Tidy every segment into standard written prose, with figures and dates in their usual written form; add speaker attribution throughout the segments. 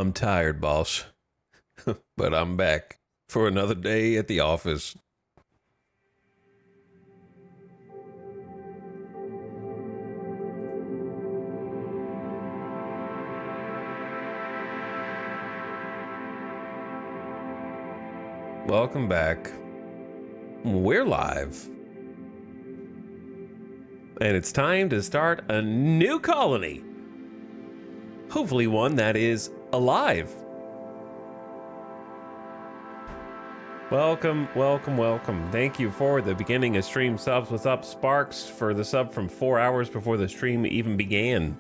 Speaker 1: I'm tired, boss, but I'm back for another day at the office. Welcome back. We're live. And it's time to start a new colony. Hopefully one that is alive. Welcome, welcome, welcome. Thank you for the beginning of stream subs. What's up, Sparks, for the sub from 4 hours before the stream even began.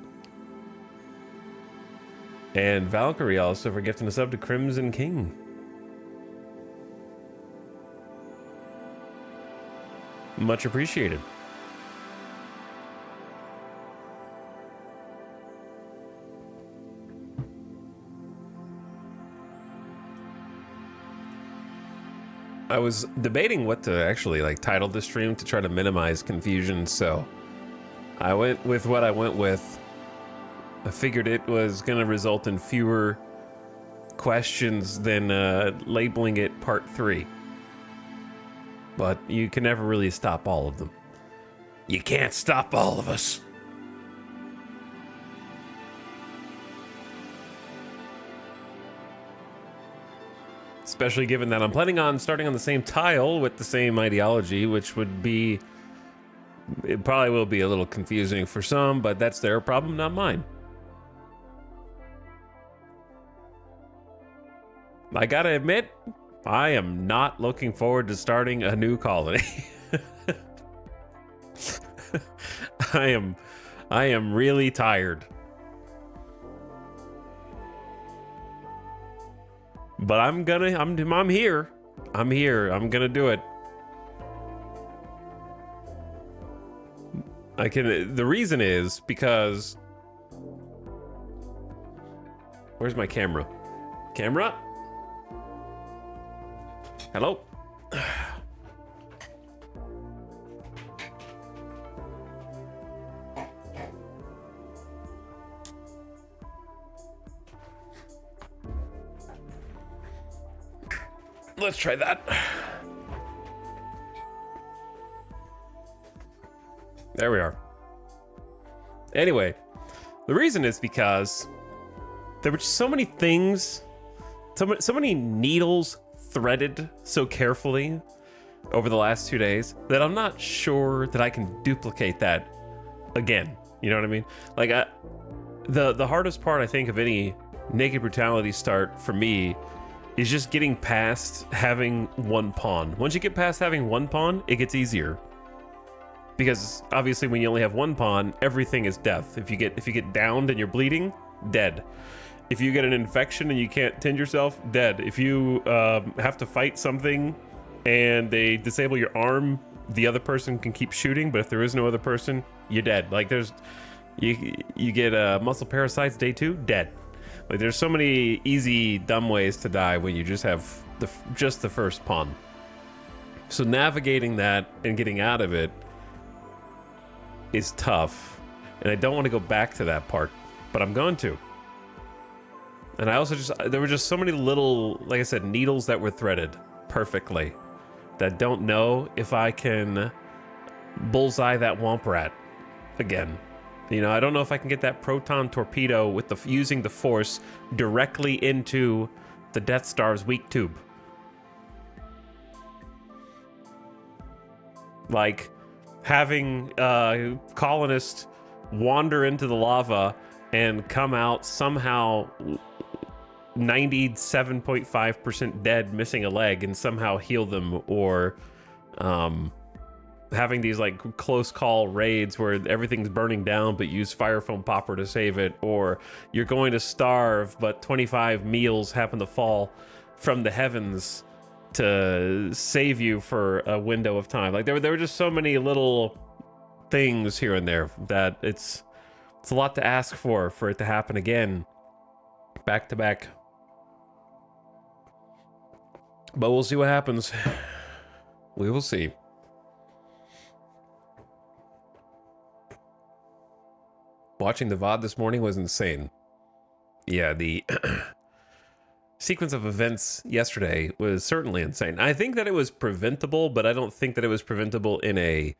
Speaker 1: And Valkyrie also for gifting a sub to Crimson King. Much appreciated. I was debating what to actually title this stream to try to minimize confusion, so I went with what I went with. I figured it was going to result in fewer questions than labeling it part 3. But you can never really stop all of them. You can't stop all of us. Especially given that I'm planning on starting on the same tile with the same ideology, which would be... It probably will be a little confusing for some, but that's their problem, not mine. I gotta admit, I am not looking forward to starting a new colony. I am really tired. But I'm here. I'm here. I'm gonna do it. The reason is because... Where's my camera? Camera? Hello? Let's try that. There we are. Anyway, the reason is because there were just so many things, so many needles threaded so carefully over the last 2 days that I'm not sure that I can duplicate that again. You know what I mean? The hardest part, I think, of any Naked Brutality start for me is just getting past having one pawn. Once you get past having one pawn, it gets easier. Because obviously when you only have one pawn, everything is death. If you get downed and you're bleeding, dead. If you get an infection and you can't tend yourself, dead. If you have to fight something and they disable your arm, the other person can keep shooting, but if there is no other person, you're dead. You get muscle parasites day 2, dead. There's so many easy, dumb ways to die when you just have just the first pawn. So navigating that and getting out of it is tough, and I don't want to go back to that part, but I'm going to. And I also there were just so many little, like I said, needles that were threaded perfectly that don't know if I can bullseye that Womp Rat again. You know, I don't know if I can get that proton torpedo with using the force directly into the Death Star's weak tube. Like having a colonist wander into the lava and come out somehow 97.5% dead, missing a leg, and somehow heal them, or having these close call raids where everything's burning down but use fire foam popper to save it, or you're going to starve but 25 meals happen to fall from the heavens to save you for a window of time. There were just so many little things here and there that it's a lot to ask for it to happen again, back to back. But we'll see what happens. We will see. Watching the VOD this morning was insane. Yeah, the sequence of events yesterday was certainly insane. I think that it was preventable, but I don't think that it was preventable in a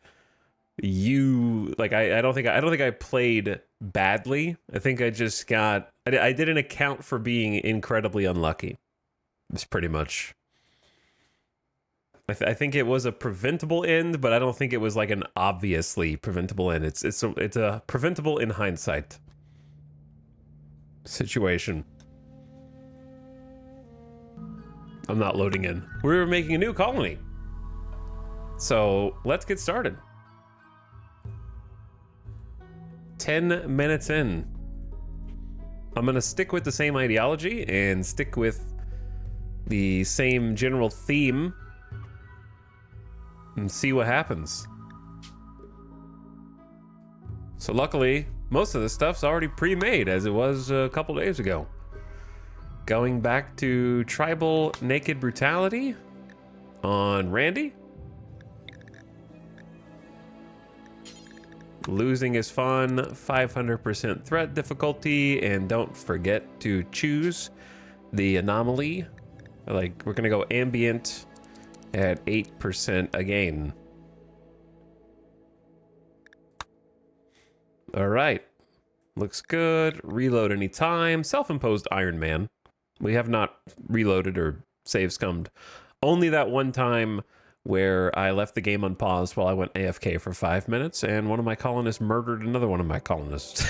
Speaker 1: I don't think I played badly. I think I just got I didn't account for being incredibly unlucky. It's pretty much. I think it was a preventable end, but I don't think it was like an obviously preventable end. It's a preventable in hindsight situation. I'm not loading in. We're making a new colony. So let's get started. 10 minutes in. I'm gonna stick with the same ideology and stick with the same general theme and see what happens. So luckily, most of the stuff's already pre-made, as it was a couple days ago. Going back to tribal naked brutality on Randy. Losing is fun, 500% threat difficulty, and don't forget to choose the anomaly. Like, we're gonna go ambient at 8% again. All right, looks good. Reload anytime. Self-imposed Iron Man. We have not reloaded or save scummed. Only that one time where I left the game unpaused while I went AFK for 5 minutes, and one of my colonists murdered another one of my colonists.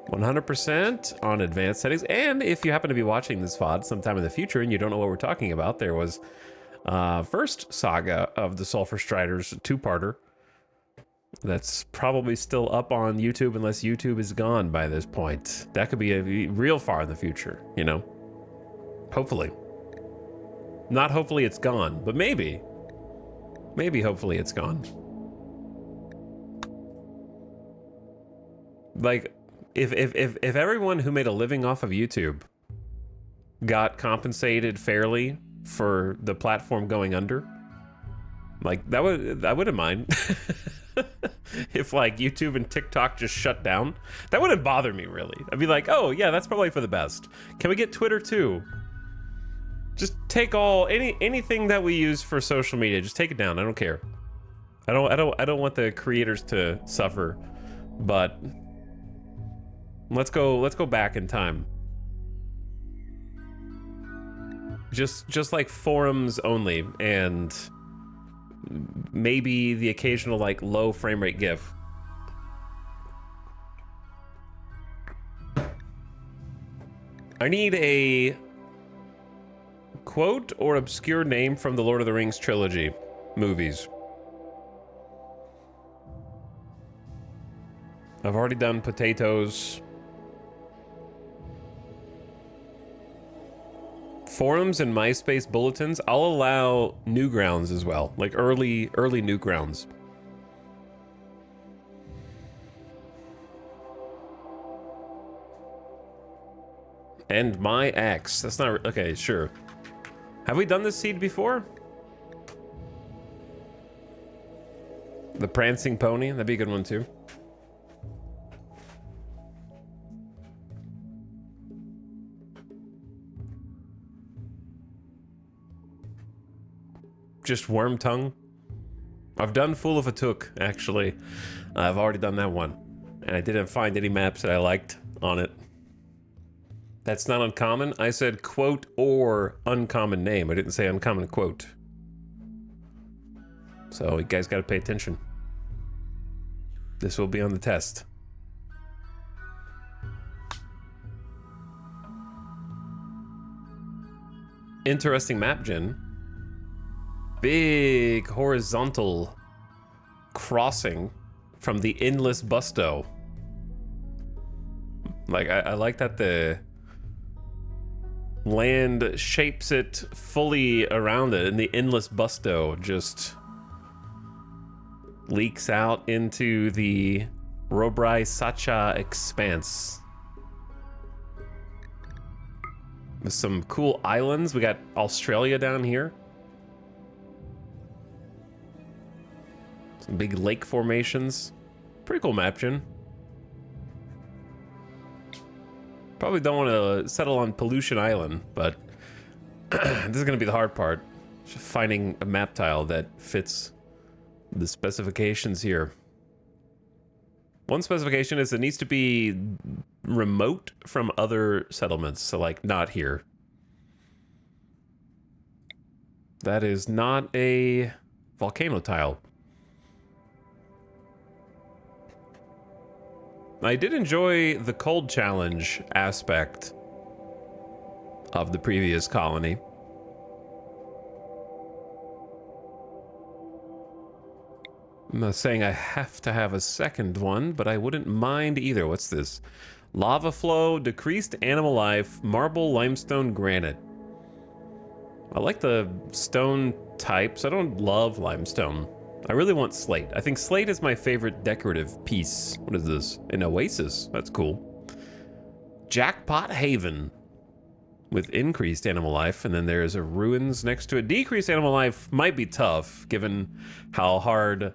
Speaker 1: 100% on advanced settings. And if you happen to be watching this VOD sometime in the future and you don't know what we're talking about, there was first Saga of the Sulfurstriders two-parter. That's probably still up on YouTube unless YouTube is gone by this point. That could be a real far in the future, you know? Hopefully. Not hopefully it's gone, but maybe. Maybe hopefully it's gone. Like, if everyone who made a living off of YouTube got compensated fairly for the platform going under, like, I wouldn't mind. If like YouTube and TikTok just shut down, that wouldn't bother me really. I'd be like, oh yeah, that's probably for the best. Can we get Twitter too? Just take anything that we use for social media, just take it down. I don't care. I don't want the creators to suffer, but let's go back in time. Just like forums only, and maybe the occasional like low frame rate GIF. I need a quote or obscure name from the Lord of the Rings trilogy movies. I've already done potatoes. Forums and MySpace bulletins. I'll allow Newgrounds as well, like early Newgrounds. And my ex. That's not okay. Sure. Have we done this seed before? The prancing pony. That'd be a good one too. Just worm tongue. I've done Fool of a Took, actually. I've already done that one. And I didn't find any maps that I liked on it. That's not uncommon. I said quote or uncommon name. I didn't say uncommon quote. So you guys got to pay attention. This will be on the test. Interesting map, Jen. Big horizontal crossing from the endless busto. Like, I like that the land shapes it fully around it, and the endless busto just leaks out into the Robrai Sacha expanse. With some cool islands. We got Australia down here. Some big lake formations. Pretty cool map, Jen. Probably don't want to settle on Pollution Island, but this is going to be the hard part. Just finding a map tile that fits the specifications here. One specification is it needs to be remote from other settlements, so like not here. That is not a volcano tile. I did enjoy the cold challenge aspect of the previous colony. I'm not saying I have to have a second one, but I wouldn't mind either. What's this? Lava flow, decreased animal life, marble, limestone, granite. I like the stone types. I don't love limestone. I really want slate. I think slate is my favorite decorative piece. What is this? An oasis. That's cool. Jackpot Haven with increased animal life, and then there's a ruins next to it. Decreased animal life might be tough given how hard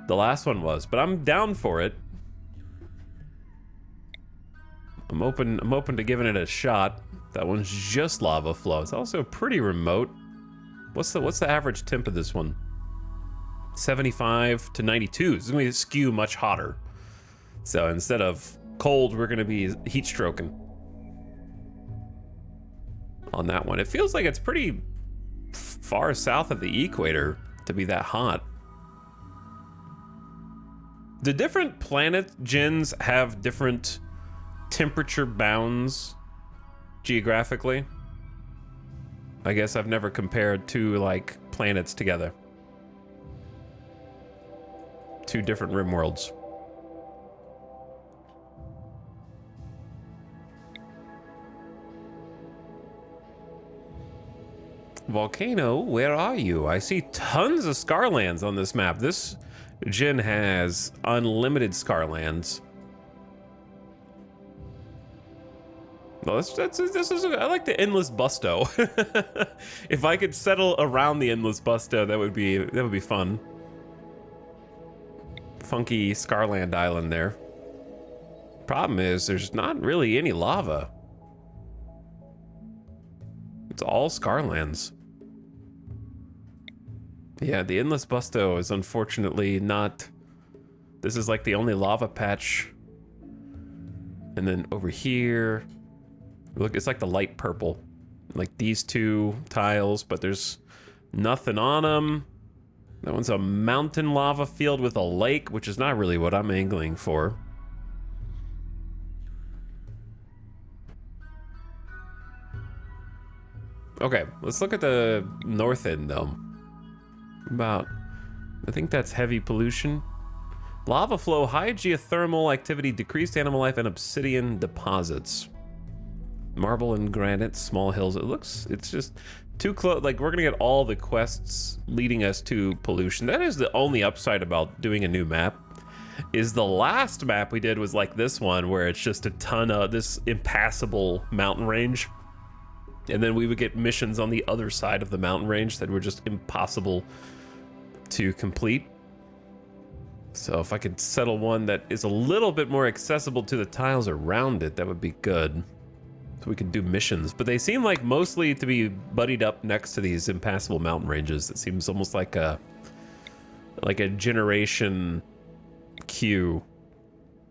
Speaker 1: the last one was, but I'm down for it. I'm open to giving it a shot. That one's just lava flow. It's also pretty remote. What's the average temp of this one? 75 to 92. It's gonna skew much hotter. So instead of cold, we're gonna be heat stroking on that one. It feels like it's pretty far south of the equator to be that hot. Do different planet gens have different temperature bounds geographically? I guess I've never compared two like planets together. Two different RimWorlds. Volcano, where are you? I see tons of Scarlands on this map. This gen has unlimited Scarlands. Well, this is I like the endless busto. If I could settle around the endless busto, that would be fun. Funky Scarland Island there. Problem is, there's not really any lava. It's all Scarlands. Yeah, the endless busto is unfortunately not. This is like the only lava patch. And then over here, look, it's like the light purple. Like these two tiles, but there's nothing on them. That one's a mountain lava field with a lake, which is not really what I'm angling for. Okay, let's look at the north end though. I think that's heavy pollution. Lava flow, high geothermal activity, decreased animal life, and obsidian deposits. Marble and granite, small hills. It's just too close. Like, we're gonna get all the quests leading us to pollution. That is the only upside about doing a new map. Is the last map we did was like this one, where it's just a ton of this impassable mountain range. And then we would get missions on the other side of the mountain range that were just impossible to complete. So if I could settle one that is a little bit more accessible to the tiles around it, that would be good. So we could do missions, but they seem like mostly to be buddied up next to these impassable mountain ranges. It seems almost like a generation queue.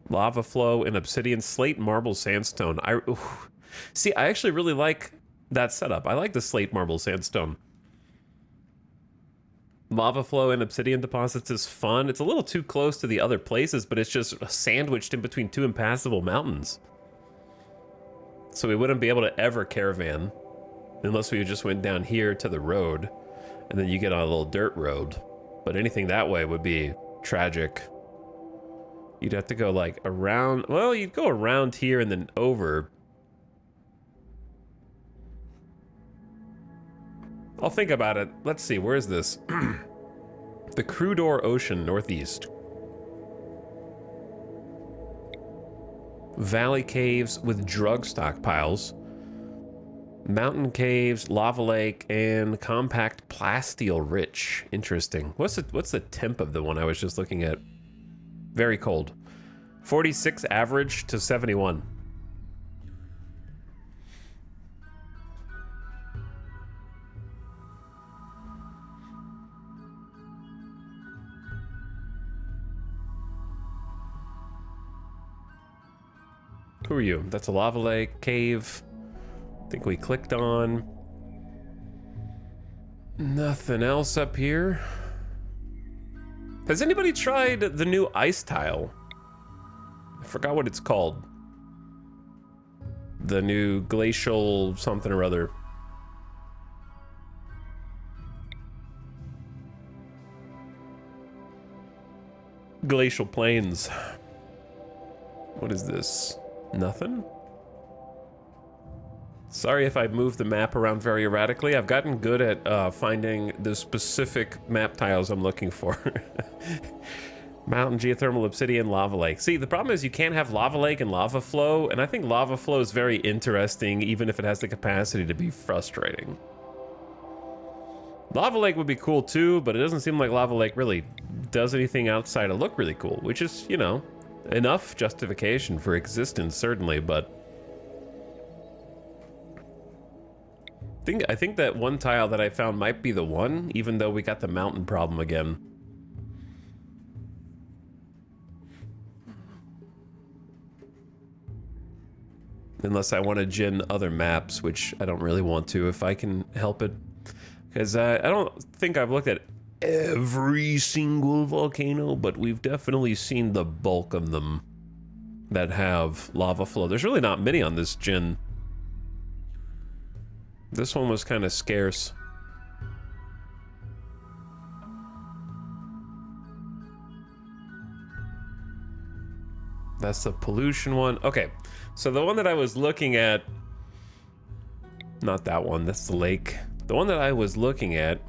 Speaker 1: Lava flow and obsidian, slate, marble, sandstone. See, I actually really like that setup. I like the slate, marble, sandstone. Lava flow and obsidian deposits is fun. It's a little too close to the other places, but it's just sandwiched in between two impassable mountains. So we wouldn't be able to ever caravan unless we just went down here to the road, and then you get on a little dirt road. But anything that way would be tragic. You'd have to go like around, well, you'd go around here and then over. I'll think about it. Let's see, where is this? The Crudor Ocean, northeast. Valley caves with drug stockpiles. Mountain caves, lava lake, and compact plasteel rich. Interesting. What's the temp of the one I was just looking at? Very cold. 46 average to 71. Who are you? That's a lava lake, cave. I think we clicked on. Nothing else up here. Has anybody tried the new ice tile? I forgot what it's called. The new glacial something or other. Glacial plains. What is this? Nothing? Sorry if I move the map around very erratically. I've gotten good at finding the specific map tiles I'm looking for. Mountain, geothermal, obsidian, lava lake. See, the problem is you can't have lava lake and lava flow, and I think lava flow is very interesting, even if it has the capacity to be frustrating. Lava lake would be cool too, but it doesn't seem like lava lake really does anything outside of look really cool, which is, you know, enough justification for existence, certainly, but I think that one tile that I found might be the one, even though we got the mountain problem again. Unless I want to gin other maps, which I don't really want to if I can help it. Because I don't think I've looked at every single volcano, but we've definitely seen the bulk of them that have lava flow. There's really not many on this gin. This one was kind of scarce. That's the pollution one. Okay, so the one that I was looking at, not that one, that's the lake. The one that I was looking at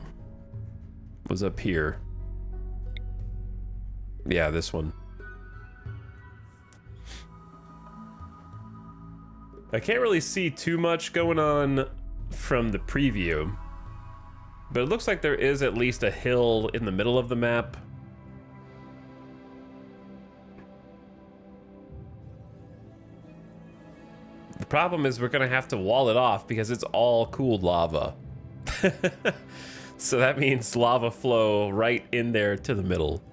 Speaker 1: was up here. Yeah, this one. I can't really see too much going on from the preview, but it looks like there is at least a hill in the middle of the map. The problem is we're gonna have to wall it off because it's all cooled lava. So that means lava flow right in there to the middle.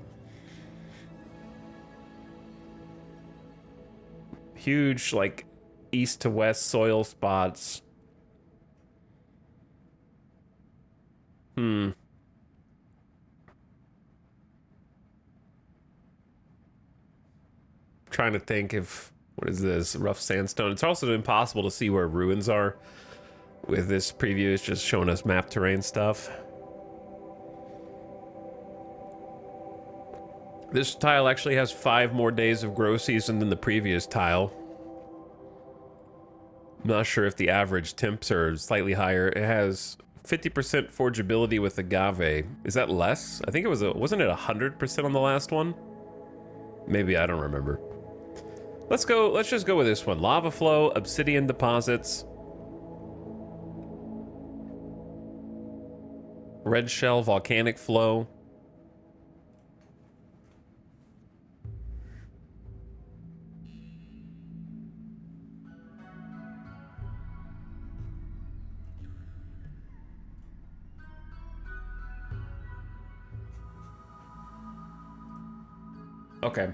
Speaker 1: Huge, like, east to west soil spots. Trying to think if, what is this? Rough sandstone. It's also impossible to see where ruins are with this preview. It's just showing us map terrain stuff. This tile actually has 5 more days of grow season than the previous tile. I'm not sure if the average temps are slightly higher. It has 50% forgeability with agave. Is that less? I think it was wasn't it 100% on the last one? Maybe, I don't remember. Let's just go with this one. Lava flow, obsidian deposits. Red shell, volcanic flow. Okay.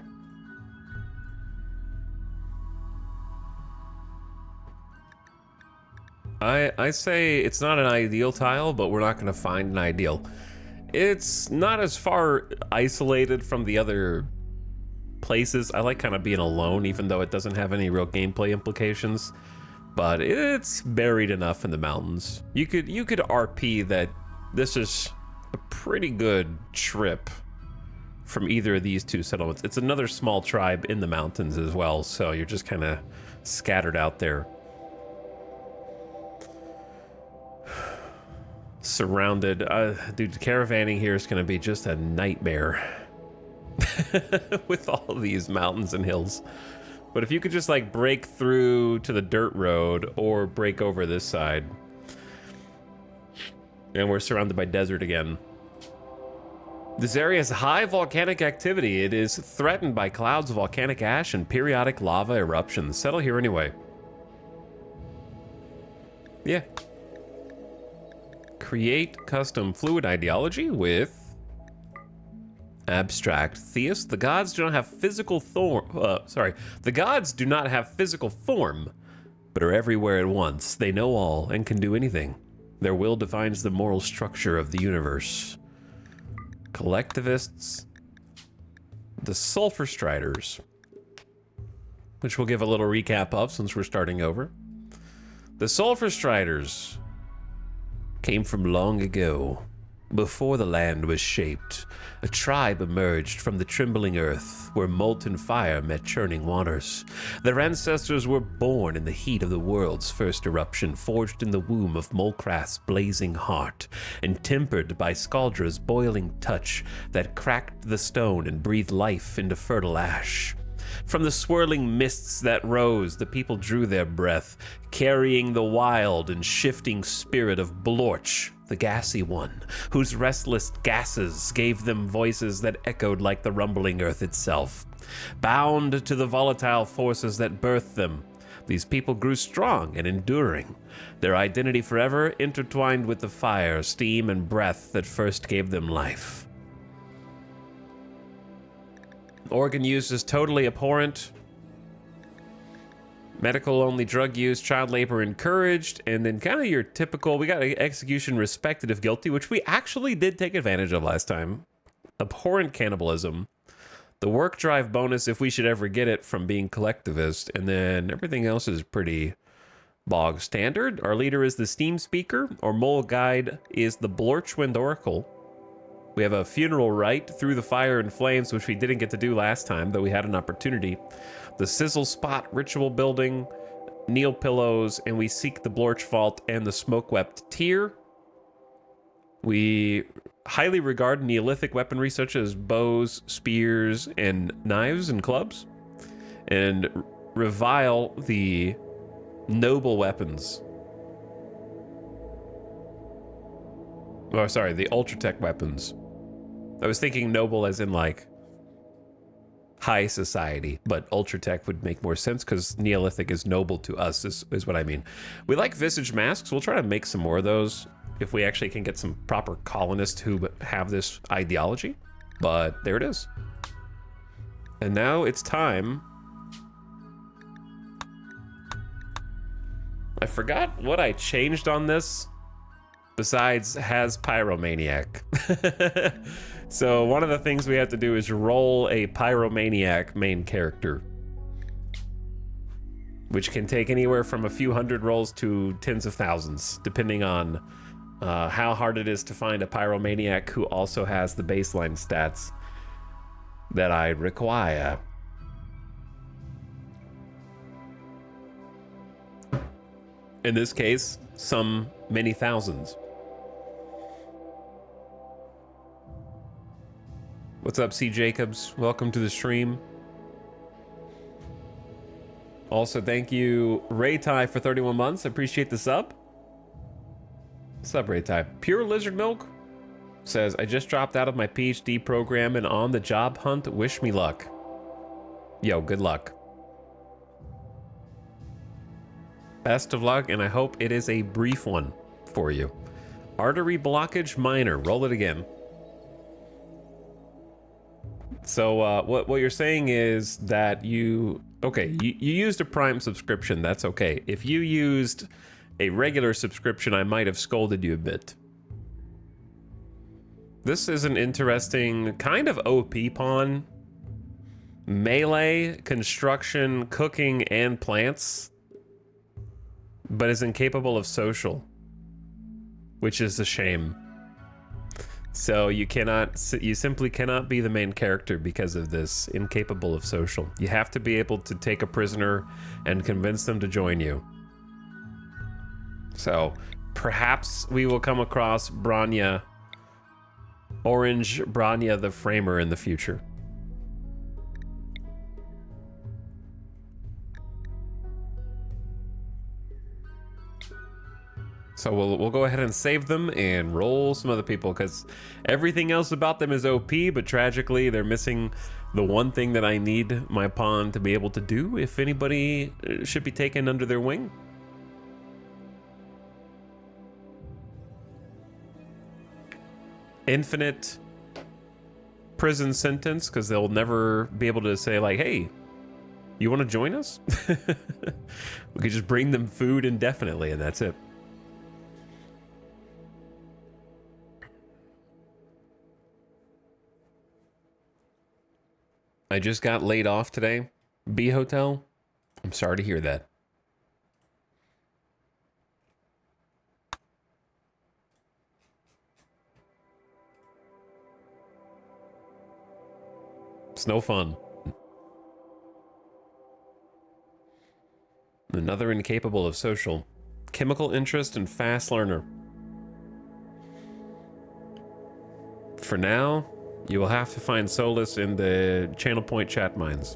Speaker 1: I say it's not an ideal tile, but we're not going to find an ideal. It's not as far isolated from the other places. I like kind of being alone, even though it doesn't have any real gameplay implications. But it's buried enough in the mountains. You could RP that this is a pretty good trip from either of these two settlements. It's another small tribe in the mountains as well, so you're just kind of scattered out there. Surrounded. Dude, caravanning here is going to be just a nightmare with all these mountains and hills. But if you could just like break through to the dirt road or break over this side. And we're surrounded by desert again. This area has high volcanic activity. It is threatened by clouds of volcanic ash and periodic lava eruptions. Settle here anyway. Yeah. Create custom fluid ideology with Abstract theist. The gods do not have physical the gods do not have physical form, but are everywhere at once. They know all and can do anything. Their will defines the moral structure of the universe. Collectivists. The Sulfurstriders, which we'll give a little recap of since we're starting over. The Sulfurstriders came from long ago. Before the land was shaped, a tribe emerged from the trembling earth where molten fire met churning waters. Their ancestors were born in the heat of the world's first eruption, forged in the womb of Molcrath's blazing heart, and tempered by Skaldra's boiling touch that cracked the stone and breathed life into fertile ash. From the swirling mists that rose, the people drew their breath, carrying the wild and shifting spirit of Blorch, the gassy one, whose restless gases gave them voices that echoed like the rumbling earth itself. Bound to the volatile forces that birthed them, these people grew strong and enduring, their identity forever intertwined with the fire, steam, and breath that first gave them life. Organ use is totally abhorrent. Medical-only drug use, child labor encouraged, and then kind of your typical, we got execution respected if guilty, which we actually did take advantage of last time. Abhorrent cannibalism. The work drive bonus, if we should ever get it, from being collectivist, and then everything else is pretty bog standard. Our leader is the Steam Speaker. Our mole guide is the Blorchwind Oracle. We have a funeral rite through the fire and flames, which we didn't get to do last time, though we had an opportunity. The Sizzle Spot Ritual Building, Kneel Pillows, and we seek the Blorch Vault and the Smoke-Wept Tier. We highly regard Neolithic weaponry such as bows, spears, and knives and clubs, and revile the noble weapons. Oh, sorry, the Ultratech weapons. I was thinking noble as in like high society, but Ultratech would make more sense because Neolithic is noble to us is what I mean. We like visage masks. We'll try to make some more of those if we actually can get some proper colonists who have this ideology. But there it is. And now it's time. I forgot what I changed on this besides has Pyromaniac. So one of the things we have to do is roll a Pyromaniac main character, which can take anywhere from a few hundred rolls to tens of thousands, depending on how hard it is to find a Pyromaniac who also has the baseline stats that I require. In this case, some many thousands. What's up, C. Jacobs? Welcome to the stream. Also, thank you, Raytai, for 31 months. I appreciate the sub. What's up, Raytai? Pure Lizard Milk says, I just dropped out of my PhD program and on the job hunt. Wish me luck. Yo, good luck. Best of luck, and I hope it is a brief one for you. Artery blockage minor. Roll it again. So what you're saying is that you used a Prime subscription. That's okay. If you used a regular subscription, I might have scolded you a bit. This is an interesting kind of OP pawn. Melee, construction, cooking, and plants, but is incapable of social, which is a shame. So you simply cannot be the main character because of this, incapable of social. You have to be able to take a prisoner and convince them to join you. So perhaps we will come across Branya, Orange Branya the Framer in the future. So we'll go ahead and save them and roll some other people because everything else about them is OP, but tragically they're missing the one thing that I need my pawn to be able to do if anybody should be taken under their wing. Infinite prison sentence because they'll never be able to say like, hey, you want to join us? We could just bring them food indefinitely and that's it. I just got laid off today. B Hotel. I'm sorry to hear that. It's no fun. Another incapable of social. Chemical interest and fast learner. For now, you will have to find solace in the Channel Point chat mines.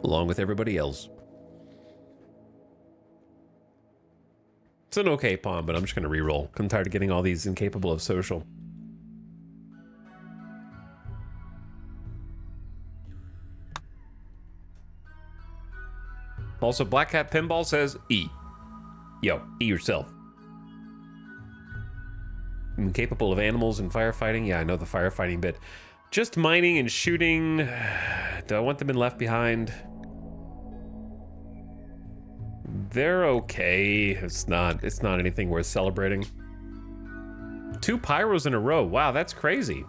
Speaker 1: Along with everybody else. It's an okay pawn, but I'm just going to reroll. I'm tired of getting all these incapable of social. Also, Black Cat Pinball says E. Yo, E yourself. Incapable of animals and firefighting. Yeah, I know the firefighting bit. Just mining and shooting. Do I want them in Left Behind? They're okay. It's not anything worth celebrating. 2 pyros in a row. Wow, that's crazy.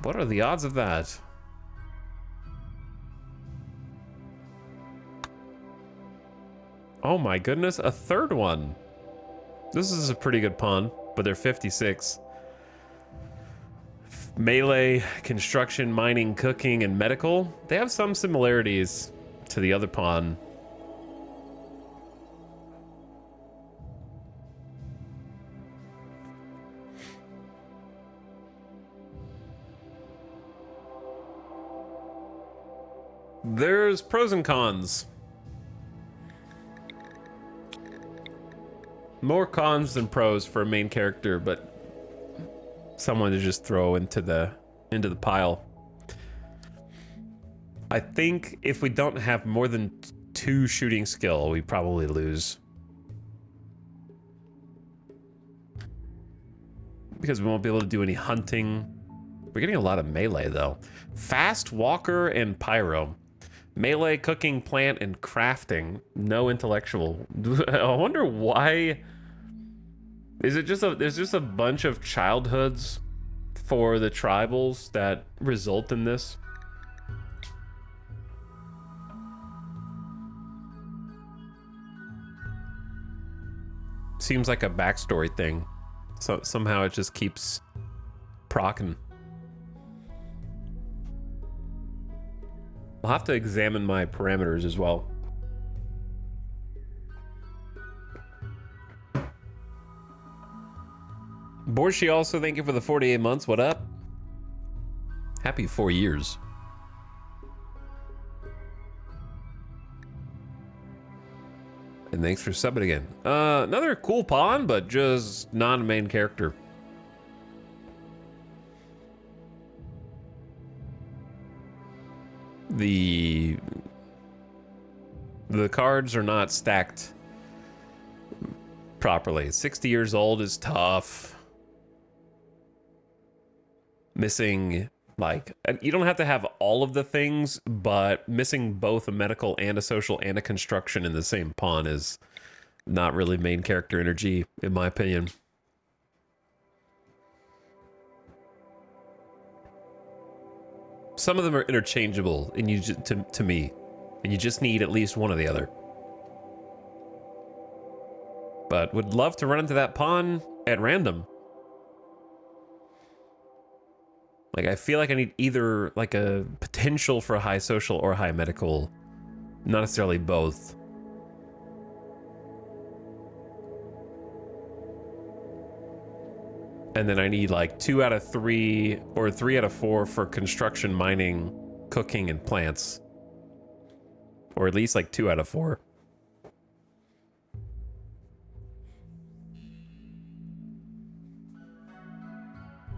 Speaker 1: What are the odds of that? Oh my goodness, a third one. This is a pretty good pawn, but they're 56. Melee, construction, mining, cooking, and medical. They have some similarities to the other pawn. There's pros and cons. More cons than pros for a main character, but someone to just throw into the pile. I think if we don't have more than 2 shooting skill, we probably lose. Because we won't be able to do any hunting. We're getting a lot of melee though. Fast walker and pyro. Melee, cooking, plant, and crafting. No intellectual. I wonder why. Is it just there's just a bunch of childhoods for the tribals that result in this? Seems like a backstory thing. So somehow it just keeps procking. I'll have to examine my parameters as well. Borshi also, thank you for the 48 months. What up? Happy 4 years. And thanks for subbing again. Another cool pawn, but just not a main character. The cards are not stacked properly. 60 years old is tough. Missing, like, you don't have to have all of the things, but missing both a medical and a social and a construction in the same pawn is not really main character energy, in my opinion. Some of them are interchangeable, and you to me, and you just need at least one or the other. But would love to run into that pawn at random. Like, I feel like I need either like a potential for a high social or high medical, not necessarily both. And then I need like 2 out of 3 or 3 out of 4 for construction, mining, cooking, and plants. Or at least like 2 out of 4.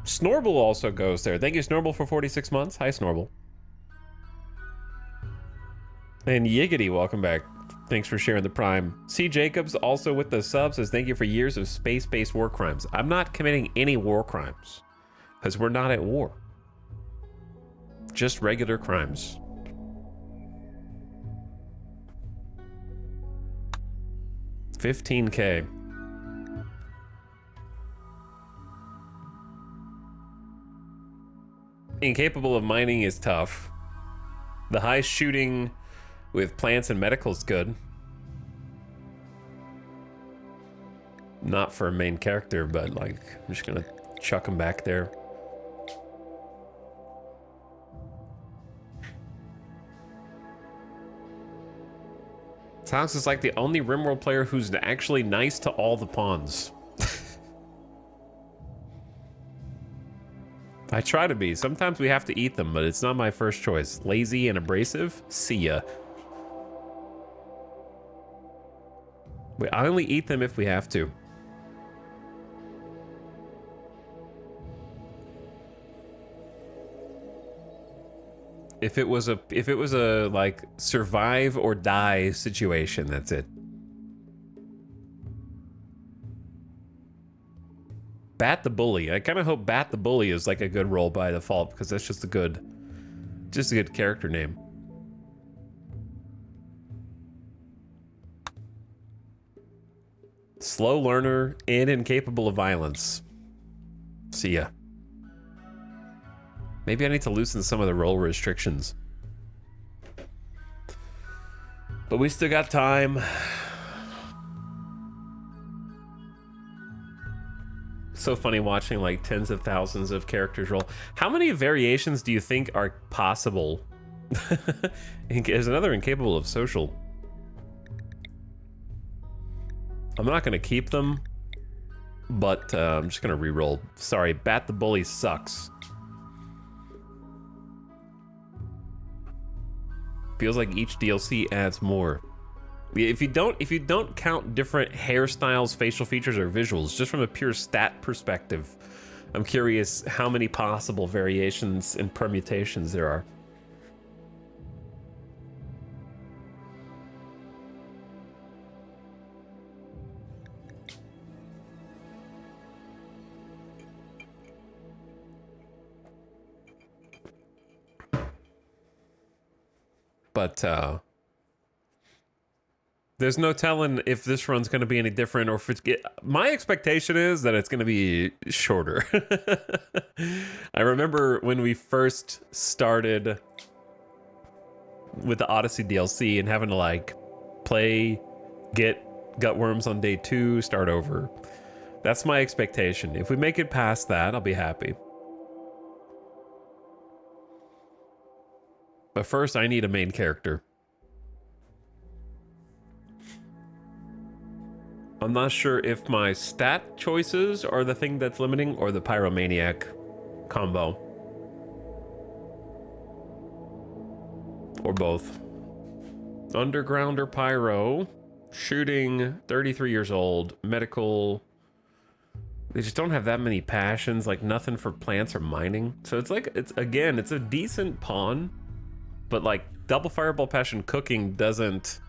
Speaker 1: Snorble also goes there. Thank you, Snorble, for 46 months. Hi, Snorble. And Yiggity, welcome back. Thanks for sharing the Prime. C. Jacobs, also with the sub, says thank you for years of space-based war crimes. I'm not committing any war crimes, because we're not at war. Just regular crimes. $15K. Incapable of mining is tough. The high shooting with plants and medical is good. Not for a main character, but like, I'm just gonna chuck him back there. Alex is like the only RimWorld player who's actually nice to all the pawns. I try to be. Sometimes we have to eat them, but it's not my first choice. Lazy and abrasive? See ya. I only eat them if we have to. If it was a like survive or die situation, that's it. Bat the Bully. I kind of hope Bat the Bully is like a good role by default, because that's just a good character name. Slow learner and incapable of violence. See ya. Maybe I need to loosen some of the role restrictions. But we still got time. So funny watching like tens of thousands of characters roll. How many variations do you think are possible? There's another incapable of social. I'm not going to keep them, but I'm just going to reroll. Sorry, Bat the Bully sucks. Feels like each DLC adds more. If you don't count different hairstyles, facial features, or visuals, just from a pure stat perspective, I'm curious how many possible variations and permutations there are. But there's no telling if this run's going to be any different, or if it's... My expectation is that it's going to be shorter. I remember when we first started with the Odyssey DLC and having to like play, get Gutworms on day 2, start over. That's my expectation. If we make it past that, I'll be happy. But first, I need a main character. I'm not sure if my stat choices are the thing that's limiting, or the Pyromaniac combo. Or both. Underground or Pyro. Shooting, 33 years old. Medical. They just don't have that many passions, like nothing for plants or mining. So it's like, it's a decent pawn. But like double fireball passion cooking doesn't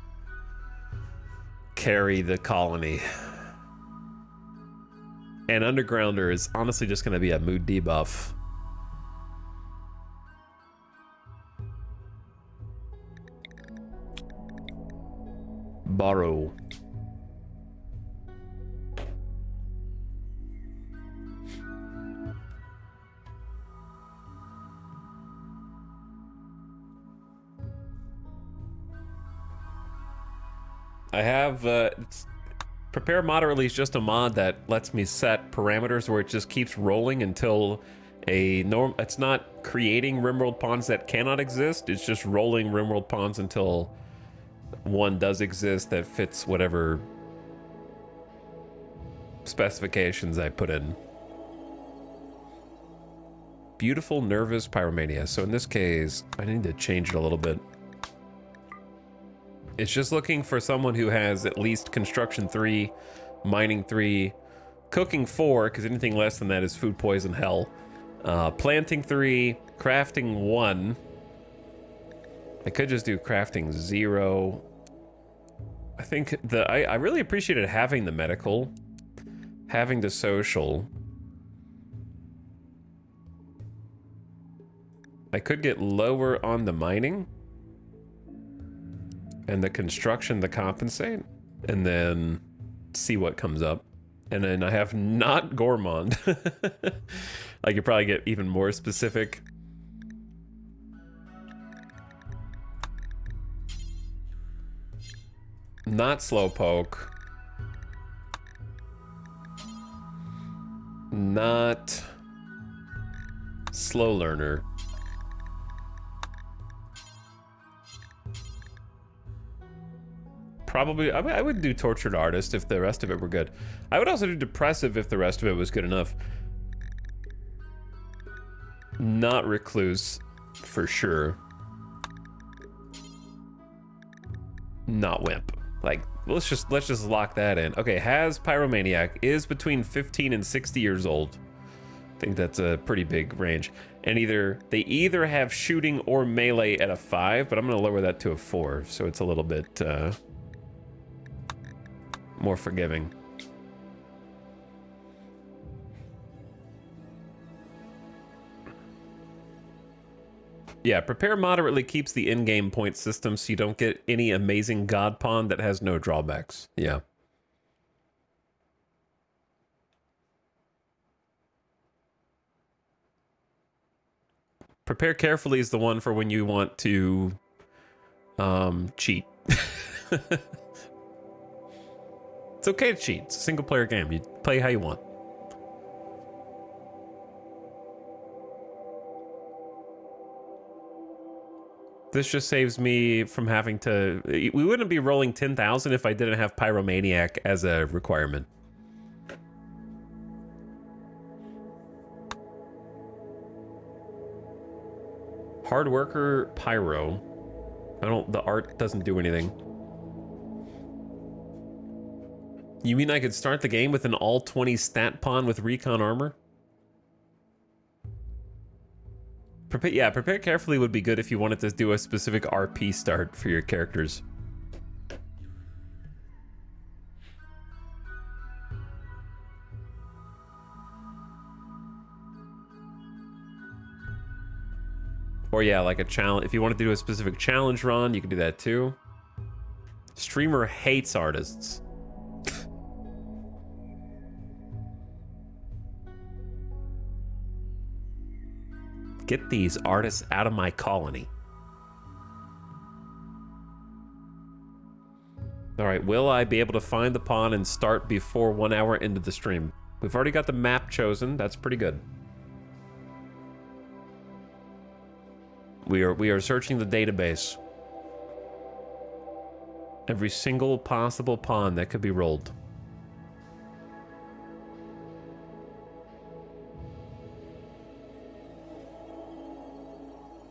Speaker 1: carry the colony. And Undergrounder is honestly just going to be a mood debuff. Borrow. I have Prepare Moderately is just a mod that lets me set parameters where it just keeps rolling until it's not creating RimWorld pawns that cannot exist. It's just rolling RimWorld pawns until one does exist that fits whatever specifications I put in. Beautiful Nervous Pyromania. So in this case, I need to change it a little bit. It's just looking for someone who has at least construction 3, mining 3, cooking 4, because anything less than that is food poison hell. Planting 3, crafting 1. I could just do crafting 0. I think I really appreciated having the medical, having the social. I could get lower on the mining and the construction to compensate, and then see what comes up. And then I have not gourmand. I could probably get even more specific. Not slowpoke. Not slow learner. Probably, I would do tortured artist if the rest of it were good. I would also do depressive if the rest of it was good enough. Not recluse, for sure. Not wimp. Like, let's just lock that in. Okay, has pyromaniac, is between 15 and 60 years old. I think that's a pretty big range. And they either have shooting or melee at a 5, but I'm gonna lower that to a 4, so it's a little bit more forgiving. Yeah, prepare moderately keeps the in-game point system so you don't get any amazing god pawn that has no drawbacks. Yeah. Prepare carefully is the one for when you want to cheat. It's okay to cheat. It's a single player game. You play how you want. This just saves me from having to... We wouldn't be rolling 10,000 if I didn't have Pyromaniac as a requirement. Hard worker, Pyro. The art doesn't do anything. You mean I could start the game with an all 20 stat pawn with recon armor? Prepare carefully would be good if you wanted to do a specific RP start for your characters. Or yeah, like a challenge. If you wanted to do a specific challenge run, you could do that too. Streamer hates artists. Get these artists out of my colony. All right, will I be able to find the pawn and start before 1 hour into the stream? We've already got the map chosen. That's pretty good. We are searching the database. Every single possible pawn that could be rolled.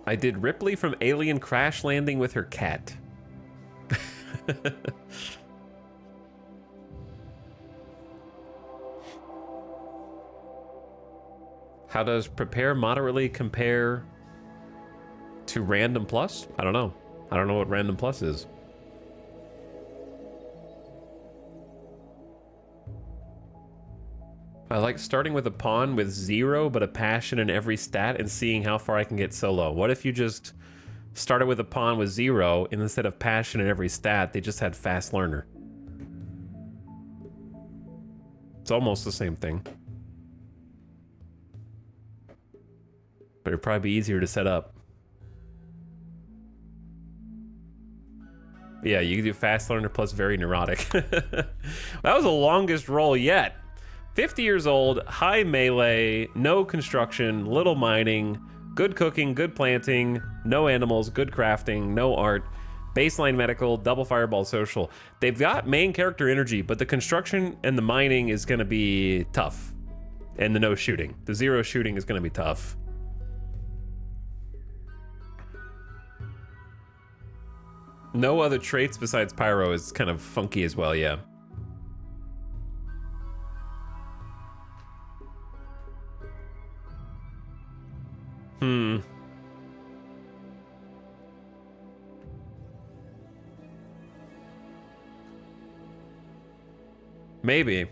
Speaker 1: I did Ripley from Alien Crash Landing with her cat. How does prepare moderately compare to random plus? I don't know. I don't know what random plus is. I like starting with a pawn with 0 but a passion in every stat and seeing how far I can get solo. What if you just started with a pawn with 0 and instead of passion in every stat, they just had fast learner? It's almost the same thing. But it'd probably be easier to set up. Yeah, you can do fast learner plus very neurotic. That was the longest roll yet. 50 years old, high melee, no construction, little mining, good cooking, good planting, no animals, good crafting, no art, baseline medical, double fireball social. They've got main character energy, but the construction and the mining is going to be tough. And the no shooting. The 0 shooting is going to be tough. No other traits besides Pyro is kind of funky as well, yeah. Maybe.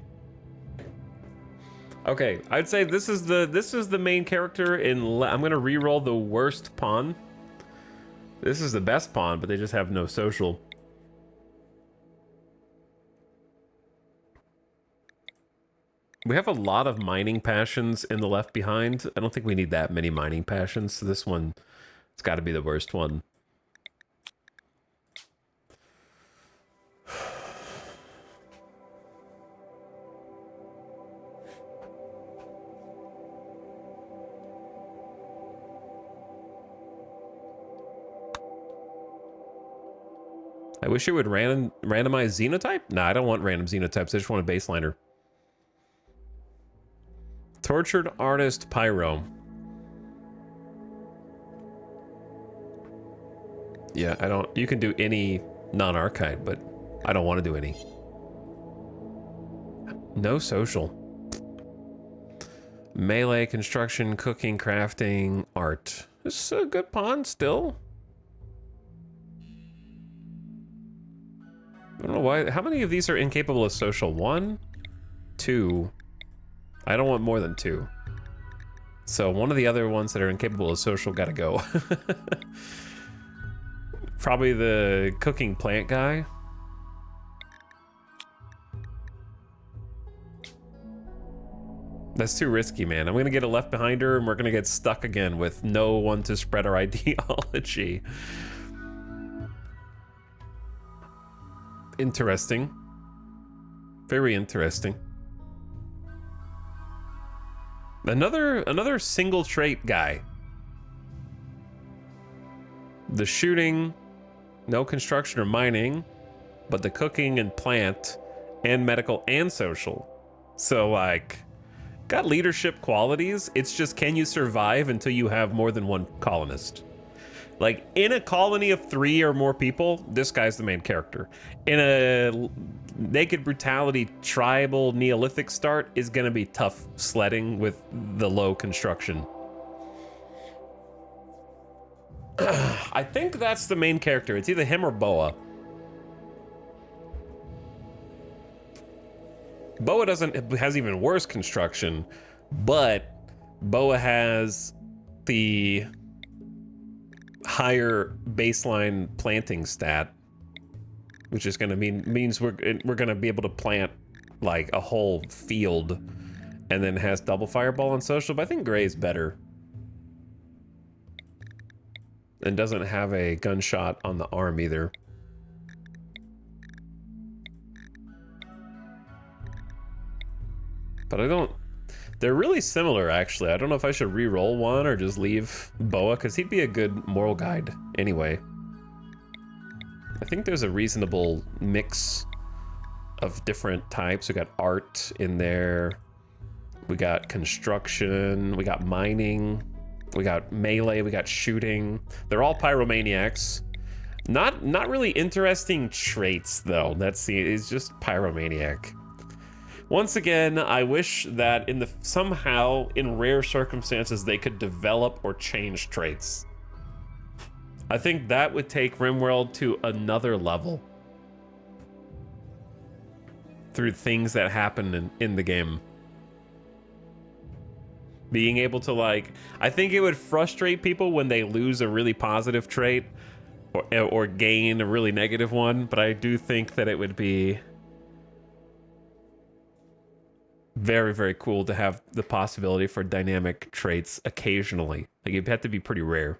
Speaker 1: Okay, I'd say this is the main character in I'm gonna re-roll the worst pawn. This is the best pawn, but they just have no social. We have a lot of mining passions in the Left Behind. I don't think we need that many mining passions. So this one, it's got to be the worst one. I wish it would randomize xenotype. Nah, I don't want random xenotypes. I just want a baseliner. Tortured Artist Pyro. Yeah, I don't... You can do any non-archive, but I don't want to do any. No social. Melee, construction, cooking, crafting, art. This is a good pawn still. I don't know why. How many of these are incapable of social? 1, 2. I don't want more than 2. So one of the other ones that are incapable of social gotta go. Probably the cooking plant guy. That's too risky, man. I'm gonna get a left behind her and we're gonna get stuck again with no one to spread our ideology. Interesting. Very interesting. Another single trait guy. The shooting, no construction or mining, but the cooking and plant and medical and social. So like, got leadership qualities. It's just, can you survive until you have more than one colonist? Like, in a colony of 3 or more people, this guy's the main character. In a naked brutality tribal Neolithic start is gonna be tough sledding with the low construction. I think that's the main character. It's either him or Boa. Boa has even worse construction, but Boa has the higher baseline planting stat, which is going to means we're going to be able to plant like a whole field, and then has double fireball on social. But I think Gray is better and doesn't have a gunshot on the arm either. But I don't... They're really similar, actually. I don't know if I should re-roll one or just leave Boa, because he'd be a good moral guide anyway. I think there's a reasonable mix of different types. We got art in there. We got construction. We got mining. We got melee. We got shooting. They're all pyromaniacs. Not really interesting traits, though. It's just pyromaniac. Once again, I wish that somehow, in rare circumstances, they could develop or change traits. I think that would take RimWorld to another level through things that happen in the game. Being able to, like, I think it would frustrate people when they lose a really positive trait or gain a really negative one, but I do think that it would be very, very cool to have the possibility for dynamic traits occasionally. Like, it'd have to be pretty rare.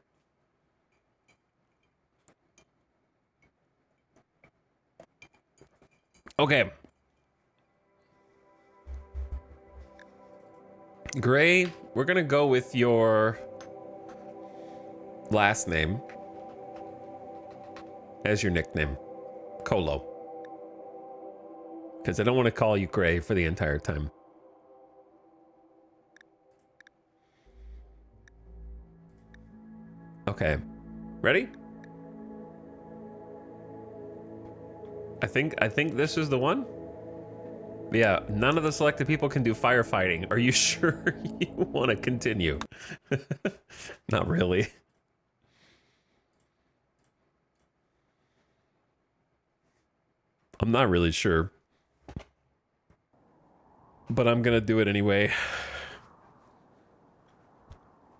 Speaker 1: Okay. Gray, we're gonna go with your last name as your nickname. Colo. Because I don't want to call you Gray for the entire time. Okay. Ready? I think this is the one. Yeah, none of the selected people can do firefighting. Are you sure you want to continue? Not really. I'm not really sure. but I'm gonna do it anyway.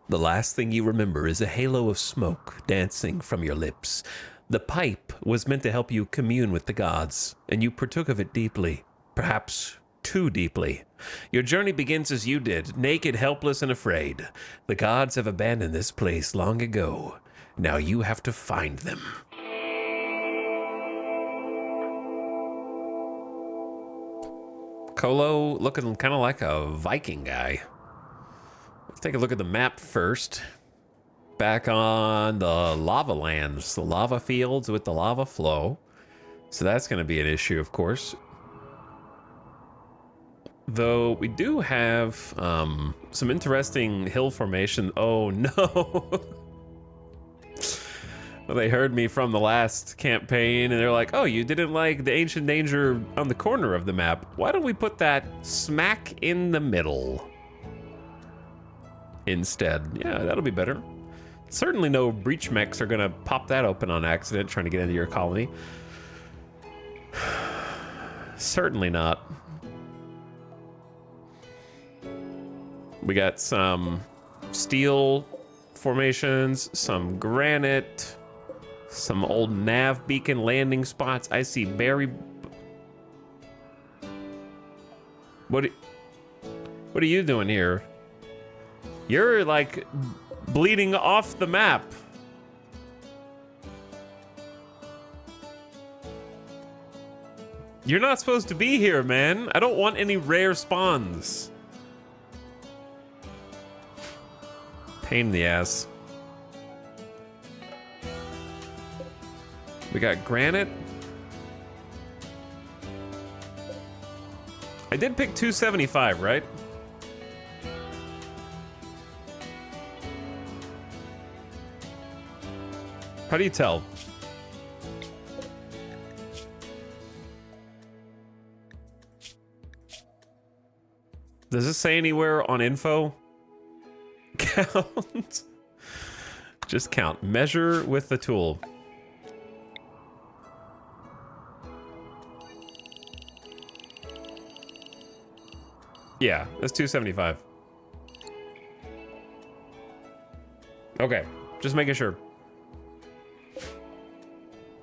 Speaker 1: The last thing you remember is a halo of smoke dancing from your lips. The pipe was meant to help you commune with the gods, and you partook of it deeply, perhaps too deeply. Your journey begins as you did, naked, helpless, and afraid. The gods have abandoned this place long ago. Now you have to find them. Kolo looking kind of like a Viking guy. Let's take a look at the map first. Back on the lava lands, the lava fields with the lava flow. So that's going to be an issue, of course. Though we do have some interesting hill formation. Oh no. Well, they heard me from the last campaign and they're like, oh, you didn't like the ancient danger on the corner of the map. Why don't we put that smack in the middle instead? Yeah, that'll be better. Certainly no breach mechs are gonna pop that open on accident trying to get into your colony. Certainly not. We got some steel formations, some granite, some old nav beacon landing spots. I see berry. What are you doing here? You're like bleeding off the map. You're not supposed to be here, man. I don't want any rare spawns. Pain in the ass. We got granite. I did pick 275, right? How do you tell? Does this say anywhere on info? Count. Just count. Measure with the tool. Yeah, that's 275. Okay, just making sure.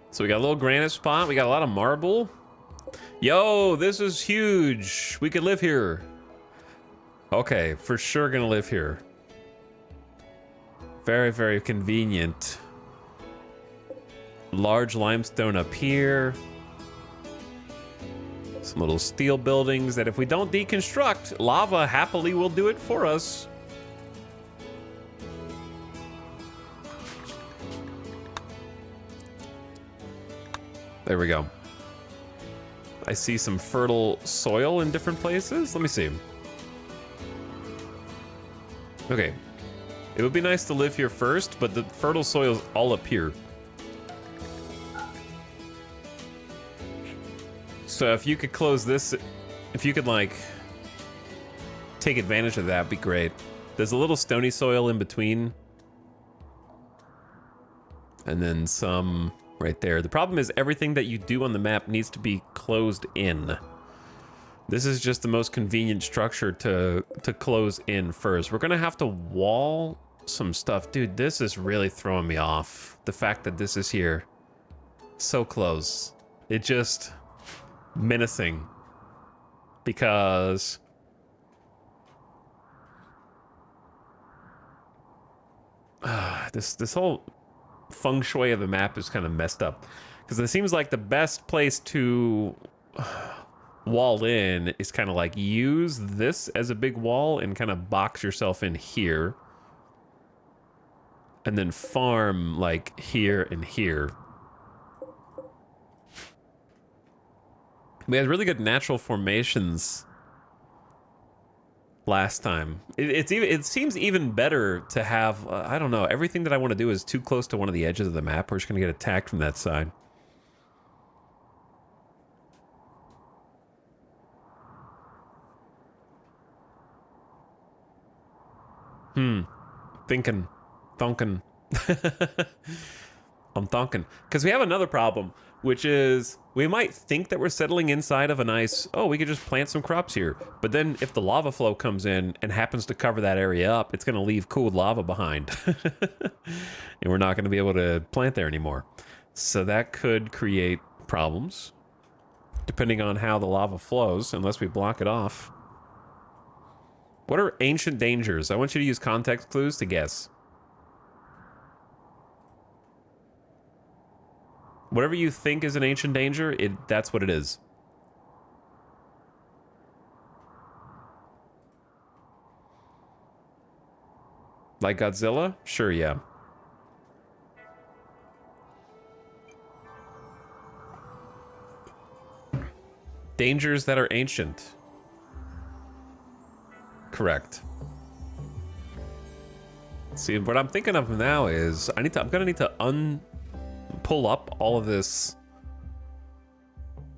Speaker 1: So we got a little granite spot. We got a lot of marble. Yo, this is huge. We could live here. Okay, for sure gonna live here. Very, very convenient. Large limestone up here. Some little steel buildings that if we don't deconstruct, lava happily will do it for us. There we go. I see some fertile soil in different places. Let me see. Okay. It would be nice to live here first, but the fertile soil's all up here. So if you could close this, if you could like take advantage of that, it'd be great. There's a little stony soil in between. And then some right there. The problem is everything that you do on the map needs to be closed in. This is just the most convenient structure to close in first. We're gonna have to wall some stuff. Dude, this is really throwing me off. The fact that this is here. So close. It just menacing. Because this whole feng shui of the map is kind of messed up. Because it seems like the best place to wall in is kind of like use this as a big wall and kind of box yourself in here. And then farm like here and here. We had really good natural formations last time. It seems even better to have, I don't know, everything that I want to do is too close to one of the edges of the map. We're just going to get attacked from that side. Thinking. I'm thinking. Because we have another problem, which is we might think that we're settling inside of a nice, oh, we could just plant some crops here. But then if the lava flow comes in and happens to cover that area up, it's going to leave cooled lava behind. And we're not going to be able to plant there anymore. So that could create problems, depending on how the lava flows, unless we block it off. What are ancient dangers? I want you to use context clues to guess. Whatever you think is an ancient danger, that's what it is. Like Godzilla? Sure, yeah. Dangers that are ancient. Correct. See, what I'm thinking of now is I'm gonna need to pull up all of this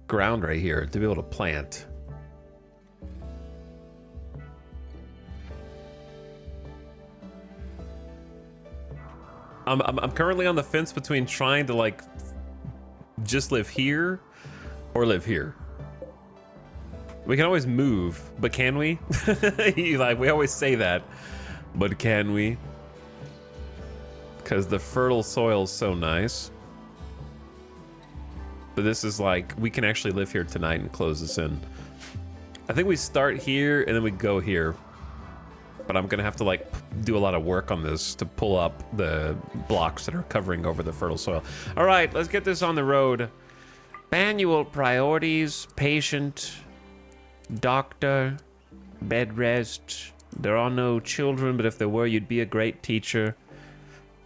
Speaker 1: ground right here to be able to plant. I'm currently on the fence between trying to like just live here or live here. We can always move, but can we? Like, we always say that, but can we? Because the fertile soil's so nice. But this is like, we can actually live here tonight and close this in. I think we start here and then we go here. But I'm gonna have to like do a lot of work on this to pull up the blocks that are covering over the fertile soil. All right, let's get this on the road. Manual priorities, patient, doctor, bed rest. There are no children, but if there were, you'd be a great teacher.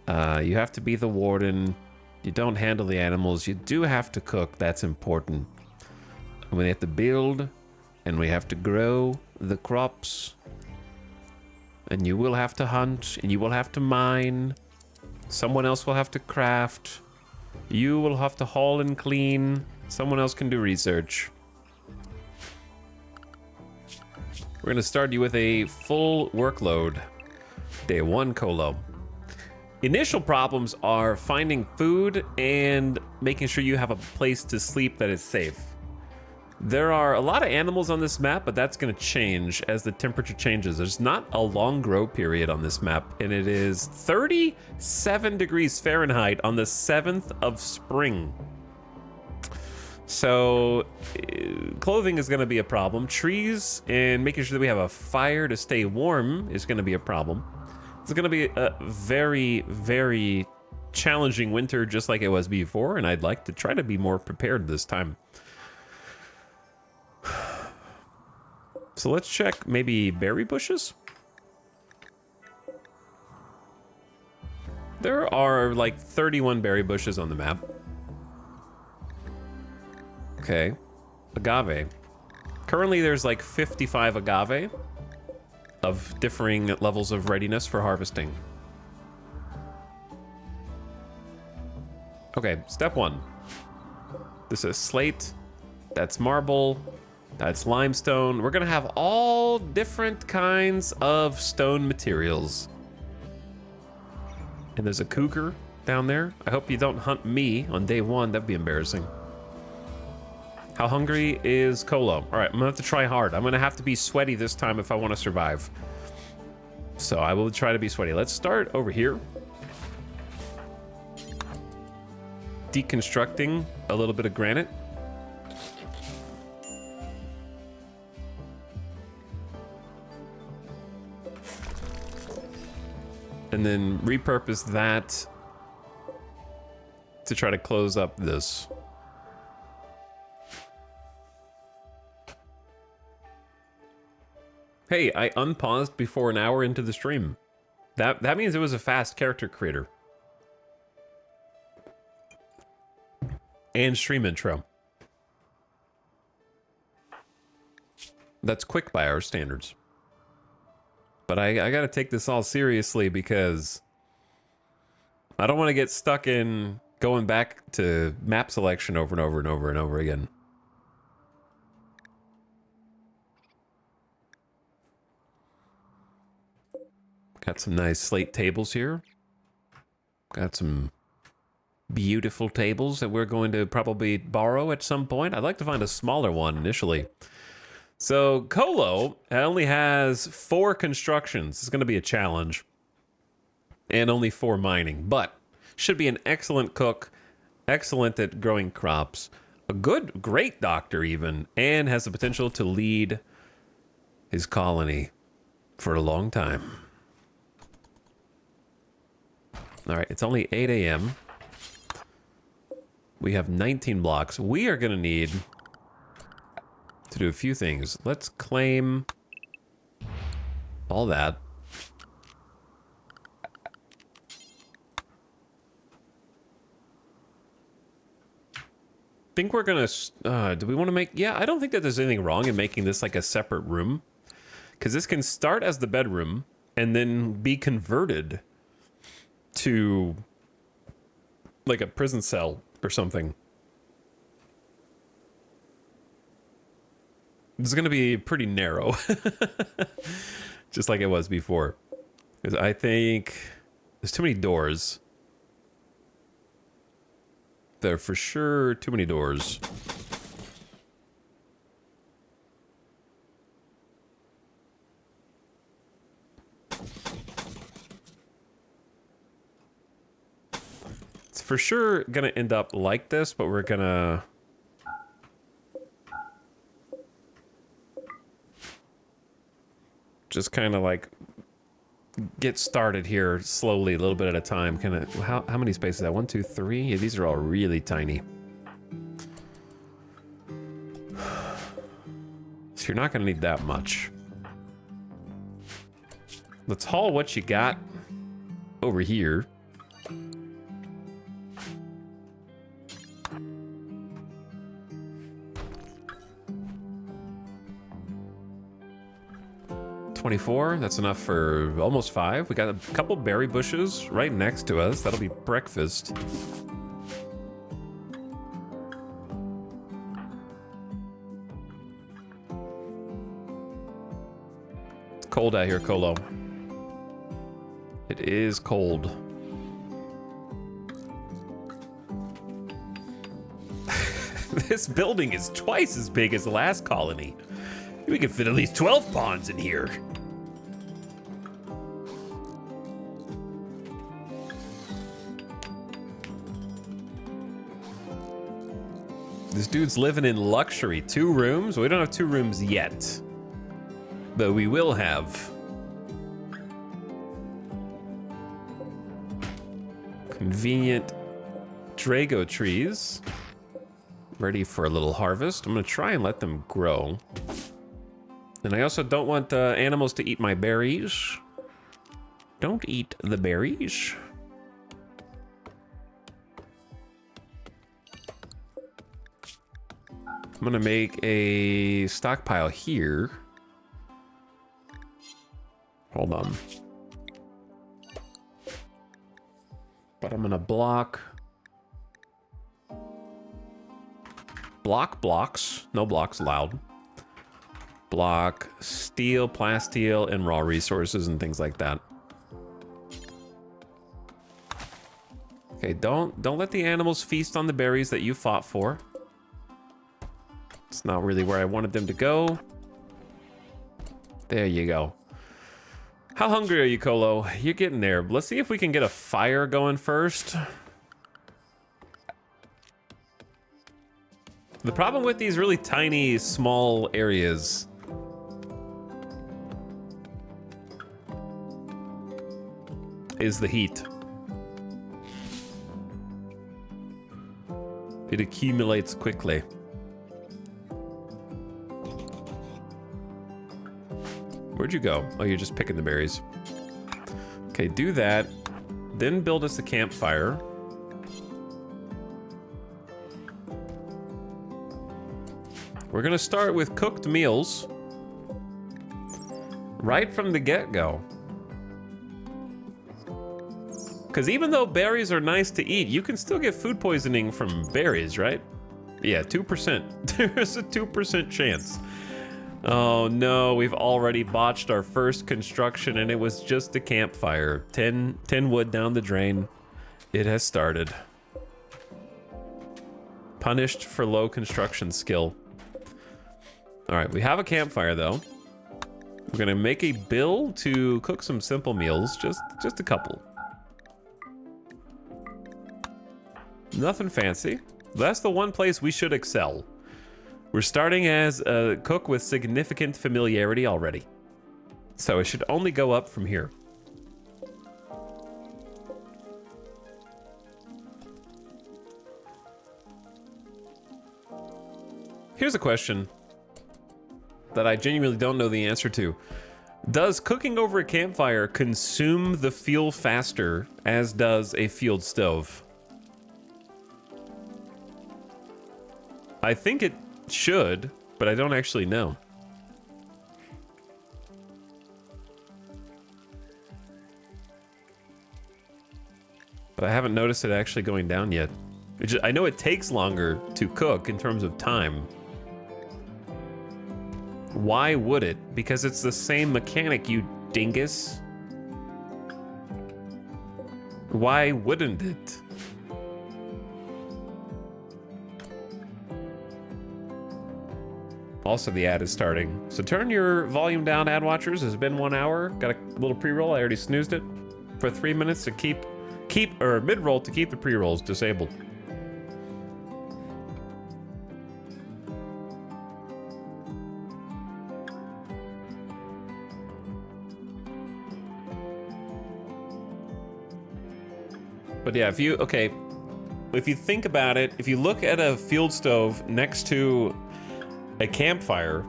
Speaker 1: You have to be the warden. You don't handle the animals. You do have to cook. That's important. And we have to build, and we have to grow the crops. And you will have to hunt, and you will have to mine. Someone else will have to craft. You will have to haul and clean. Someone else can do research. We're going to start you with a full workload. Day 1 colo. Initial problems are finding food and making sure you have a place to sleep that is safe. There are a lot of animals on this map, but that's going to change as the temperature changes. There's not a long grow period on this map, and it is 37 degrees Fahrenheit on the 7th of spring. So clothing is going to be a problem. Trees and making sure that we have a fire to stay warm is going to be a problem. It's going to be a very, very challenging winter, just like it was before, and I'd like to try to be more prepared this time. So let's check maybe berry bushes. There are like 31 berry bushes on the map. Okay, agave. Currently there's like 55 agave of differing levels of readiness for harvesting. Okay, step 1. This is slate, that's marble, that's limestone. We're gonna have all different kinds of stone materials. And there's a cougar down there. I hope you don't hunt me on day 1, that'd be embarrassing. How hungry is Colo? All right, I'm gonna have to try hard. I'm gonna have to be sweaty this time if I wanna survive. So I will try to be sweaty. Let's start over here. Deconstructing a little bit of granite. And then repurpose that to try to close up this. Hey, I unpaused before an hour into the stream. That means it was a fast character creator. And stream intro. That's quick by our standards. But I gotta take this all seriously because I don't want to get stuck in going back to map selection over and over and over and over again. Got some nice slate tables here. Got some beautiful tables that we're going to probably borrow at some point. I'd like to find a smaller one initially. So Colo only has 4 constructions. It's going to be a challenge. And only 4 mining, but should be an excellent cook, excellent at growing crops, a great doctor even, and has the potential to lead his colony for a long time. All right, it's only 8 a.m. We have 19 blocks. We are going to need to do a few things. Let's claim all that. Think we're gonna do we want to make, yeah, I don't think that there's anything wrong in making this like a separate room, because this can start as the bedroom and then be converted to like a prison cell or something. This is gonna be pretty narrow just like it was before, because I think there's too many doors. There are for sure too many doors. It's for sure gonna end up like this, but we're gonna just kind of like get started here slowly, a little bit at a time. How many spaces is that? 1, 2, 3? Yeah, these are all really tiny. So you're not gonna need that much. Let's haul what you got over here. $24, that's enough for almost 5. We got a couple berry bushes right next to us. That'll be breakfast. It's cold out here, Colo. It is cold. This building is twice as big as the last colony. We could fit at least 12 pawns in here. This dude's living in luxury. 2 rooms? We don't have 2 rooms yet, but we will have. Convenient Drago trees. Ready for a little harvest. I'm gonna try and let them grow. And I also don't want animals to eat my berries. Don't eat the berries. I'm gonna make a stockpile here. Hold on. But I'm gonna block blocks. No blocks allowed. Block steel, plasteel, and raw resources and things like that. Okay, don't let the animals feast on the berries that you fought for. It's not really where I wanted them to go. There you go. How hungry are you, Colo? You're getting there. Let's see if we can get a fire going first. The problem with these really tiny, small areas is the heat. It accumulates quickly. Where'd you go? Oh, you're just picking the berries. Okay, do that. Then build us a campfire. We're gonna start with cooked meals right from the get-go. Because even though berries are nice to eat, you can still get food poisoning from berries, right? Yeah, 2%. There's a 2% chance. Oh no, we've already botched our first construction and it was just a campfire. 10 wood down the drain. It has started. Punished for low construction skill. All right, we have a campfire though. We're gonna make a bill to cook some simple meals, just a couple. Nothing fancy. That's the one place we should excel. We're starting as a cook with significant familiarity already. So it should only go up from here. Here's a question that I genuinely don't know the answer to. Does cooking over a campfire consume the fuel faster as does a field stove? I think it should, but I don't actually know. But I haven't noticed it actually going down yet. I know it takes longer to cook in terms of time. Why would it? Because it's the same mechanic, you dingus. Why wouldn't it? Also, the ad is starting. So turn your volume down, ad watchers. It's been 1 hour. Got a little pre-roll. I already snoozed it for 3 minutes to keep or mid-roll to keep the pre-rolls disabled. But yeah, if you think about it, if you look at a field stove next to a campfire,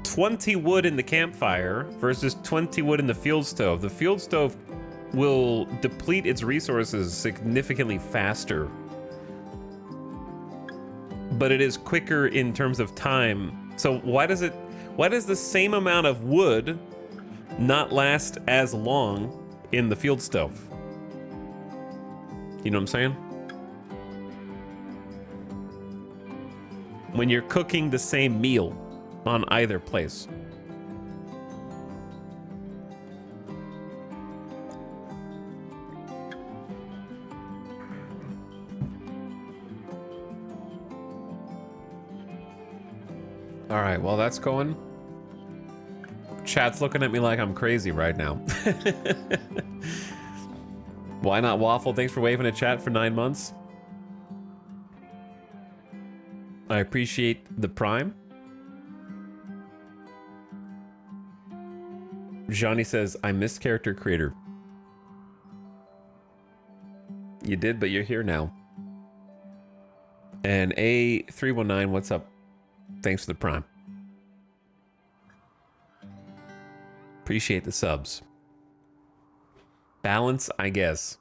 Speaker 1: 20 wood in the campfire versus 20 wood in the field stove will deplete its resources significantly faster. But it is quicker in terms of time. So why does the same amount of wood not last as long in the field stove? You know what I'm saying? When you're cooking the same meal on either place. All right, well, that's going. Chat's looking at me like I'm crazy right now. Why not Waffle? Thanks for waving at chat for 9 months. I appreciate the Prime. Johnny says, I missed character creator. You did, but you're here now. And A319, what's up? Thanks for the Prime. Appreciate the subs. Balance, I guess.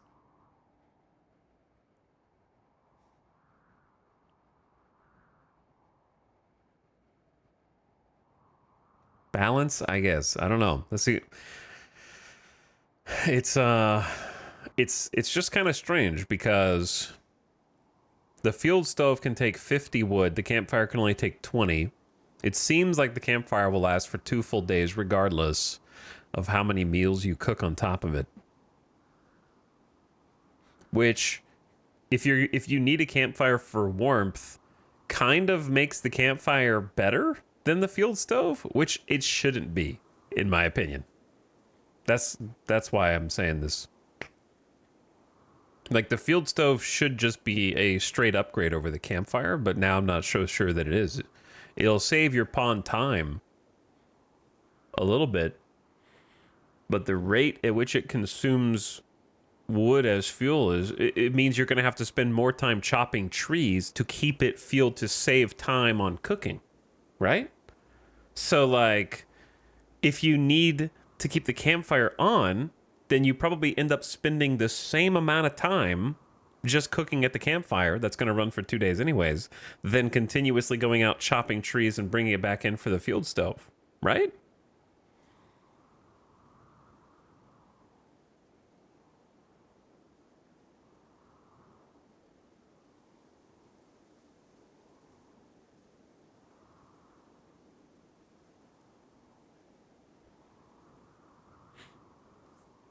Speaker 1: Balance, I guess. I don't know. Let's see. It's just kind of strange because the field stove can take 50 wood. The campfire can only take 20. It seems like the campfire will last for 2 full days regardless of how many meals you cook on top of it. Which, if you need a campfire for warmth, kind of makes the campfire better than the field stove, which it shouldn't be, in my opinion. That's why I'm saying this. Like, the field stove should just be a straight upgrade over the campfire, but now I'm not so sure that it is. It'll save your pawn time a little bit, but the rate at which it consumes wood as fuel it means you're going to have to spend more time chopping trees to keep it fueled to save time on cooking, right? So, like, if you need to keep the campfire on, then you probably end up spending the same amount of time just cooking at the campfire that's going to run for 2 days anyways, than continuously going out chopping trees and bringing it back in for the field stove, right?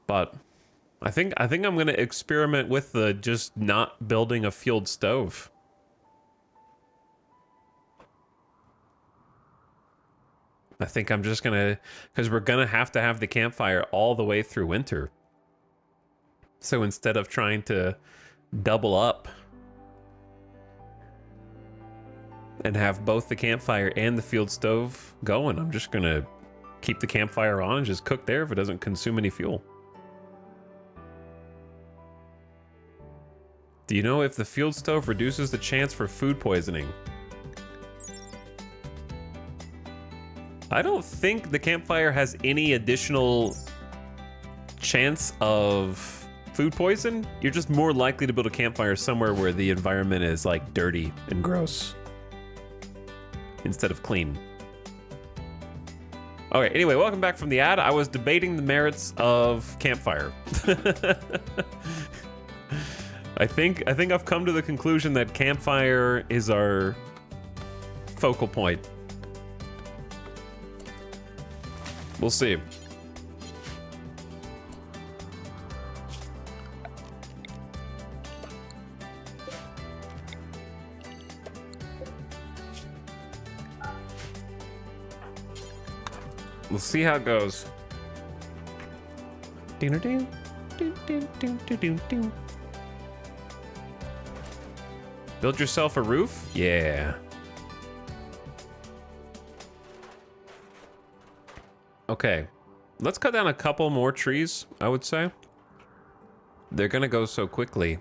Speaker 1: But I think I'm going to experiment with the just not building a field stove. I think I'm just gonna, because we're gonna have to have the campfire all the way through winter. So instead of trying to double up and have both the campfire and the field stove going, I'm just gonna keep the campfire on and just cook there if it doesn't consume any fuel. Do you know if the field stove reduces the chance for food poisoning? I don't think the campfire has any additional chance of food poison. You're just more likely to build a campfire somewhere where the environment is like dirty and gross instead of clean. Okay, anyway, welcome back from the ad. I was debating the merits of campfire. I think I've come to the conclusion that campfire is our focal point. We'll see. We'll see how it goes. Build yourself a roof? Yeah. Okay. Let's cut down a couple more trees, I would say. They're gonna go so quickly.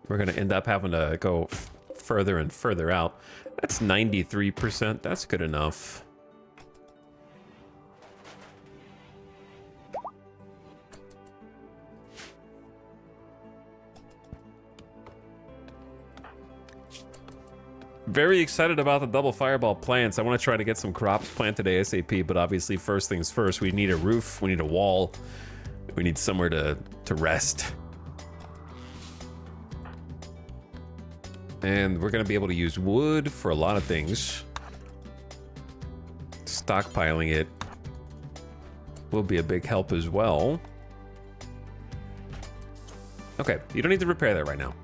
Speaker 1: We're gonna end up having to go further and further out. That's 93%. That's good enough. Very excited about the double fireball plants. I want to try to get some crops planted ASAP, but obviously first things first, we need a roof, we need a wall, we need somewhere to rest. And we're going to be able to use wood for a lot of things. Stockpiling it will be a big help as well. Okay, you don't need to repair that right now.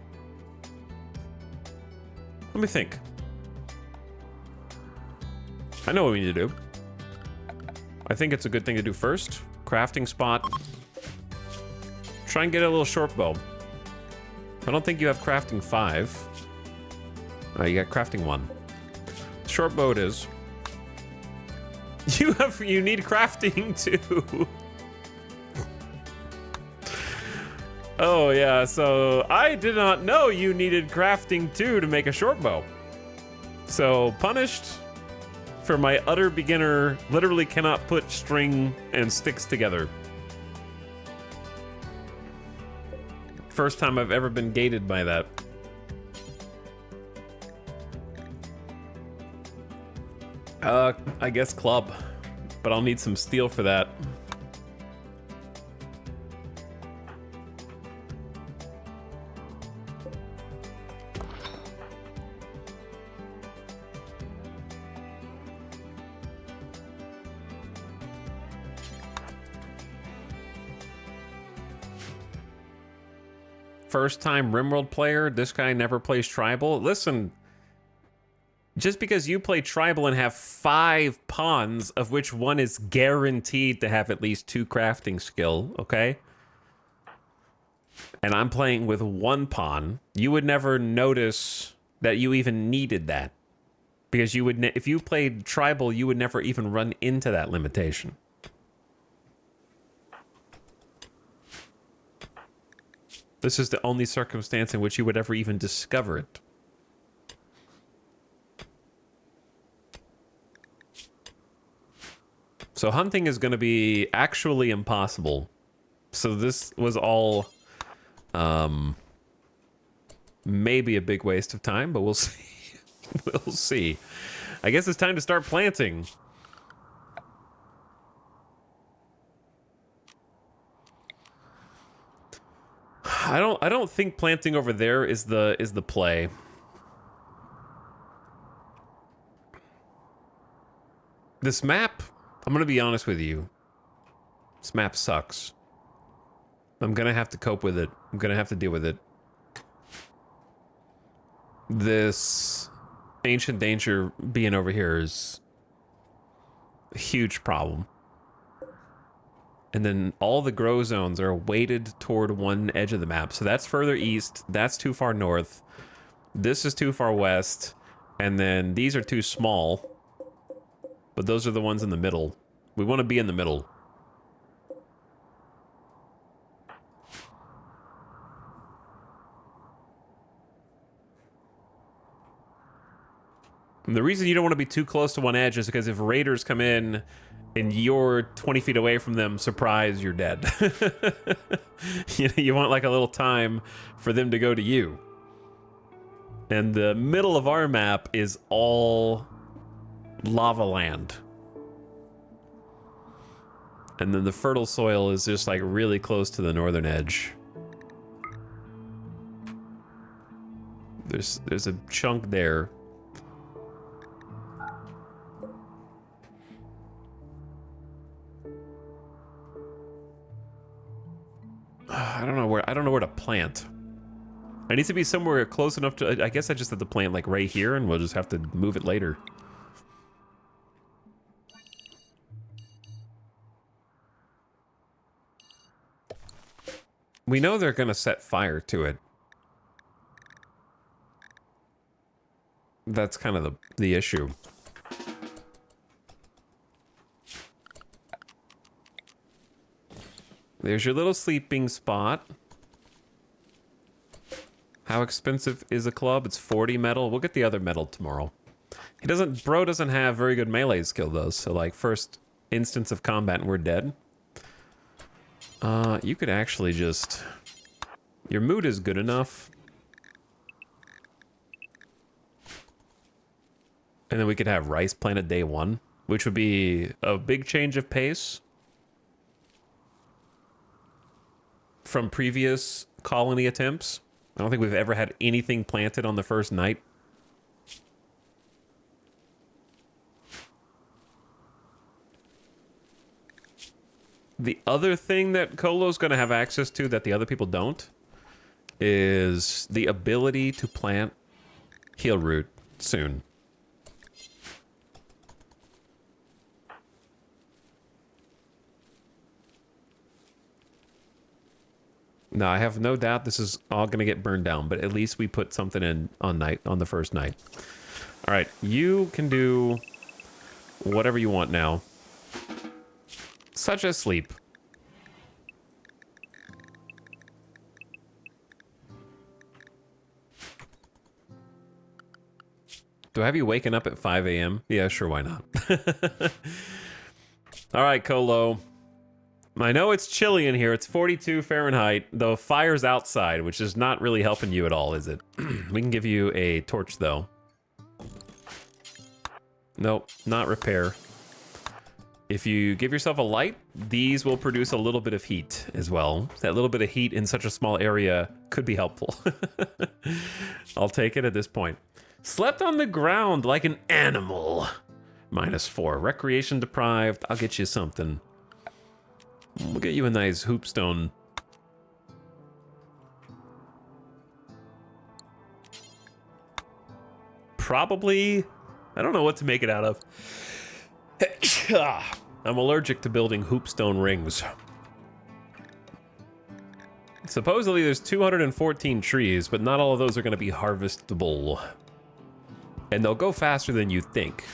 Speaker 1: Let me think. I know what we need to do. I think it's a good thing to do first. Crafting spot. Try and get a little short bow. I don't think you have crafting 5. You got crafting 1. Short bow it is. You need crafting 2. Oh yeah, so I did not know you needed crafting 2 to make a short bow. So punished for my utter beginner, literally cannot put string and sticks together. First time I've ever been gated by that. I guess club, but I'll need some steel for that. First time RimWorld player, this guy never plays tribal. Listen, just because you play tribal and have 5 pawns, of which one is guaranteed to have at least 2 crafting skill, okay? And I'm playing with 1 pawn, you would never notice that you even needed that. Because you would, if you played tribal, you would never even run into that limitation. This is the only circumstance in which you would ever even discover it. So hunting is going to be actually impossible. So this was all maybe a big waste of time, but we'll see. We'll see. I guess it's time to start planting. I don't think planting over there is the play. This map, I'm gonna be honest with you. This map sucks. I'm gonna have to cope with it. I'm gonna have to deal with it. This ancient danger being over here is a huge problem. And then all the grow zones are weighted toward one edge of the map. So that's further east. That's too far north. This is too far west. And then these are too small. But those are the ones in the middle. We want to be in the middle. And the reason you don't want to be too close to one edge is because if raiders come in and you're 20 feet away from them, surprise, you're dead. You want like a little time for them to go to you. And the middle of our map is all lava land. And then the fertile soil is just like really close to the northern edge. There's a chunk there. I don't know where to plant. I need to be somewhere close enough to, I guess I just have to plant like right here and we'll just have to move it later. We know they're gonna set fire to it. That's kind of the issue. There's your little sleeping spot. How expensive is a club? It's 40 metal. We'll get the other metal tomorrow. Bro doesn't have very good melee skill though, so like first instance of combat and we're dead. You could actually just... Your mood is good enough. And then we could have rice planted day 1, which would be a big change of pace from previous colony attempts. I don't think we've ever had anything planted on the first night. The other thing that Kolo's going to have access to that the other people don't is the ability to plant heal root soon. No, I have no doubt this is all going to get burned down, but at least we put something in on the first night. All right, you can do whatever you want now. Such as sleep. Do I have you waking up at 5 a.m.? Yeah, sure, why not? All right, Kolo. I know it's chilly in here. It's 42 Fahrenheit. The fire's outside, which is not really helping you at all, is it? We can give you a torch, though. Nope, not repair. If you give yourself a light, these will produce a little bit of heat as well. That little bit of heat in such a small area could be helpful. I'll take it at this point. Slept on the ground like an animal. -4. Recreation deprived. I'll get you something. We'll get you a nice hoopstone. Probably, I don't know what to make it out of. I'm allergic to building hoopstone rings. Supposedly there's 214 trees, but not all of those are going to be harvestable. And they'll go faster than you think.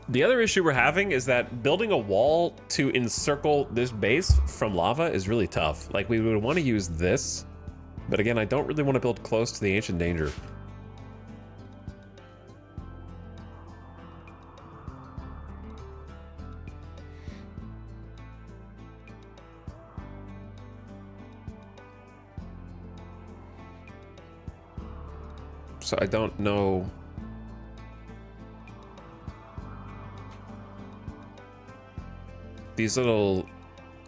Speaker 1: The other issue we're having is that building a wall to encircle this base from lava is really tough. Like, we would want to use this, but again, I don't really want to build close to the ancient danger. So I don't know. These little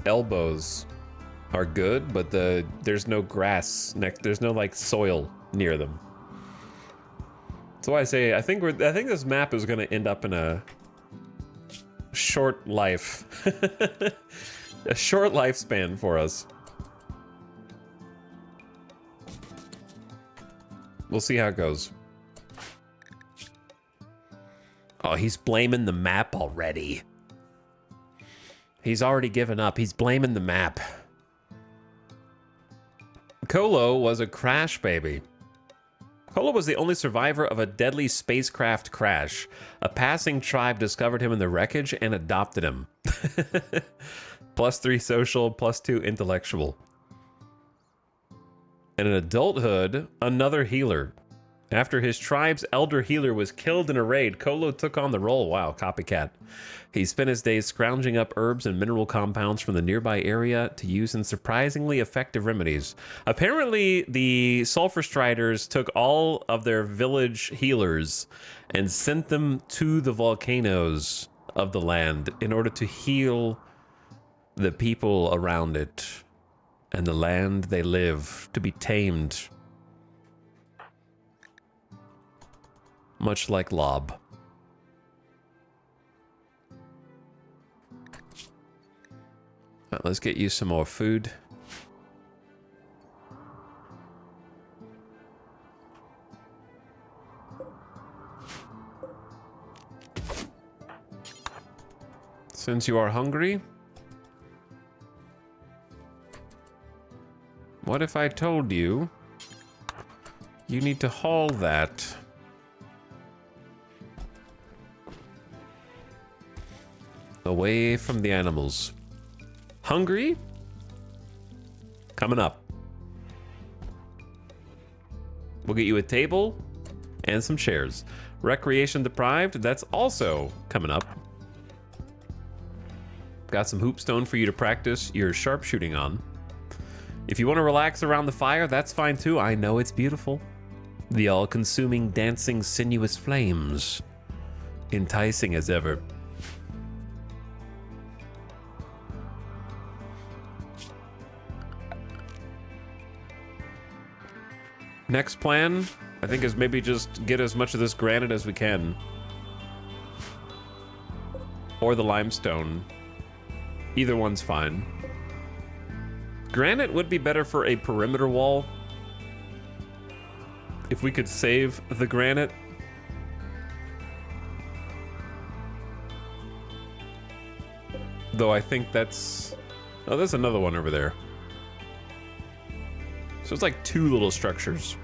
Speaker 1: elbows are good, but there's no grass there's no like soil near them. That's why I say I think this map is going to end up in a short life, a short lifespan for us. We'll see how it goes. Oh, he's blaming the map already. He's already given up. He's blaming the map. Kolo was a crash baby. Kolo was the only survivor of a deadly spacecraft crash. A passing tribe discovered him in the wreckage and adopted him. +3 social, +2 intellectual. And in adulthood, another healer. After his tribe's elder healer was killed in a raid, Kolo took on the role. Wow, copycat. He spent his days scrounging up herbs and mineral compounds from the nearby area to use in surprisingly effective remedies. Apparently, the Sulfurstriders took all of their village healers and sent them to the volcanoes of the land in order to heal the people around it and the land they live, to be tamed. Much like Lob. Right, let's get you some more food. Since you are hungry, what if I told you you need to haul that away from the animals? Hungry? Coming up. We'll get you a table and some chairs. Recreation deprived, that's also coming up. Got some hoopstone for you to practice your sharpshooting on. If you want to relax around the fire, that's fine too. I know it's beautiful. The all-consuming, dancing, sinuous flames. Enticing as ever. Next plan, I think, is maybe just get as much of this granite as we can. Or the limestone. Either one's fine. Granite would be better for a perimeter wall. If we could save the granite. Though I think that's... Oh, there's another one over there. So it's like 2 little structures.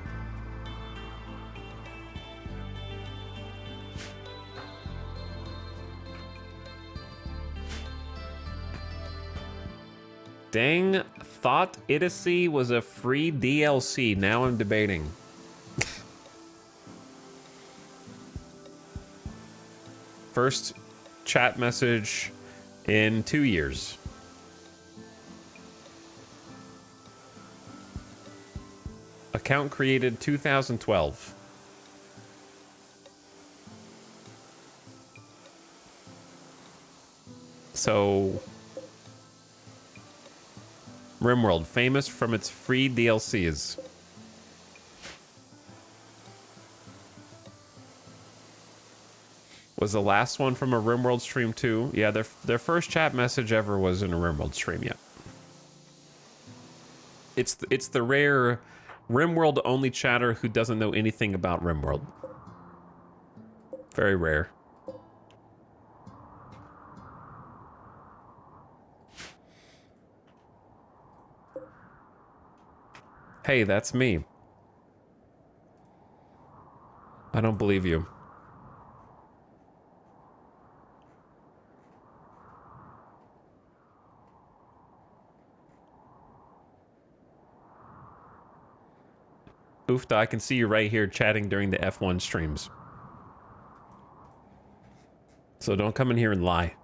Speaker 1: Dang, thought ODYSSEY was a free DLC. Now I'm debating. First chat message in 2 years. Account created 2012. So, RimWorld, famous from its free DLCs. Was the last one from a RimWorld stream too? Yeah, their first chat message ever was in a RimWorld stream, yeah. It's the rare RimWorld only chatter who doesn't know anything about RimWorld. Very rare. Hey, that's me. I don't believe you. Oofta, I can see you right here chatting during the F1 streams. So don't come in here and lie.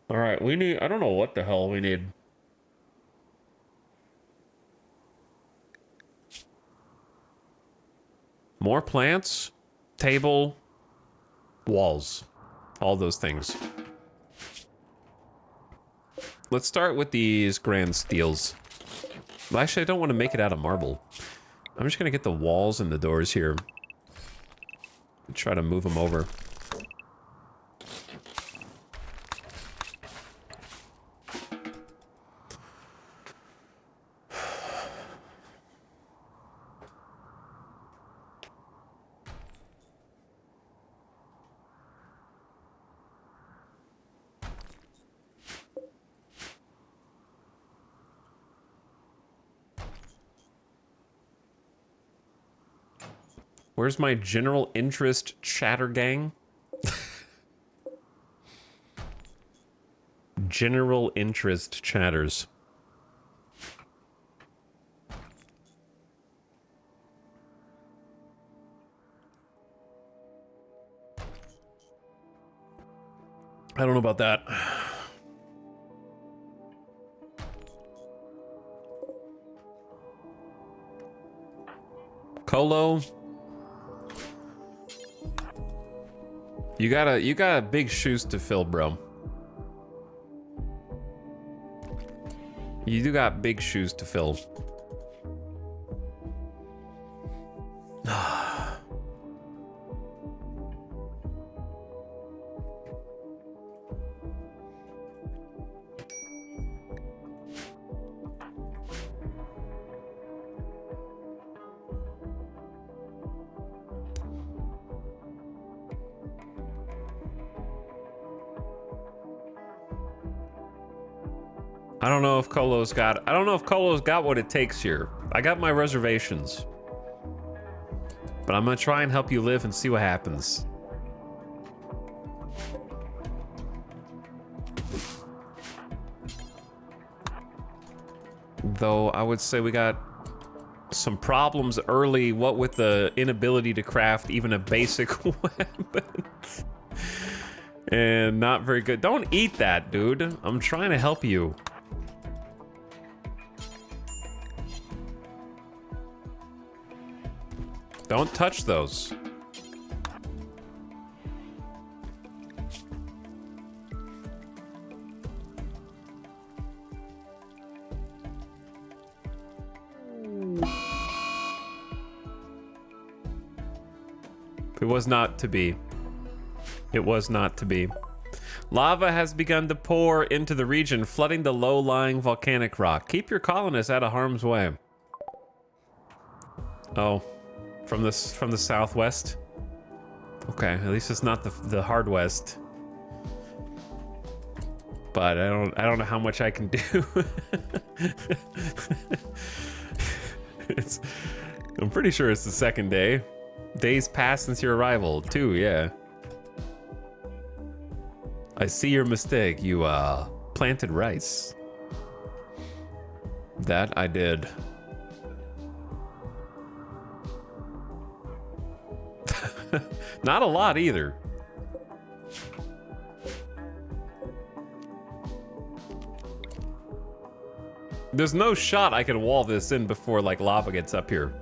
Speaker 1: All right, we need, I don't know what the hell we need. More plants, table, walls. All those things. Let's start with these grand steels. Well, actually, I don't want to make it out of marble. I'm just going to get the walls and the doors here. Try to move them over. Where's my general interest chatter gang? General interest chatters. I don't know about that. Colo, you got big shoes to fill, bro. You do got big shoes to fill. I don't know if Colo's got what it takes here. I got my reservations. But I'm gonna try and help you live and see what happens. Though I would say we got some problems early, what with the inability to craft even a basic weapon. And not very good. Don't eat that, dude. I'm trying to help you. Don't touch those. It was not to be. It was not to be. Lava has begun to pour into the region, flooding the low-lying volcanic rock. Keep your colonists out of harm's way. Oh. From the southwest. Okay, at least it's not the hard west. But I don't know how much I can do. I'm pretty sure it's the second day. Days passed since your arrival, too. Yeah. I see your mistake. You planted rice. That I did. Not a lot either. There's no shot I can wall this in before like lava gets up here.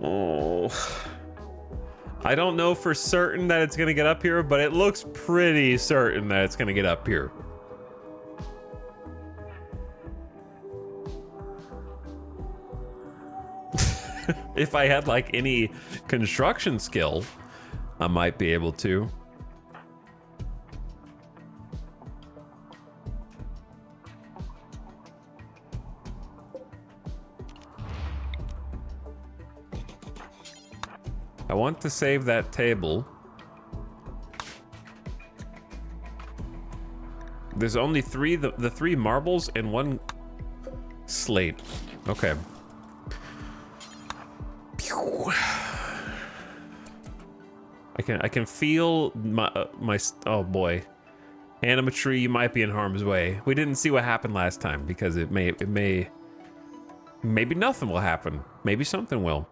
Speaker 1: Oh. I don't know for certain that it's gonna get up here, but it looks pretty certain that it's gonna get up here. If I had like any construction skill, I might be able to. I want to save that table. There's only the three marbles and one slate. Okay. I can feel my oh boy, animatry, you might be in harm's way. We didn't see what happened last time because maybe nothing will happen. Maybe something will.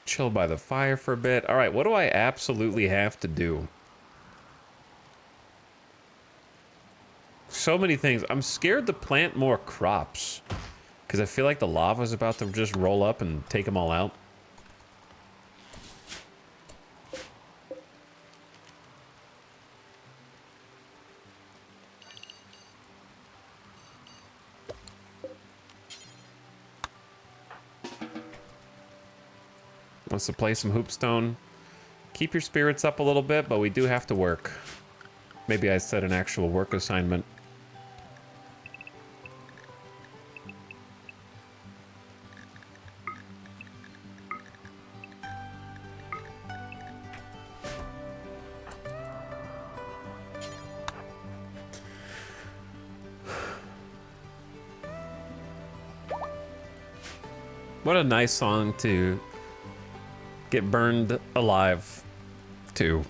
Speaker 1: chill by the fire for a bit. All right, what do I absolutely have to do? So many things. I'm scared to plant more crops because I feel like the lava's about to just roll up and take them all out. Wants to play some hoopstone. Keep your spirits up a little bit, but we do have to work. Maybe I set an actual work assignment. What a nice song to get burned alive to.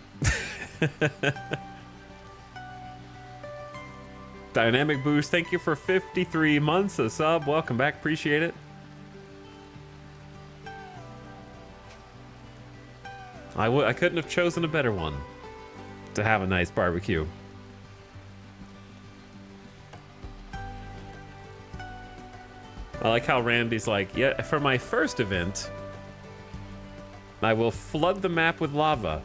Speaker 1: Dynamic Boost, thank you for 53 months of sub. Welcome back, appreciate it. I couldn't have chosen a better one to have a nice barbecue. I like how Randy's like, yeah, for my first event, I will flood the map with lava.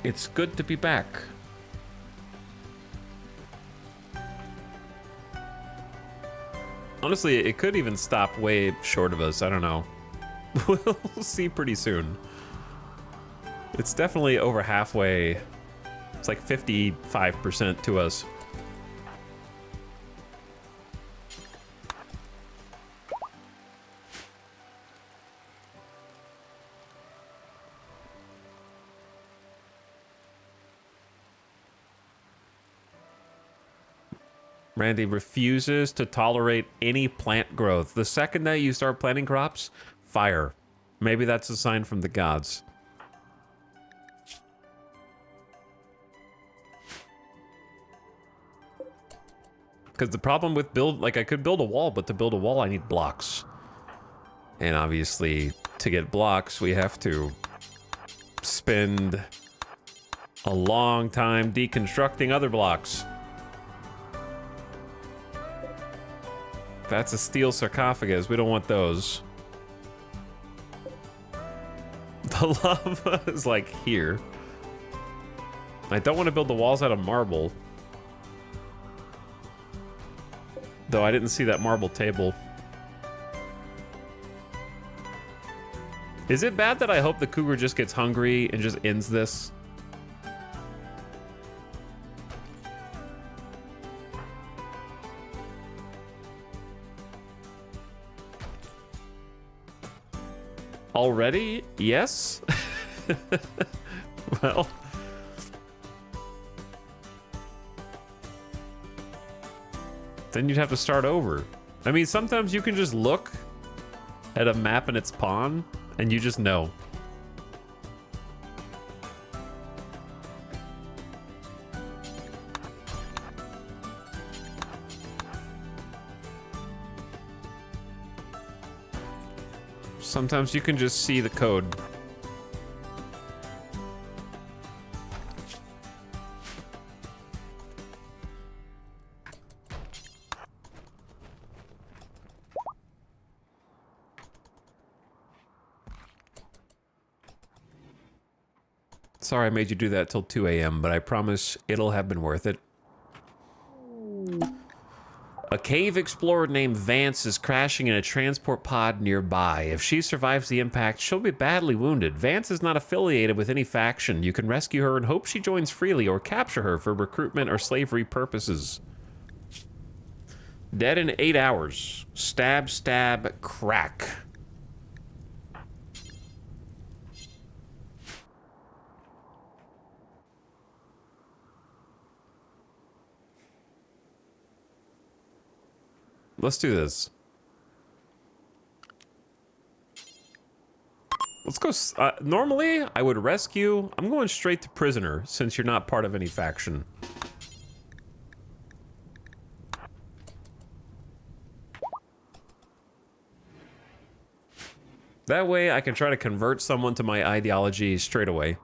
Speaker 1: It's good to be back. Honestly, it could even stop way short of us. I don't know. We'll see pretty soon. It's definitely over halfway. It's like 55% to us. Randy refuses to tolerate any plant growth. The second that you start planting crops, fire. Maybe that's a sign from the gods. Because the problem with I could build a wall, but to build a wall, I need blocks. And obviously, to get blocks, we have to spend a long time deconstructing other blocks. That's a steel sarcophagus. We don't want those. The lava is like here. I don't want to build the walls out of marble. Though I didn't see that marble table. Is it bad that I hope the cougar just gets hungry and just ends this? Already? Yes? Well... then you'd have to start over. I mean, sometimes you can just look at a map in its pawn, and you just know. Sometimes you can just see the code. Sorry I made you do that till 2 a.m., but I promise it'll have been worth it. A cave explorer named Vance is crashing in a transport pod nearby. If she survives the impact, she'll be badly wounded. Vance is not affiliated with any faction. You can rescue her and hope she joins freely or capture her for recruitment or slavery purposes. Dead in 8 hours. Stab, stab, crack. Let's do this. Let's go. Normally, I would rescue. I'm going straight to prisoner since you're not part of any faction. That way I can try to convert someone to my ideology straight away.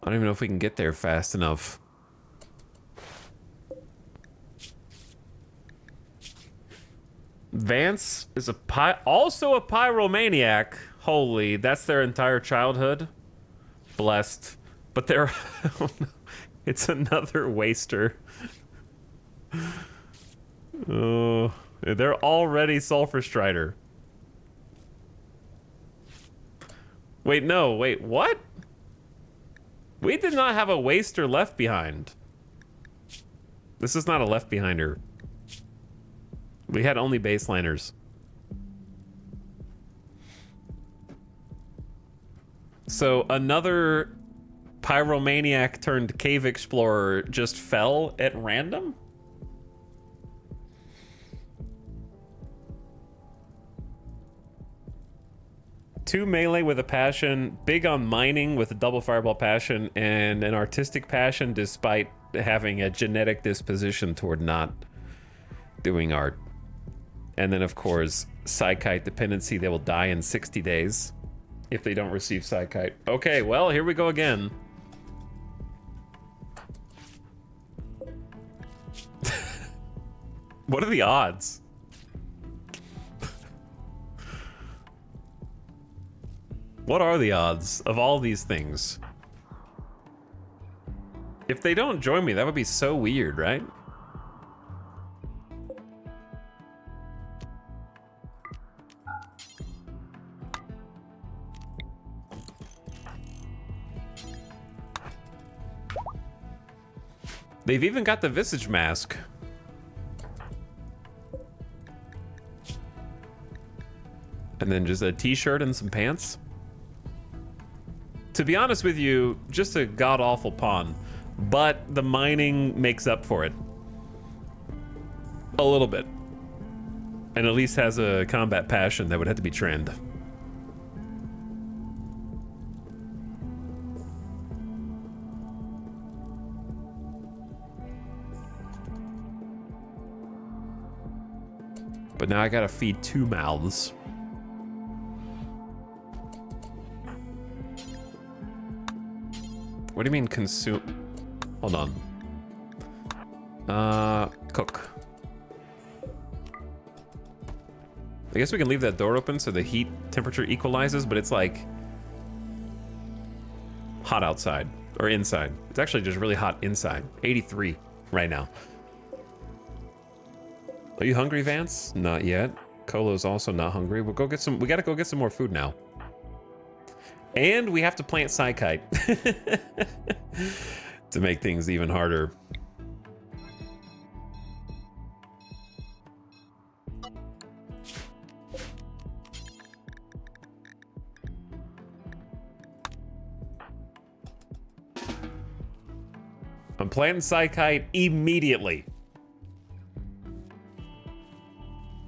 Speaker 1: I don't even know if we can get there fast enough. Vance is also a pyromaniac. Holy, that's their entire childhood. Blessed. But they're... oh no, it's another waster. Oh, they're already Sulfurstrider. Wait, no, wait, what? We did not have a waster left behind. This is not a left behinder. We had only baseliners. So another pyromaniac turned cave explorer just fell at random? Two melee with a passion, big on mining with a double fireball passion, and an artistic passion despite having a genetic disposition toward not doing art. And then, of course, Psychite dependency. They will die in 60 days if they don't receive Psychite. Okay, well, here we go again. What are the odds? What are the odds of all these things? If they don't join me, that would be so weird, right? They've even got the visage mask. And then just a t-shirt and some pants. To be honest with you, just a god-awful pawn. But the mining makes up for it. A little bit. And at least has a combat passion that would have to be trained. But now I gotta feed 2 mouths. What do you mean consume? Hold on. Cook. I guess we can leave that door open so the heat temperature equalizes, but it's like hot outside or inside. It's actually just really hot inside. 83 right now. Are you hungry, Vance? Not yet. Colo's also not hungry. We'll go get some. We gotta go get some more food now. And we have to plant Psychite to make things even harder. I'm planting Psychite immediately.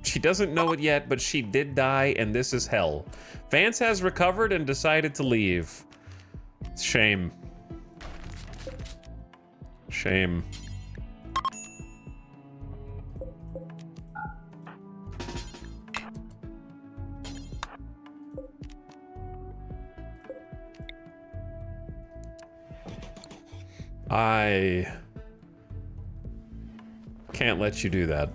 Speaker 1: She doesn't know it yet, but she did die, and this is hell. Vance has recovered and decided to leave. Shame. Shame. I can't let you do that.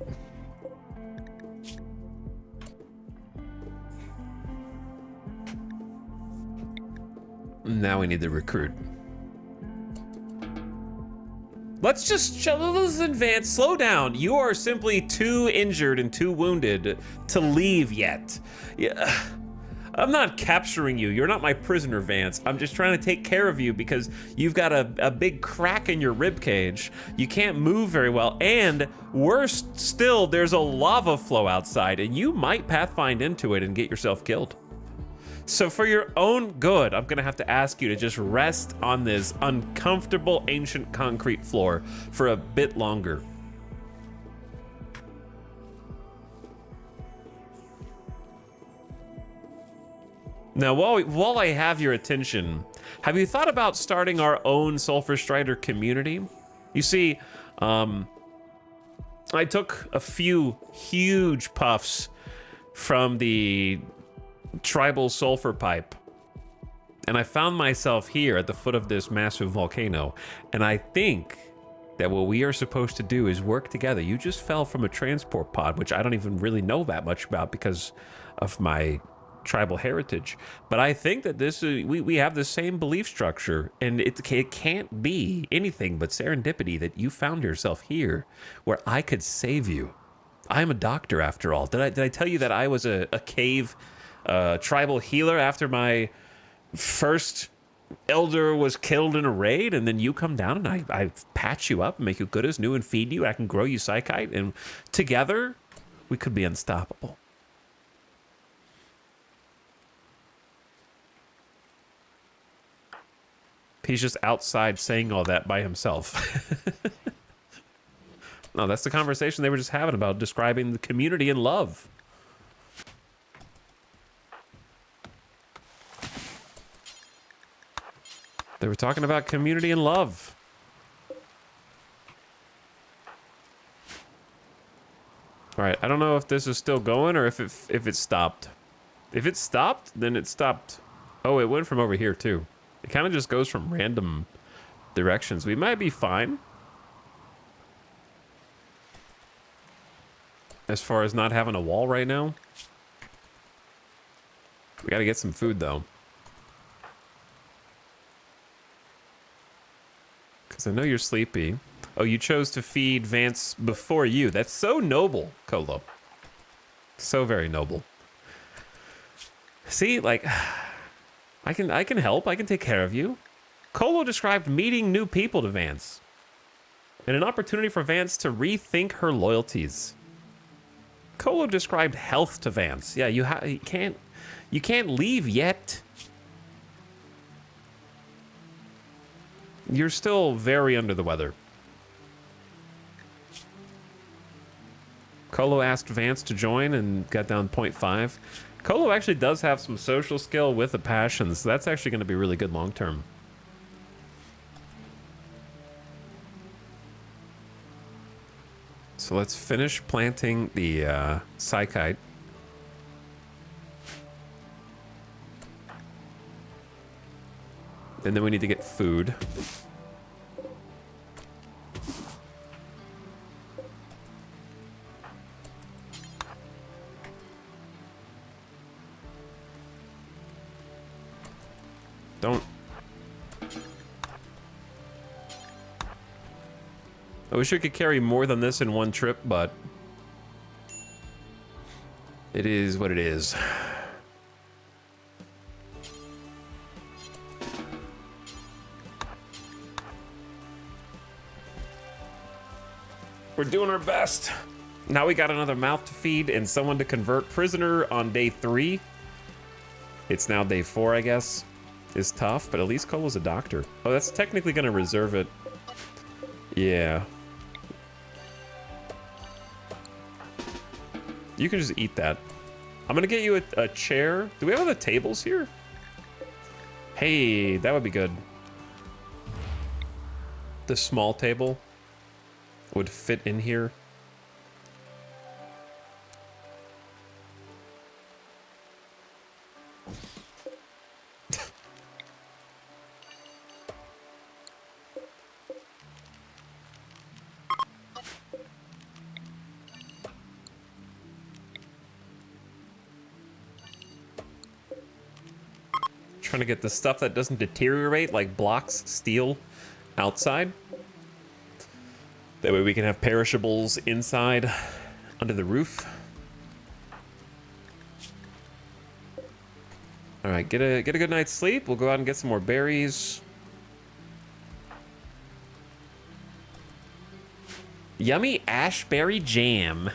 Speaker 1: Now we need to recruit. Let's just listen, Vance, slow down. You are simply too injured and too wounded to leave yet. Yeah, I'm not capturing you. You're not my prisoner, Vance. I'm just trying to take care of you because you've got a big crack in your rib cage. You can't move very well, and worse still, there's a lava flow outside, and you might pathfind into it and get yourself killed. So for your own good, I'm gonna have to ask you to just rest on this uncomfortable ancient concrete floor for a bit longer. Now, while I have your attention, have you thought about starting our own Sulfurstrider community? You see, I took a few huge puffs from the tribal sulfur pipe, and I found myself here at the foot of this massive volcano, and I think that what we are supposed to do is work together. You just fell from a transport pod, which I don't even really know that much about because of my tribal heritage. But I think that this is, we have the same belief structure, and it can't be anything but serendipity that you found yourself here where I could save you. I'm a doctor after all. Did I tell you that I was a cave tribal healer after my first elder was killed in a raid, and then you come down and I patch you up and make you good as new and feed you. I can grow you psychite, and together we could be unstoppable. He's just outside saying all that by himself. No, that's the conversation they were just having about describing the community and love. They were talking about community and love. All right, I don't know if this is still going or if it stopped. If it stopped, then it stopped. Oh, it went from over here too. It kind of just goes from random directions. We might be fine. As far as not having a wall right now. We gotta get some food though. Because I know you're sleepy. Oh, you chose to feed Vance before you. That's so noble, Colo. So very noble. See, like, I can help. I can take care of you. Colo described meeting new people to Vance. And an opportunity for Vance to rethink her loyalties. Colo described health to Vance. Yeah, you can't leave yet. You're still very under the weather. Colo asked Vance to join and got down 0.5. Colo actually does have some social skill with a passion, so that's actually going to be really good long term. So let's finish planting the psychite. And then we need to get food. Don't. I wish we could carry more than this in one trip, but it is what it is. We're doing our best. Now we got another mouth to feed and someone to convert prisoner on day 3. It's now day 4, I guess. Is tough, but at least Colo's a doctor. Oh, that's technically gonna reserve it. Yeah. You can just eat that. I'm gonna get you a chair. Do we have other tables here? Hey, that would be good. The small table would fit in here. Trying to get the stuff that doesn't deteriorate, like blocks, steel, outside. That way we can have perishables inside, under the roof. All right, get a good night's sleep. We'll go out and get some more berries. Yummy ashberry jam.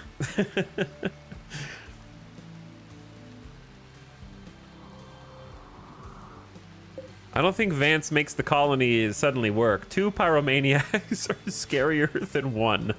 Speaker 1: I don't think Vance makes the colony suddenly work. 2 pyromaniacs are scarier than 1.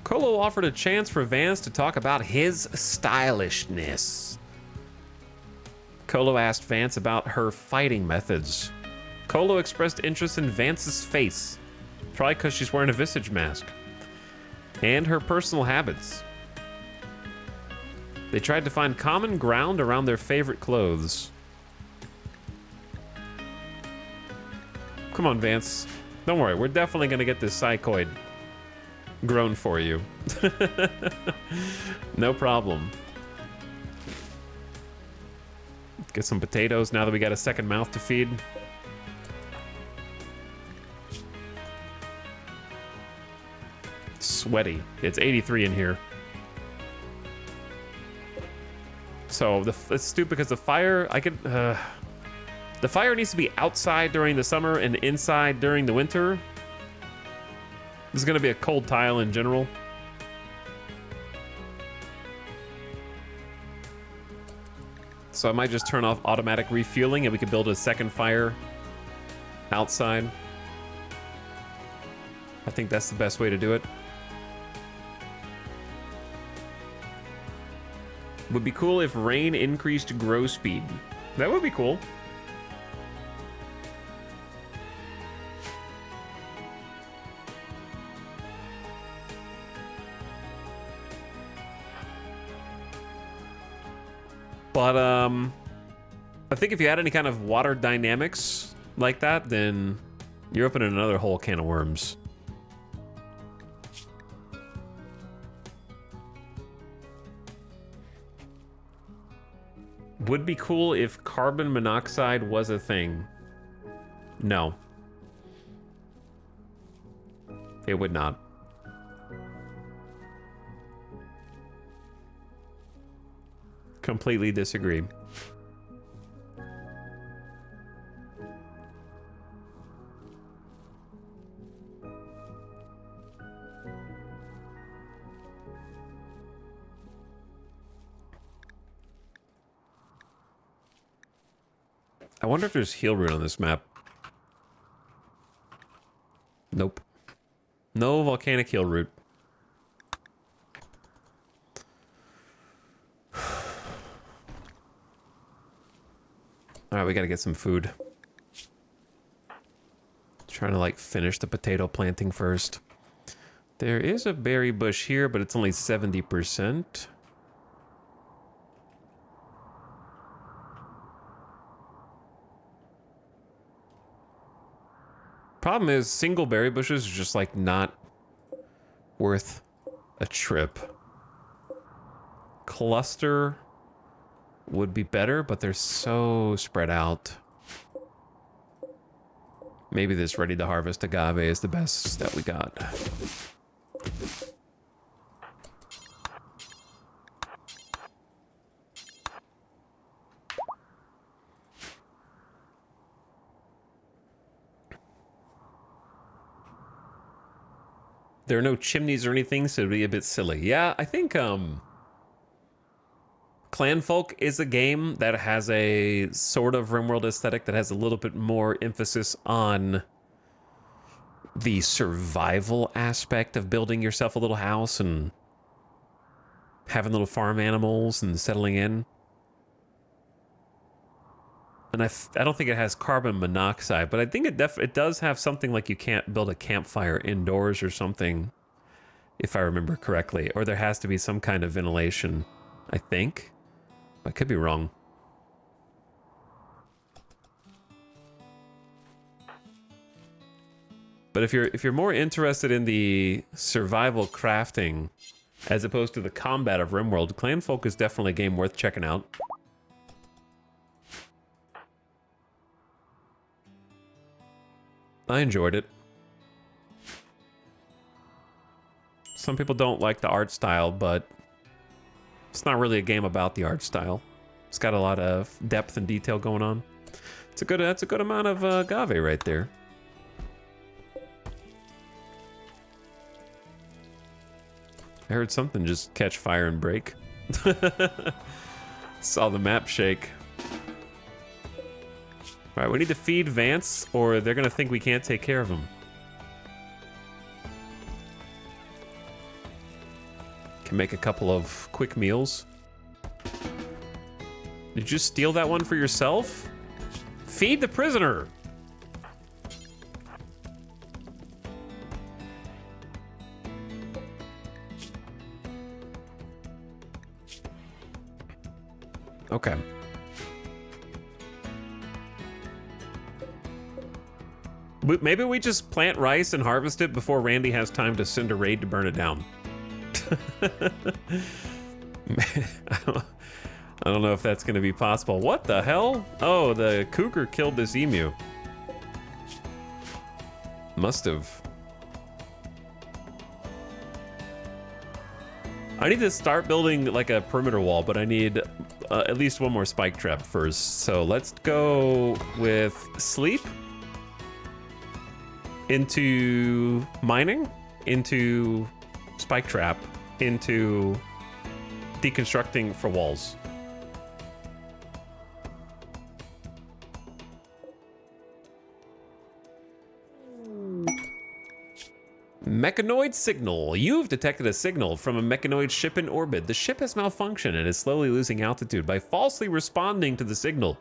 Speaker 1: Colo offered a chance for Vance to talk about his stylishness. Colo asked Vance about her fighting methods. Colo expressed interest in Vance's face, probably because she's wearing a visage mask, and her personal habits. They tried to find common ground around their favorite clothes. Come on, Vance. Don't worry, we're definitely going to get this psychoid grown for you. No problem. Get some potatoes now that we got a second mouth to feed. Sweaty. It's 83 in here. So it's stupid because the fire, the fire needs to be outside during the summer and inside during the winter. This is going to be a cold tile in general. So I might just turn off automatic refueling and we can build a second fire outside. I think that's the best way to do it. Would be cool if rain increased grow speed. That would be cool. But I think if you had any kind of water dynamics like that, then you're opening another whole can of worms. Would be cool if carbon monoxide was a thing. No. It would not. Completely disagree. I wonder if there's heal root on this map. Nope. No volcanic heal root. Alright, we gotta get some food. Trying to like finish the potato planting first. There is a berry bush here, but it's only 70%. Problem is, single berry bushes are just like not worth a trip. Cluster would be better, but they're so spread out. Maybe this ready to harvest agave is the best that we got. There are no chimneys or anything, so it'd be a bit silly. Yeah, I think Clanfolk is a game that has a sort of RimWorld aesthetic that has a little bit more emphasis on the survival aspect of building yourself a little house and having little farm animals and settling in. And I don't think it has carbon monoxide, but I think it does have something like you can't build a campfire indoors or something, if I remember correctly. Or there has to be some kind of ventilation, I think. I could be wrong. But if you're more interested in the survival crafting as opposed to the combat of RimWorld, Clanfolk is definitely a game worth checking out. I enjoyed it. Some people don't like the art style, but it's not really a game about the art style. It's got a lot of depth and detail going on. That's a good amount of agave right there. I heard something just catch fire and break. Saw the map shake. All right, we need to feed Vance, or they're gonna think we can't take care of him. Can make a couple of quick meals. Did you just steal that one for yourself? Feed the prisoner! Okay. Maybe we just plant rice and harvest it before Randy has time to send a raid to burn it down. I don't know if that's going to be possible. What the hell? Oh, the cougar killed this emu. Must have. I need to start building like a perimeter wall, but I need at least one more spike trap first. So let's go with sleep into mining, into spike trap, into deconstructing for walls. Mechanoid signal. You've detected a signal from a mechanoid ship in orbit. The ship has malfunctioned and is slowly losing altitude. By falsely responding to the signal,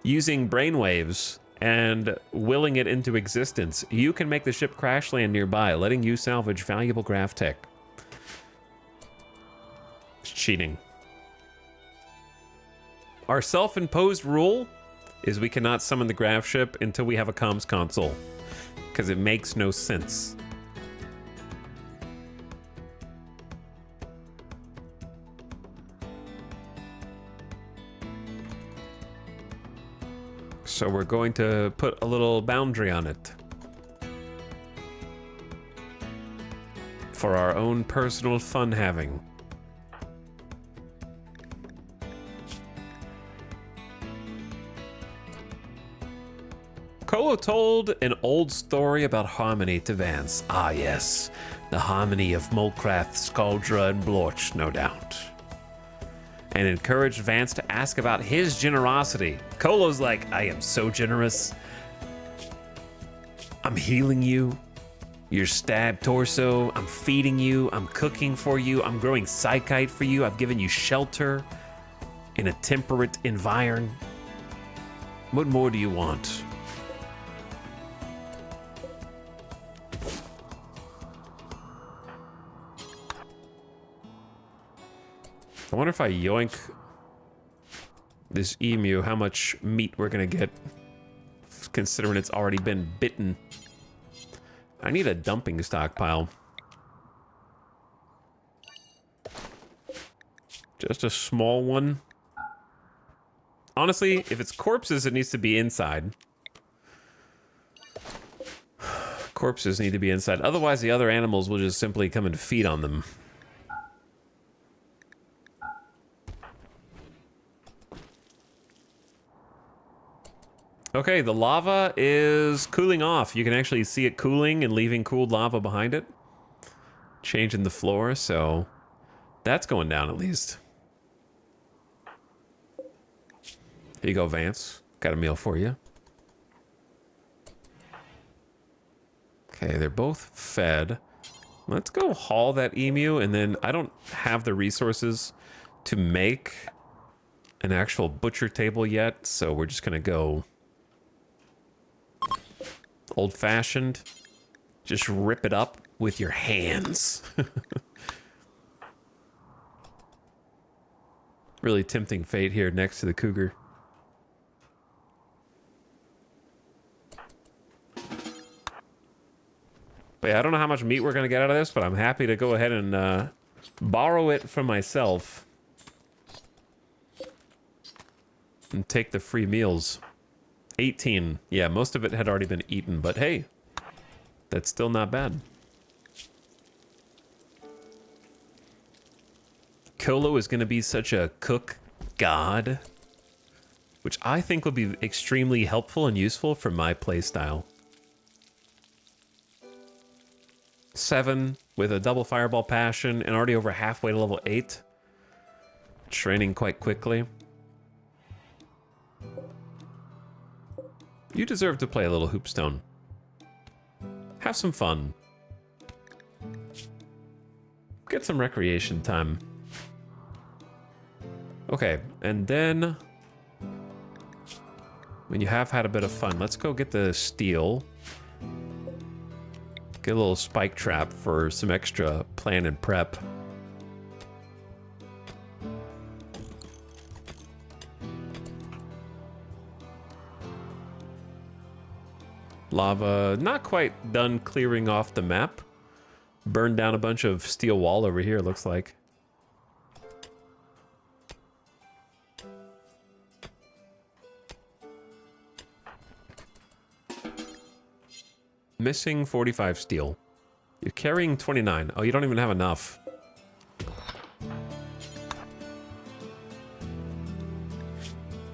Speaker 1: using brainwaves and willing it into existence, you can make the ship crash land nearby, letting you salvage valuable graph tech. It's cheating. Our self-imposed rule is we cannot summon the graph ship until we have a comms console, because it makes no sense. So we're going to put a little boundary on it for our own personal fun having. Kolo told an old story about harmony to Vance. Ah yes, the harmony of Molcrath, Skaldra, and Blorch, no doubt. And encouraged Vance to ask about his generosity. Kolo's like, I am so generous. I'm healing you. Your stabbed torso. I'm feeding you. I'm cooking for you. I'm growing psychite for you. I've given you shelter in a temperate environment. What more do you want? I wonder if I yoink this emu, how much meat we're gonna get, considering it's already been bitten. I need a dumping stockpile. Just a small one. Honestly, if it's corpses, it needs to be inside. Corpses need to be inside. Otherwise, the other animals will just simply come and feed on them. Okay, the lava is cooling off. You can actually see it cooling and leaving cooled lava behind it. Changing the floor, so that's going down at least. Here you go, Vance. Got a meal for you. Okay, they're both fed. Let's go haul that emu, and then I don't have the resources to make an actual butcher table yet, so we're just gonna go old-fashioned. Just rip it up with your hands. Really tempting fate here next to the cougar. But yeah, I don't know how much meat we're gonna get out of this, but I'm happy to go ahead and borrow it from myself and take the free meals. 18. Yeah, most of it had already been eaten, but hey, that's still not bad. Kolo is going to be such a cook god, which I think will be extremely helpful and useful for my playstyle. 7 with a double fireball passion and already over halfway to level 8. Training quite quickly. You deserve to play a little Hoopstone. Have some fun. get some recreation time. Okay, and then when you have had a bit of fun, let's go get the steel. Get a little spike trap for some extra plan and prep. Lava, not quite done clearing off the map. Burned down a bunch of steel wall over here, looks like. Missing 45 steel. You're carrying 29. Oh, you don't even have enough.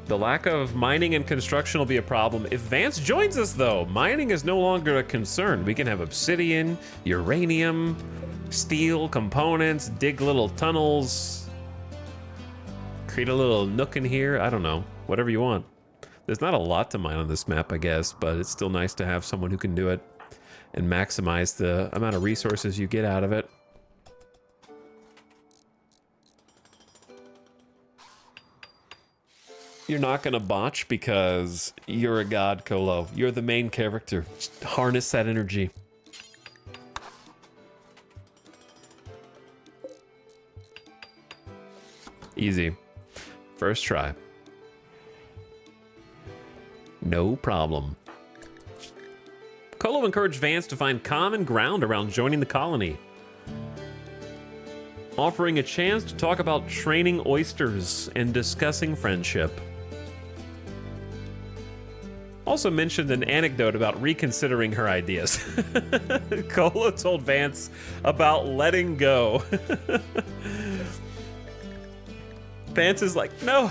Speaker 1: The lack of mining and construction will be a problem. If Vance joins us, though, mining is no longer a concern. We can have obsidian, uranium, steel, components, dig little tunnels, create a little nook in here. I don't know. Whatever you want. There's not a lot to mine on this map, I guess, but it's still nice to have someone who can do it and maximize the amount of resources you get out of it. You're not gonna botch because you're a god, Kolo. You're the main character. Just harness that energy. Easy. First try. No problem. Kolo encouraged Vance to find common ground around joining the colony, offering a chance to talk about training oysters and discussing friendship. Also mentioned an anecdote about reconsidering her ideas. Kolo told Vance about letting go. Vance is like, no,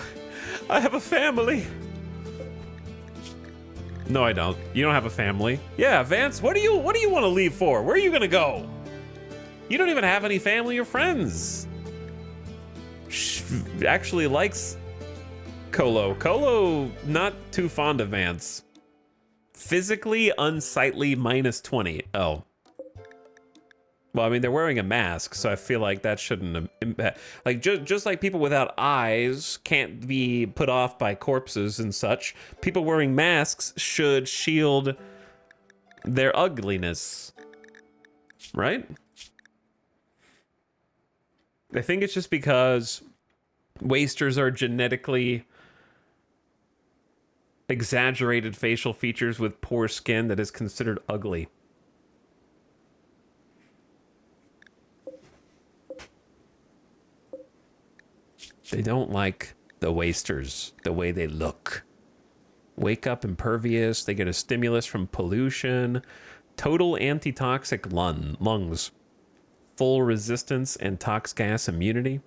Speaker 1: I have a family. No, I don't. You don't have a family. Yeah, Vance, what do you want to leave for? Where are you gonna go? You don't even have any family or friends. Actually likes Kolo. Kolo, not too fond of Vance. Physically unsightly -20. Oh. Well, I mean, they're wearing a mask, so I feel like that shouldn't impact. Like, just like people without eyes can't be put off by corpses and such, people wearing masks should shield their ugliness. Right? I think it's just because wasters are genetically exaggerated facial features with poor skin that is considered ugly. They don't like the wasters, the way they look. Wake up impervious, they get a stimulus from pollution, total antitoxic lungs, full resistance and tox gas immunity.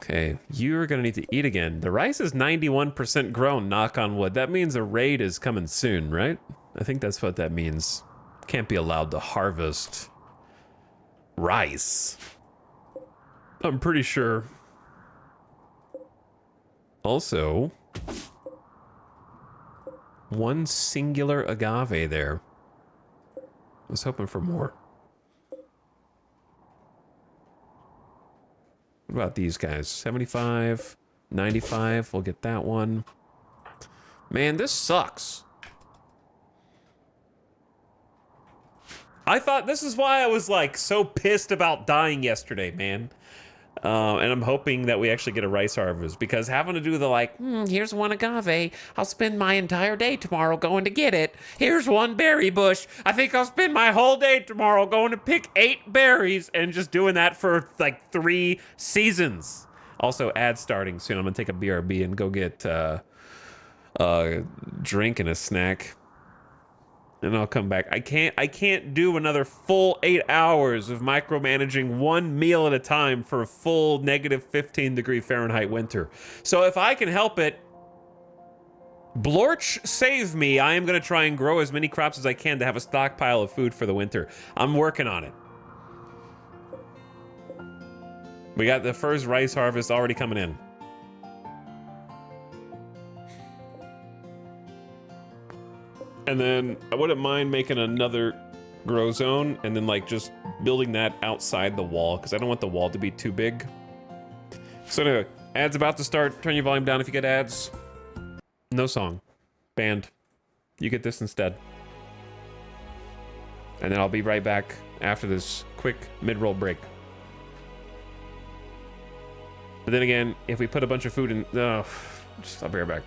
Speaker 1: Okay, you're gonna need to eat again. The rice is 91% grown, knock on wood. That means a raid is coming soon, right? I think that's what that means. Can't be allowed to harvest rice. I'm pretty sure. Also, one singular agave there. I was hoping for more. What about these guys? 75, 95, we'll get that one. Man, this sucks. I thought this is why I was like so pissed about dying yesterday, man. And I'm hoping that we actually get a rice harvest, because having to do the like, here's one agave. I'll spend my entire day tomorrow going to get it. Here's one berry bush. I think I'll spend my whole day tomorrow going to pick 8 berries, and just doing that for like 3 seasons. Also, ad starting soon. I'm gonna take a BRB and go get a drink and a snack. And I'll come back. I can't do another full 8 hours of micromanaging one meal at a time for a full -15°F winter. So if I can help it, Blorch, save me. I am going to try and grow as many crops as I can to have a stockpile of food for the winter. I'm working on it. We got the first rice harvest already coming in. And then I wouldn't mind making another grow zone and then like just building that outside the wall because I don't want the wall to be too big. So anyway, ads about to start. Turn your volume down if you get ads. No song. Banned. You get this instead. And then I'll be right back after this quick mid-roll break. But then again, if we put a bunch of food in... I'll be right back.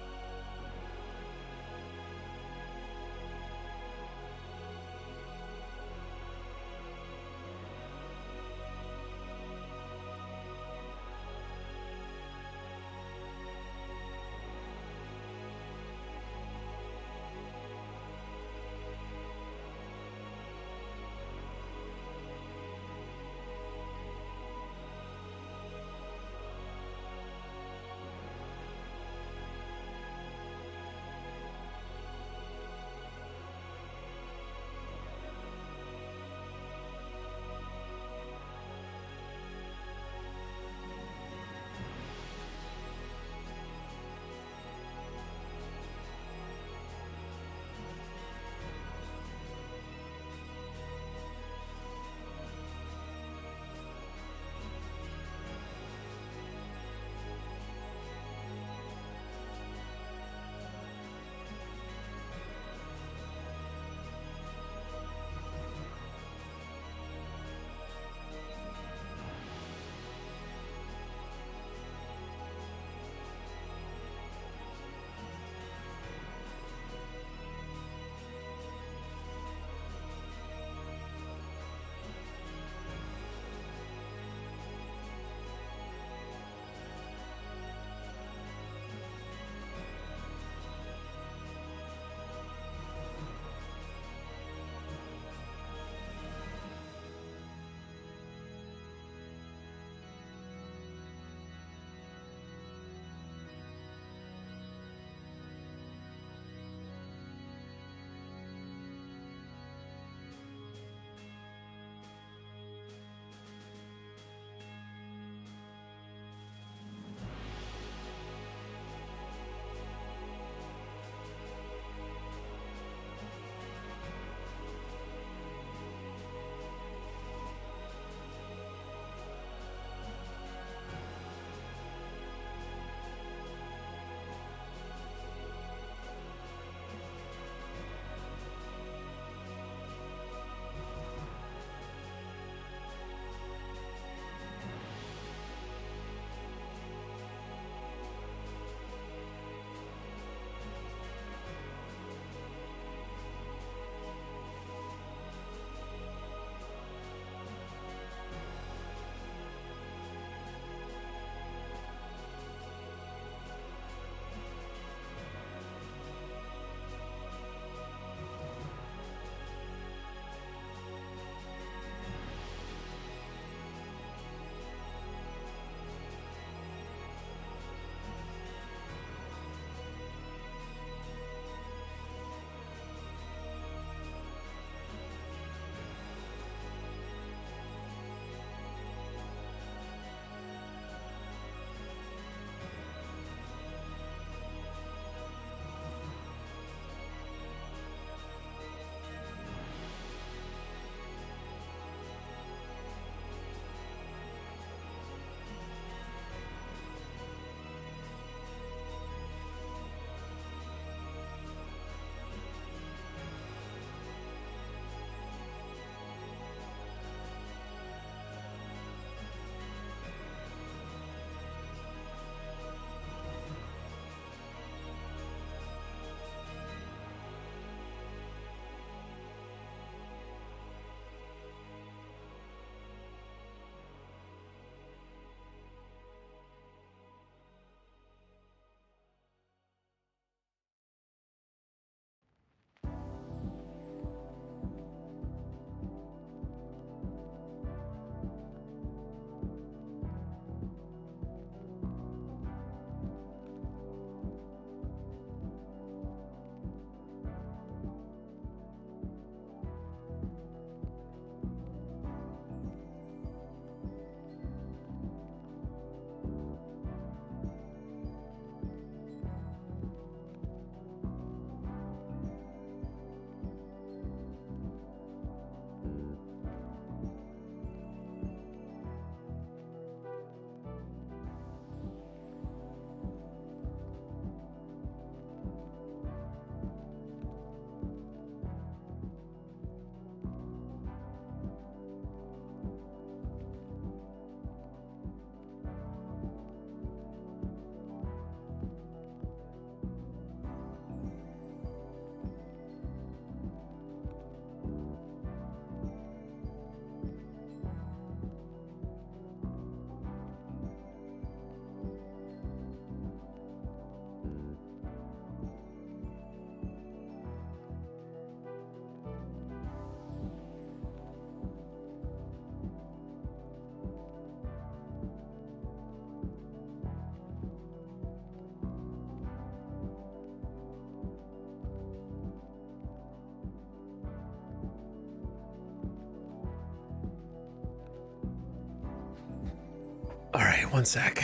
Speaker 1: All right, one sec.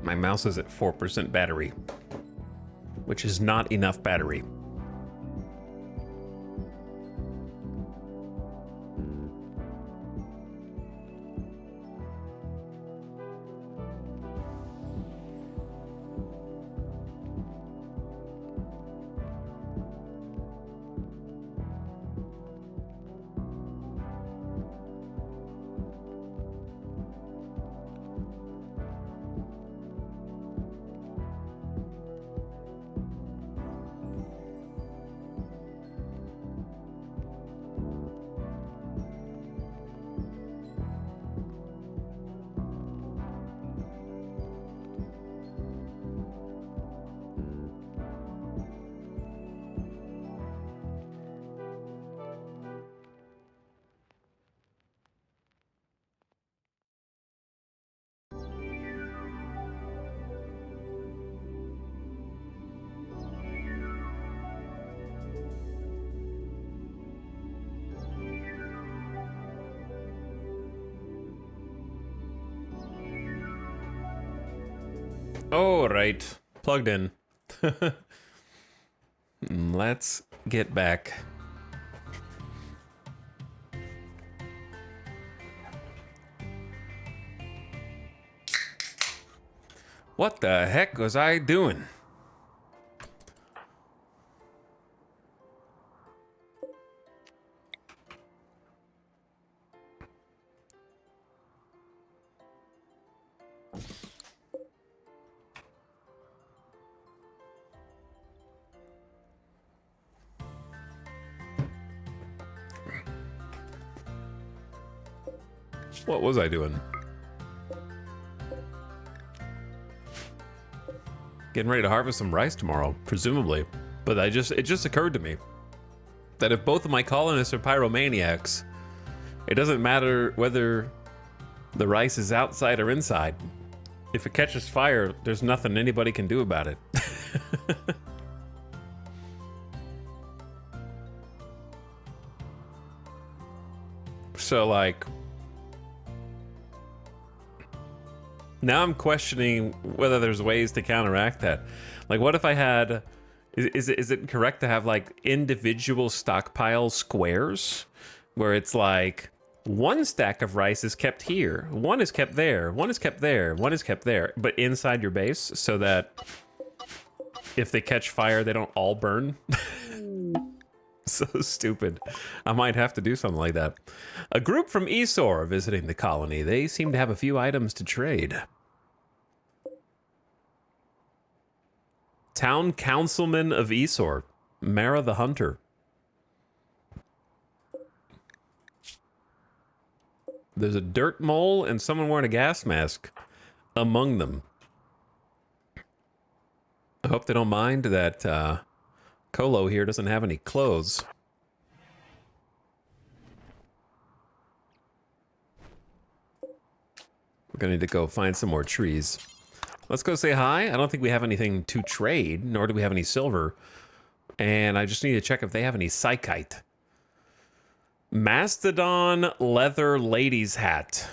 Speaker 1: My mouse is at 4% battery, which is not enough battery. All right, plugged in. Let's get back. What the heck was I doing? What was I doing? Getting ready to harvest some rice tomorrow, presumably. But it just occurred to me that if both of my colonists are pyromaniacs, it doesn't matter whether the rice is outside or inside. If it catches fire, there's nothing anybody can do about it. So, like, now I'm questioning whether there's ways to counteract that. Like, what if I had... Is it correct to have, like, individual stockpile squares? Where it's like, one stack of rice is kept here, one is kept there, one is kept there, one is kept there, but inside your base, so that if they catch fire, they don't all burn? So stupid. I might have to do something like that. A group from Esor are visiting the colony. They seem to have a few items to trade. Town Councilman of Esor, Mara the Hunter. There's a dirt mole and someone wearing a gas mask among them. I hope they don't mind that Colo here doesn't have any clothes. We're gonna need to go find some more trees. Let's go say hi. I don't think we have anything to trade, nor do we have any silver. And I just need to check if they have any psychite. Mastodon leather ladies hat.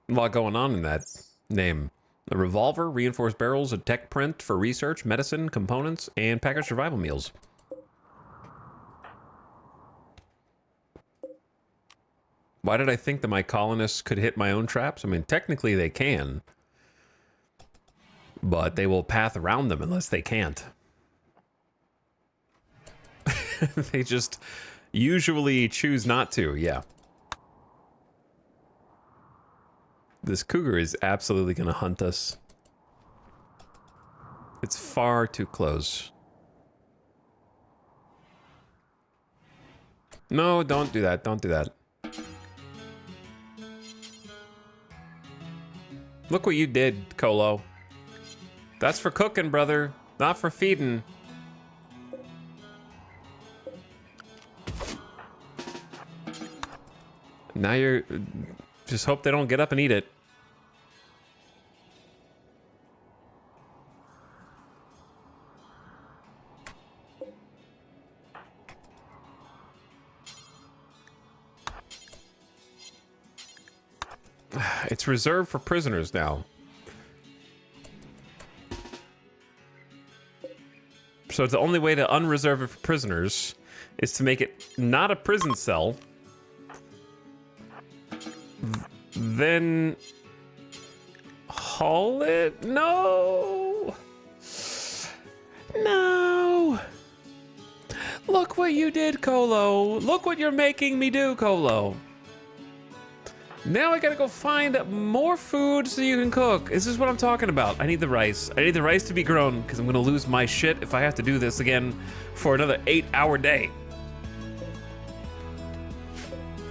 Speaker 1: A lot going on in that name. A revolver, reinforced barrels, a tech print for research, medicine, components, and packaged survival meals. Why did I think that my colonists could hit my own traps? I mean, technically they can. But they will path around them unless they can't. They just usually choose not to, yeah. This cougar is absolutely going to hunt us. It's far too close. No, don't do that. Don't do that. Look what you did, Colo. That's for cooking, brother. Not for feeding. Now you're... Just hope they don't get up and eat it. It's reserved for prisoners now. So the only way to unreserve it for prisoners is to make it not a prison cell. Then haul it? No. No. Look what you did, Colo. Look what you're making me do, Colo. Now I gotta go find more food so you can cook. This is what I'm talking about. I need the rice. I need the rice to be grown because I'm gonna lose my shit if I have to do this again for another 8-hour day.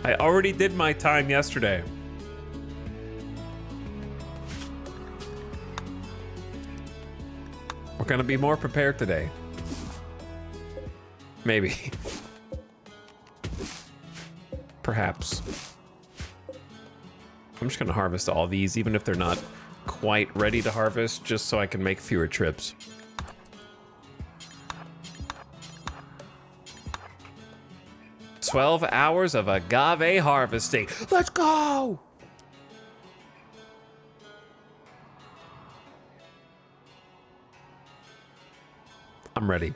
Speaker 1: I already did my time yesterday. We're gonna be more prepared today. Maybe. Perhaps. I'm just gonna harvest all these, even if they're not quite ready to harvest, just so I can make fewer trips. "12 hours of agave harvesting. Let's go! I'm ready.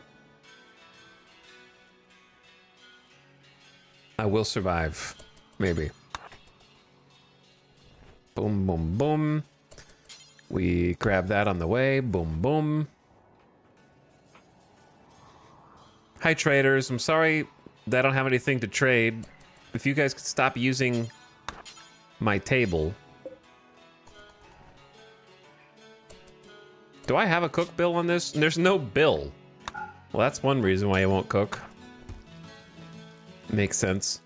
Speaker 1: I will survive. Maybe. Boom, boom, boom. We grab that on the way. Boom, boom. Hi, traders. I'm sorry that I don't have anything to trade. If you guys could stop using my table. Do I have a cook bill on this? There's no bill. Well, that's one reason why I won't cook. Makes sense.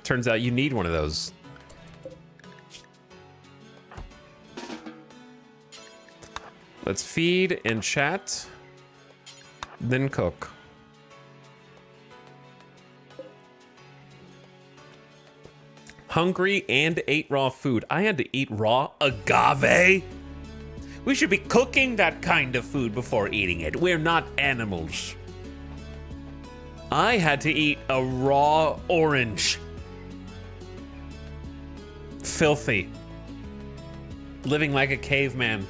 Speaker 1: Turns out you need one of those. Let's feed and chat, then cook. Hungry and ate raw food. I had to eat raw agave? We should be cooking that kind of food before eating it. We're not animals. I had to eat a raw orange. Filthy. Living like a caveman.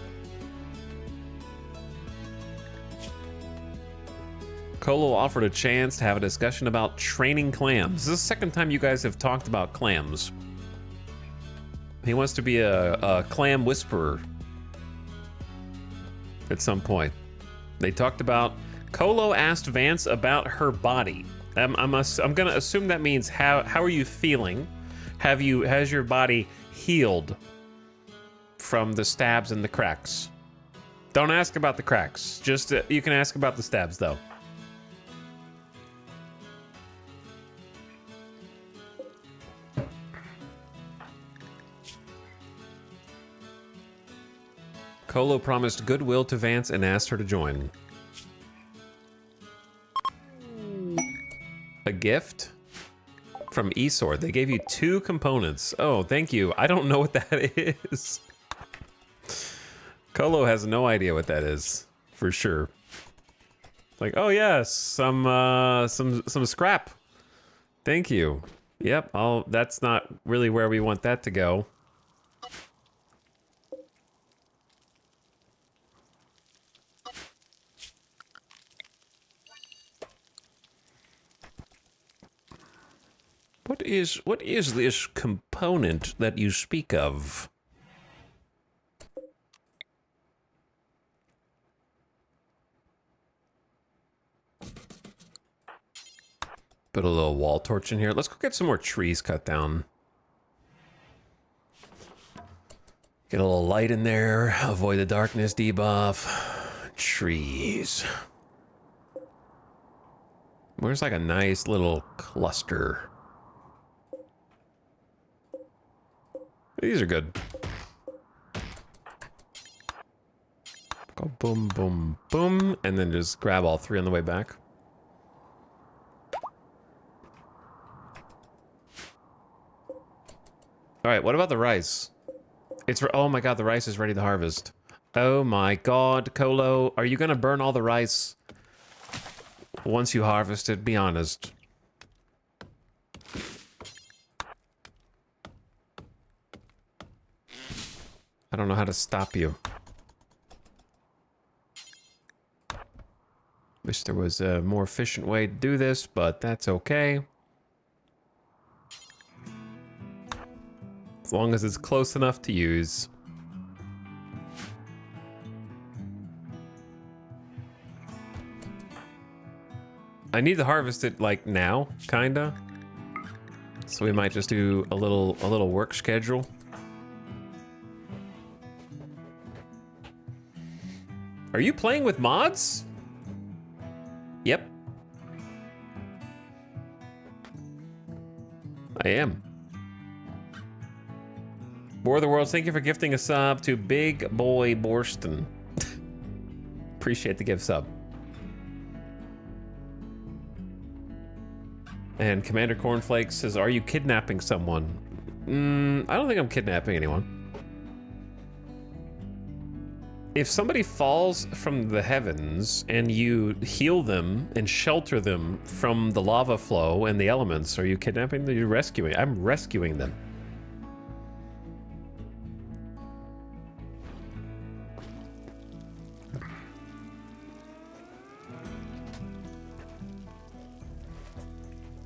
Speaker 1: Colo offered a chance to have a discussion about training clams. This is the second time you guys have talked about clams. He wants to be a clam whisperer at some point. They talked about... Colo asked Vance about her body. I'm gonna assume that means how are you feeling? Has your body healed from the stabs and the cracks? Don't ask about the cracks. Just you can ask about the stabs though. Colo promised goodwill to Vance and asked her to join. A gift from eSword. They gave you 2 components. Oh, thank you. I don't know what that is. Colo has no idea what that is, for sure. Like, oh yes, some scrap. Thank you. Yep. That's not really where we want that to go. What is this component that you speak of? Put a little wall torch in here. Let's go get some more trees cut down. Get a little light in there. Avoid the darkness debuff. Trees. Where's like a nice little cluster? These are good. Go boom, boom, boom, and then just grab all 3 on the way back. All right, what about the rice? Oh my god, the rice is ready to harvest. Oh my god, Colo, are you gonna burn all the rice once you harvest it? Be honest. I don't know how to stop you. Wish there was a more efficient way to do this, but that's okay. As long as it's close enough to use. I need to harvest it like now, kinda. So we might just do a little work schedule. Are you playing with mods? Yep. I am. War of the Worlds, thank you for gifting a sub to Big Boy Borston. Appreciate the gift sub. And Commander Cornflakes says, are you kidnapping someone? I don't think I'm kidnapping anyone. If somebody falls from the heavens and you heal them and shelter them from the lava flow and the elements, are you kidnapping them? You're rescuing. I'm rescuing them.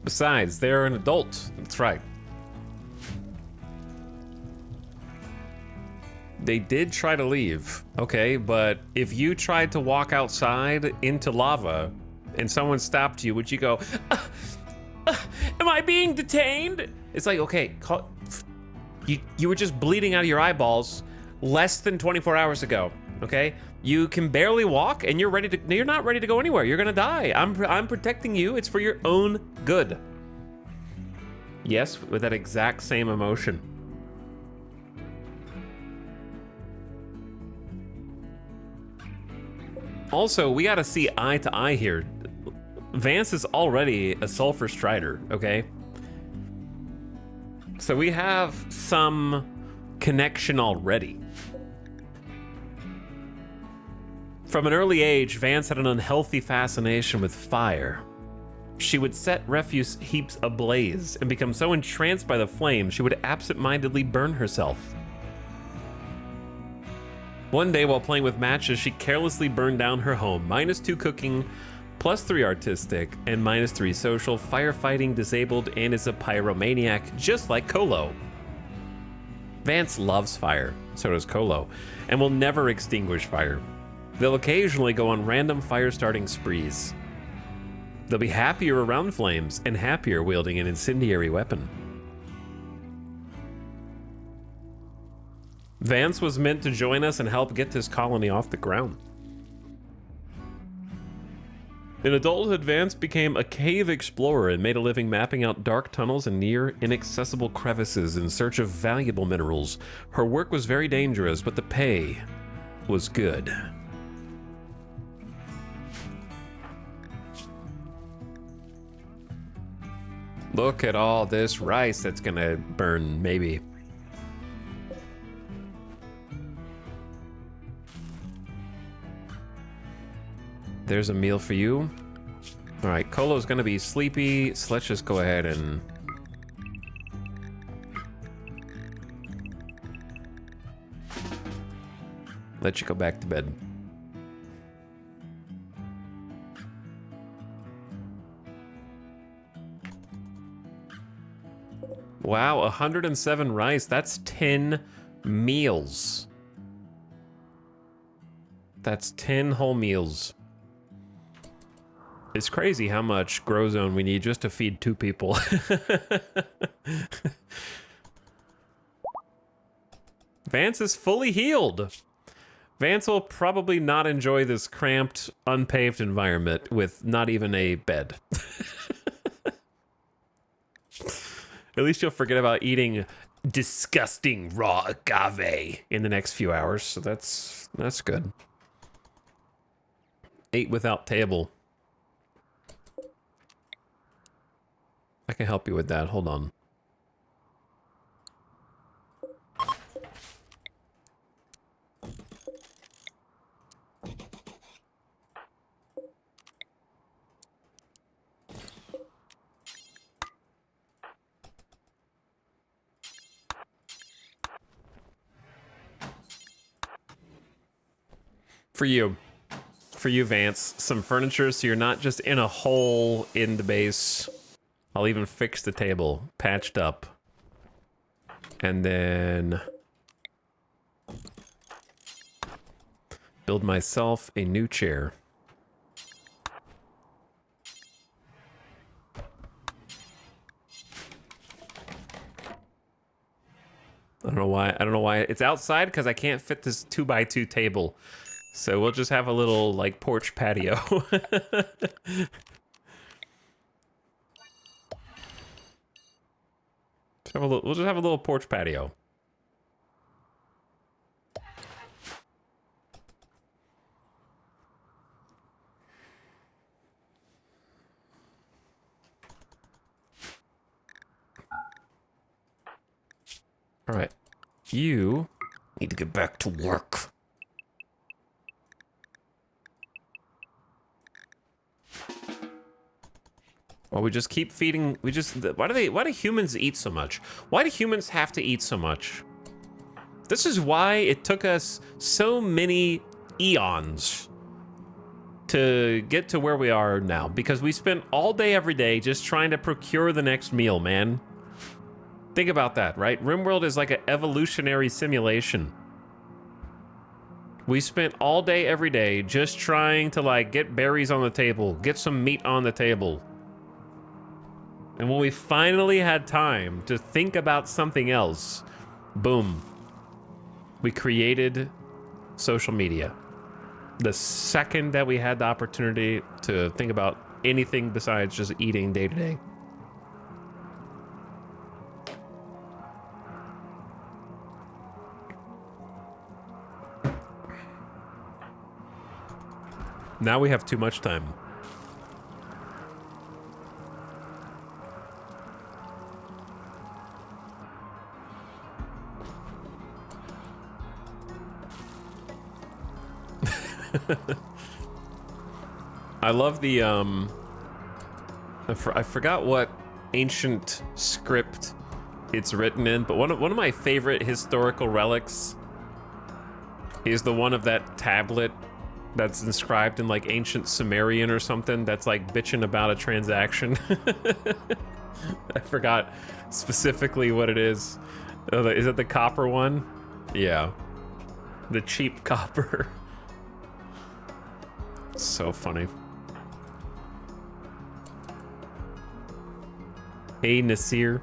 Speaker 1: Besides, they're an adult. That's right. They did try to leave, okay, but if you tried to walk outside into lava and someone stopped you, would you go, am I being detained? It's like, okay, you were just bleeding out of your eyeballs less than 24 hours ago, okay? You can barely walk and you're not ready to go anywhere. You're gonna die. I'm protecting you. It's for your own good. Yes, with that exact same emotion. Also, we gotta see eye to eye here. Vance is already a Sulfurstrider, okay? So we have some connection already. From an early age, Vance had an unhealthy fascination with fire. She would set refuse heaps ablaze and become so entranced by the flame, she would absent-mindedly burn herself. One day, while playing with matches, she carelessly burned down her home. -2 cooking, +3 artistic, and -3 social, firefighting, disabled, and is a pyromaniac, just like Colo. Vance loves fire, so does Colo, and will never extinguish fire. They'll occasionally go on random fire-starting sprees. They'll be happier around flames and happier wielding an incendiary weapon. Vance was meant to join us and help get this colony off the ground. In adulthood, Vance became a cave explorer and made a living mapping out dark tunnels and near inaccessible crevices in search of valuable minerals. Her work was very dangerous, but the pay was good. Look at all this rice that's gonna burn, maybe. There's a meal for you. All right, Colo's gonna be sleepy, so let's just go ahead and... let you go back to bed. Wow, 107 rice. That's 10 meals. That's 10 whole meals. It's crazy how much grow zone we need just to feed 2 people. Vance is fully healed. Vance will probably not enjoy this cramped, unpaved environment with not even a bed. At least you'll forget about eating disgusting raw agave in the next few hours, so that's good. 8 without table. I can help you with that. Hold on. For you. For you, Vance. Some furniture so you're not just in a hole in the base. I'll even fix the table. Patched up. And then... build myself a new chair. I don't know why. It's outside because I can't fit this 2x2 table. So we'll just have a little, like, porch patio. We'll just have a little porch patio. All right. You need to get back to work. Well, we just keep feeding. Why do humans eat so much? Why do humans have to eat so much? This is why it took us so many eons to get to where we are now, because we spent all day every day just trying to procure the next meal, man. Think about that, right? RimWorld is like an evolutionary simulation. We spent all day every day just trying to, like, get berries on the table, get some meat on the table. And when we finally had time to think about something else, boom, we created social media. The second that we had the opportunity to think about anything besides just eating day to day. Now we have too much time. I love the I forgot what ancient script it's written in, but one of my favorite historical relics is the one of that tablet that's inscribed in, like, ancient Sumerian or something that's, like, bitching about a transaction. I forgot specifically what it is. Is it the copper one? Yeah. The cheap copper. So funny. Hey, Nasir.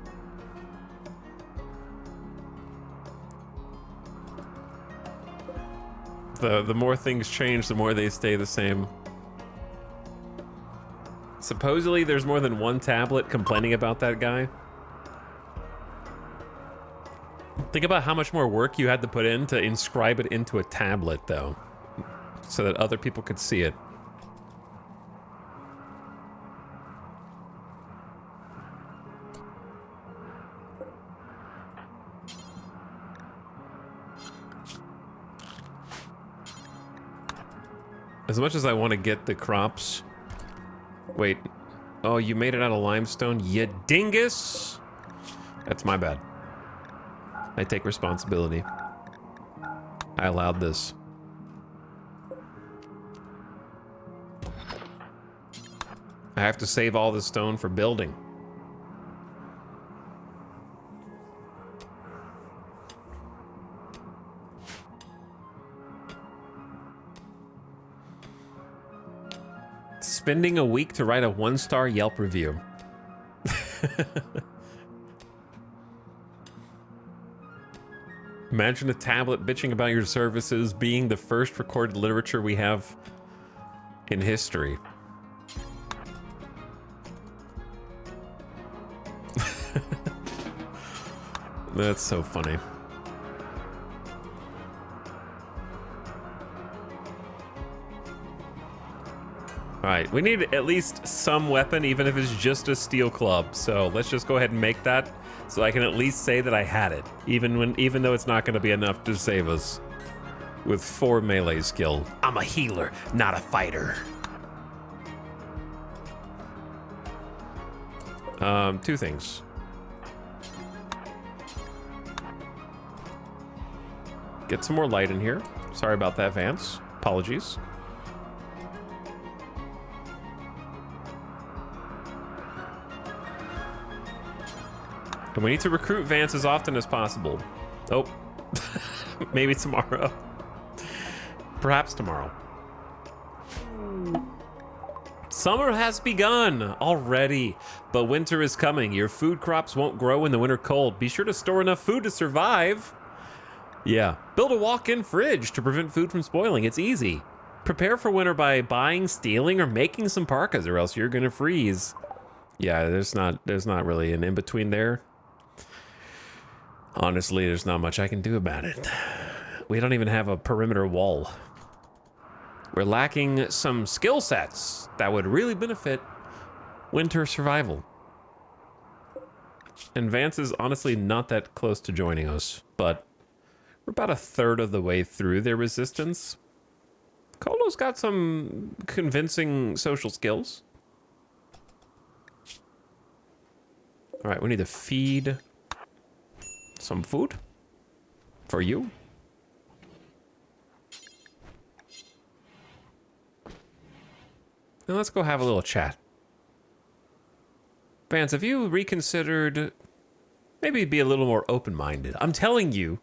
Speaker 1: The more things change, the more they stay the same. Supposedly, there's more than one tablet complaining about that guy. Think about how much more work you had to put in to inscribe it into a tablet, though, so that other people could see it. As much as I want to get the crops... Wait. Oh, you made it out of limestone? You dingus! That's my bad. I take responsibility. I allowed this. I have to save all the stone for building. Spending a week to write a 1-star Yelp review. Imagine a tablet bitching about your services being the first recorded literature we have in history. That's so funny. Alright, we need at least some weapon, even if it's just a steel club. So let's just go ahead and make that, so I can at least say that I had it, even though it's not going to be enough to save us. With 4 melee skill. I'm a healer, not a fighter. 2 things. Get some more light in here. Sorry about that, Vance. Apologies. And we need to recruit Vance as often as possible. Oh, maybe tomorrow. Perhaps tomorrow. Summer has begun already, but winter is coming. Your food crops won't grow in the winter cold. Be sure to store enough food to survive. Yeah. Build a walk-in fridge to prevent food from spoiling. It's easy. Prepare for winter by buying, stealing, or making some parkas, or else you're gonna freeze. Yeah, there's not really an in-between there. Honestly, there's not much I can do about it. We don't even have a perimeter wall. We're lacking some skill sets that would really benefit winter survival. And Vance is honestly not that close to joining us, but we're about a third of the way through their resistance. Kolo's got some convincing social skills. All right, we need to feed some food for you. Now let's go have a little chat. Vance, have you reconsidered maybe be a little more open-minded? I'm telling you,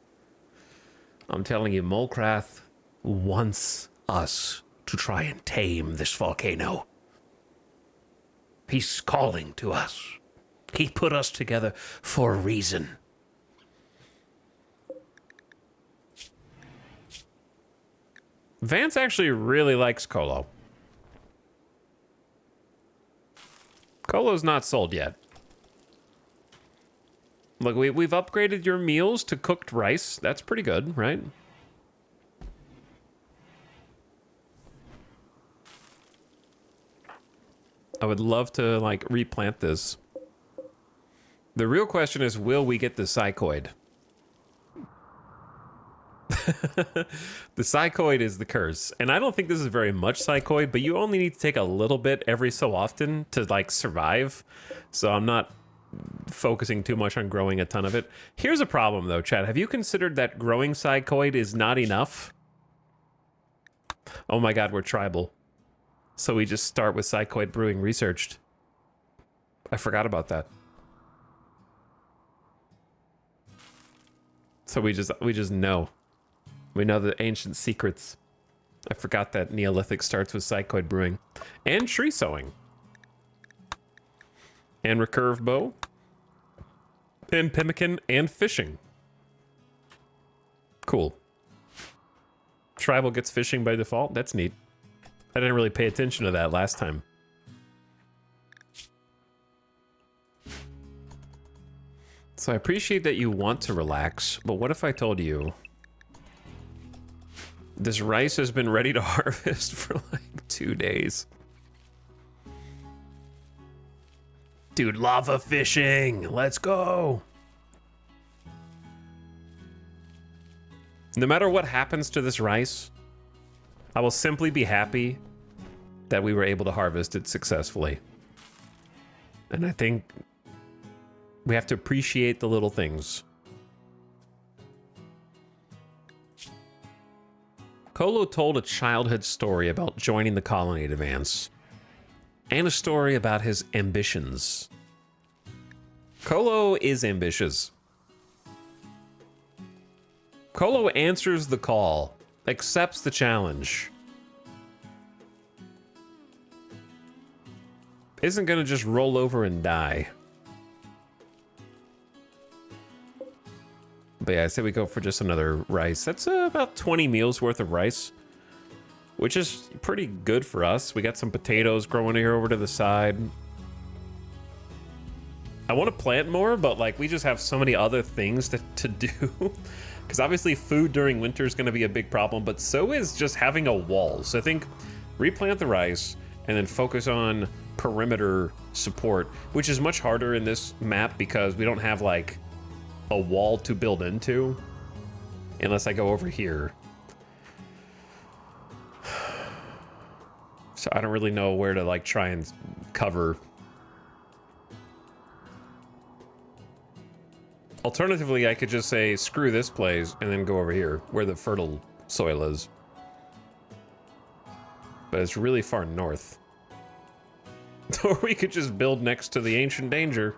Speaker 1: Molcrath wants us to try and tame this volcano. He's calling to us. He put us together for a reason. Vance actually really likes Kolo. Kolo's not sold yet. Look, we've upgraded your meals to cooked rice. That's pretty good, right? I would love to, like, replant this. The real question is, will we get the psychoid? The psychoid is the curse. And I don't think this is very much psychoid, but you only need to take a little bit every so often to, like, survive. So I'm not focusing too much on growing a ton of it. Here's a problem, though, Chad. Have you considered that growing psychoid is not enough? Oh my god, we're tribal. So we just start with psychoid brewing researched. I forgot about that. So we just know. We know the ancient secrets. I forgot that Neolithic starts with psychoid brewing. And tree sowing. And recurve bow. And pemmican and fishing. Cool. Tribal gets fishing by default. That's neat. I didn't really pay attention to that last time. So I appreciate that you want to relax, but what if I told you this rice has been ready to harvest for like 2 days? Dude, lava fishing! Let's go! No matter what happens to this rice, I will simply be happy that we were able to harvest it successfully. And I think we have to appreciate the little things. Kolo told a childhood story about joining the colony at Vance, and a story about his ambitions. Kolo is ambitious. Kolo answers the call, accepts the challenge. Isn't gonna just roll over and die. But yeah, I say we go for just another rice. That's about 20 meals worth of rice, which is pretty good for us. We got some potatoes growing here over to the side. I want to plant more, but like we just have so many other things to do. Because obviously food during winter is going to be a big problem, but so is just having a wall. So I think replant the rice and then focus on perimeter support, which is much harder in this map because we don't have like a wall to build into unless I go over here. So I don't really know where to like try and cover. Alternatively, I could just say screw this place and then go over here where the fertile soil is. but it's really far north. Or we could just build next to the ancient danger.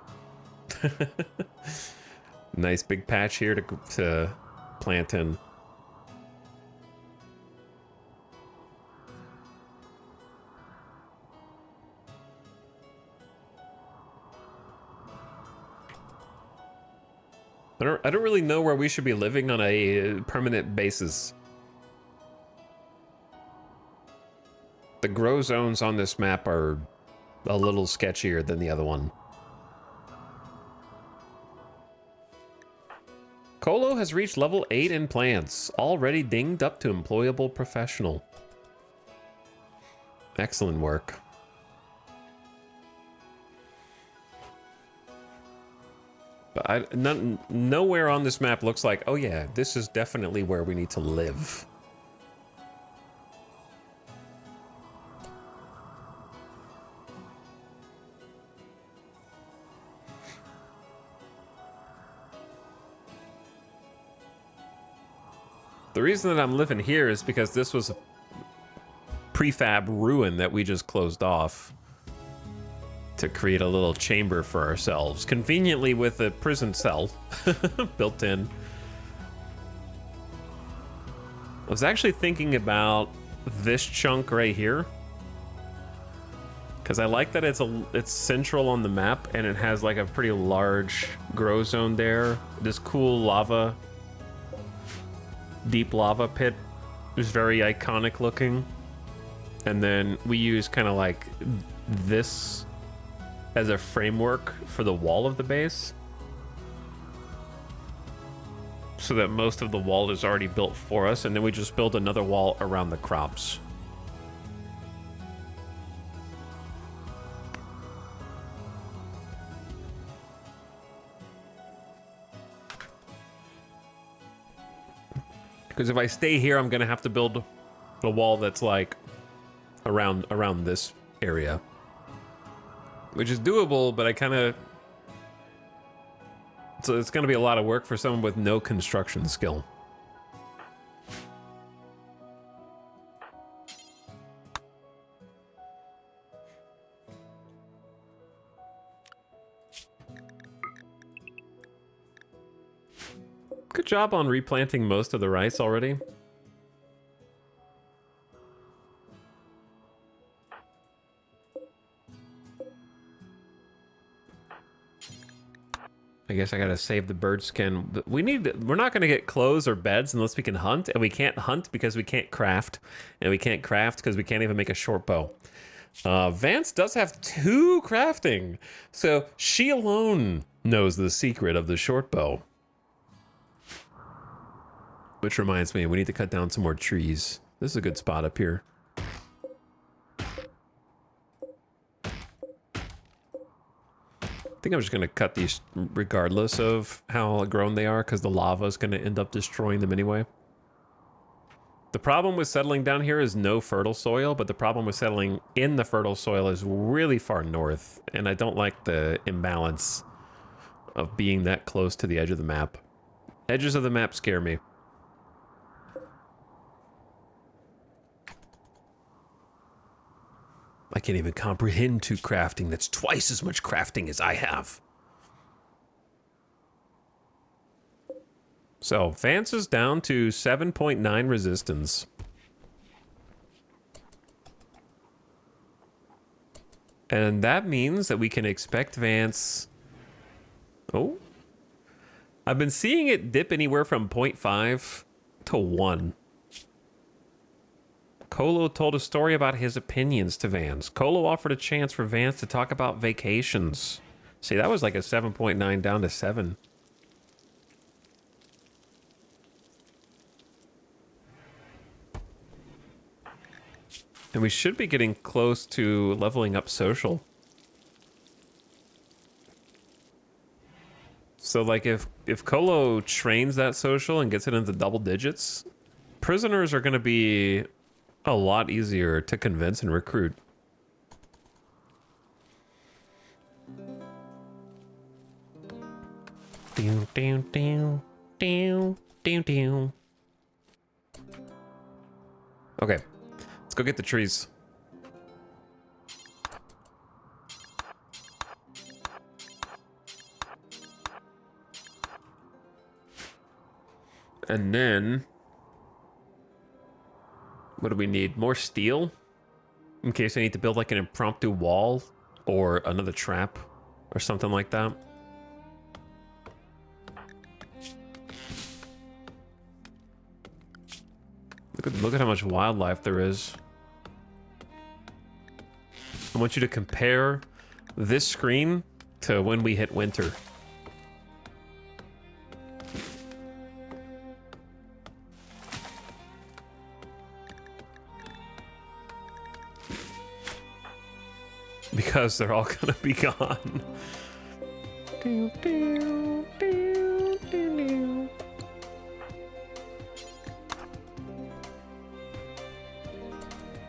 Speaker 1: Nice big patch here to plant in. I don't really know where we should be living on a permanent basis. The grow zones on this map are a little sketchier than the other one. Colo has reached level 8 in plants, already dinged up to employable professional. Excellent work. But nowhere on this map looks like, oh yeah, this is definitely where we need to live. The reason that I'm living here is because this was a prefab ruin that we just closed off to create a little chamber for ourselves, conveniently with a prison cell built in. I was actually thinking about this chunk right here, because I like that it's central on the map and it has like a pretty large grow zone there. This cool lava, deep lava pit is very iconic looking, and then we use kind of like this as a framework for the wall of the base, so that most of the wall is already built for us, and then we just build another wall around the crops. Because if I stay here, I'm gonna have to build a wall that's like around this area, which is doable, but I kind of... So it's going to be a lot of work for someone with no construction skill. Good job on replanting most of the rice already. I guess I gotta save the bird skin. But we're not gonna get clothes or beds unless we can hunt, and we can't hunt because we can't craft, and we can't craft because we can't even make a short bow. Vance does have 2 crafting, so she alone knows the secret of the short bow. Which reminds me, we need to cut down some more trees. This is a good spot up here. I think I'm just going to cut these regardless of how grown they are, because the lava is going to end up destroying them anyway. The problem with settling down here is no fertile soil, but the problem with settling in the fertile soil is really far north, and I don't like the imbalance of being that close to the edge of the map. Edges of the map scare me. I can't even comprehend 2 crafting. That's twice as much crafting as I have. So, Vance is down to 7.9 resistance. And that means that we can expect Vance... Oh. I've been seeing it dip anywhere from 0.5 to 1. Colo told a story about his opinions to Vance. Colo offered a chance for Vance to talk about vacations. See, that was like a 7.9 down to 7. And we should be getting close to leveling up social. So like if Colo trains that social and gets it into double digits, prisoners are going to be a lot easier to convince and recruit. Okay, let's go get the trees. And then... what do we need? More steel? In case I need to build like an impromptu wall or another trap or something like that. Look at how much wildlife there is. I want you to compare this screen to when we hit winter. Because they're all gonna be gone.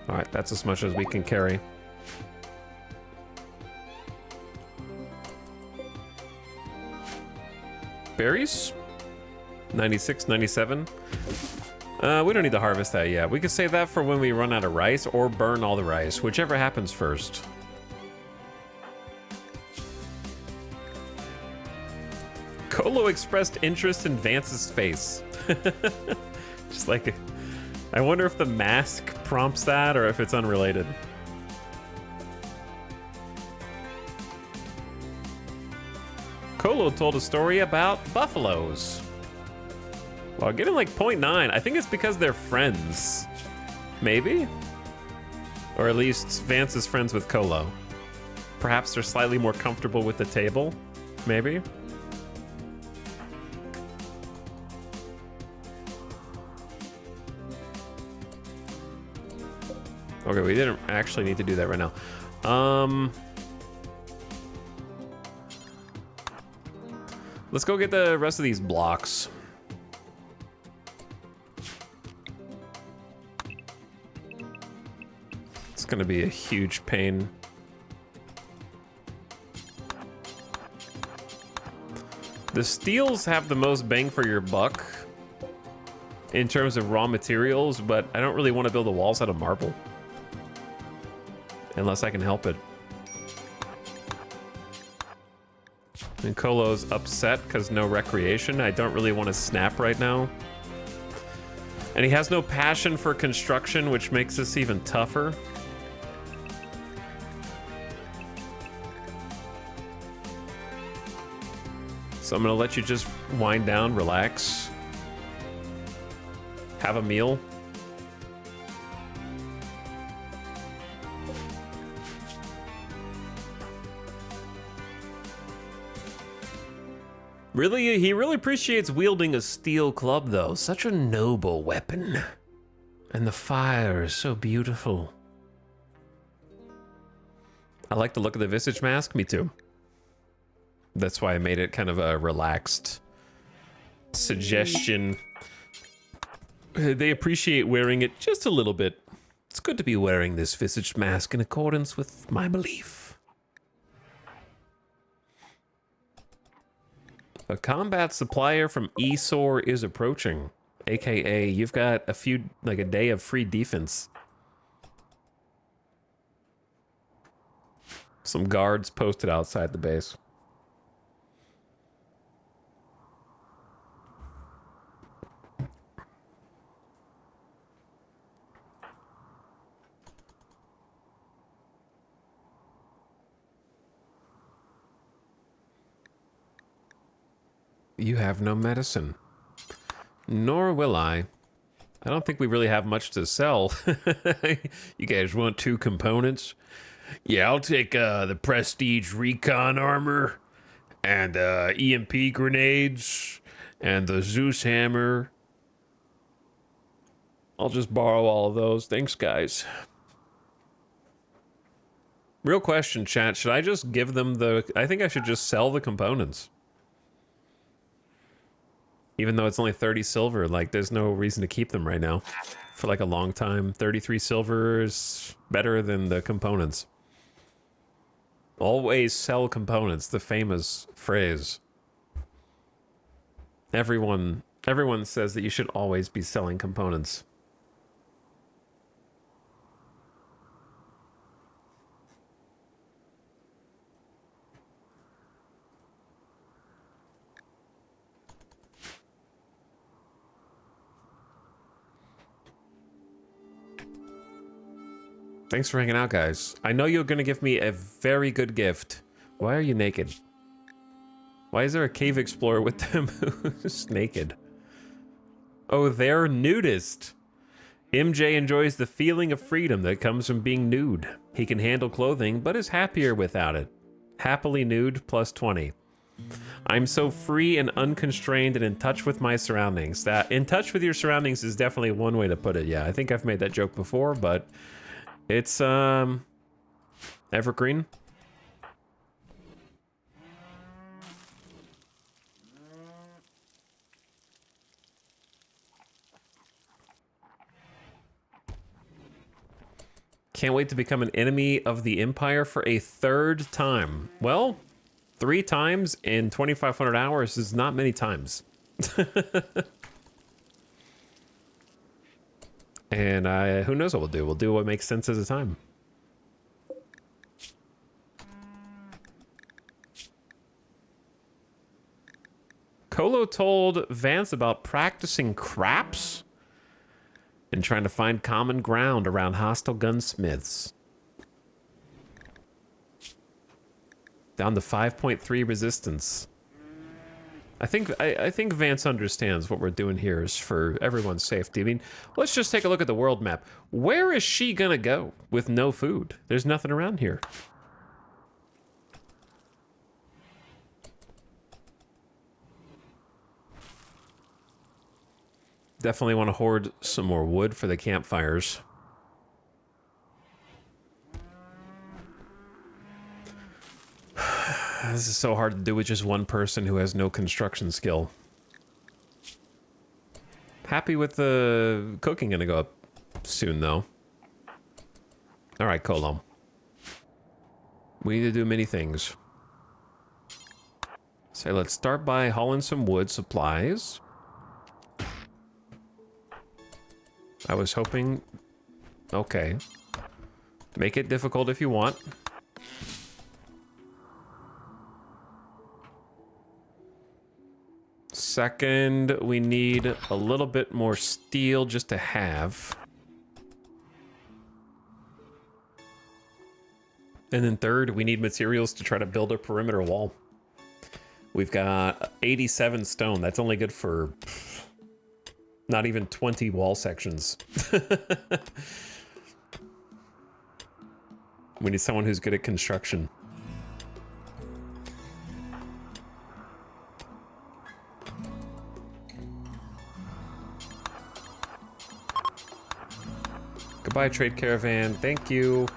Speaker 1: Alright, that's as much as we can carry. Berries? 96, 97. We don't need to harvest that yet. We can save that for when we run out of rice or burn all the rice, whichever happens first. Colo expressed interest in Vance's face. Just like, I wonder if the mask prompts that or if it's unrelated. Colo told a story about buffaloes. Well, getting like 0.9, I think it's because they're friends. Maybe? Or at least Vance is friends with Colo. Perhaps they're slightly more comfortable with the table. Maybe? Okay, we didn't actually need to do that right now. Let's go get the rest of these blocks. It's gonna be a huge pain. The steels have the most bang for your buck in terms of raw materials, but I don't really want to build the walls out of marble. Unless I can help it. And Colo's upset because no recreation. I don't really want to snap right now. And he has no passion for construction, which makes this even tougher. So I'm gonna let you just wind down, relax. Have a meal. Really, he really appreciates wielding a steel club, though. Such a noble weapon. And the fire is so beautiful. I like the look of the visage mask. Me too. That's why I made it kind of a relaxed suggestion. They appreciate wearing it just a little bit. It's good to be wearing this visage mask in accordance with my belief. A combat supplier from Esor is approaching. AKA, you've got a day of free defense. Some guards posted outside the base. You have no medicine. Nor will I. I don't think we really have much to sell. You guys want 2 components? Yeah, I'll take the Prestige Recon Armor, and EMP Grenades, and the Zeus Hammer. I'll just borrow all of those. Thanks, guys. Real question, chat. Should I just give them the... I think I should just sell the components. Even though it's only 30 silver, like, there's no reason to keep them right now. For, like, a long time. 33 silver is better than the components. Always sell components, the famous phrase. Everyone says that you should always be selling components. Thanks for hanging out, guys. I know you're gonna give me a very good gift. Why are you naked? Why is there a cave explorer with them who's naked? Oh, they're nudist. MJ enjoys the feeling of freedom that comes from being nude. He can handle clothing, but is happier without it. Happily nude plus 20. I'm so free and unconstrained and in touch with my surroundings. That in touch with your surroundings is definitely one way to put it. Yeah, I think I've made that joke before, but it's evergreen. Can't wait to become an enemy of the Empire for a third time. Well, 3 times in 2,500 hours is not many times. And who knows what we'll do? We'll do what makes sense at a time. Colo told Vance about practicing craps and trying to find common ground around hostile gunsmiths. Down to 5.3 resistance. I think Vance understands what we're doing here is for everyone's safety. I mean, let's just take a look at the world map. Where is she gonna go with no food? There's nothing around here. Definitely want to hoard some more wood for the campfires. This is so hard to do with just one person who has no construction skill. Happy with the cooking gonna go up soon, though. All right, Colo. We need to do many things. So let's start by hauling some wood supplies. I was hoping... Okay. Make it difficult if you want. Second, we need a little bit more steel just to have. And then third, we need materials to try to build a perimeter wall. We've got 87 stone. That's only good for not even 20 wall sections. We need someone who's good at construction. Goodbye, trade caravan. Thank you.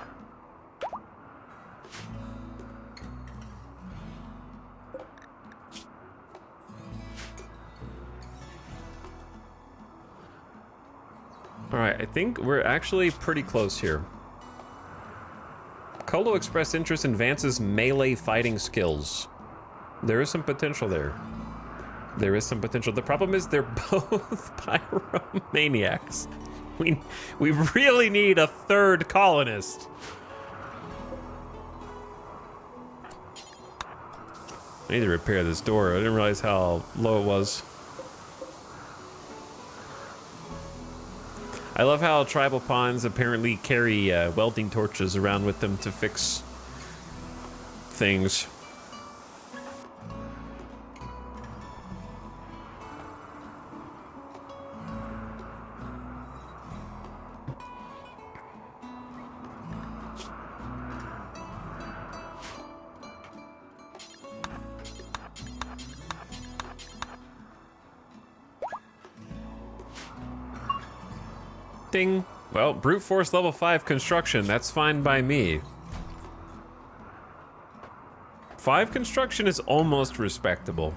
Speaker 1: All right, I think we're actually pretty close here. Colo expressed interest in Vance's melee fighting skills. There is some potential there. There is some potential. The problem is they're both pyromaniacs. We really need a third colonist. I need to repair this door. I didn't realize how low it was. I love how tribal pawns apparently carry welding torches around with them to fix things. Ding. Well, brute force level 5 construction, that's fine by me. 5 construction is almost respectable.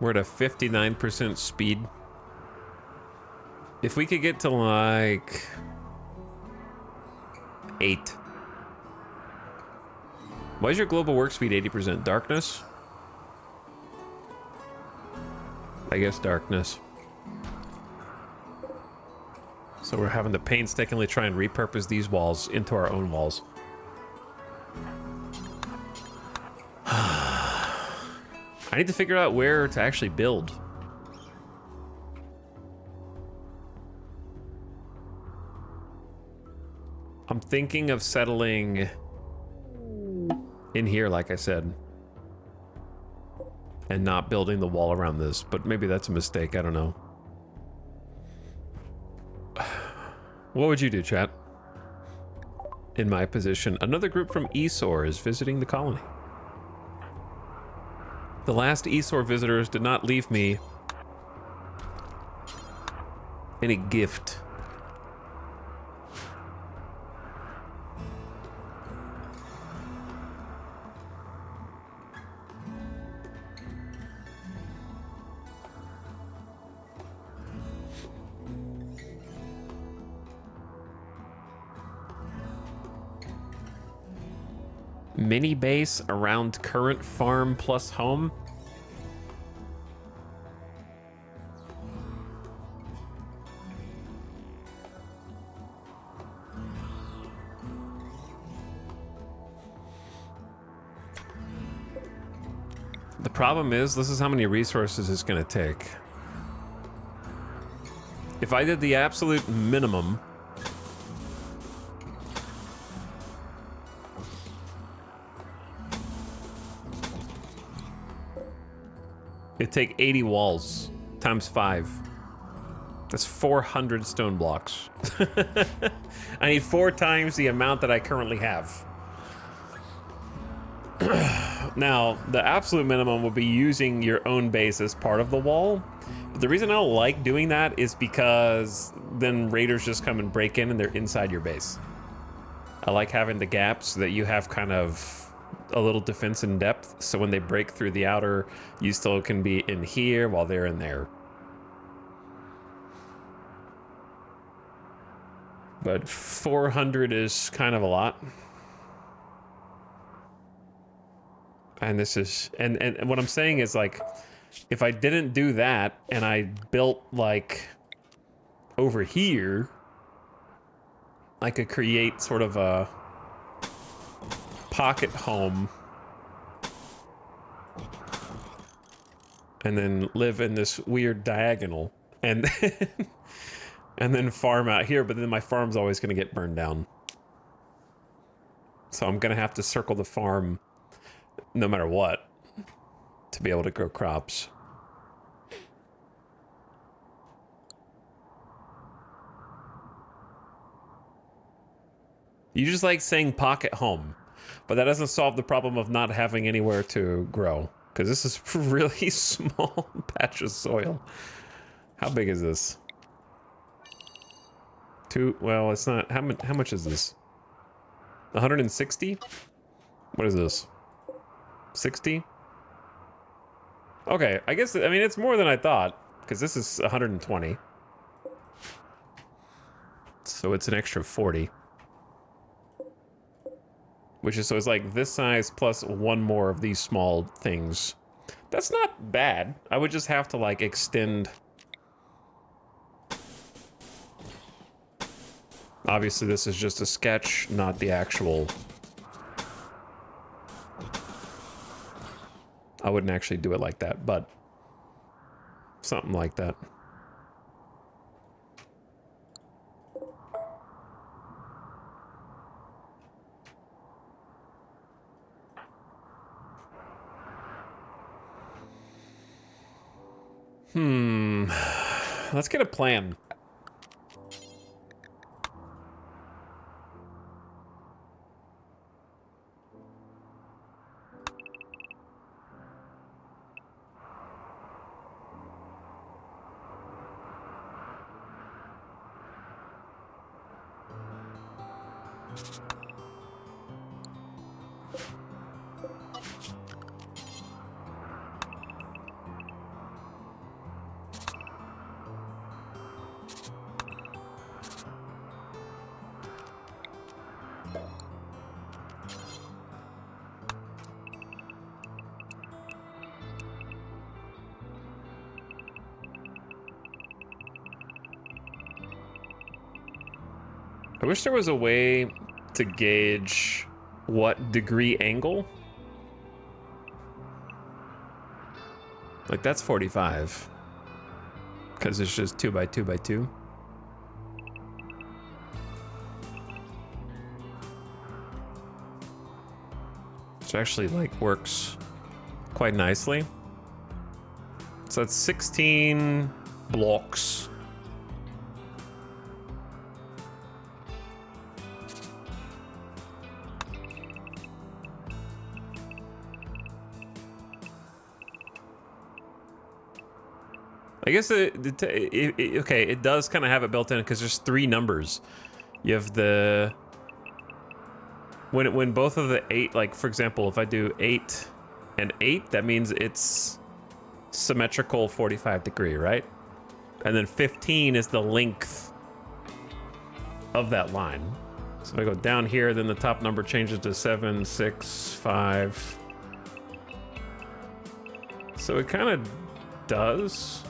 Speaker 1: We're at a 59% speed. If we could get to like 8. Why is your global work speed 80%? Darkness? I guess darkness. So we're having to painstakingly try and repurpose these walls into our own walls. need to figure out where to actually build. I'm thinking of settling in here, like I said, and not building the wall around this, but maybe that's a mistake. I don't know. What would you do, chat? In my position, another group from Esor is visiting the colony. The last Esor visitors did not leave me any gift. Mini base around current farm plus home. The problem is, this is how many resources it's going to take. If I did the absolute minimum, it'd take 80 walls times 5. That's 400 stone blocks. I need 4 times the amount that I currently have. Now, the absolute minimum would be using your own base as part of the wall. But the reason I don't like doing that is because then raiders just come and break in and they're inside your base. I like having the gaps so that you have kind of a little defense in depth. So when they break through the outer, you still can be in here while they're in there. But 400 is kind of a lot. And this is, and what I'm saying is, like, if I didn't do that and I built like over here, I could create sort of a pocket home and then live in this weird diagonal and and then farm out here, but then my farm's always going to get burned down. So I'm going to have to circle the farm no matter what to be able to grow crops. You just like saying pocket home, but that doesn't solve the problem of not having anywhere to grow, because this is a really small patch of soil. How big is this? Well, it's not. How much is this? 160? What is this? 60? Okay, I guess, I mean, it's more than I thought, because this is 120. So it's an extra 40. Which is, so it's like this size plus one more of these small things. That's not bad. I would just have to, like, extend. Obviously, this is just a sketch, not the actual. I wouldn't actually do it like that, but something like that. Let's get a plan. I wish there was a way to gauge what degree angle. Like that's 45. Because it's just 2 by 2 by 2. Which actually like works quite nicely. So that's 16 blocks. I guess okay, it does kind of have it built in because there's 3 numbers. You have the when both of the 8, like for example, if I do 8 and 8, that means it's symmetrical 45-degree, right? And then 15 is the length of that line. So if I go down here, then the top number changes to 7, 6, 5. So it kind of does.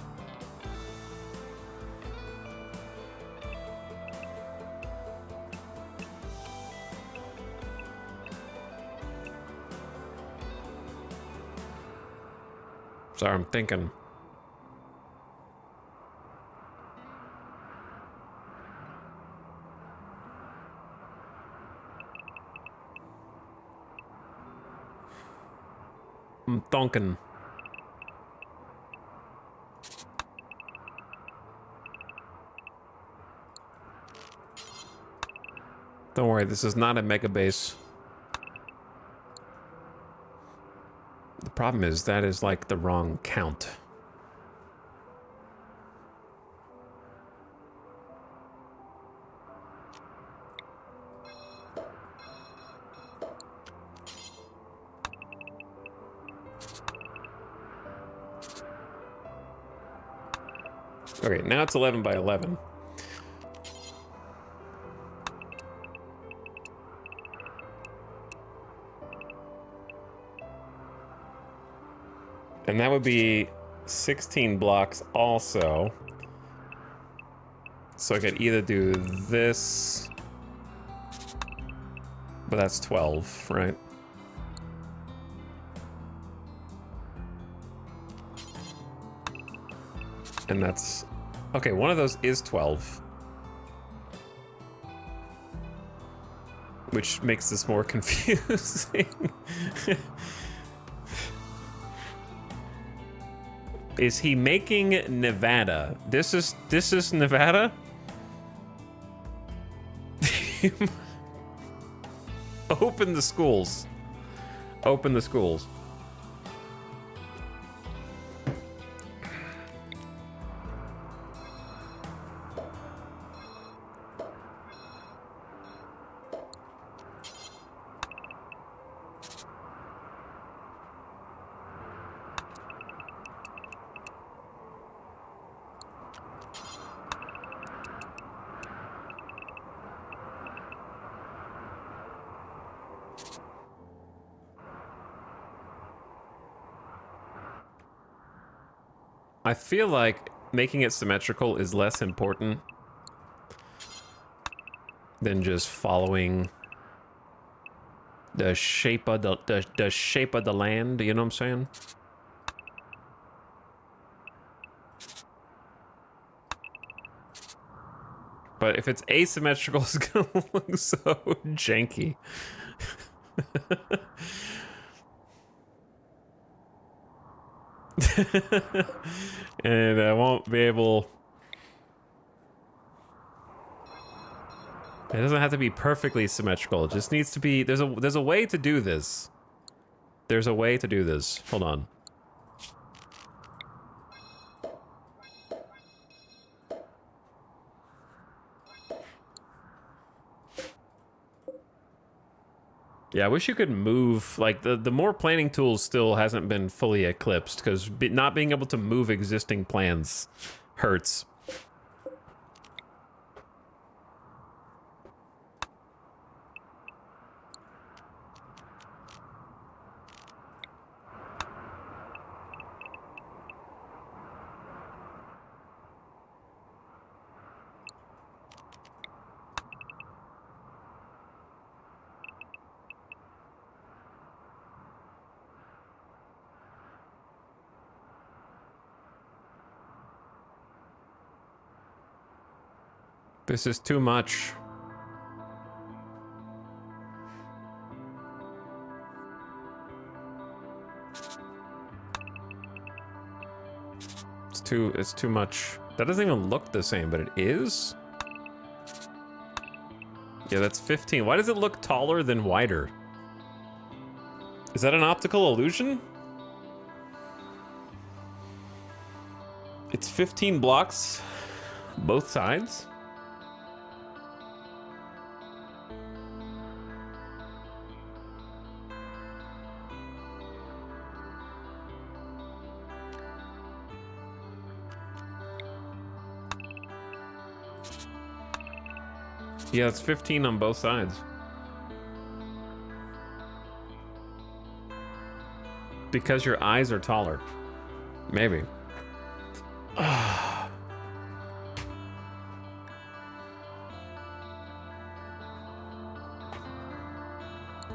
Speaker 1: Sorry, I'm thinking. I'm thonking. Don't worry, this is not a mega base. The problem is that is like the wrong count. Okay, now it's 11 by 11. And that would be 16 blocks also. So I could either do this, but that's 12, right? And that's, okay, one of those is 12. Which makes this more confusing. Is he making Nevada? This is Nevada? Open the schools. Open the schools. I feel like making it symmetrical is less important than just following the shape of the shape of the land. You know what I'm saying? But if it's asymmetrical, it's gonna look so janky. And I won't be able. It doesn't have to be perfectly symmetrical. It just needs to be. There's a way to do this. There's a way to do this. Hold on. Yeah, I wish you could move, like, the more planning tools still hasn't been fully eclipsed, because not being able to move existing plans hurts. This is too much. It's too much. That doesn't even look the same, but it is? Yeah, that's 15. Why does it look taller than wider? Is that an optical illusion? It's 15 blocks, both sides. Yeah, it's 15 on both sides. Because your eyes are taller. Maybe.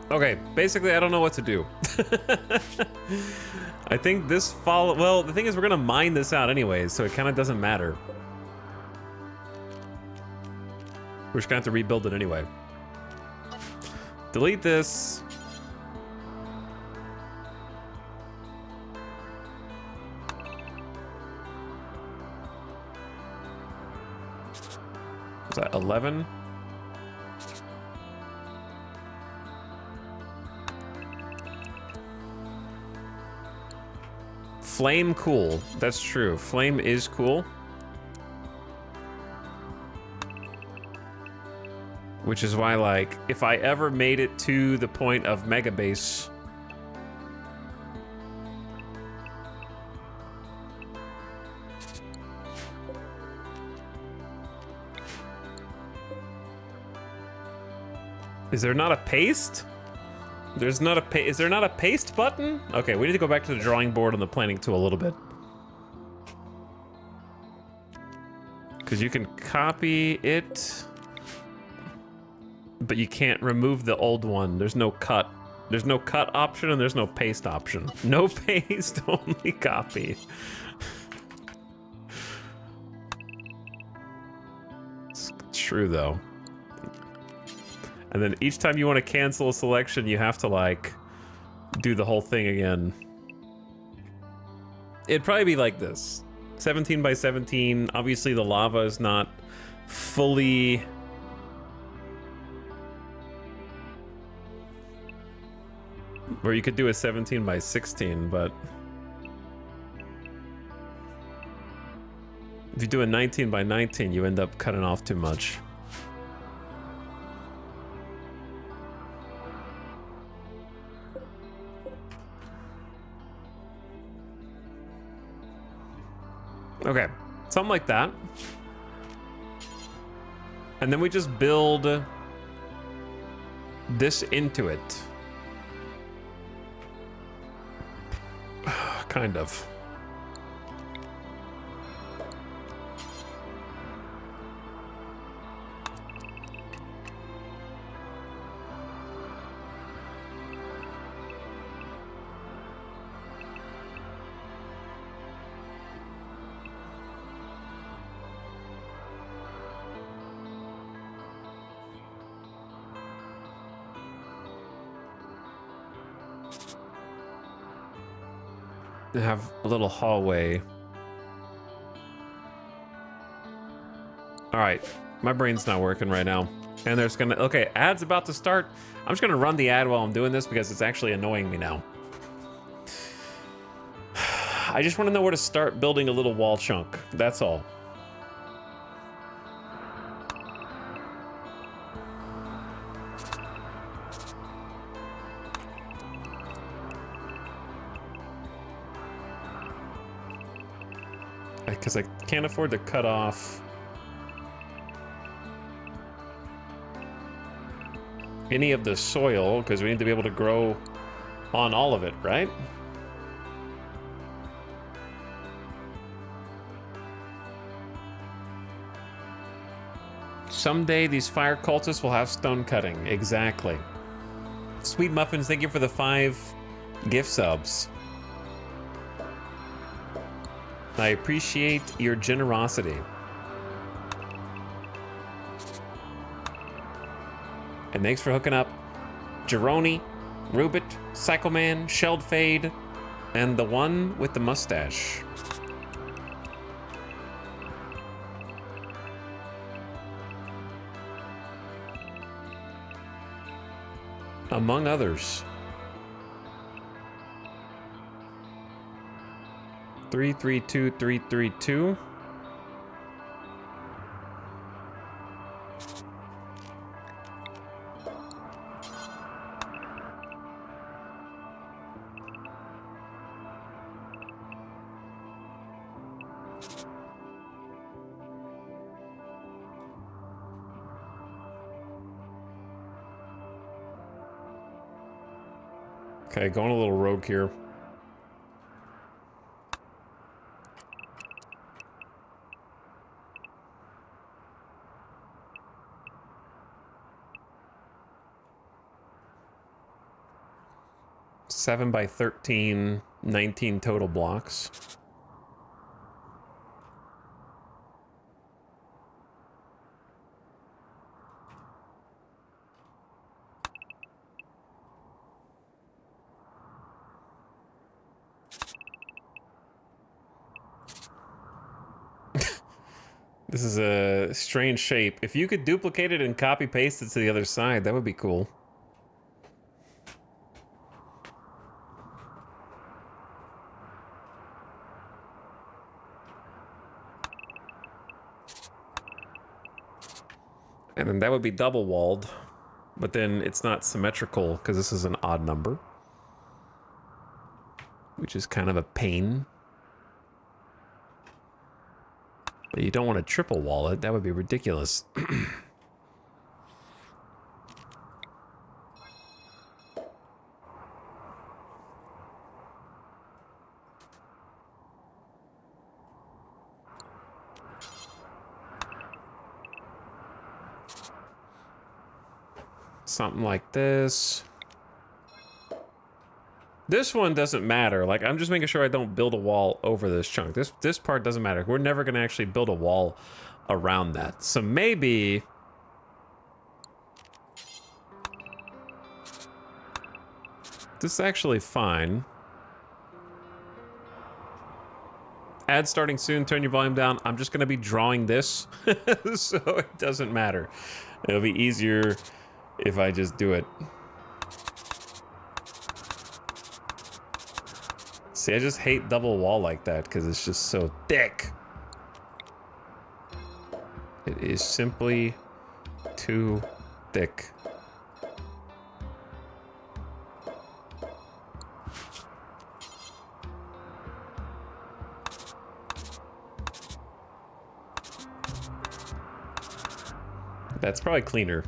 Speaker 1: Okay, basically I don't know what to do. I think this follow. Well, the thing is we're gonna mine this out anyways, so it kind of doesn't matter. We're just gonna have to rebuild it anyway. Delete this. Is that 11? Flame cool. That's true. Flame is cool. Which is why, like, if I ever made it to the point of Mega Base, is there not a paste? There's not a is there not a paste button? Okay, we need to go back to the drawing board on the planning tool a little bit. Because you can copy it, but you can't remove the old one. There's no cut. There's no cut option and there's no paste option. No paste, only copy. It's true though. And then each time you want to cancel a selection, you have to like do the whole thing again. It'd probably be like this. 17 by 17. Obviously the lava is not fully... Or you could do a 17 by 16, but... If you do a 19 by 19, you end up cutting off too much. Okay, something like that. And then we just build this into it. Kind of. Have a little hallway. All right, my brain's not working right now. And there's gonna, okay, ad's about to start. I'm just gonna run the ad while I'm doing this because it's actually annoying me now. I just wanna know where to start building a little wall chunk, that's all. Because I can't afford to cut off any of the soil, because we need to be able to grow on all of it, right? Someday these fire cultists will have stone cutting. Exactly. Sweet Muffins, thank you for the 5 gift subs. I appreciate your generosity. And thanks for hooking up Jeroni, Rubit, Cycleman, Shelled Fade, and the one with the mustache. Among others. 332. Okay, going a little rogue here. Seven by 13, 19 total blocks. This is a strange shape. If you could duplicate it and copy paste it to the other side, that would be cool. And then that would be double walled, but then it's not symmetrical because this is an odd number, which is kind of a pain. But you don't want to triple wall it. That would be ridiculous. Something like this. This one doesn't matter. Like, I'm just making sure I don't build a wall over this chunk. This part doesn't matter. We're never going to actually build a wall around that. So maybe... this is actually fine. Ad starting soon. Turn your volume down. I'm just going to be drawing this. So it doesn't matter. It'll be easier if I just do it. See, I just hate double wall like that because it's just so thick. It is simply too thick. That's probably cleaner.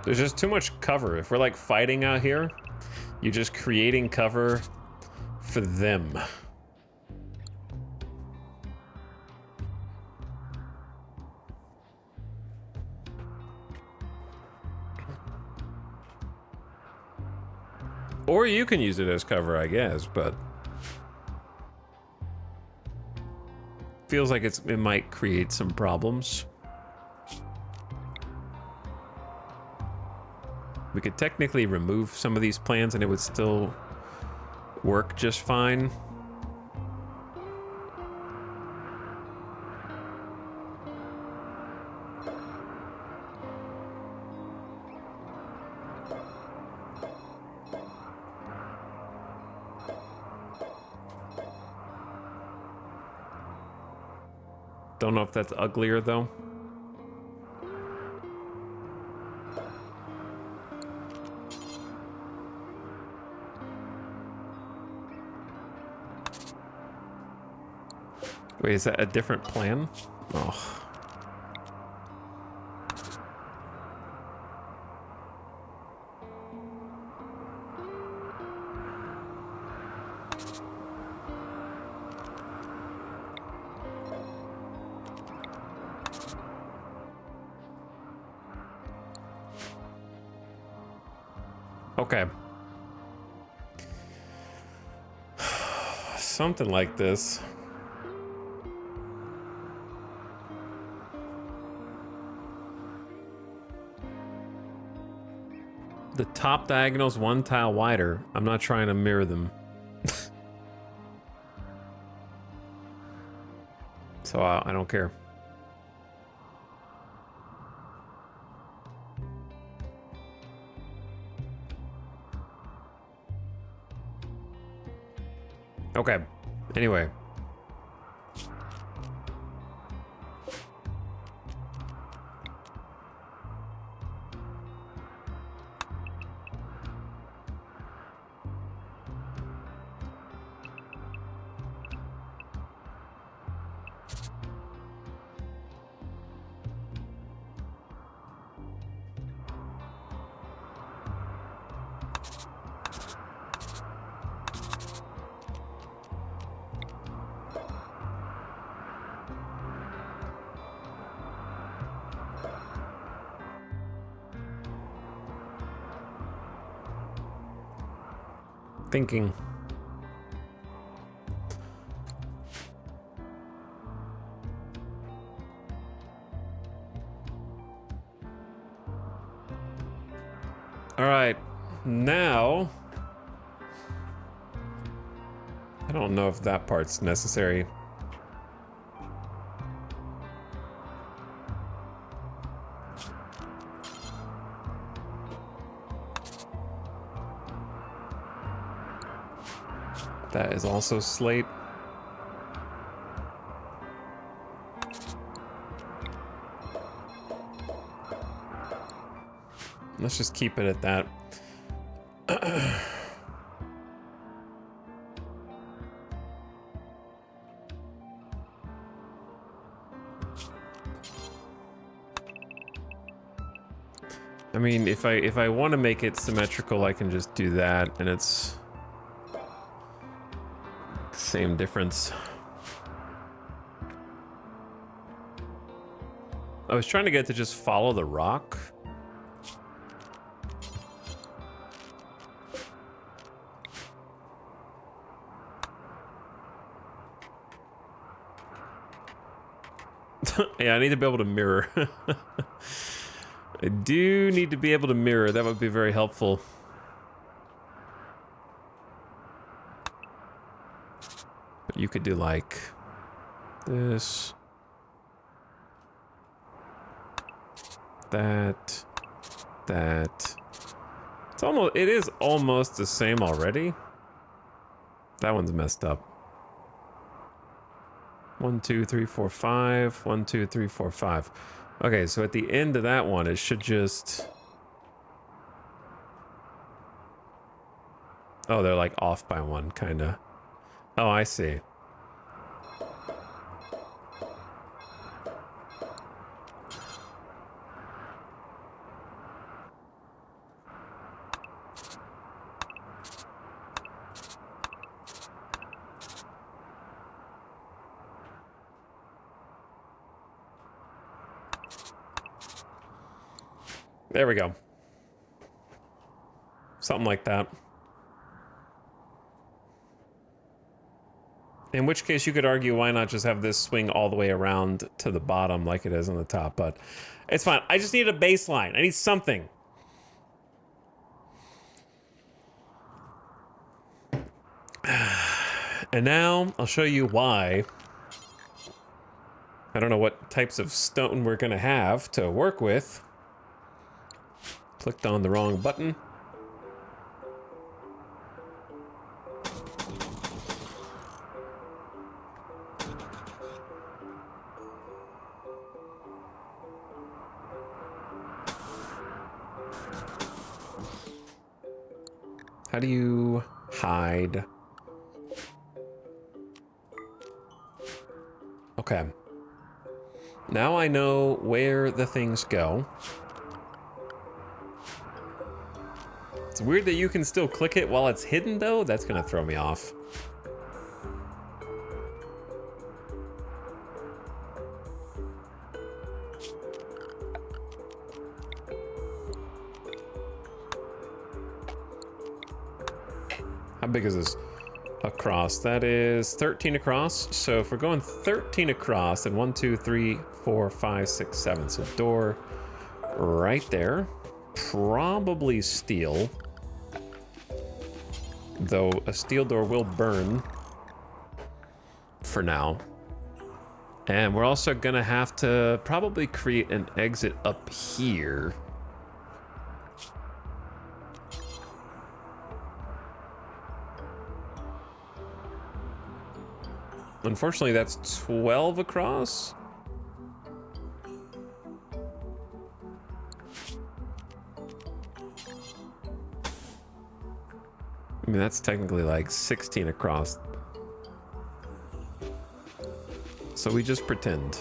Speaker 1: There's just too much cover. If we're like fighting out here, you're just creating cover for them. Or you can use it as cover, I guess, but feels like it might create some problems. We could technically remove some of these plans and it would still work just fine. Don't know if that's uglier though. Wait, is that a different plan? Oh. Okay. Something like this. The top diagonal's one tile wider. I'm not trying to mirror them. So I don't care. Okay. Anyway. Thinking. All right, now I don't know if that part's necessary. That is also slate. Let's just keep it at that. I mean, if I want to make it symmetrical, I can just do that, and it's the same difference. I was trying to get to just follow the rock. Yeah, I need to be able to mirror. I do need to be able to mirror. That would be very helpful. But you could do like this, that. It is almost the same already. That one's messed up. 1, 2, 3, 4, 5. 1, 2, 3, 4, 5. Okay, so at the end of that one, it should just... Oh, they're like off by one, kinda. Oh, I see. There we go. Something like that. In which case you could argue, why not just have this swing all the way around to the bottom like it is on the top, but it's fine. I just need a baseline. I need something. And now I'll show you why. I don't know what types of stone we're gonna have to work with. Clicked on the wrong button. How do you hide? Okay. Now I know where the things go. It's weird that you can still click it while it's hidden, though. That's gonna throw me off. How big is this across? That is 13 across. So if we're going 13 across, then 1, 2, 3, 4, 5, 6, 7. So door right there. Probably steel. Though a steel door will burn for now. And we're also gonna have to probably create an exit up here. Unfortunately, that's 12 across. I mean, that's technically like 16 across. So we just pretend.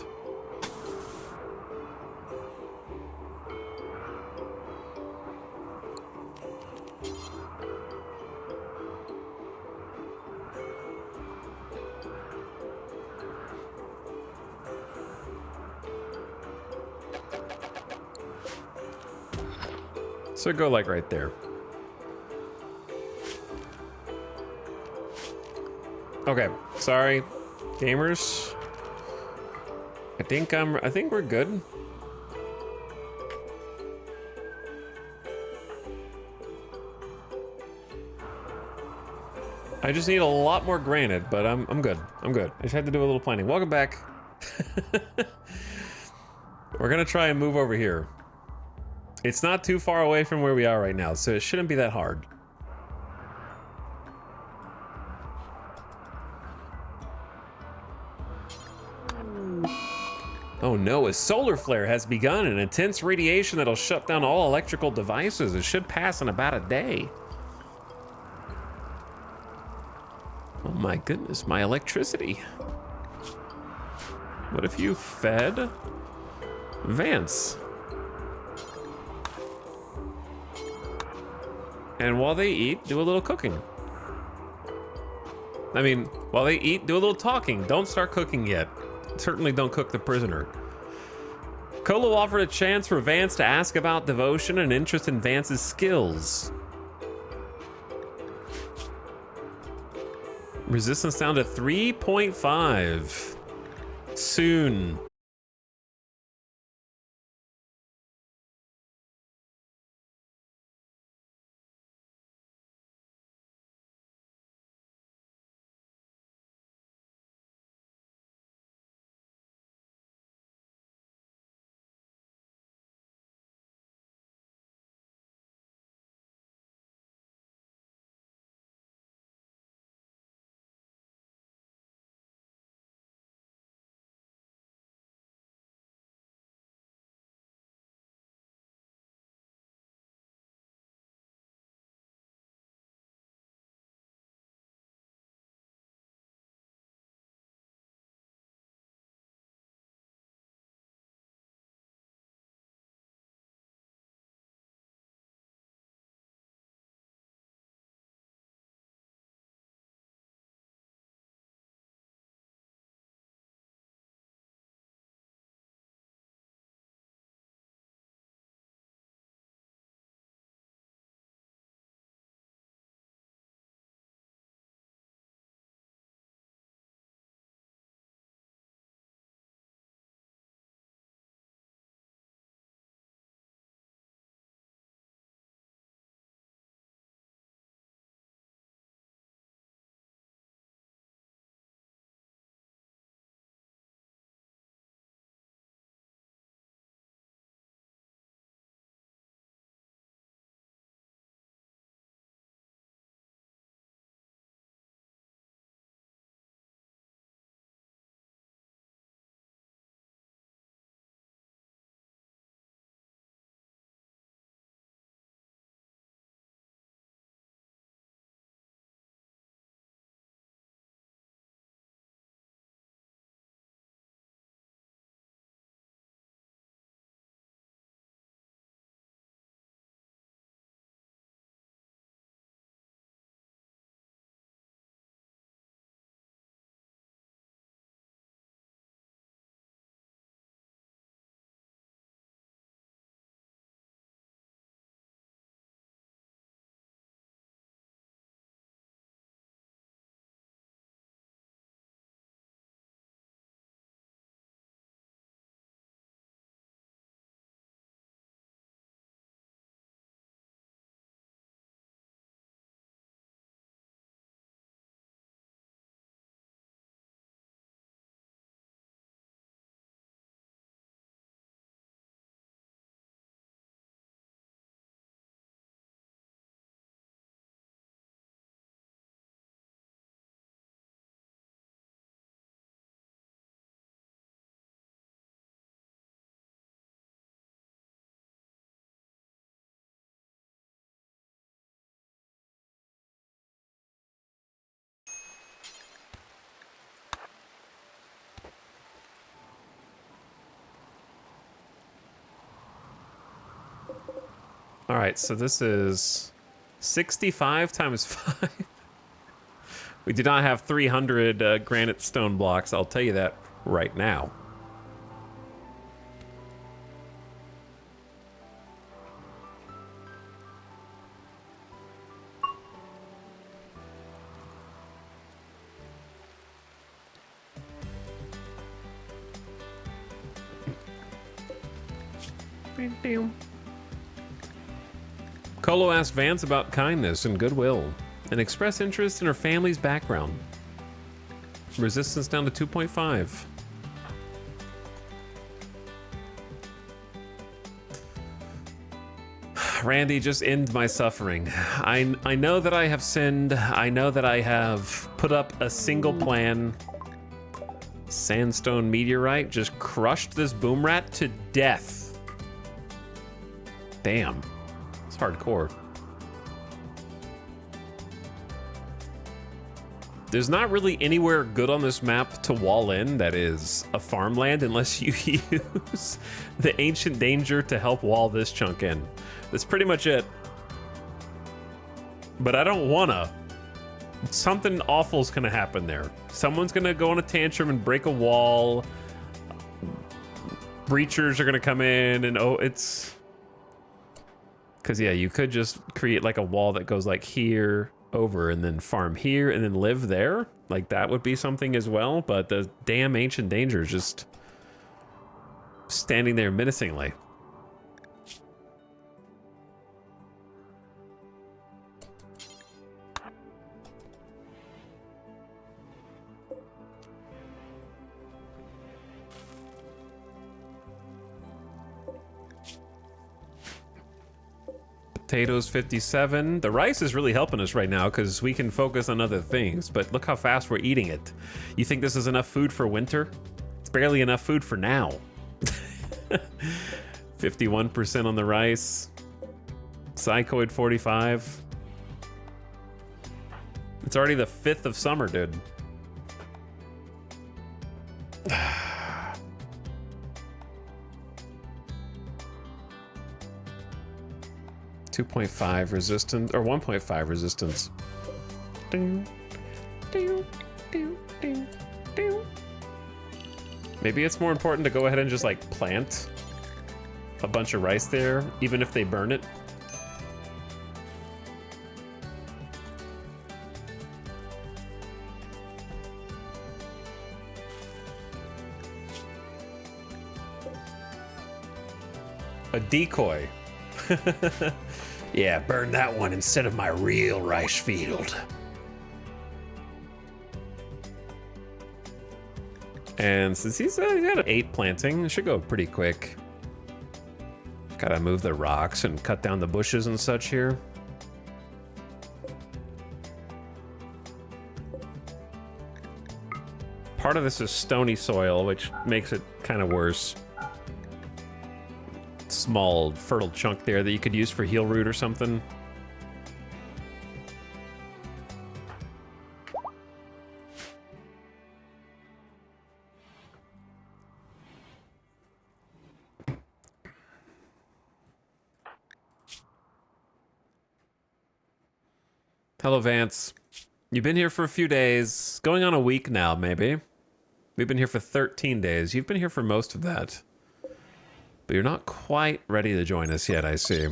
Speaker 1: So go like right there. Okay, sorry, gamers. I think we're good. I just need a lot more granite, but I'm good. I'm good. I just had to do a little planning. Welcome back. We're gonna try and move over here. It's not too far away from where we are right now, so it shouldn't be that hard. Oh no, a solar flare has begun, an intense radiation that'll shut down all electrical devices. It should pass in about a day. Oh my goodness, my electricity. What if you fed Vance? And while they eat, do a little cooking. I mean, while they eat, do a little talking. Don't start cooking yet. Certainly don't cook the prisoner. Colo offered a chance for Vance to ask about devotion and interest in Vance's skills. Resistance down to 3.5. Soon. All right, so this is 65 times 5. We do not have 300 granite stone blocks, I'll tell you that right now. Colo asked Vance about kindness and goodwill and expressed interest in her family's background. Resistance down to 2.5. Randy, just end my suffering. I know that I have sinned. I know that I have put up a single plan. Sandstone meteorite just crushed this boom rat to death. Damn. It's hardcore. There's not really anywhere good on this map to wall in that is a farmland unless you use the Ancient Danger to help wall this chunk in. That's pretty much it. But I don't wanna. Something awful's gonna happen there. Someone's gonna go on a tantrum and break a wall. Breachers are gonna come in and it's... Because yeah, you could just create like a wall that goes like here, over, and then farm here, and then live there. Like that would be something as well, but the damn Ancient Danger is just standing there menacingly. Potatoes 57. The rice is really helping us right now because we can focus on other things, but look how fast we're eating it. You think this is enough food for winter? It's barely enough food for now. 51% on the rice. Psychoid 45. It's already the 5th of summer, dude. 2.5 resistance, or 1.5 resistance. Ding, ding, ding, ding, ding. Maybe it's more important to go ahead and just like plant a bunch of rice there, even if they burn it. A decoy. Yeah, burn that one instead of my real rice field. And since he's got 8 planting, it should go pretty quick. Gotta move the rocks and cut down the bushes and such here. Part of this is stony soil, which makes it kind of worse. Small fertile chunk there that you could use for heal root or something. Hello, Vance. You've been here for a few days, going on a week now, maybe. We've been here for 13 days. You've been here for most of that. But you're not quite ready to join us yet, I see.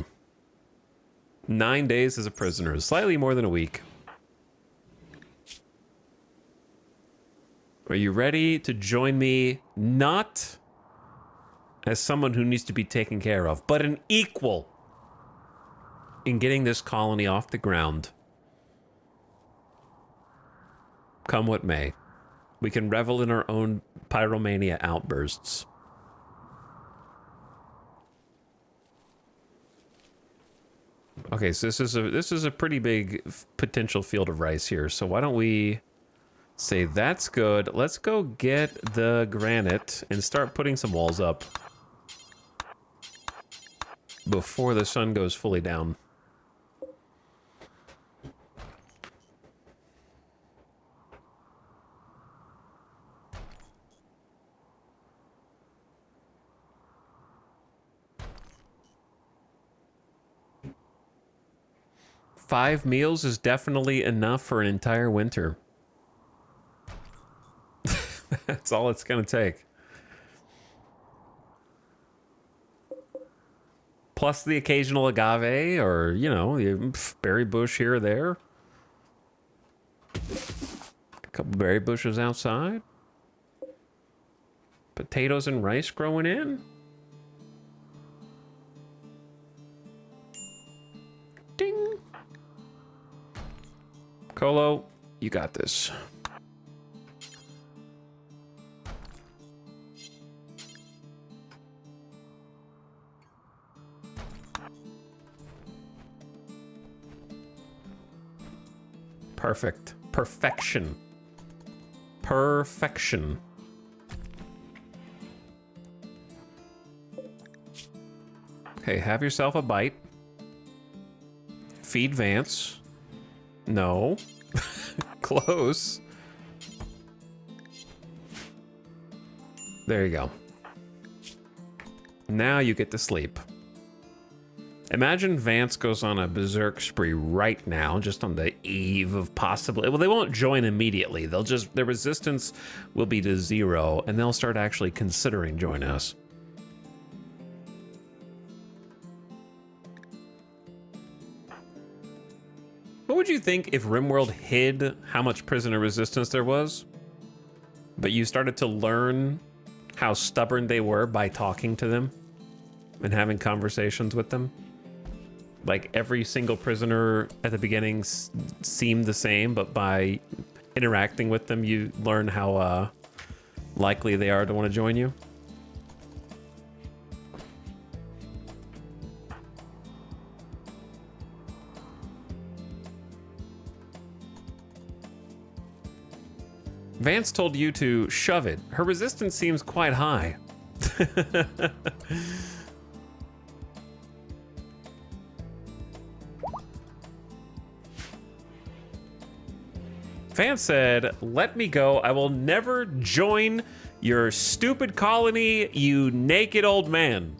Speaker 1: 9 days as a prisoner, slightly more than a week. Are you ready to join me, not as someone who needs to be taken care of, but an equal in getting this colony off the ground? Come what may. We can revel in our own pyromania outbursts. Okay, so this is a pretty big potential field of rice here. So why don't we say that's good. Let's go get the granite and start putting some walls up before the sun goes fully down. 5 meals is definitely enough for an entire winter. That's all it's gonna take. Plus the occasional agave or, you know, berry bush here or there. A couple berry bushes outside. Potatoes and rice growing in. Ding. Colo, you got this. Perfect. Perfection. Perfection. Okay, have yourself a bite. Feed Vance. No. Close. There you go. Now you get to sleep. Imagine Vance goes on a berserk spree right now, just on the eve of possibly... Well, they won't join immediately. They'll just... Their resistance will be to 0, and they'll start actually considering joining us. What would you think if RimWorld hid how much prisoner resistance there was, but you started to learn how stubborn they were by talking to them and having conversations with them? Like every single prisoner at the beginning seemed the same, but by interacting with them, you learn how likely they are to want to join you. Vance told you to shove it. Her resistance seems quite high. Vance said, "Let me go. I will never join your stupid colony, you naked old man."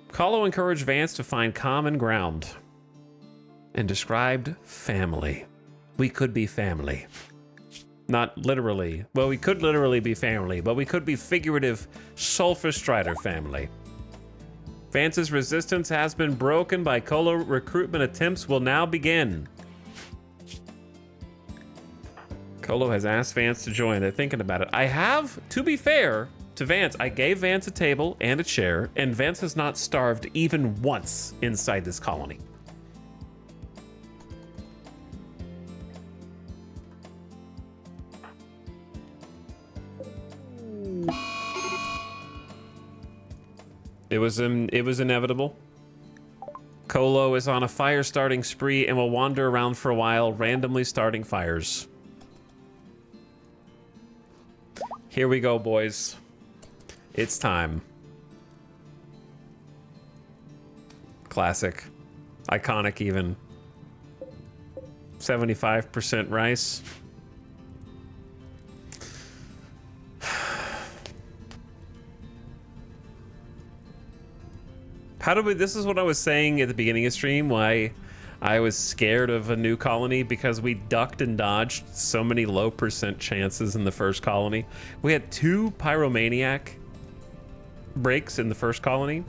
Speaker 1: Kahlo encouraged Vance to find common ground and described family. We could be family. Not literally. Well, we could literally be family, but we could be figurative Sulfurstrider family. Vance's resistance has been broken by Colo recruitment attempts will now begin. Colo has asked Vance to join. They're thinking about it. I have, to be fair to Vance, I gave Vance a table and a chair, and Vance has not starved even once inside this colony. It was inevitable. Colo is on a fire starting spree and will wander around for a while, randomly starting fires. Here we go, boys. It's time. Classic. Iconic even. 75% rice. How do we... This is what I was saying at the beginning of stream, why I was scared of a new colony, because we ducked and dodged so many low percent chances in the first colony. We had 2 pyromaniac breaks in the first colony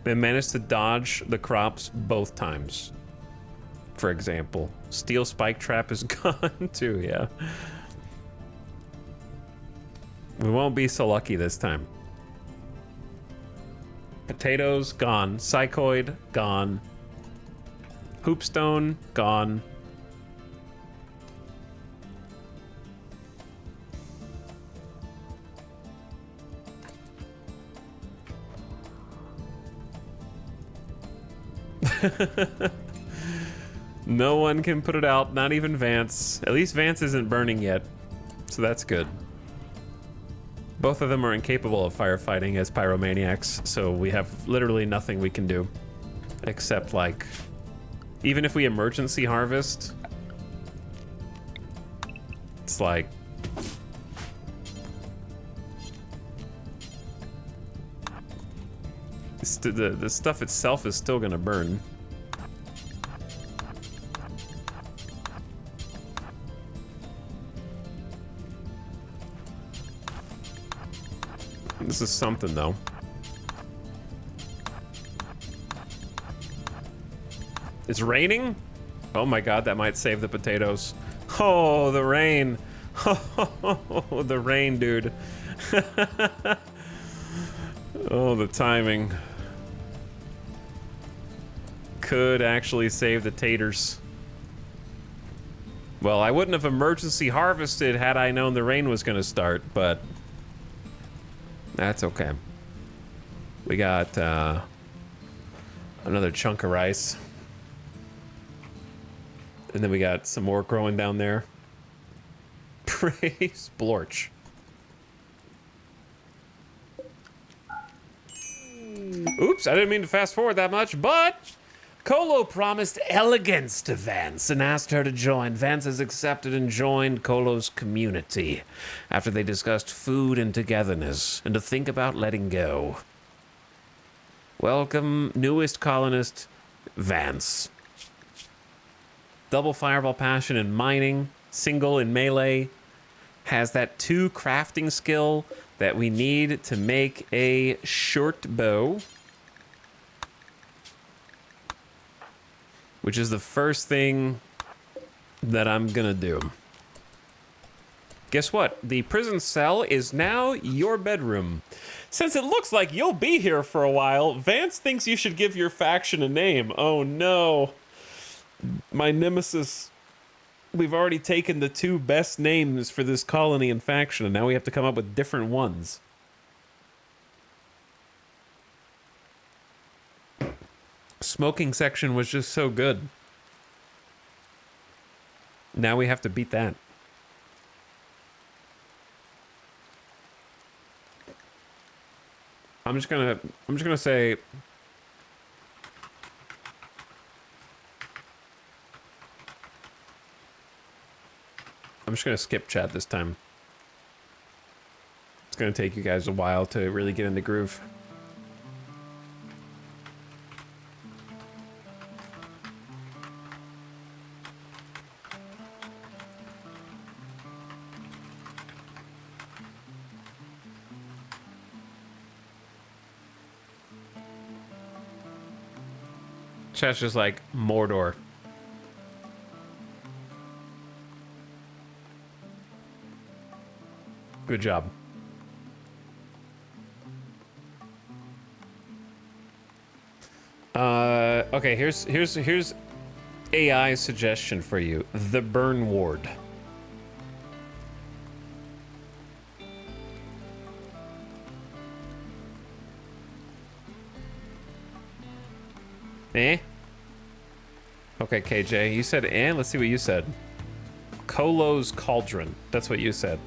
Speaker 1: and managed to dodge the crops both times. For example, steel spike trap is gone too, yeah. We won't be so lucky this time. Potatoes, gone. Psychoid, gone. Hoopstone, gone. No one can put it out, not even Vance. At least Vance isn't burning yet, so that's good. Both of them are incapable of firefighting as pyromaniacs, so we have literally nothing we can do. Except, like, even if we emergency harvest, it's like... The stuff itself is still gonna burn. This is something, though. It's raining? Oh my god, that might save the potatoes. Oh, the rain. Oh, the rain, dude. Oh, the timing. Could actually save the taters. Well, I wouldn't have emergency harvested had I known the rain was gonna start, but that's okay. We got another chunk of rice. And then we got some more growing down there. Praise Blorch. Oops, I didn't mean to fast forward that much, but Colo promised elegance to Vance and asked her to join. Vance has accepted and joined Colo's community after they discussed food and togetherness and to think about letting go. Welcome, newest colonist, Vance. Double fireball passion in mining, single in melee, has that 2 crafting skill that we need to make a short bow, which is the first thing that I'm gonna do. Guess what? The prison cell is now your bedroom. Since it looks like you'll be here for a while, Vance thinks you should give your faction a name. Oh no. My nemesis. We've already taken the 2 best names for this colony and faction, and now we have to come up with different ones. Smoking section was just so good. Now we have to beat that. I'm just gonna say I'm just gonna skip chat this time. It's gonna take you guys a while to really get in the groove. Chat's just like Mordor. Good job. Okay, here's AI suggestion for you. The Burn Ward. Eh? Okay, KJ, you said eh? Let's see what you said. Colo's Cauldron. That's what you said.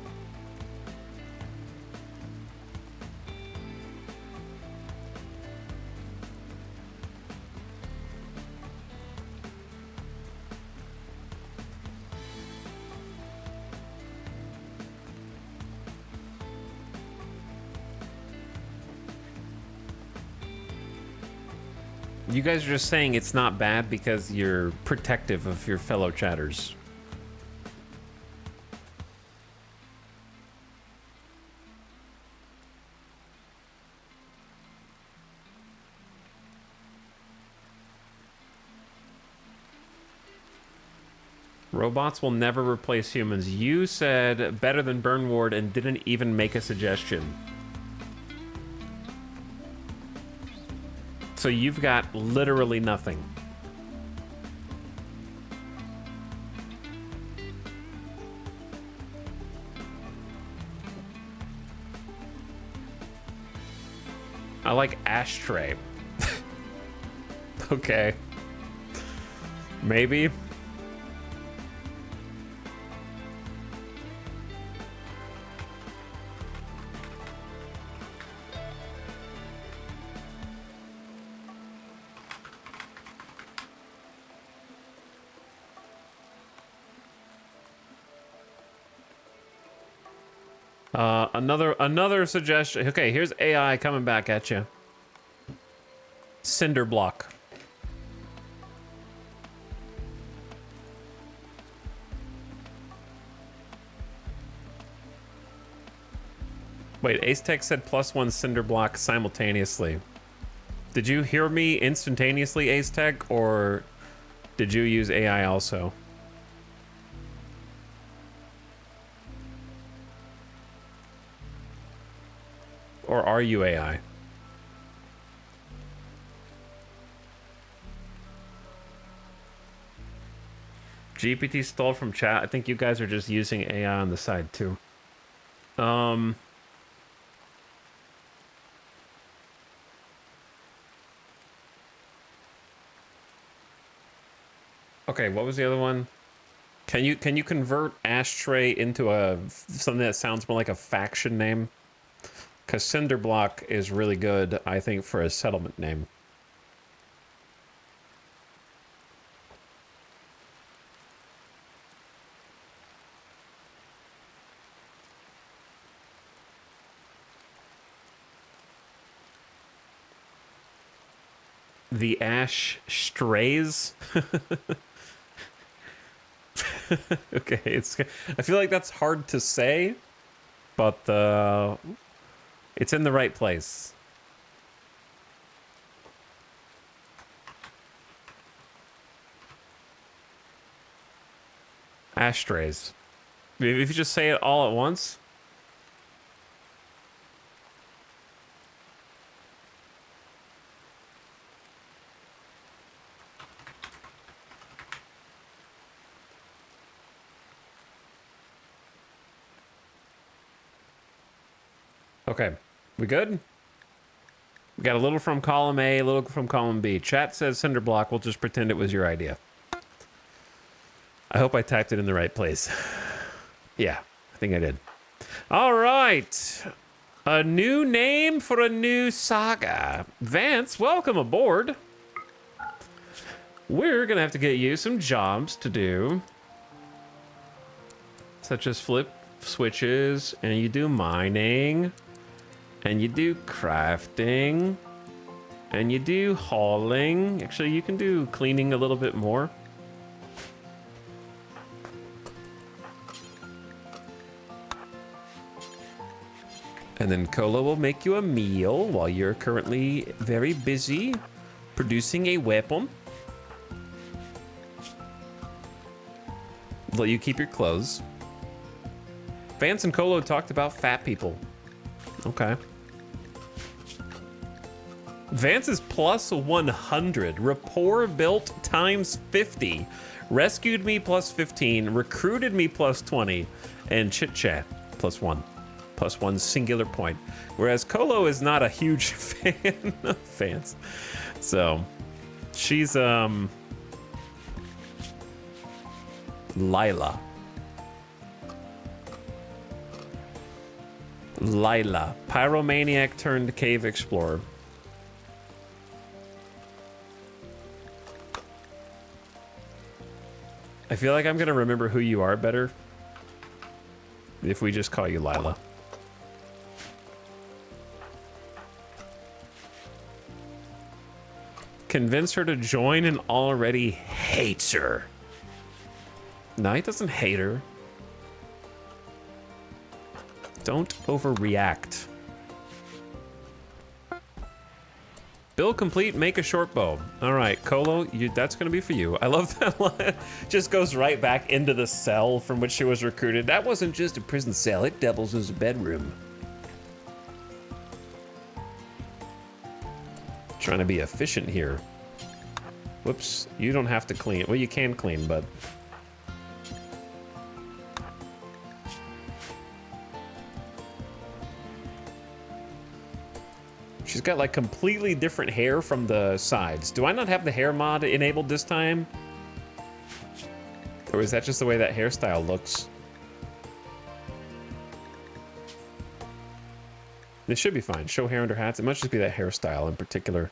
Speaker 1: You guys are just saying it's not bad because you're protective of your fellow chatters. Robots will never replace humans. You said better than Burn Ward and didn't even make a suggestion. So you've got literally nothing. I like ashtray. Okay. Maybe. Another suggestion. Okay, here's AI coming back at you. cinder block. Wait, Ace Tech said +1 cinder block simultaneously. Did you hear me instantaneously, Ace Tech, or did you use AI also? Or are you AI? GPT stole from chat. I think you guys are just using AI on the side too. Okay, what was the other one? Can you convert ashtray into something that sounds more like a faction name? Because Cinderblock is really good, I think, for a settlement name. The Ash Strays. Okay, I feel like that's hard to say, but it's in the right place. Ashtrays. If you just say it all at once. Okay, we good? We got a little from column A, a little from column B. Chat says Cinderblock. We'll just pretend it was your idea. I hope I typed it in the right place. Yeah, I think I did. All right. A new name for a new saga. Vance, welcome aboard. We're going to have to get you some jobs to do, such as flip switches, and you do mining, and you do crafting, and you do hauling. Actually, you can do cleaning a little bit more. And then Kolo will make you a meal while you're currently very busy producing a weapon. Let you keep your clothes. Vance and Kolo talked about fat people. Okay. Vance is plus 100. Rapport built times 50. Rescued me plus 15. Recruited me plus 20. And chit chat plus 1. Plus 1 singular point. Whereas Kolo is not a huge fan of Vance. So she's Lila. Lila, pyromaniac turned cave explorer. I feel like I'm gonna remember who you are better if we just call you Lila. Convince her to join and already hates her. No, he doesn't hate her. Don't overreact. Build complete, make a short bow. All right, Kolo, that's gonna be for you. I love that line. Just goes right back into the cell from which she was recruited. That wasn't just a prison cell, it doubles as a bedroom. Trying to be efficient here. Whoops, you don't have to clean. Well, you can clean, but... She's got like completely different hair from the sides. Do I not have the hair mod enabled this time? Or is that just the way that hairstyle looks? This should be fine. Show hair under hats. It must just be that hairstyle in particular.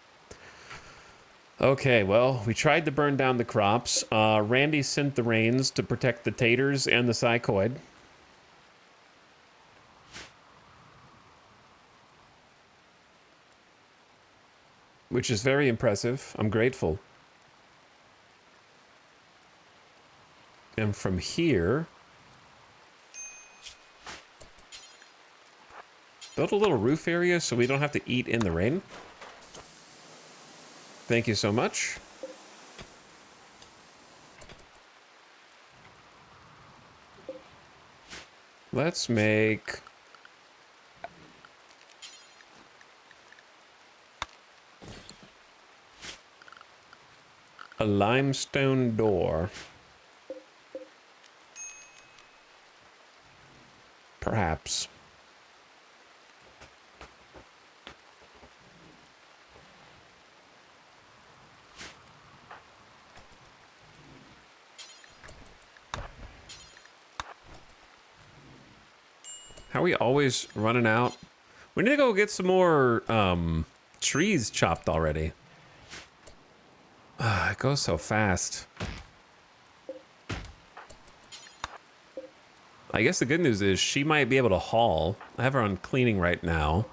Speaker 1: Okay, well, we tried to burn down the crops. Randy sent the rains to protect the taters and the psychoid. which is very impressive. I'm grateful. And from here, build a little roof area so we don't have to eat in the rain. Thank you so much. Let's make a limestone door. Perhaps. How are we always running out? We need to go get some more trees chopped already. It goes so fast. I guess the good news is she might be able to haul. I have her on cleaning right now.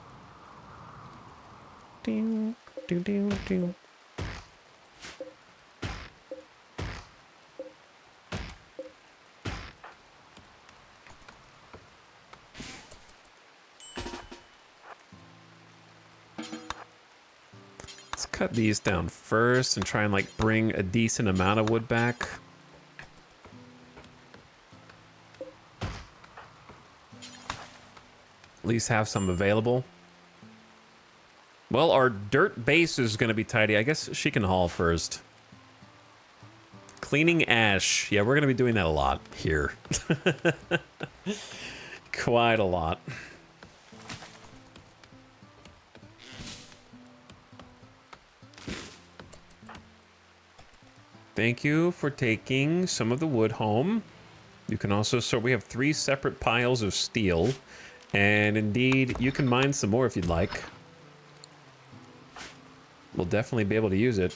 Speaker 1: Ding, ding, ding, ding. Let's cut these down first and try and like bring a decent amount of wood back. At least have some available. Well, our dirt base is going to be tidy. I guess she can haul first. Cleaning ash. Yeah, we're going to be doing that a lot here. Quite a lot. Thank you for taking some of the wood home. You can also, so we have 3 separate piles of steel. And indeed, you can mine some more if you'd like. We'll definitely be able to use it.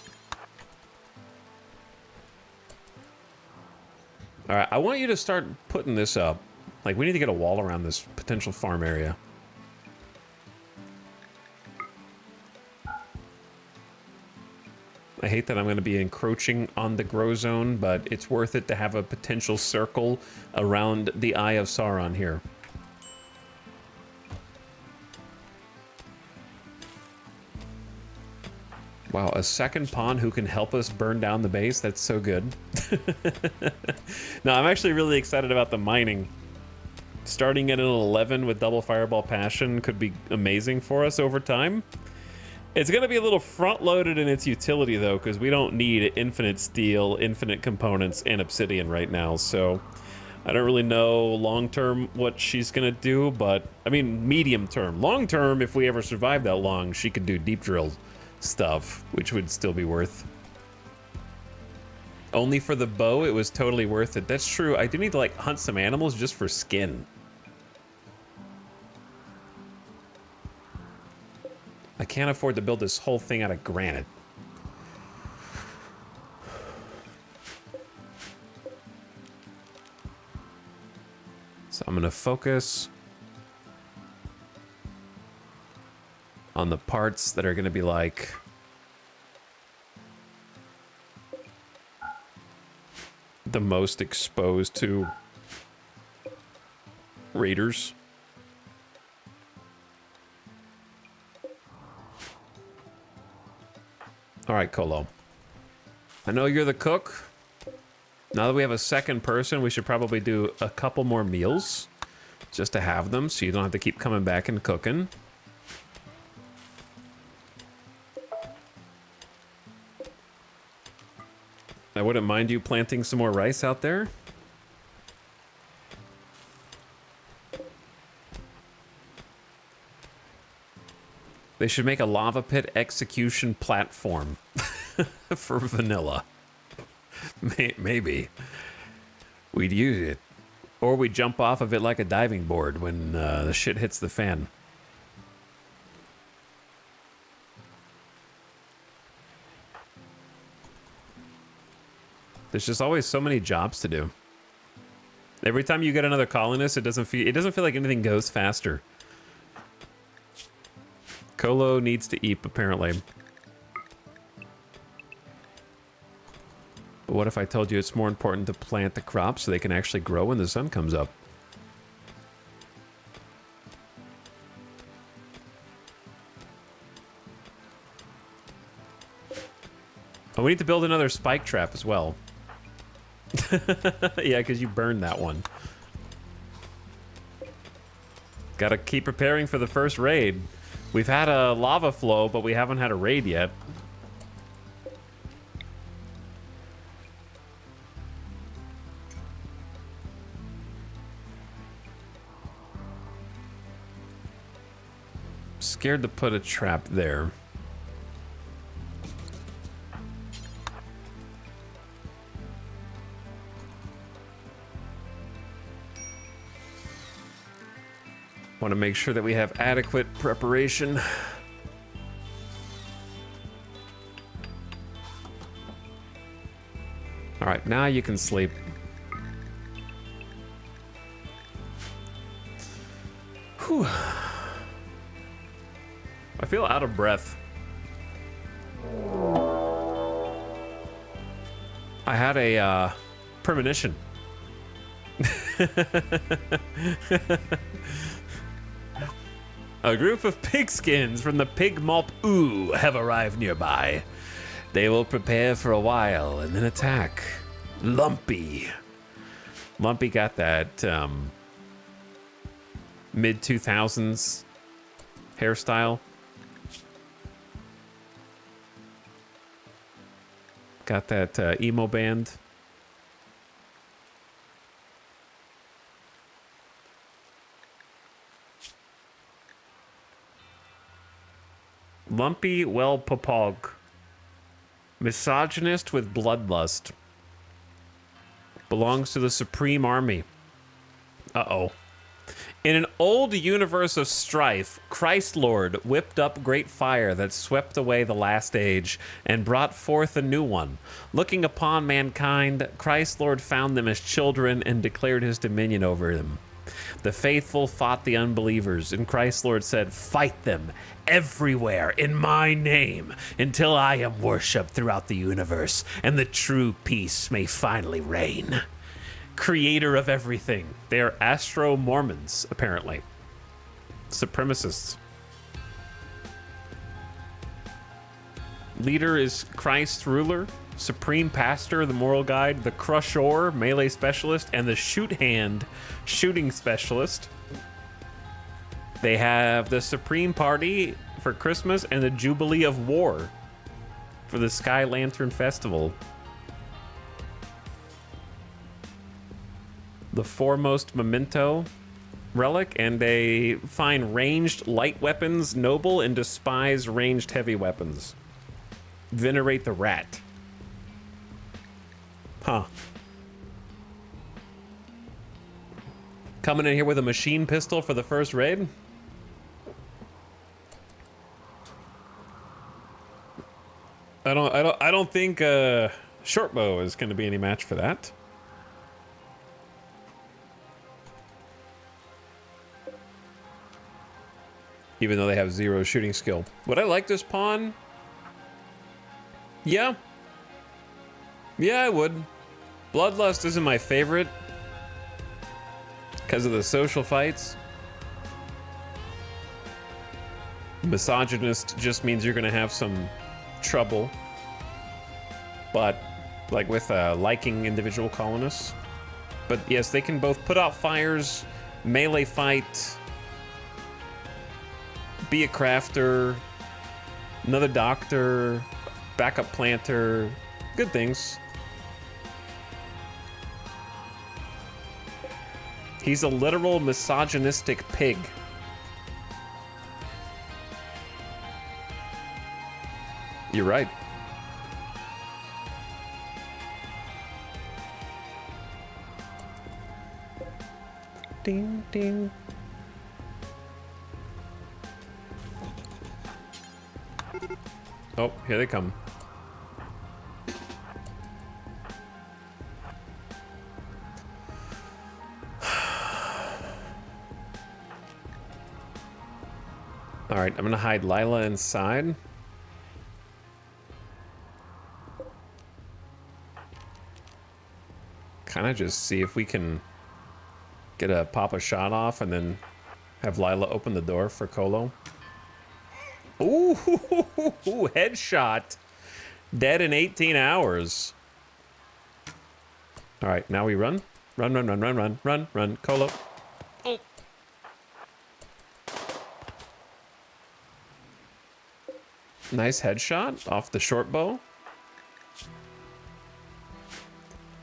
Speaker 1: All right, I want you to start putting this up. Like, we need to get a wall around this potential farm area. I hate that I'm going to be encroaching on the grow zone, but it's worth it to have a potential circle around the Eye of Sauron here. Wow, a second pawn who can help us burn down the base. That's so good. No, I'm actually really excited about the mining. Starting at an 11 with double Fireball Passion could be amazing for us over time. It's going to be a little front-loaded in its utility, though, because we don't need infinite steel, infinite components, and obsidian right now. So I don't really know long-term what she's going to do, but, I mean, medium-term. Long-term, if we ever survive that long, she could do deep drill stuff, which would still be worth. Only for the bow, it was totally worth it. That's true. I do need to, like, hunt some animals just for skin. I can't afford to build this whole thing out of granite. So I'm going to focus on the parts that are going to be like the most exposed to raiders. All right, Colo. I know you're the cook. Now that we have a second person, we should probably do a couple more meals just to have them so you don't have to keep coming back and cooking. I wouldn't mind you planting some more rice out there. They should make a lava pit execution platform for vanilla. Maybe. We'd use it. Or we jump off of it like a diving board when the shit hits the fan. There's just always so many jobs to do. Every time you get another colonist, it doesn't feel like anything goes faster. Colo needs to eat, apparently. But what if I told you it's more important to plant the crops so they can actually grow when the sun comes up? Oh, we need to build another spike trap as well. Yeah, because you burned that one. Gotta keep preparing for the first raid. We've had a lava flow, but we haven't had a raid yet. Scared to put a trap there. Want to make sure that we have adequate preparation. All right, now you can sleep. Whew. I feel out of breath. I had a premonition. A group of pigskins from the Pig Malp Ooh have arrived nearby. They will prepare for a while and then attack. Lumpy. Lumpy got that mid-2000s hairstyle. Got that emo band. Lumpy Well-Popog. Misogynist with bloodlust. Belongs to the Supreme Army. Uh-oh. In an old universe of strife, Christlord whipped up great fire that swept away the last age and brought forth a new one. Looking upon mankind, Christlord found them as children and declared his dominion over them. The faithful fought the unbelievers, and Christlord said, "Fight them everywhere in my name until I am worshipped throughout the universe and the true peace may finally reign." Creator of everything. They are Astro Mormons, apparently. Supremacists. Leader is Christ Ruler, Supreme Pastor, the Moral Guide, the Crusher, Melee Specialist, and the Shoot Hand, Shooting Specialist. They have the Supreme Party for Christmas and the Jubilee of War for the Sky Lantern Festival. The Foremost Memento Relic, and they find ranged light weapons noble and despise ranged heavy weapons. Venerate the Rat. Huh. Coming in here with a machine pistol for the first raid? I don't think shortbow is going to be any match for that. Even though they have 0 shooting skill. Would I like this pawn? Yeah. Yeah, I would. Bloodlust isn't my favorite because of the social fights. Misogynist just means you're going to have some trouble. But, like with liking individual colonists. But yes, they can both put out fires, melee fight, be a crafter, another doctor, backup planter, good things. He's a literal misogynistic pig. You're right. Ding, ding. Oh, here they come. All right, I'm gonna hide Lila inside. kind of just see if we can pop a shot off and then have Lila open the door for Colo. Ooh, headshot. Dead in 18 hours. All right, now we run. Run, run, run, run, run, run, run. Colo. Oh. Nice headshot off the short bow.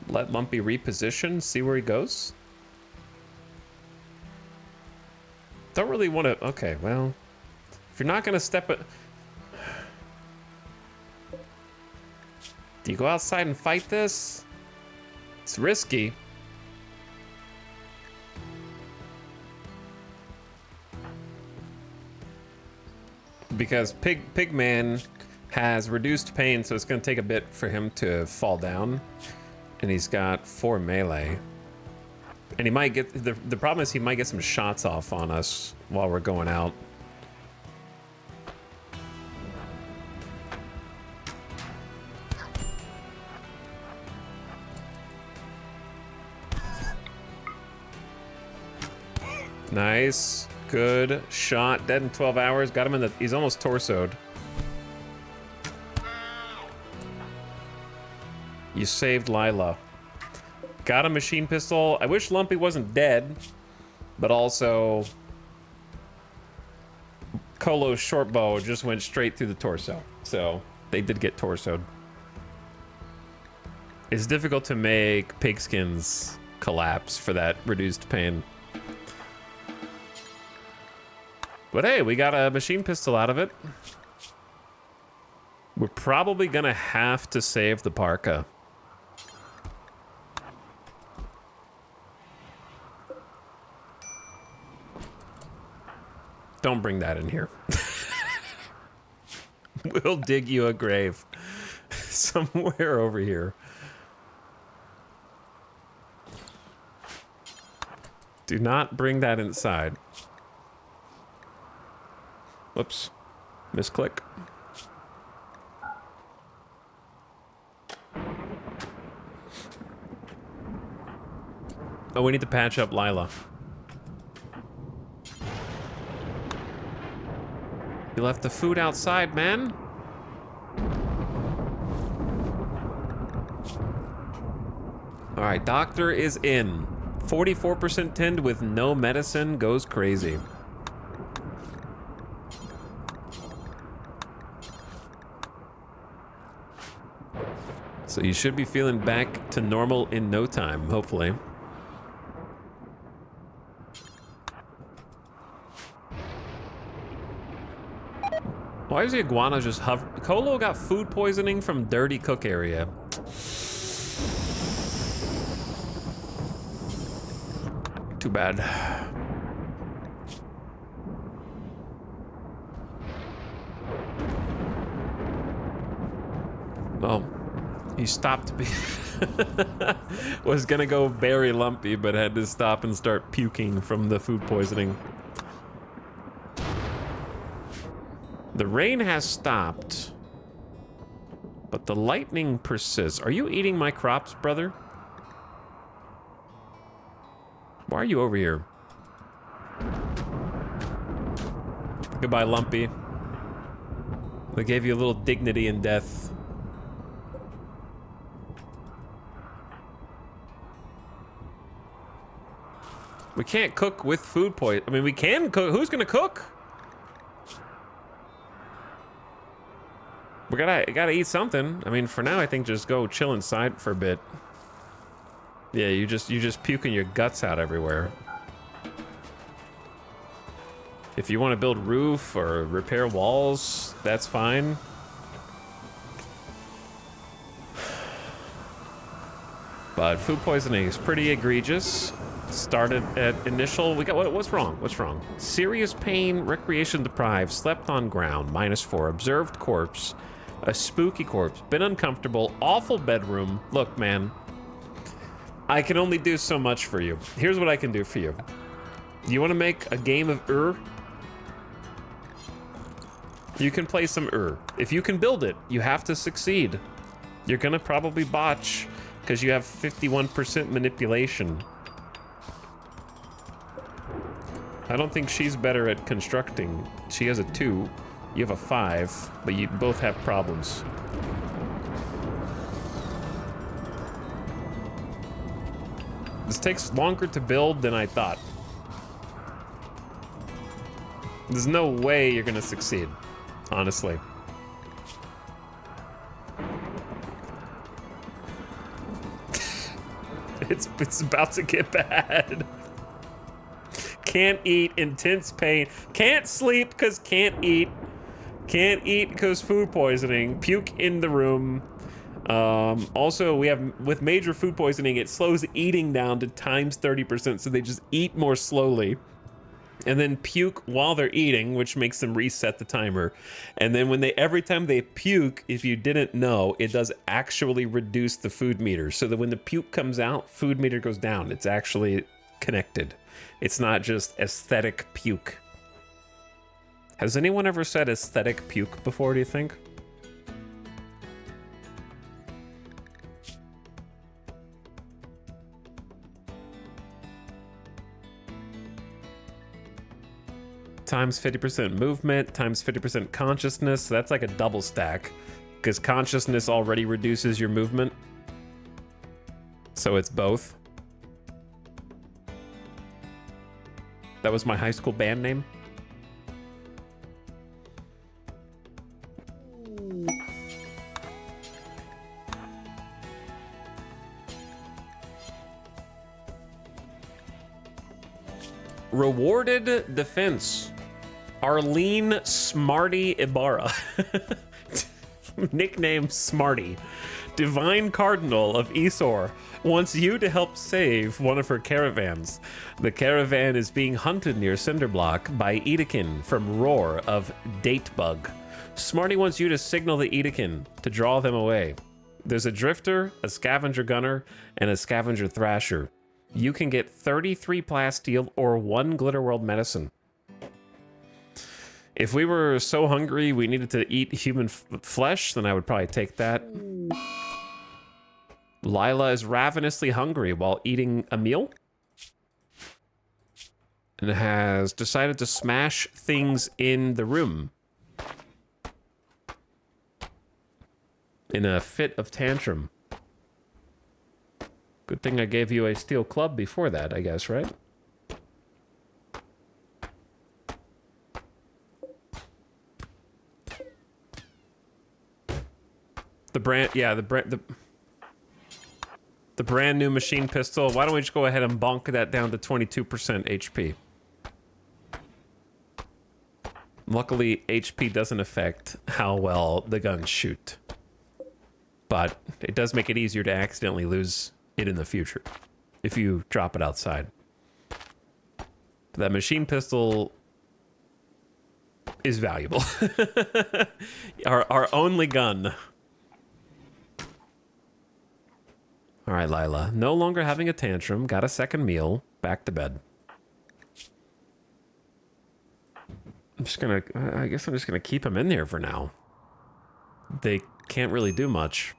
Speaker 1: Let Lumpy reposition, see where he goes. Don't really want to... Okay, well... If you're not going to step it... Do you go outside and fight this? It's risky. Because Pigman has reduced pain, so it's going to take a bit for him to fall down. And he's got 4 melee. And he might get... The problem is he might get some shots off on us while we're going out. Nice. Good shot. Dead in 12 hours. Got him in the... He's almost torsoed. You saved Lila. Got a machine pistol. I wish Lumpy wasn't dead, but also Colo's short bow just went straight through the torso. So they did get torsoed. It's difficult to make pigskins collapse for that reduced pain. But hey, we got a machine pistol out of it. We're probably gonna have to save the parka. Don't bring that in here. We'll dig you a grave somewhere over here. Do not bring that inside. Whoops. Misclick. Oh, we need to patch up Lila. You left the food outside, man. All right, doctor is in. 44% tinned with no medicine, goes crazy. So you should be feeling back to normal in no time, hopefully. Why is the iguana just hover? Colo got food poisoning from dirty cook area. Too bad. Oh, he stopped. Was gonna go bury Lumpy, but had to stop and start puking from the food poisoning. The rain has stopped, but the lightning persists. Are you eating my crops, brother? Why are you over here? Goodbye, Lumpy. They gave you a little dignity in death. We can't cook with food poison. I mean, we can cook. Who's gonna cook? We gotta eat something. I mean, for now, I think just go chill inside for a bit. Yeah, you just puking your guts out everywhere. If you want to build roof or repair walls, that's fine. But food poisoning is pretty egregious. Started at initial. We got what's wrong? What's wrong? Serious pain, recreation deprived, slept on ground, -4, observed corpse, a spooky corpse, been uncomfortable, awful bedroom. Look, man, I can only do so much for you. Here's what I can do for you. You want to make a game of You can play some If you can build it, you have to succeed. You're gonna probably botch because you have 51% manipulation. I don't think she's better at constructing. She has a 2. You have a 5, but you both have problems. This takes longer to build than I thought. There's no way you're gonna succeed, honestly. It's about to get bad. Can't eat, intense pain. Can't sleep because can't eat. Can't eat because food poisoning. Puke in the room. Also, we have, with major food poisoning, it slows eating down to times 30%, so they just eat more slowly. And then puke while they're eating, which makes them reset the timer. And then every time they puke, if you didn't know, it does actually reduce the food meter. So that when the puke comes out, food meter goes down. It's actually connected. It's not just aesthetic puke. Has anyone ever said aesthetic puke before, do you think? Times 50% movement, times 50% consciousness. So that's like a double stack, because consciousness already reduces your movement. So it's both. That was my high school band name. Rewarded defense. Arlene Smarty Ibarra. Nickname Smarty. Divine Cardinal of Esor wants you to help save one of her caravans. The caravan is being hunted near Cinderblock by Edekin from Roar of Datebug. Smarty wants you to signal the Edekin to draw them away. There's a Drifter, a Scavenger Gunner, and a Scavenger Thrasher. You can get 33 plasteel or 1 Glitterworld medicine. If we were so hungry we needed to eat human flesh, then I would probably take that. Lila is ravenously hungry while eating a meal and has decided to smash things in the room in a fit of tantrum. Good thing I gave you a steel club before that, I guess, right? The brand new machine pistol. Why don't we just go ahead and bonk that down to 22% HP? Luckily, HP doesn't affect how well the guns shoot, but it does make it easier to accidentally lose it in the future if you drop it outside. That machine pistol is valuable. Our only gun. All right, Lila. No longer having a tantrum. Got a second meal. Back to bed. I guess I'm just gonna keep them in there for now. They can't really do much.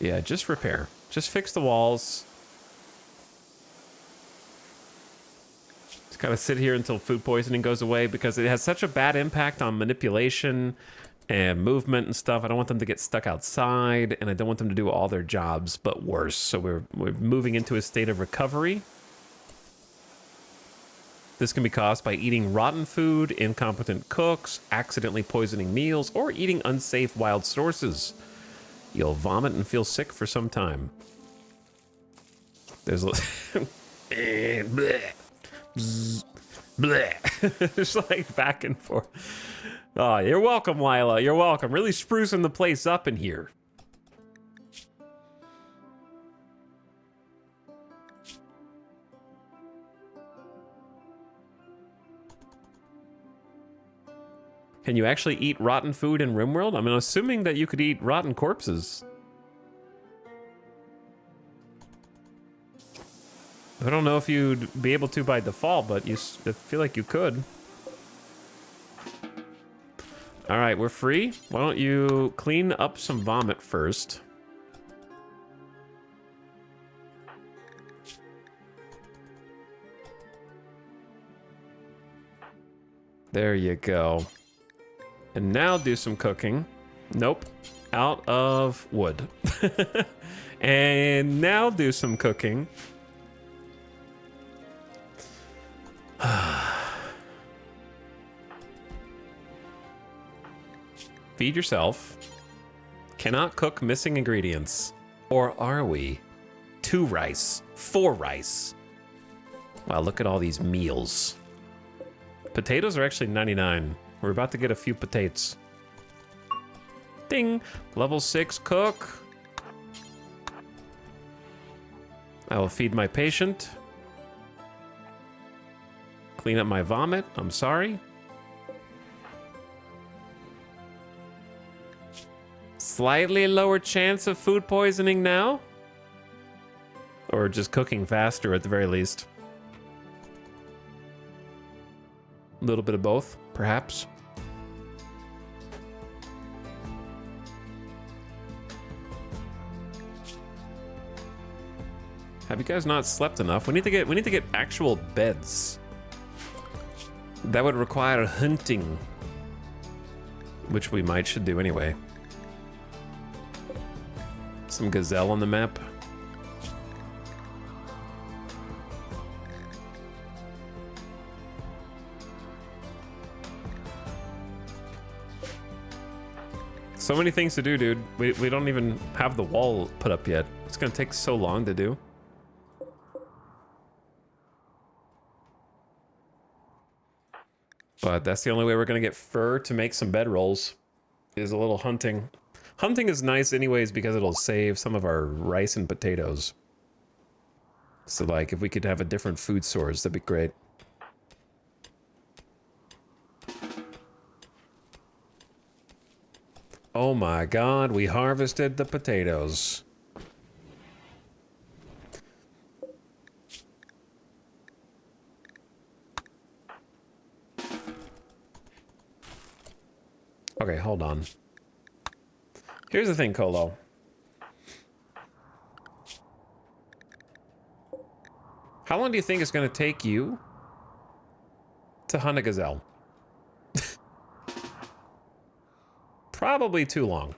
Speaker 1: Yeah, just repair. Just fix the walls. Just gotta sit here until food poisoning goes away because it has such a bad impact on manipulation and movement and stuff. I don't want them to get stuck outside, and I don't want them to do all their jobs, but worse. So we're moving into a state of recovery. This can be caused by eating rotten food, incompetent cooks, accidentally poisoning meals, or eating unsafe wild sources. You'll vomit and feel sick for some time. There's bleh, bzz, bleh. Just like back and forth. Oh, you're welcome, Lila. You're welcome. Really sprucing the place up in here. Can you actually eat rotten food in RimWorld? I'm assuming that you could eat rotten corpses. I don't know if you'd be able to by default, but I feel like you could. All right, we're free. Why don't you clean up some vomit first? There you go. And now do some cooking. Nope. Out of wood. And now do some cooking. Feed yourself. Cannot cook missing ingredients. Or are we? 2 rice. 4 rice. Wow, look at all these meals. Potatoes are actually 99. We're about to get a few potatoes. Ding! Level 6 cook. I will feed my patient. Clean up my vomit. I'm sorry. Slightly lower chance of food poisoning now? Or just cooking faster at the very least. A little bit of both, perhaps. Have you guys not slept enough? We need to get actual beds. That would require hunting, which we should do anyway. Some gazelle on the map. So many things to do, dude. We don't even have the wall put up yet. It's gonna take so long to do. But that's the only way we're gonna get fur to make some bedrolls, is a little hunting. Hunting is nice anyways because it'll save some of our rice and potatoes. So like if we could have a different food source, that'd be great. Oh my god, we harvested the potatoes. Okay, hold on. Here's the thing, Colo. How long do you think it's going to take you to hunt a gazelle? Probably too long.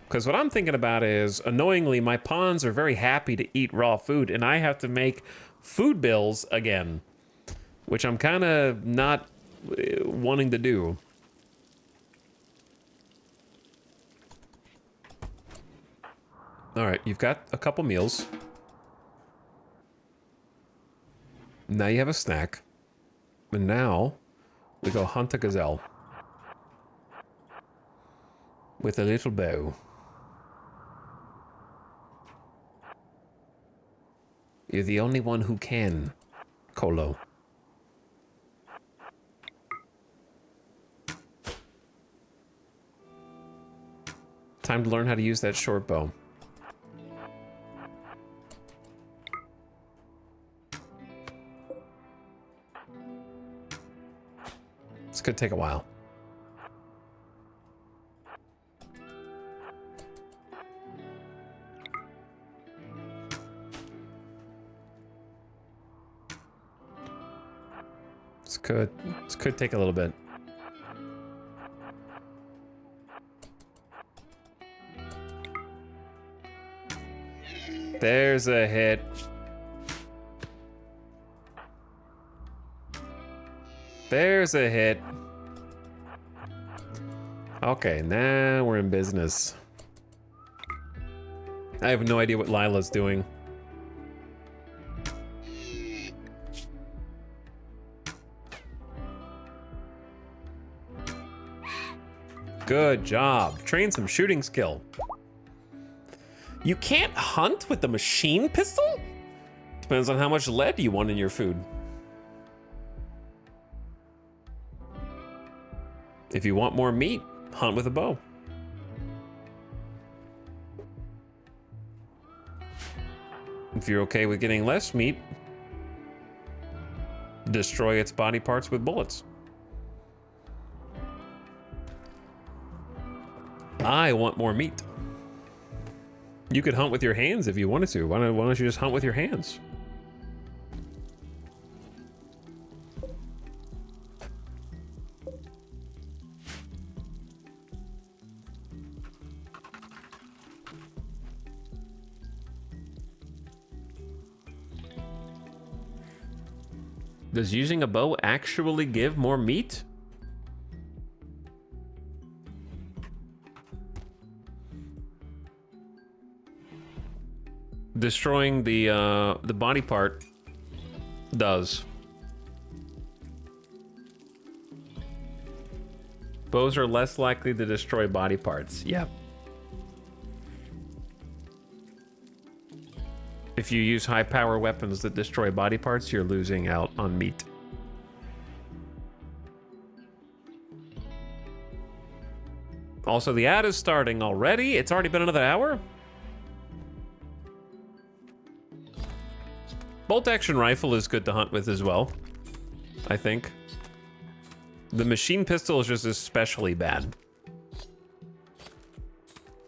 Speaker 1: Because what I'm thinking about is, annoyingly, my pawns are very happy to eat raw food, and I have to make food bills again, which I'm kind of not wanting to do. All right, you've got a couple meals. Now you have a snack. And now we go hunt a gazelle. With a little bow. You're the only one who can, Colo. Time to learn how to use that short bow. This could take a while. This could take a little bit. There's a hit. There's a hit. Okay, now we're in business. I have no idea what Lila's doing. Good job. Train some shooting skill. You can't hunt with the machine pistol? Depends on how much lead you want in your food. If you want more meat, hunt with a bow. If you're okay with getting less meat, destroy its body parts with bullets. I want more meat. You could hunt with your hands if you wanted to. Why don't you just hunt with your hands? Does using a bow actually give more meat? Destroying the body part does. Bows are less likely to destroy body parts. Yep. If you use high power weapons that destroy body parts, you're losing out on meat. Also, the ad is starting already. It's already been another hour. Bolt action rifle is good to hunt with as well, I think. The machine pistol is just especially bad.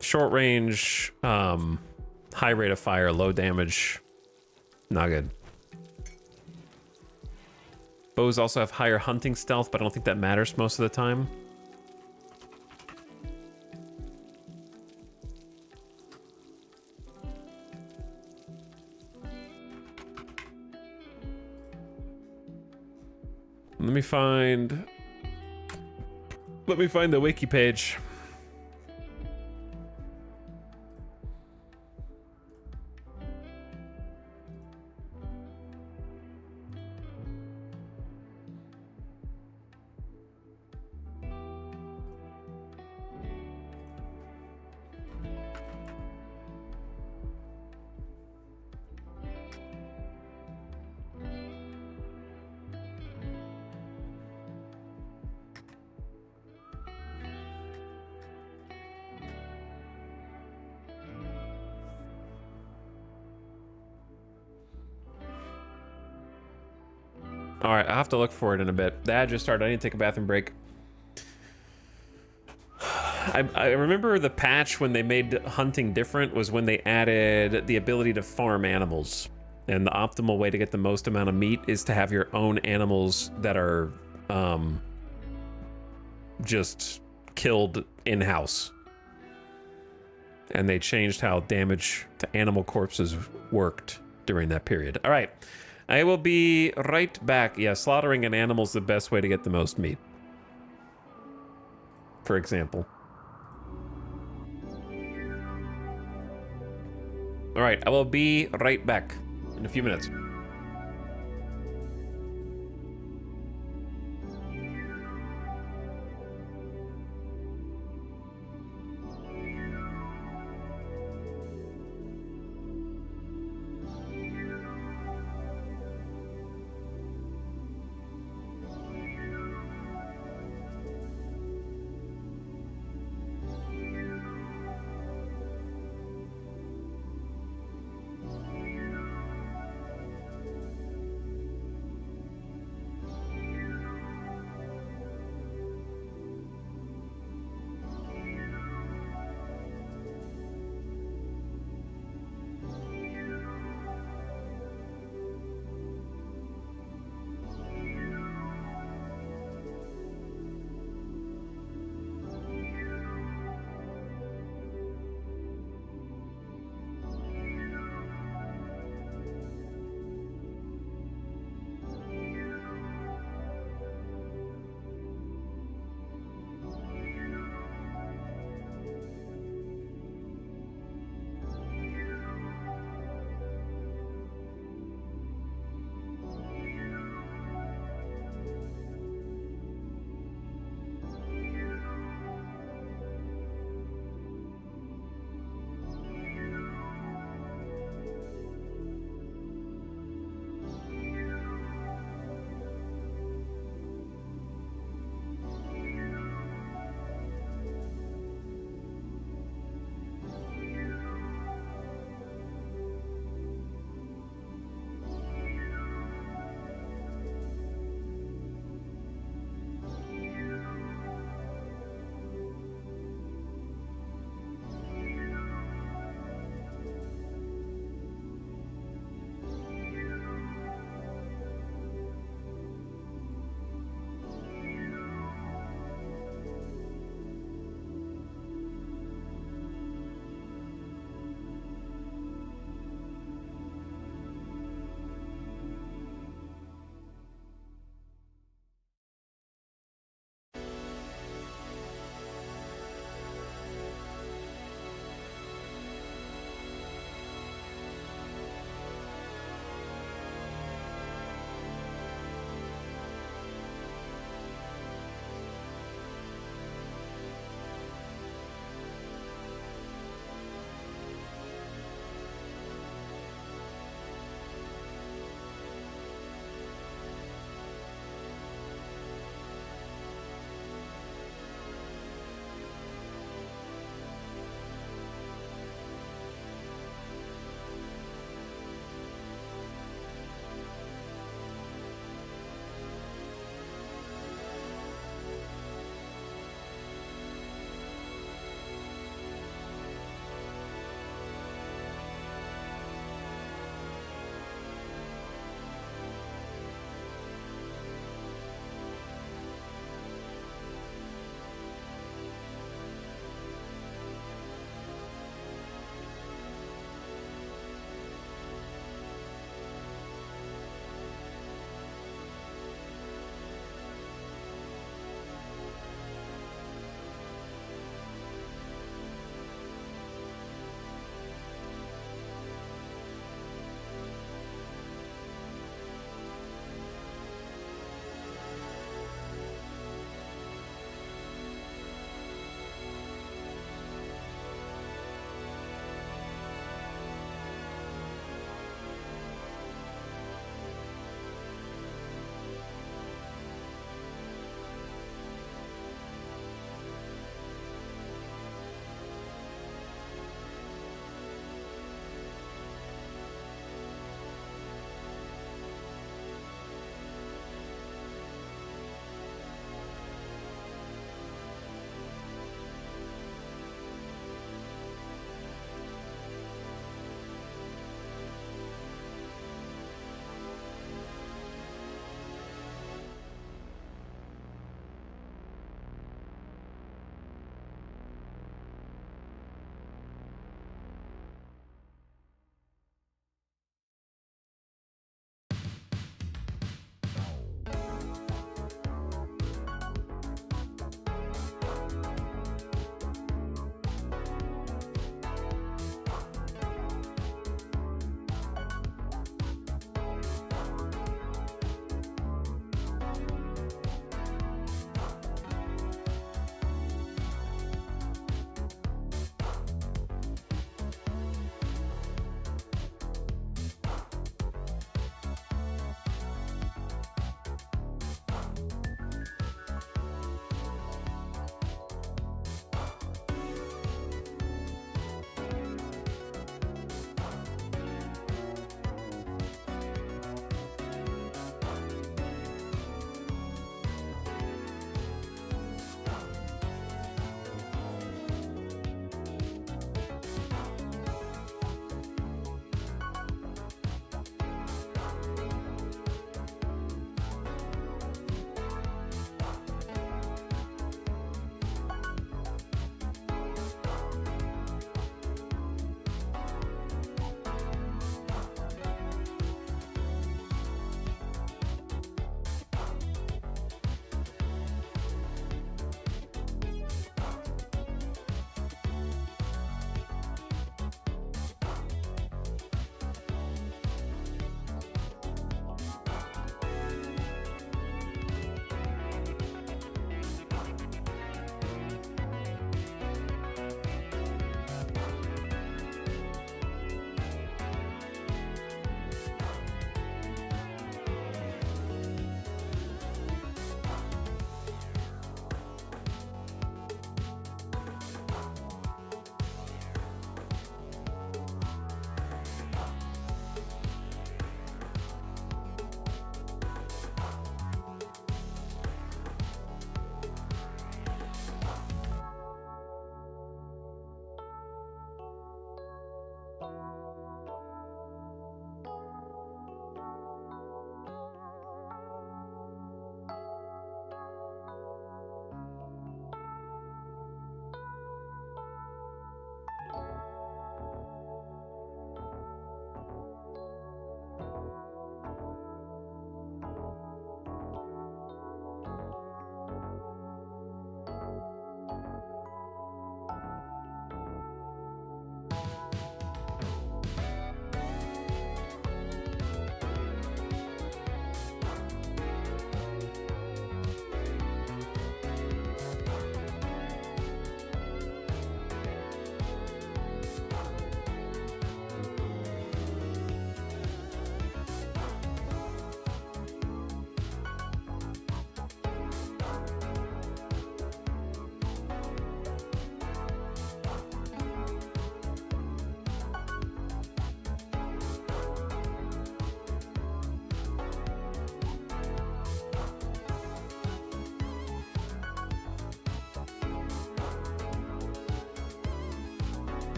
Speaker 1: Short range, high rate of fire, low damage, not good. Bows also have higher hunting stealth, but I don't think that matters most of the time. Let me find the wiki page. All right, I'll have to look for it in a bit. The ad just started. I need to take a bathroom break. I remember the patch when they made hunting different was when they added the ability to farm animals. And the optimal way to get the most amount of meat is to have your own animals that are just killed in-house. And they changed how damage to animal corpses worked during that period. All right. I will be right back. Yeah, slaughtering an animal is the best way to get the most meat. For example. All right, I will be right back in a few minutes.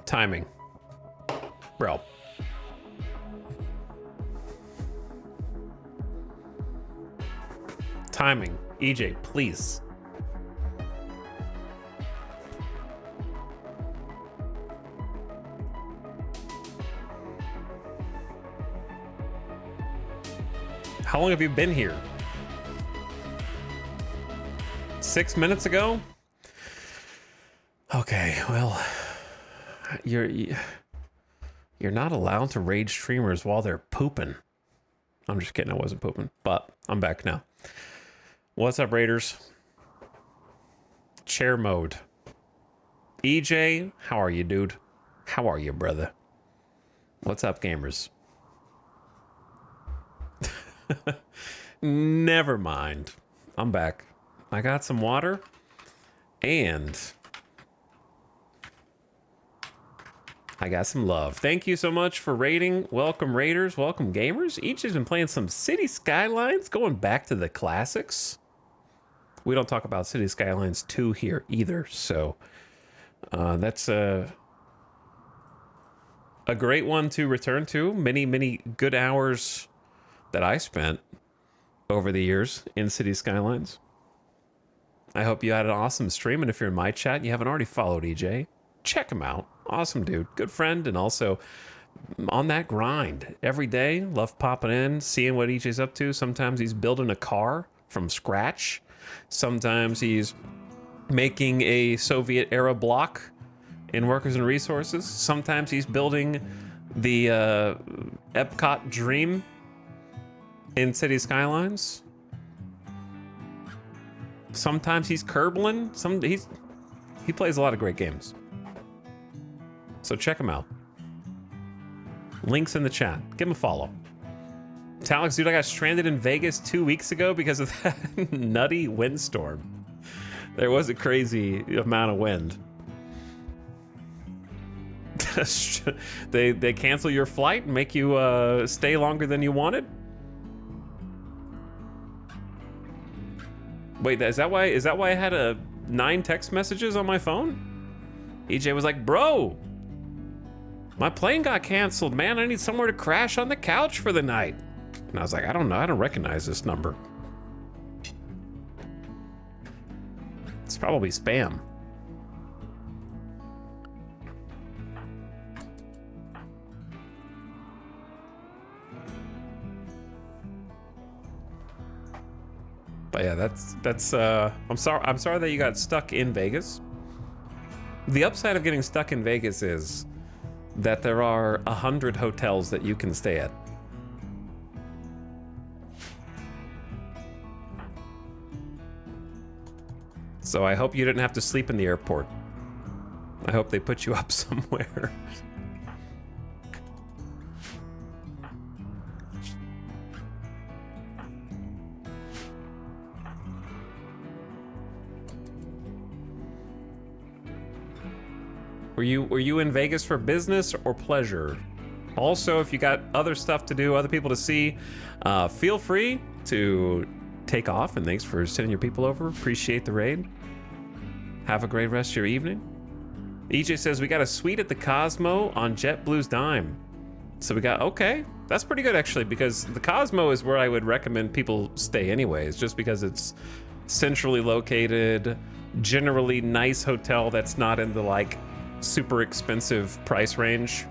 Speaker 1: Timing. Bro. Timing. EJ, please. How long have you been here? 6 minutes ago? Okay, well, you're not allowed to raid streamers while they're pooping. I'm just kidding, I wasn't pooping, but I'm back now. What's up, Raiders? Chair mode. EJ, how are you, dude? How are you, brother? What's up, gamers? Never mind. I'm back. I got some water and I got some love. Thank you so much for raiding. Welcome, Raiders. Welcome, gamers. Each has been playing some City Skylines, going back to the classics. We don't talk about City Skylines 2 here either, so that's a great one to return to. Many good hours that I spent over the years in City Skylines. I hope you had an awesome stream, and if you're in my chat and you haven't already followed EJ, check him out. Awesome dude, good friend, and also on that grind every day. Love popping in, seeing what EJ's up to. Sometimes he's building a car from scratch. Sometimes he's making a Soviet era block in Workers and Resources. Sometimes he's building the Epcot dream in City Skylines. Sometimes he's Kerbling. He plays a lot of great games. So check him out. Links in the chat. Give him a follow. Talix, dude, I got stranded in Vegas 2 weeks ago because of that nutty windstorm. There was a crazy amount of wind. They cancel your flight and make you stay longer than you wanted? Wait, is that why I had 9 text messages on my phone? EJ was like, bro, my plane got canceled, man. I need somewhere to crash on the couch for the night. And I was like, I don't know. I don't recognize this number. It's probably spam. But yeah, that's I'm sorry that you got stuck in Vegas. The upside of getting stuck in Vegas is that there are 100 hotels that you can stay at. So I hope you didn't have to sleep in the airport. I hope they put you up somewhere. Were you in Vegas for business or pleasure? Also, if you got other stuff to do, other people to see, feel free to take off, and thanks for sending your people over. Appreciate the raid. Have a great rest of your evening. EJ says we got a suite at the Cosmo on JetBlue's dime. So we got, okay, that's pretty good actually, because the Cosmo is where I would recommend people stay anyways, just because it's centrally located, generally nice hotel that's not in the like super expensive price range.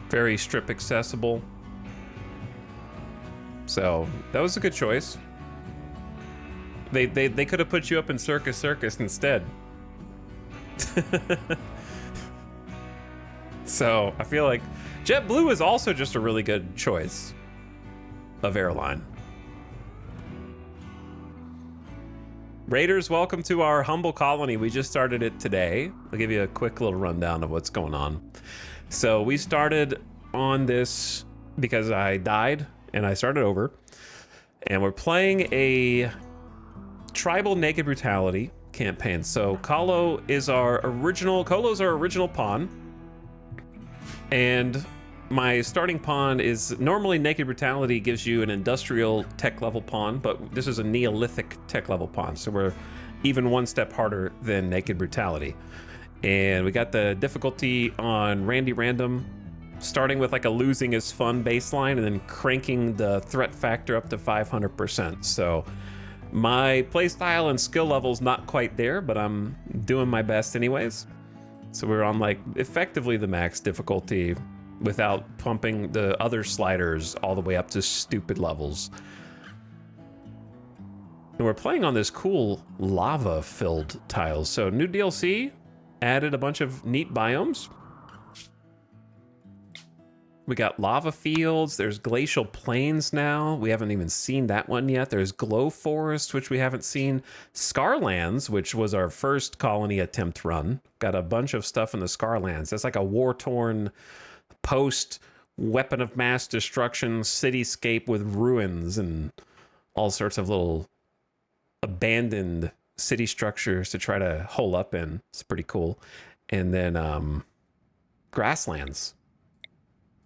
Speaker 1: Very strip accessible. So that was a good choice. They could have put you up in Circus instead. So I feel like JetBlue is also just a really good choice of airline. Raiders, welcome to our humble colony. We just started it today. I'll give you a quick little rundown of what's going on. So we started on this because I died and I started over. And we're playing a tribal naked brutality campaign. So Colo's our original pawn. And my starting pawn is normally naked brutality gives you an industrial tech level pawn, but this is a Neolithic tech level pawn. So we're even one step harder than naked brutality. And we got the difficulty on Randy Random, starting with like a losing is fun baseline and then cranking the threat factor up to 500%. So my playstyle and skill level's not quite there, but I'm doing my best anyways. So we're on like effectively the max difficulty without pumping the other sliders all the way up to stupid levels. And we're playing on this cool lava-filled tiles. So new DLC added a bunch of neat biomes. We got lava fields, there's glacial plains now. We haven't even seen that one yet. There's glow forest, which we haven't seen. Scarlands, which was our first colony attempt run. Got a bunch of stuff in the Scarlands. That's like a war-torn post weapon of mass destruction cityscape with ruins and all sorts of little abandoned city structures to try to hole up in. It's pretty cool. And then grasslands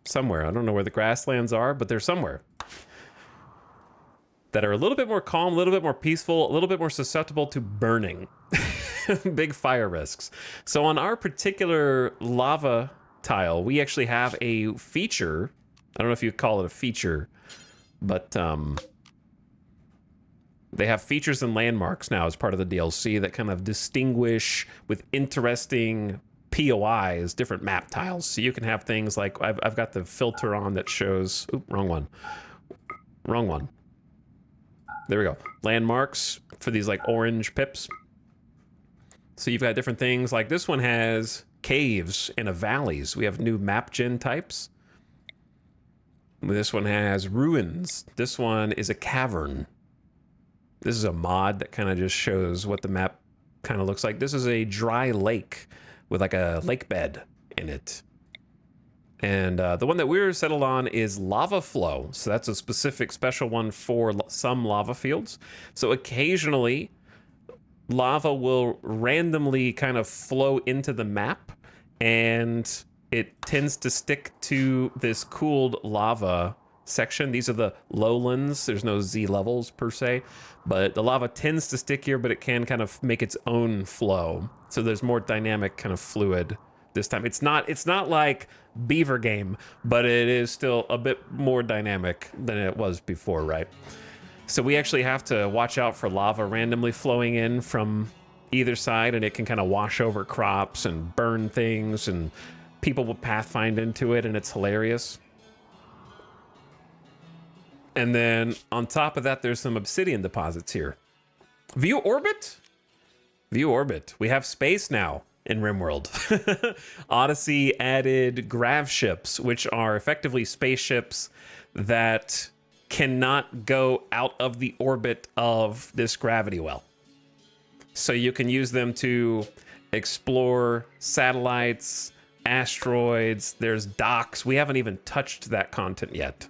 Speaker 1: somewhere. I don't know where the grasslands are, but they're somewhere that are a little bit more calm, a little bit more peaceful, a little bit more susceptible to burning. Big fire risks. So on our particular lava tile, we actually have a feature. I don't know if you'd call it a feature, but they have features and landmarks now as part of the DLC that kind of distinguish with interesting POIs, different map tiles. So you can have things like, I've got the filter on that shows, oop, wrong one. Wrong one. There we go. Landmarks for these like orange pips. So you've got different things like this one has caves and valleys. We have new map gen types. This one has ruins. This one is a cavern. This is a mod that kind of just shows what the map kind of looks like. This is a dry lake with like a lake bed in it. And the one that we're settled on is lava flow. So that's a specific special one for some lava fields. So occasionally lava will randomly kind of flow into the map and it tends to stick to this cooled lava section. These are the lowlands. There's no Z levels per se, but the lava tends to stick here, but it can kind of make its own flow. So there's more dynamic kind of fluid this time. It's not like Beaver Game, but it is still a bit more dynamic than it was before, right? So we actually have to watch out for lava randomly flowing in from either side, and it can kind of wash over crops and burn things, and people will pathfind into it, and it's hilarious. And then on top of that, there's some obsidian deposits here. View orbit? View orbit. We have space now in RimWorld. Odyssey added grav ships, which are effectively spaceships that cannot go out of the orbit of this gravity well. So you can use them to explore satellites, asteroids, there's docks. We haven't even touched that content yet.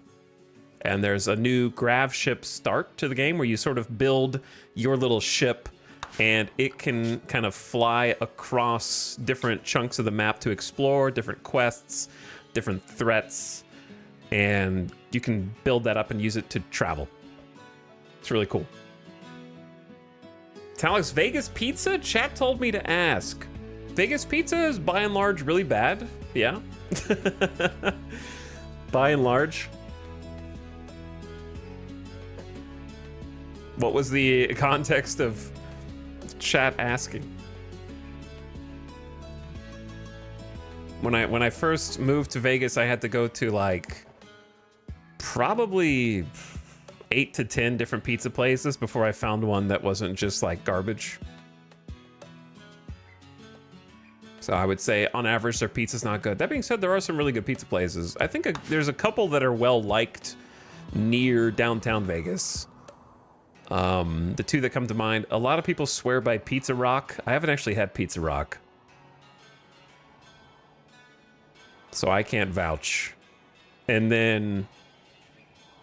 Speaker 1: And there's a new grav ship start to the game where you sort of build your little ship and it can kind of fly across different chunks of the map to explore different quests, different threats, and you can build that up and use it to travel. It's really cool. Talix, Vegas pizza? Chat told me to ask. Vegas pizza is by and large really bad. Yeah. By and large. What was the context of chat asking? When I first moved to Vegas, I had to go to like probably 8 to 10 different pizza places before I found one that wasn't just like garbage. So I would say on average their pizza's not good. That being said, there are some really good pizza places. I think there's a couple that are well liked near downtown Vegas. The two that come to mind, a lot of people swear by Pizza Rock. I haven't actually had Pizza Rock, so I can't vouch. And then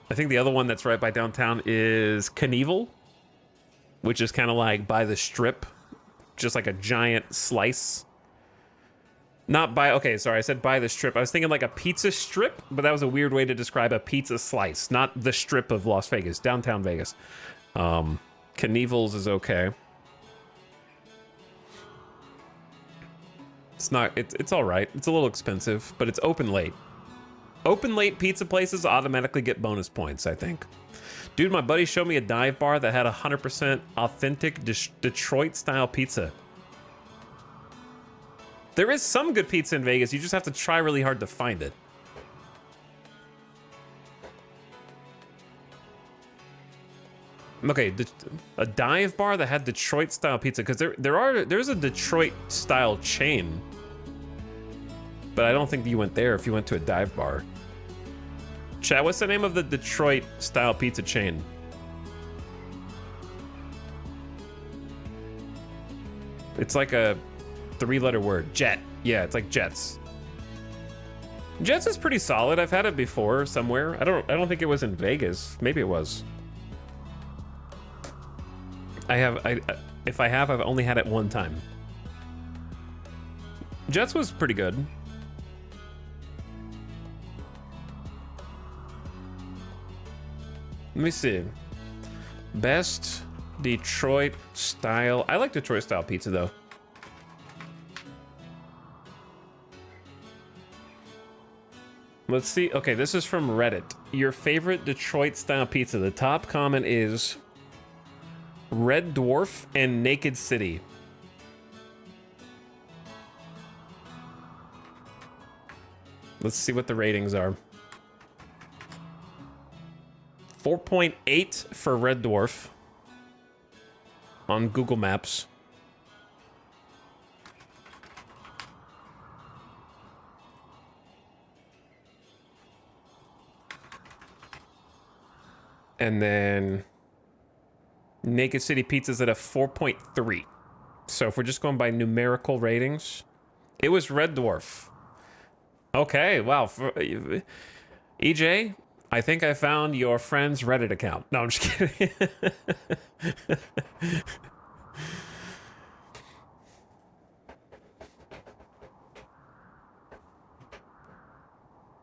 Speaker 1: I think the other one that's right by downtown is Knievel, which is kind of like by the strip, just like a giant slice. Not by, okay, sorry, I said by the strip. I was thinking like a pizza strip, but that was a weird way to describe a pizza slice, not the strip of Las Vegas, downtown Vegas. Knievel's is okay. It's not, it's all right. It's a little expensive, but it's open late. Open late pizza places automatically get bonus points, I think. Dude, my buddy showed me a dive bar that had 100% authentic Detroit-style pizza. There is some good pizza in Vegas. You just have to try really hard to find it. Okay, a dive bar that had Detroit-style pizza, because there's a Detroit-style chain, but I don't think you went there if you went to a dive bar. Chat, what's the name of the Detroit-style pizza chain? It's like a 3-letter word. Jet. Yeah, it's like Jets. Jets is pretty solid. I've had it before somewhere. I don't think it was in Vegas. Maybe it was. If I have, I've only had it one time. Jets was pretty good. Let me see. Best Detroit style. I like Detroit style pizza though. Let's see. Okay, this is from Reddit. Your favorite Detroit style pizza. The top comment is Red Dwarf and Naked City. Let's see what the ratings are. 4.8 for Red Dwarf on Google Maps. And then Naked City Pizza's at a 4.3. So if we're just going by numerical ratings, it was Red Dwarf. Okay, wow. EJ, I think I found your friend's Reddit account. No, I'm just kidding.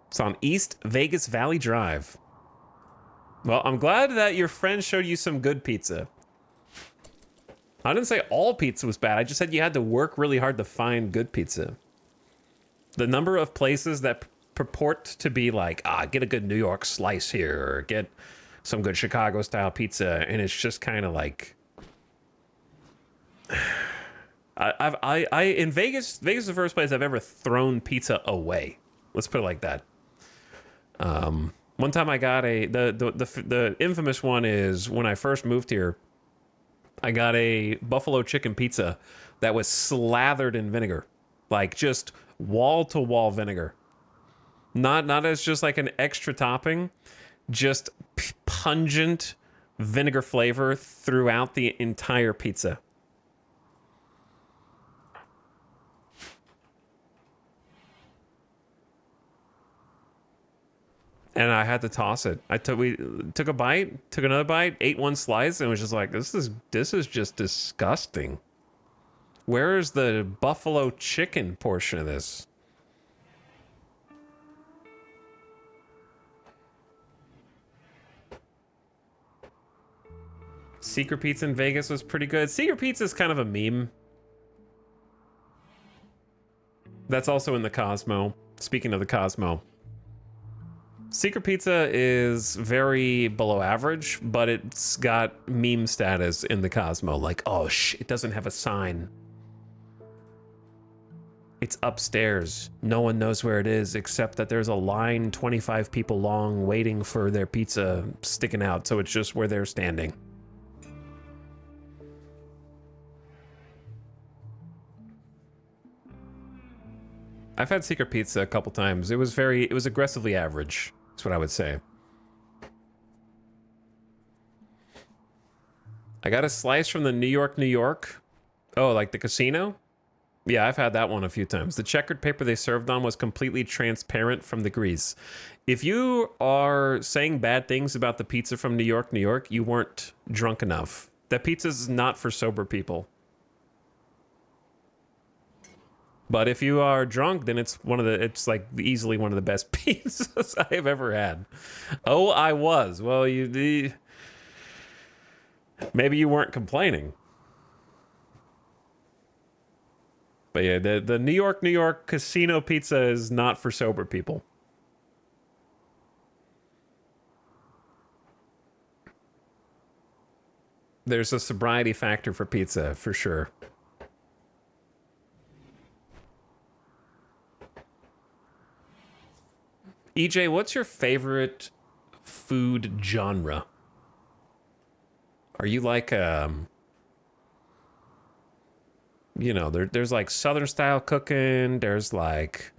Speaker 1: It's on East Vegas Valley Drive. Well, I'm glad that your friend showed you some good pizza. I didn't say all pizza was bad. I just said you had to work really hard to find good pizza. The number of places that purport to be like, get a good New York slice here, or get some good Chicago style pizza, and it's just kind of like, in Vegas is the first place I've ever thrown pizza away. Let's put it like that. One time I got the infamous one is when I first moved here, I got a buffalo chicken pizza that was slathered in vinegar, like just wall to wall vinegar. Not as just like an extra topping, just pungent vinegar flavor throughout the entire pizza. And I had to toss it. We took a bite, took another bite, ate one slice, and was just like, this is just disgusting. Where is the buffalo chicken portion of this? Secret Pizza in Vegas was pretty good. Secret Pizza is kind of a meme. That's also in the Cosmo. Speaking of the Cosmo. Secret Pizza is very below average, but it's got meme status in the Cosmo. Like, oh, it doesn't have a sign. It's upstairs. No one knows where it is, except that there's a line 25 people long waiting for their pizza sticking out, so it's just where they're standing. I've had Secret Pizza a couple times. It was aggressively average. That's what I would say. I got a slice from the New York. Oh, like the casino? Yeah, I've had that one a few times. The checkered paper they served on was completely transparent from the grease. If you are saying bad things about the pizza from New York, you weren't drunk enough. That pizza's not for sober people. But if you are drunk, then it's like easily one of the best pizzas I have ever had. Oh, I was. Well, maybe you weren't complaining. But yeah, the New York casino pizza is not for sober people. There's a sobriety factor for pizza, for sure. EJ, what's your favorite food genre? Are you like you know, there's like southern style cooking, there's like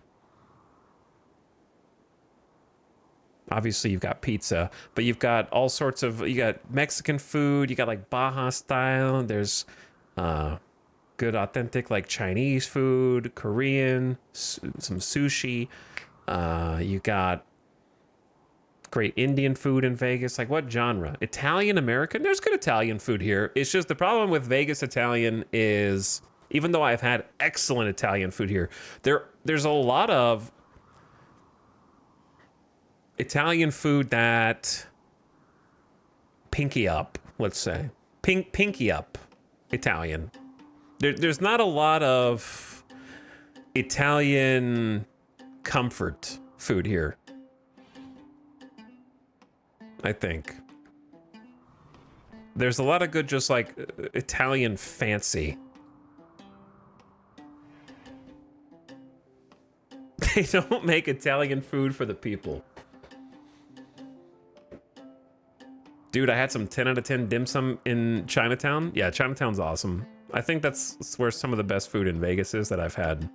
Speaker 1: obviously you've got pizza, but you've got all sorts of you got Mexican food, you got like Baja style, there's good authentic like Chinese food, Korean, some sushi. You got great Indian food in Vegas. Like what genre? Italian American? There's good Italian food here. It's just the problem with Vegas Italian is even though I've had excellent Italian food here, there's a lot of Italian food that pinky up, let's say. Pinky up Italian. There's not a lot of Italian comfort food here, I think. There's a lot of good just like Italian fancy. They don't make Italian food for the people. Dude, I had some 10 out of 10 dim sum in Chinatown. Yeah, Chinatown's awesome. I think that's where some of the best food in Vegas is that I've had.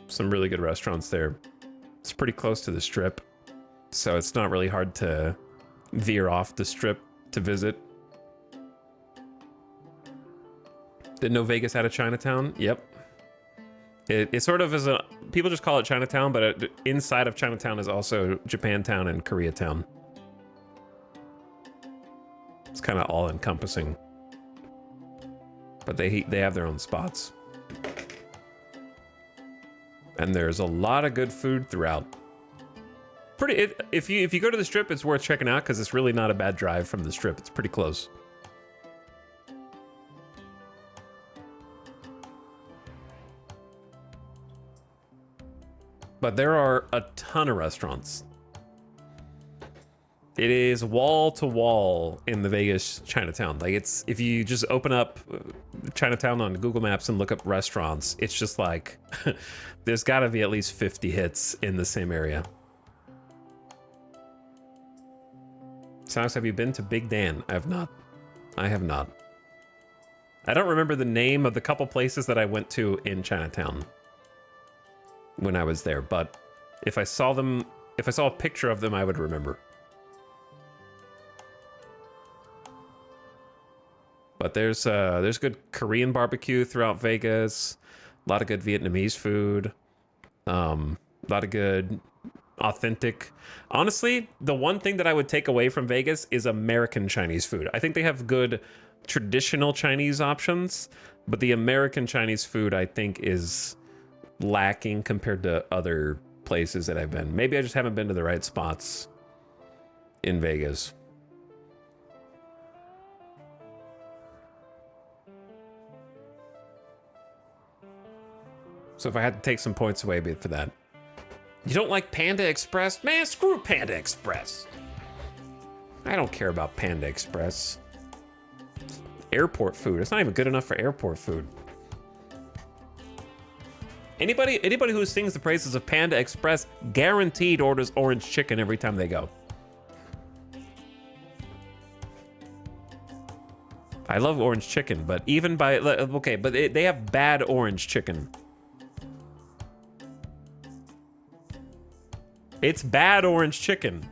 Speaker 1: Some really good restaurants there. It's pretty close to the Strip, so it's not really hard to veer off the Strip to visit. Didn't know Vegas had a Chinatown? Yep. It sort of is a... People just call it Chinatown, but inside of Chinatown is also Japantown and Koreatown. It's kind of all-encompassing. But they have their own spots. And there's a lot of good food throughout. If you go to the Strip, it's worth checking out because it's really not a bad drive from the Strip. It's pretty close. But there are a ton of restaurants. It is wall to wall in the Vegas Chinatown. Like it's, if you just open up Chinatown on Google Maps and look up restaurants, it's just like, there's gotta be at least 50 hits in the same area. Sounds, have you been to Big Dan? I have not. I have not. I don't remember the name of the couple places that I went to in Chinatown when I was there, but if I saw them, if I saw a picture of them, I would remember. But there's good Korean barbecue throughout Vegas, a lot of good Vietnamese food, a lot of good authentic. Honestly, the one thing that I would take away from Vegas is American Chinese food. I think they have good traditional Chinese options, but the American Chinese food I think is lacking compared to other places that I've been. Maybe I just haven't been to the right spots in Vegas. So if I had to take some points away, it'd be for that. You don't like Panda Express? Man, screw Panda Express. I don't care about Panda Express. Airport food. It's not even good enough for airport food. Anybody who sings the praises of Panda Express guaranteed orders orange chicken every time they go. I love orange chicken, but even by... Okay, but they have bad orange chicken. It's bad orange chicken.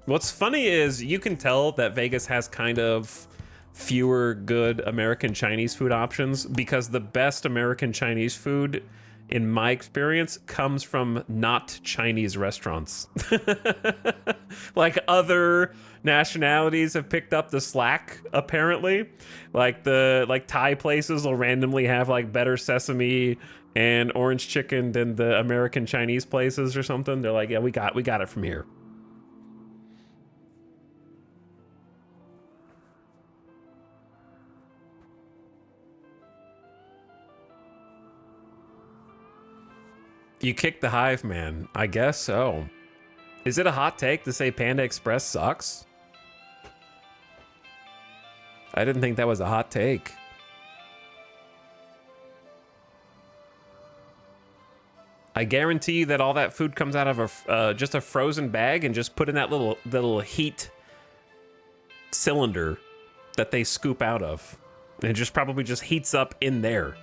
Speaker 1: What's funny is you can tell that Vegas has kind of fewer good American Chinese food options because the best American Chinese food, in my experience, comes from not Chinese restaurants. Like other nationalities have picked up the slack, apparently. Like Thai places will randomly have like better sesame and orange chicken than the American Chinese places or something. They're like, yeah, we got it from here. You kicked the hive, man. I guess so. Is it a hot take to say Panda Express sucks? I didn't think that was a hot take. I guarantee you that all that food comes out of a just a frozen bag and just put in that little heat cylinder that they scoop out of. And it just probably just heats up in there.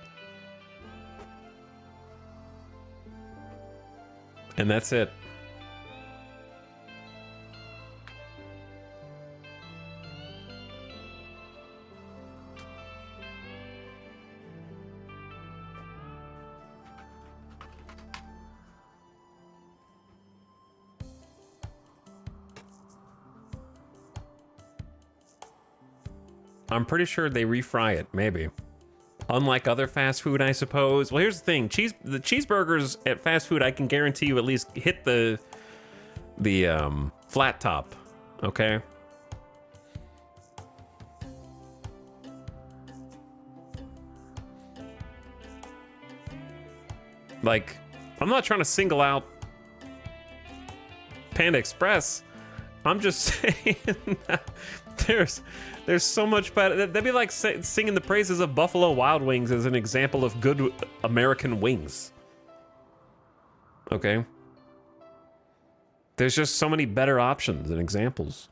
Speaker 1: And that's it. I'm pretty sure they refry it, maybe. Unlike other fast food, I suppose. Well, here's the thing. The cheeseburgers at fast food, I can guarantee you at least hit the flat top, okay? Like, I'm not trying to single out Panda Express. I'm just saying that there's so much better. That'd be like singing the praises of Buffalo Wild Wings as an example of good American wings. Okay? There's just so many better options and examples.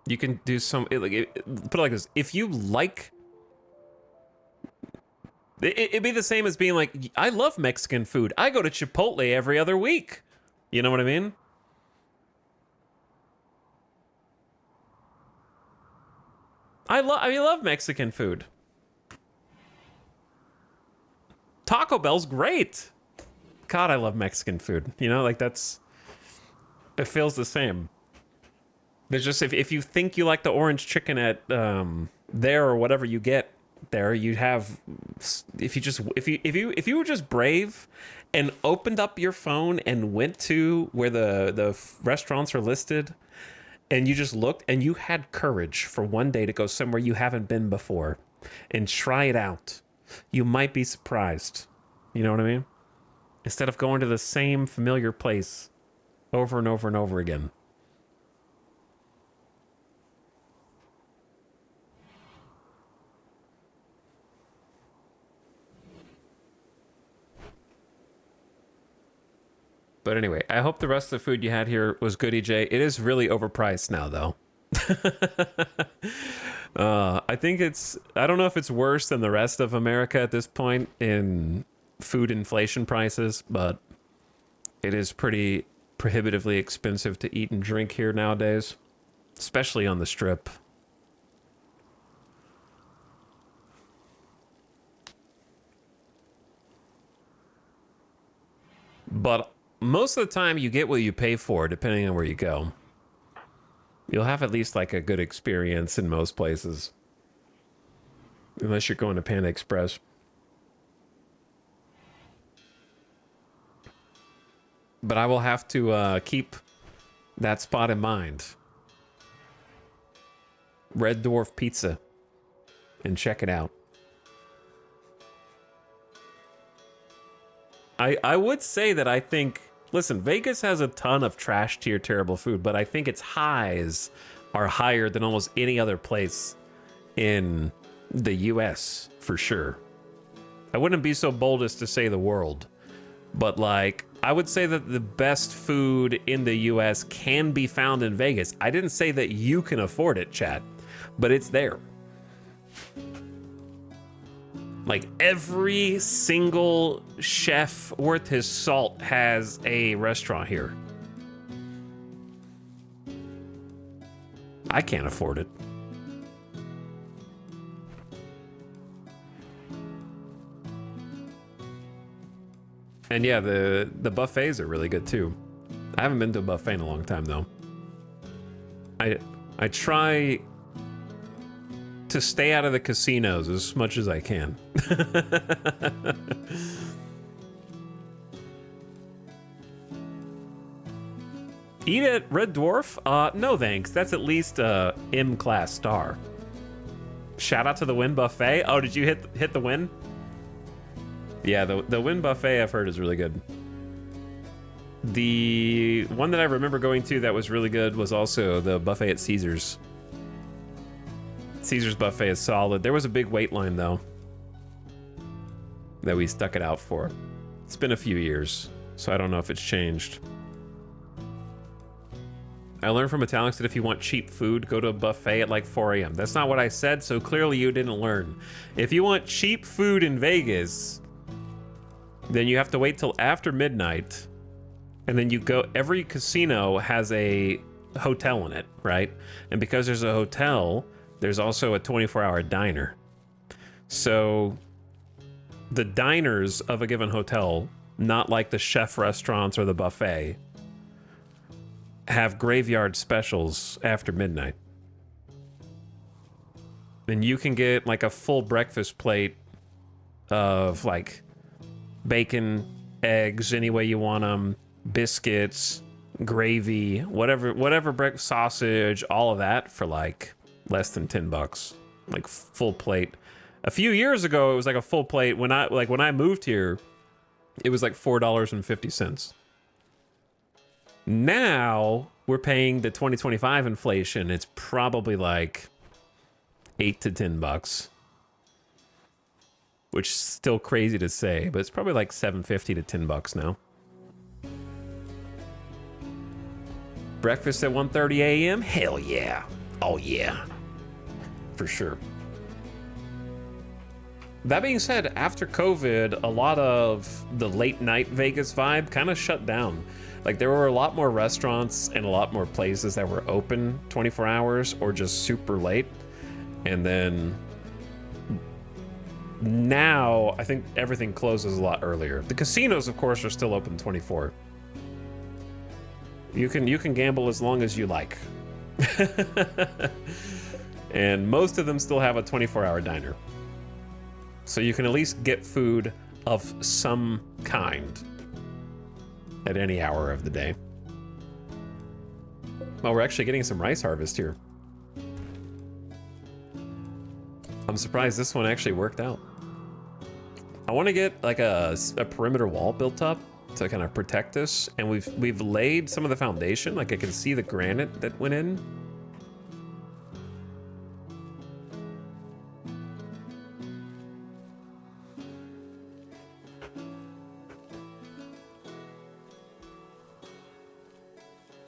Speaker 1: You can do some, put it like this. If you like, it'd be the same as being like, I love Mexican food. I go to Chipotle every other week. You know what I mean? I love Mexican food. Taco Bell's great. God, I love Mexican food. You know, like it feels the same. There's just, if you think you like the orange chicken at there or whatever you get there, you have, if you were just brave and opened up your phone and went to where the restaurants are listed, and you just looked and you had courage for one day to go somewhere you haven't been before and try it out, you might be surprised. You know what I mean? Instead of going to the same familiar place over and over and over again. But anyway, I hope the rest of the food you had here was good, EJ. It is really overpriced now, though. I think I don't know if it's worse than the rest of America at this point in food inflation prices, but it is pretty prohibitively expensive to eat and drink here nowadays, especially on the Strip. But most of the time you get what you pay for, depending on where you go. You'll have at least like a good experience in most places. Unless you're going to Panda Express. But I will have to keep that spot in mind. Red Dwarf Pizza. And check it out. I would say that I think, listen, Vegas has a ton of trash tier terrible food, but I think its highs are higher than almost any other place in the US, for sure. I wouldn't be so bold as to say the world, but like, I would say that the best food in the US can be found in Vegas. I didn't say that you can afford it, chat, but it's there. Like every single chef worth his salt has a restaurant here. I can't afford it. And yeah, the buffets are really good too. I haven't been to a buffet in a long time though. I try to stay out of the casinos as much as I can. Eat at Red Dwarf? No thanks. That's at least a M-class star. Shout out to the Wynn Buffet. Oh, did you hit the Wynn? Yeah, the Wynn Buffet I've heard is really good. The one that I remember going to that was really good was also the buffet at Caesars. Caesars buffet is solid. There was a big wait line though that we stuck it out for. It's been a few years, so I don't know if it's changed. I learned from Italics that if you want cheap food, go to a buffet at like 4 a.m. That's not what I said, so clearly you didn't learn. If you want cheap food in Vegas, then you have to wait till after midnight, and then you go, every casino has a hotel in it, right? And because there's a hotel, there's also a 24-hour diner. So the diners of a given hotel, not like the chef restaurants or the buffet, have graveyard specials after midnight. And you can get like a full breakfast plate of like bacon, eggs, any way you want them, biscuits, gravy, whatever breakfast, sausage, all of that for like less than $10, like full plate. A few years ago, it was like a full plate. When I moved here, it was like $4.50. Now we're paying the 2025 inflation. It's probably like $8 to $10, which is still crazy to say, but it's probably like $7.50 to $10 now. Breakfast at 1:30 a.m. Hell yeah! Oh yeah, for sure. That being said, after COVID, a lot of the late night Vegas vibe kind of shut down. Like there were a lot more restaurants and a lot more places that were open 24 hours or just super late. And then now I think everything closes a lot earlier. The casinos, of course, are still open 24. You can gamble as long as you like. And most of them still have a 24-hour diner. So you can at least get food of some kind at any hour of the day. Well, we're actually getting some rice harvest here. I'm surprised this one actually worked out. I want to get like a perimeter wall built up to kind of protect us, and we've laid some of the foundation. Like I can see the granite that went in.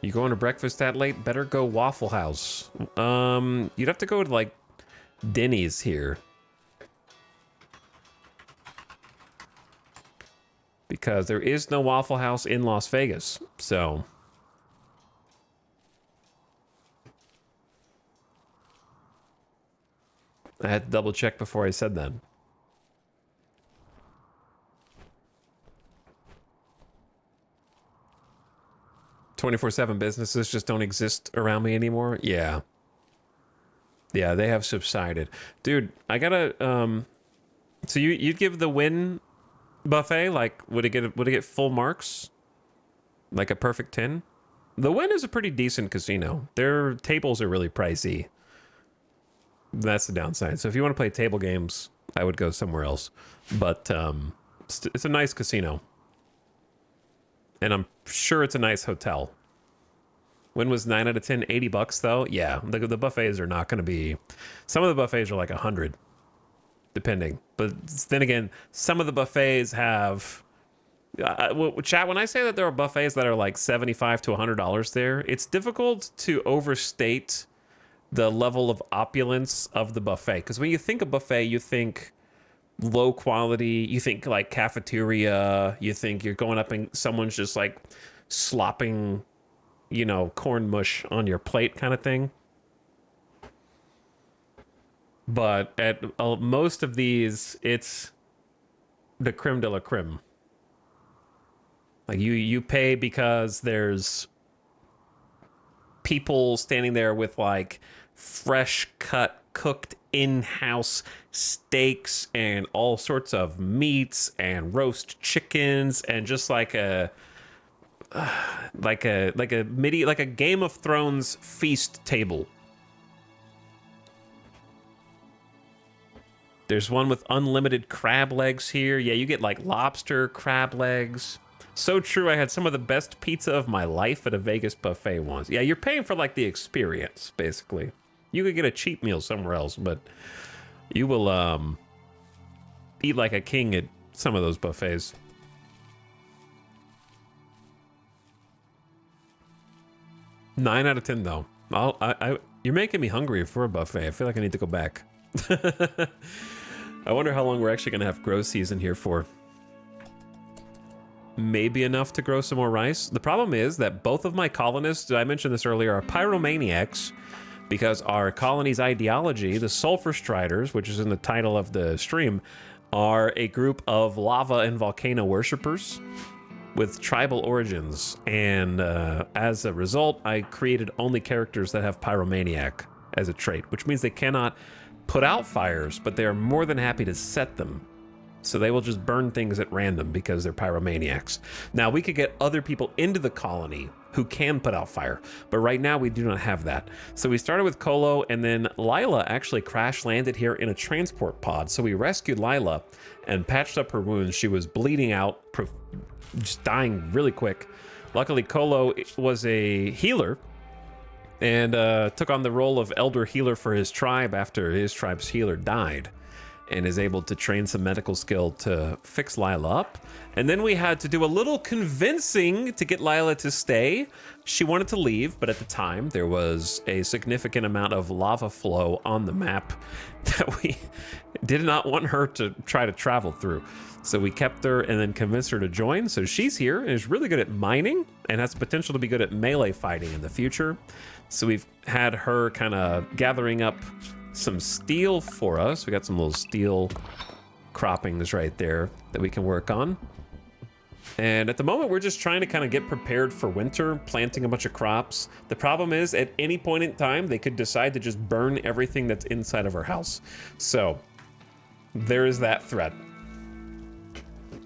Speaker 1: You going to breakfast that late? Better go Waffle House. You'd have to go to like Denny's here, because there is no Waffle House in Las Vegas. So I had to double check before I said that. "24/7 businesses just don't exist around me anymore." Yeah. Yeah, they have subsided. Dude, I gotta, so you'd give the Wynn buffet, like, would it get full marks? Like a perfect 10? The Wynn is a pretty decent casino. Their tables are really pricey. That's the downside. So if you want to play table games, I would go somewhere else. But it's a nice casino. And I'm sure it's a nice hotel. When was 9 out of 10? $80 though? Yeah, the buffets are not going to be... Some of the buffets are like 100, depending. But then again, some of the buffets have... chat, when I say that there are buffets that are like $75 to $100 there, it's difficult to overstate the level of opulence of the buffet. Because when you think of buffet, you think low quality, you think like cafeteria, you think you're going up and someone's just like slopping, you know, corn mush on your plate kind of thing. But at most of these, it's the creme de la creme. Like you pay because there's people standing there with like fresh cut, cooked in-house steaks and all sorts of meats and roast chickens and just like a Game of Thrones feast table. There's one with unlimited crab legs here. Yeah, you get like lobster, crab legs. So true, I had some of the best pizza of my life at a Vegas buffet once. Yeah, you're paying for like the experience, basically. You could get a cheap meal somewhere else, but you will eat like a king at some of those buffets. Nine out of 10 though. You're making me hungry for a buffet. I feel like I need to go back. I wonder how long we're actually gonna have grow season here for. Maybe enough to grow some more rice. The problem is that both of my colonists, I mentioned this earlier, are pyromaniacs because our colony's ideology, the Sulfurstriders, which is in the title of the stream, are a group of lava and volcano worshippers with tribal origins. And as a result, I created only characters that have pyromaniac as a trait, which means they cannot put out fires, but they are more than happy to set them. So they will just burn things at random because they're pyromaniacs. Now, we could get other people into the colony who can put out fire, but right now we do not have that. So we started with Kolo, and then Lila actually crash landed here in a transport pod. So we rescued Lila and patched up her wounds. She was bleeding out, just dying really quick. Luckily, Kolo was a healer and took on the role of elder healer for his tribe after his tribe's healer died, and is able to train some medical skill to fix Lila up. And then we had to do a little convincing to get Lila to stay. She wanted to leave, but at the time there was a significant amount of lava flow on the map that we did not want her to try to travel through. So we kept her and then convinced her to join. So she's here and is really good at mining and has the potential to be good at melee fighting in the future. So we've had her kind of gathering up some steel for us. We got some little steel croppings right there that we can work on. And at the moment, we're just trying to kind of get prepared for winter, planting a bunch of crops. The problem is, at any point in time, they could decide to just burn everything that's inside of our house. So there is that threat.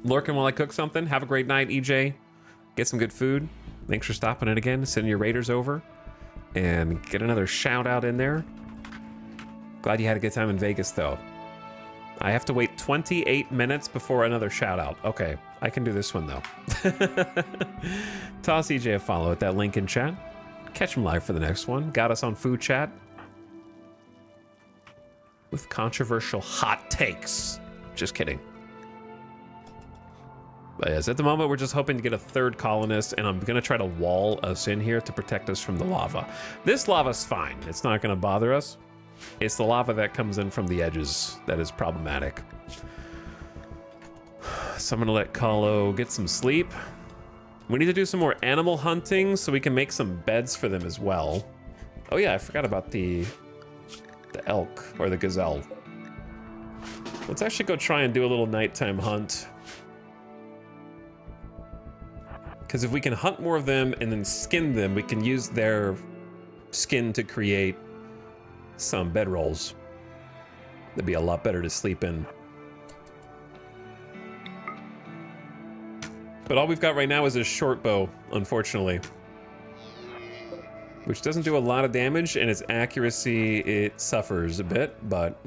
Speaker 1: Lurking while I cook something. Have a great night, EJ. Get some good food. Thanks for stopping in again. Send your raiders over and get another shout out in there. Glad you had a good time in Vegas, though. I have to wait 28 minutes before another shout out. Okay, I can do this one, though. Toss EJ a follow at that link in chat. Catch him live for the next one. Got us on food chat with controversial hot takes. Just kidding. But yes, at the moment, we're just hoping to get a third colonist, and I'm going to try to wall us in here to protect us from the lava. This lava's fine. It's not going to bother us. It's the lava that comes in from the edges that is problematic. So I'm gonna let Kalo get some sleep. We need to do some more animal hunting so we can make some beds for them as well. Oh yeah, I forgot about the elk or the gazelle. Let's actually go try and do a little nighttime hunt. Because if we can hunt more of them and then skin them, we can use their skin to create some bedrolls. That'd be a lot better to sleep in. But all we've got right now is a short bow, unfortunately. Which doesn't do a lot of damage, and its accuracy, it suffers a bit, but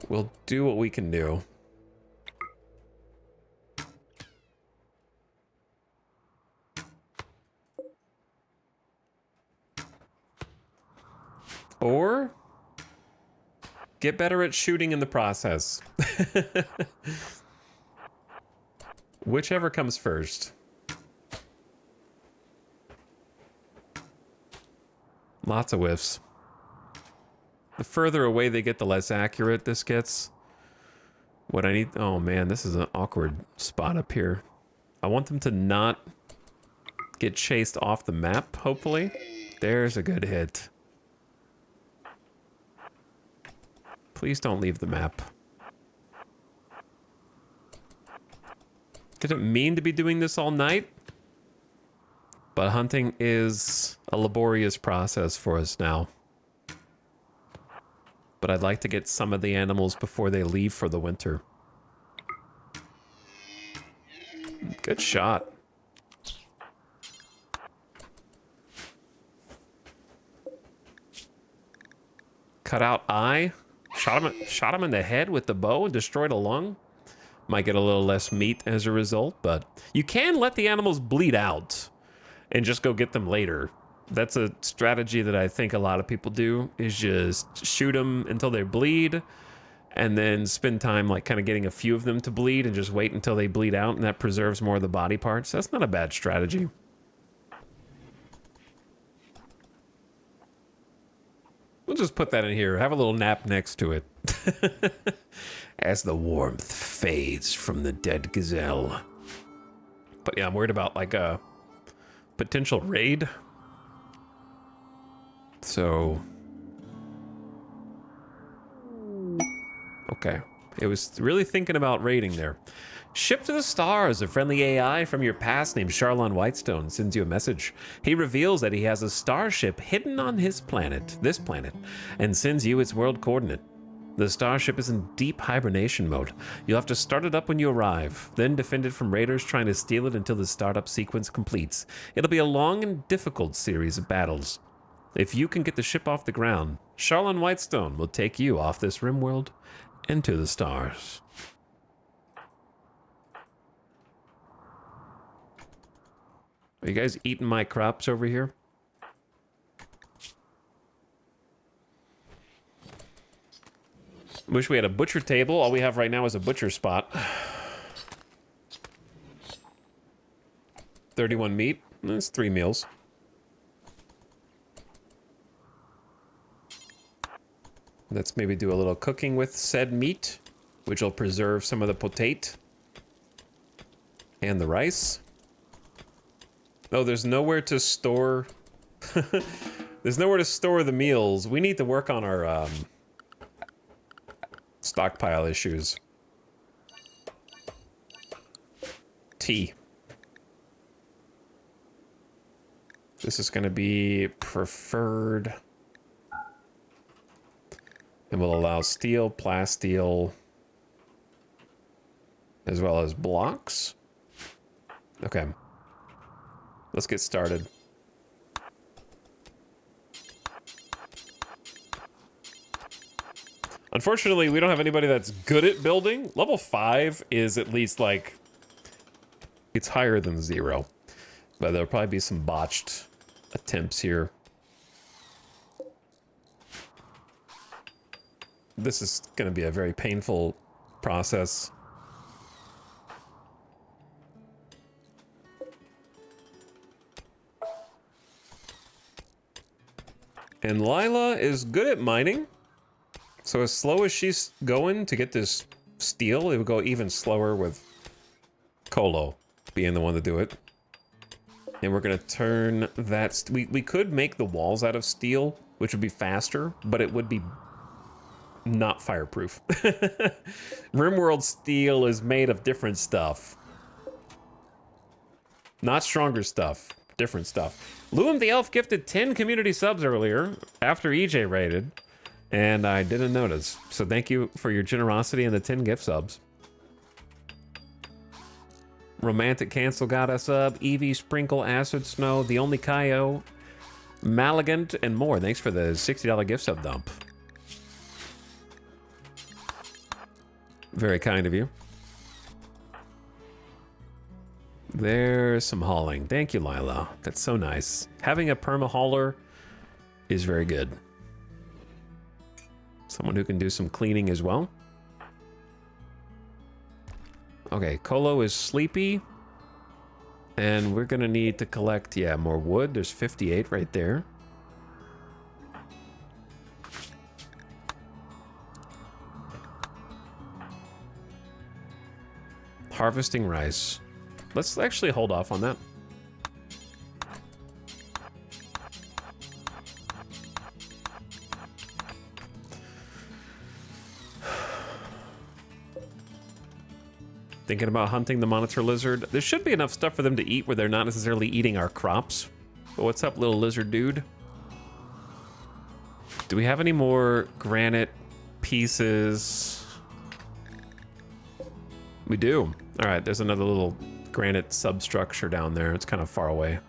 Speaker 1: we'll do what we can do. Or get better at shooting in the process. Whichever comes first. Lots of whiffs. The further away they get, the less accurate this gets. What I need... Oh man, this is an awkward spot up here. I want them to not get chased off the map, hopefully. There's a good hit. Please don't leave the map. Didn't mean to be doing this all night, but hunting is a laborious process for us now. But I'd like to get some of the animals before they leave for the winter. Good shot. Cut out eye. Shot him in the head with the bow and destroyed a lung. Might get a little less meat as a result, but you can let the animals bleed out and just go get them later. That's a strategy that I think a lot of people do, is just shoot them until they bleed and then spend time like kind of getting a few of them to bleed and just wait until they bleed out, and that preserves more of the body parts. That's not a bad strategy. We'll just put that in here. Have a little nap next to it. As the warmth fades from the dead gazelle. But yeah, I'm worried about like a potential raid. So... okay. It was really thinking about raiding there. Ship to the stars, a friendly AI from your past named Charlon Whitestone sends you a message. He reveals that he has a starship hidden on his planet, this planet, and sends you its world coordinate. The starship is in deep hibernation mode. You'll have to start it up when you arrive, then defend it from raiders trying to steal it until the startup sequence completes. It'll be a long and difficult series of battles. If you can get the ship off the ground, Charlon Whitestone will take you off this RimWorld into the stars. Are you guys eating my crops over here? Wish we had a butcher table. All we have right now is a butcher spot. 31 meat. That's 3 meals. Let's maybe do a little cooking with said meat, which will preserve some of the potato and the rice. Oh, there's nowhere to store... there's nowhere to store the meals. We need to work on our stockpile issues. Tea. This is going to be preferred. And will allow steel, plasteel, as well as blocks. Okay. Let's get started. Unfortunately, we don't have anybody that's good at building. Level 5 is at least like... it's higher than 0. But there'll probably be some botched attempts here. This is going to be a very painful process. And Lila is good at mining. So as slow as she's going to get this steel, it would go even slower with Colo being the one to do it. And we're going to turn that... we could make the walls out of steel, which would be faster, but it would be not fireproof. RimWorld steel is made of different stuff. Not stronger stuff. Different stuff. Luum the Elf gifted 10 community subs earlier after EJ raided, and I didn't notice. So thank you for your generosity and the 10 gift subs. Romantic Cancel got a sub. Evie Sprinkle, Acid Snow, The Only Kaio, Maligant, and more. Thanks for the $60 gift sub dump. Very kind of you. There's some hauling. Thank you, Lila. That's so nice. Having a perma hauler is very good. Someone who can do some cleaning as well. Okay, Colo is sleepy. And we're gonna need to collect, yeah, more wood. There's 58 right there. Harvesting rice. Let's actually hold off on that. Thinking about hunting the monitor lizard. There should be enough stuff for them to eat where they're not necessarily eating our crops. But what's up, little lizard dude? Do we have any more granite pieces? We do. All right, there's another little granite substructure down there. It's kind of far away.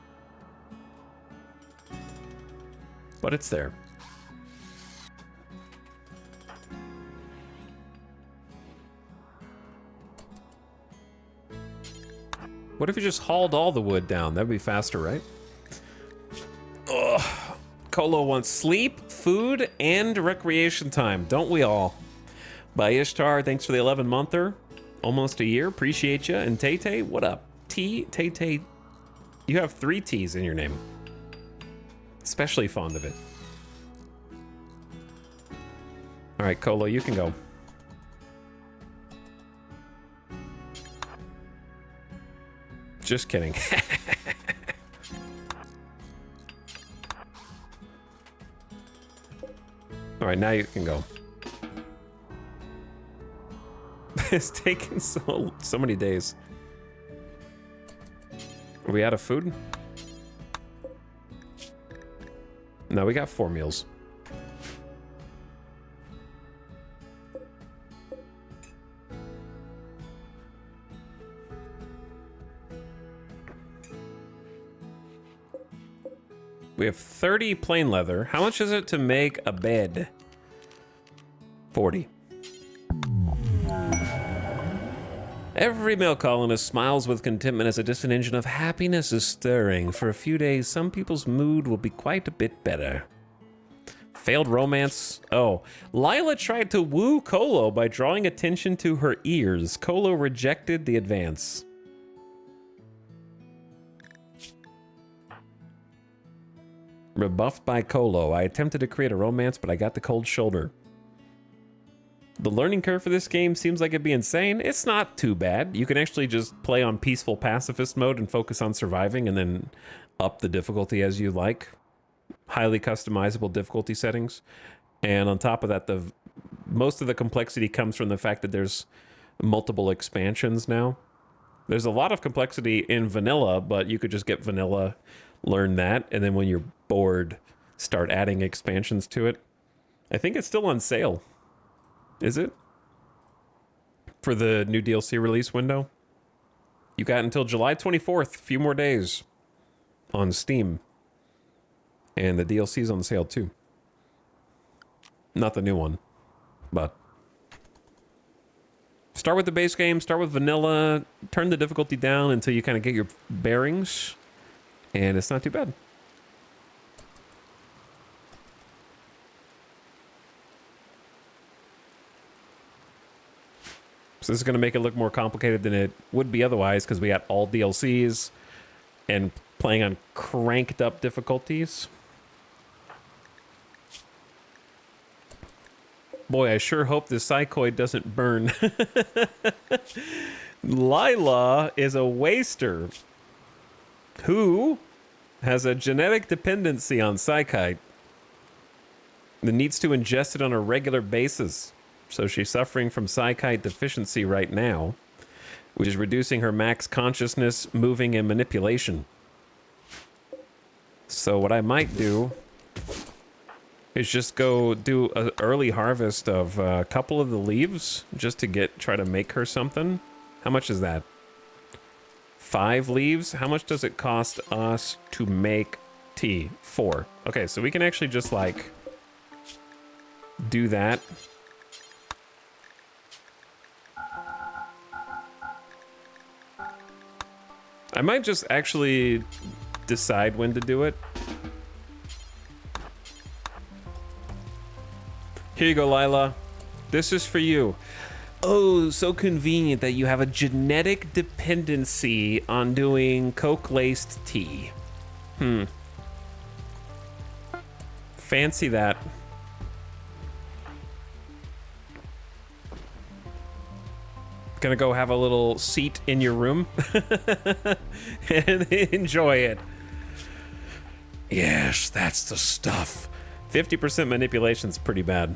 Speaker 1: But it's there. What if you just hauled all the wood down? That'd be faster, right? Ugh. Kolo wants sleep, food, and recreation time. Don't we all? By Ishtar, thanks for the 11-monther. Almost a year. Appreciate you. And Tay-Tay, what up? Tay-Tay, you have 3 T's in your name. Especially fond of it. All right, Kolo, you can go. Just kidding. All right, now you can go. It's taken so many days. Are we out of food? No, we got 4 meals. We have 30 plain leather. How much is it to make a bed? 40. Every male colonist smiles with contentment as a distant engine of happiness is stirring. For a few days, some people's mood will be quite a bit better. Failed romance. Oh, Lila tried to woo Kolo by drawing attention to her ears. Kolo rejected the advance. Rebuffed by Kolo. I attempted to create a romance, but I got the cold shoulder. The learning curve for this game seems like it'd be insane. It's not too bad. You can actually just play on peaceful pacifist mode and focus on surviving and then up the difficulty as you like. Highly customizable difficulty settings. And on top of that, most of the complexity comes from the fact that there's multiple expansions now. There's a lot of complexity in vanilla, but you could just get vanilla, learn that, and then when you're bored, start adding expansions to it. I think it's still on sale. Is it? For the new DLC release window? You got until July 24th, a few more days on Steam. And the DLC's on sale too. Not the new one, but start with the base game, start with vanilla, turn the difficulty down until you kind of get your bearings, and it's not too bad. So this is going to make it look more complicated than it would be otherwise because we got all DLCs and playing on cranked up difficulties. Boy, I sure hope this psychoid doesn't burn. Lila is a waster who has a genetic dependency on psychite that needs to ingest it on a regular basis. So she's suffering from psychite deficiency right now, which is reducing her max consciousness, moving, and manipulation. So what I might do is just go do an early harvest of a couple of the leaves just to try to make her something. How much is that? 5 leaves? How much does it cost us to make tea? 4. Okay, so we can actually just like do that. I might just actually decide when to do it. Here you go, Lila. This is for you. Oh, so convenient that you have a genetic dependency on doing coke-laced tea. Fancy that. Gonna go have a little seat in your room and enjoy it. Yes, that's the stuff. 50% manipulation's pretty bad.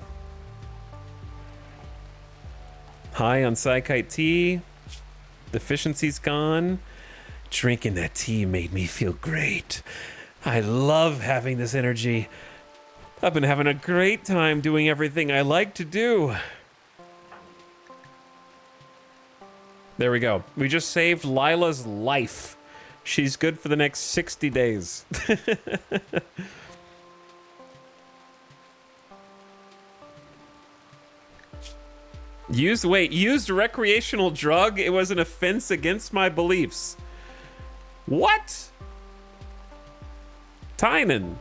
Speaker 1: High on psychite tea. Deficiency's gone. Drinking that tea made me feel great. I love having this energy. I've been having a great time doing everything I like to do. There we go. We just saved Lila's life. She's good for the next 60 days. Used recreational drug? It was an offense against my beliefs. What? Tynan.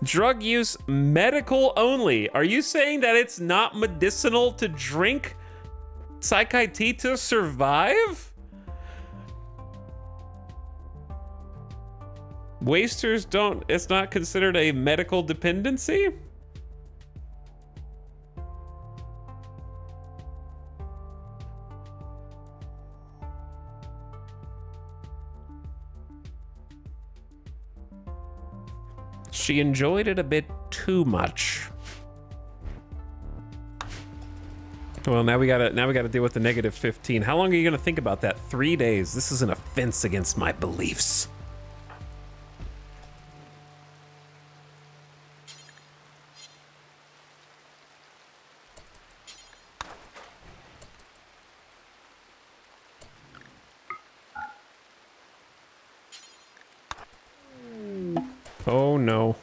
Speaker 1: Drug use medical only. Are you saying that it's not medicinal to drink Saikai tea to survive? Wasters don't, it's not considered a medical dependency? She enjoyed it a bit too much. Well, now we gotta deal with the negative 15. How long are you gonna think about that? 3 days. This is an offense against my beliefs. Oh no.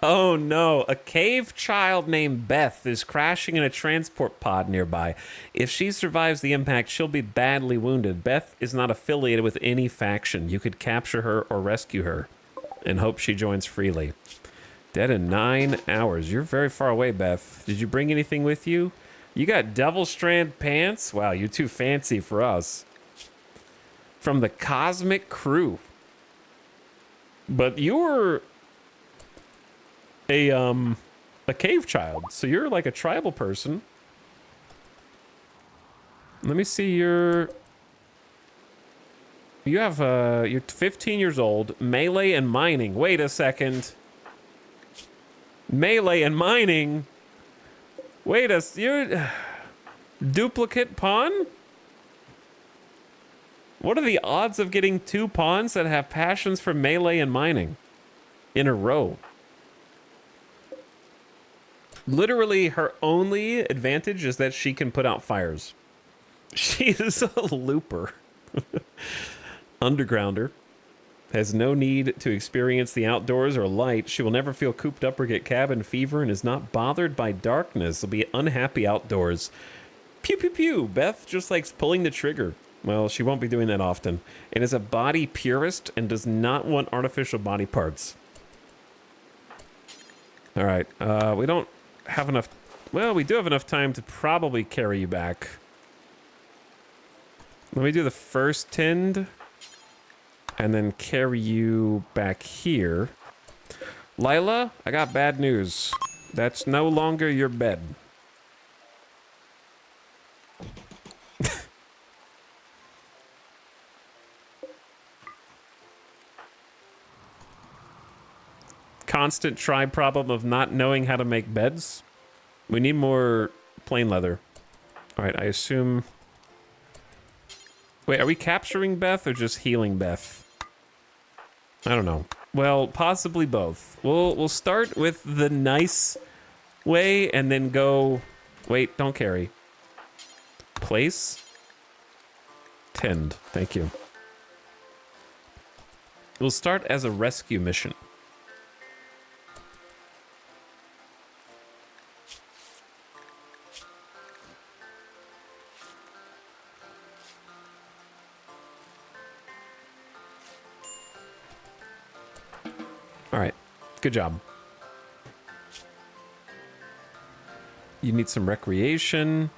Speaker 1: Oh no, a cave child named Beth is crashing in a transport pod nearby. If she survives the impact, she'll be badly wounded. Beth is not affiliated with any faction. You could capture her or rescue her and hope she joins freely. Dead in 9 hours. You're very far away, Beth. Did you bring anything with you? You got Devil Strand pants? Wow, you're too fancy for us. From the Cosmic Crew. But you're a cave child, so you're like a tribal person. Let me see your... You have, you're 15 years old, melee and mining. Wait a second. Melee and mining? Wait a... You're... Duplicate pawn? What are the odds of getting 2 pawns that have passions for melee and mining in a row? Literally, her only advantage is that she can put out fires. She is a looper. Undergrounder. Has no need to experience the outdoors or light. She will never feel cooped up or get cabin fever and is not bothered by darkness. Will be unhappy outdoors. Pew, pew, pew. Beth just likes pulling the trigger. Well, she won't be doing that often. And is a body purist and does not want artificial body parts. All right. We don't have enough... Well, we do have enough time to probably carry you back. Let me do the first tend. And then carry you back here. Lila, I got bad news. That's no longer your bed. Constant tribe problem of not knowing how to make beds. We need more plain leather. All right, I assume... Wait, are we capturing Beth or just healing Beth? I don't know. Well, possibly both. We'll start with the nice way and then go... Wait, don't carry. Place. Tend. Thank you. We'll start as a rescue mission. All right, good job. You need some recreation.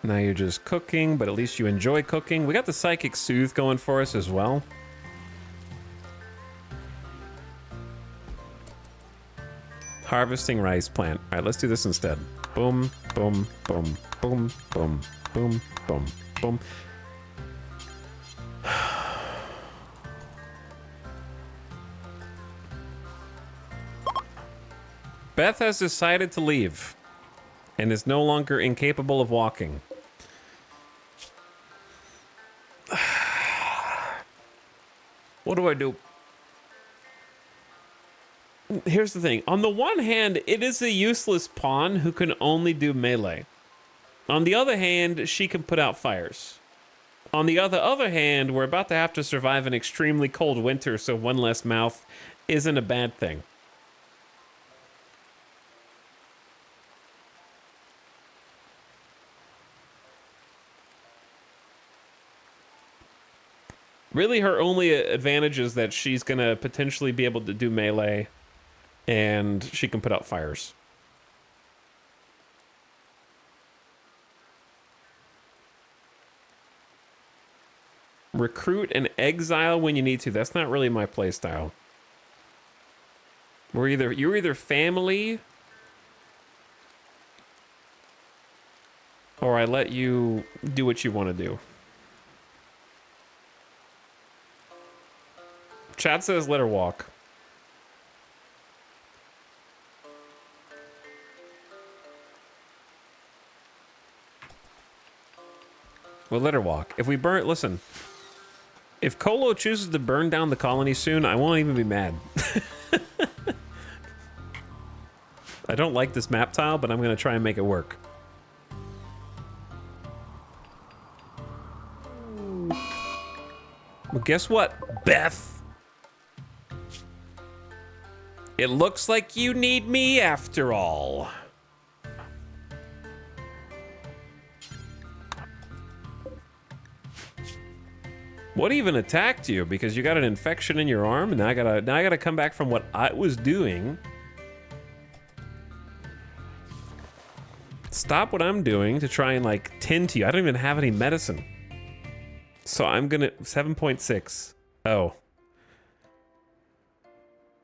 Speaker 1: Now you're just cooking, but at least you enjoy cooking. We got the Psychic Soothe going for us as well. Harvesting rice plant. All right, let's do this instead. Boom, boom, boom, boom, boom, boom, boom, boom. Beth has decided to leave and is no longer incapable of walking. What do I do? Here's the thing. On the one hand, it is a useless pawn who can only do melee. On the other hand, she can put out fires. On the other hand, we're about to have to survive an extremely cold winter, so one less mouth isn't a bad thing. Really, her only advantage is that she's gonna potentially be able to do melee, and she can put out fires. Recruit and exile when you need to. That's not really my playstyle. You're either family, or I let you do what you want to do. Chat says let her walk. We'll let her walk. If we burn, listen. If Colo chooses to burn down the colony soon, I won't even be mad. I don't like this map tile, but I'm going to try and make it work. Well, guess what, Beth? It looks like you need me after all. What even attacked you? Because you got an infection in your arm, and now I gotta come back from what I was doing. Stop what I'm doing to try and like tend to you. I don't even have any medicine. So I'm gonna 7.6. Oh.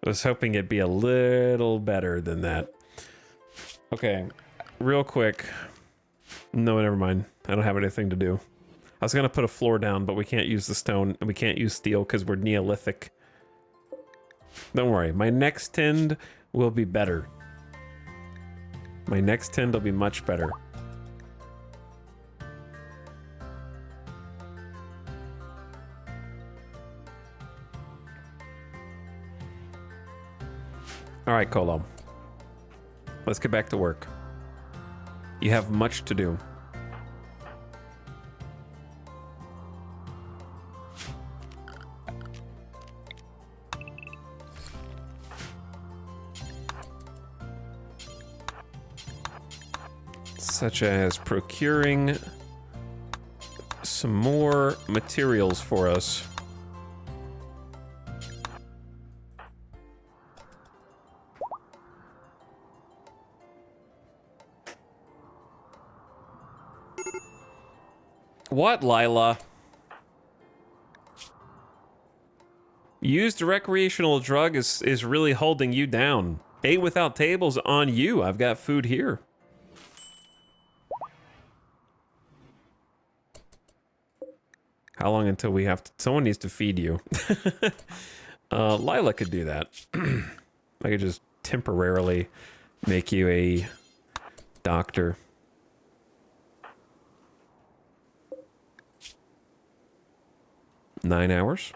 Speaker 1: I was hoping it'd be a little better than that. Okay, real quick. No, never mind. I don't have anything to do. I was gonna put a floor down, but we can't use the stone and we can't use steel because we're Neolithic. Don't worry, my next tend will be better. My next tend will be much better. All right, Colo. Let's get back to work. You have much to do. Such as procuring some more materials for us. What, Lila? Used recreational drug is really holding you down. Ate without tables on you. I've got food here. How long until we have to... Someone needs to feed you. Lila could do that. I could just temporarily make you a doctor. Nine hours.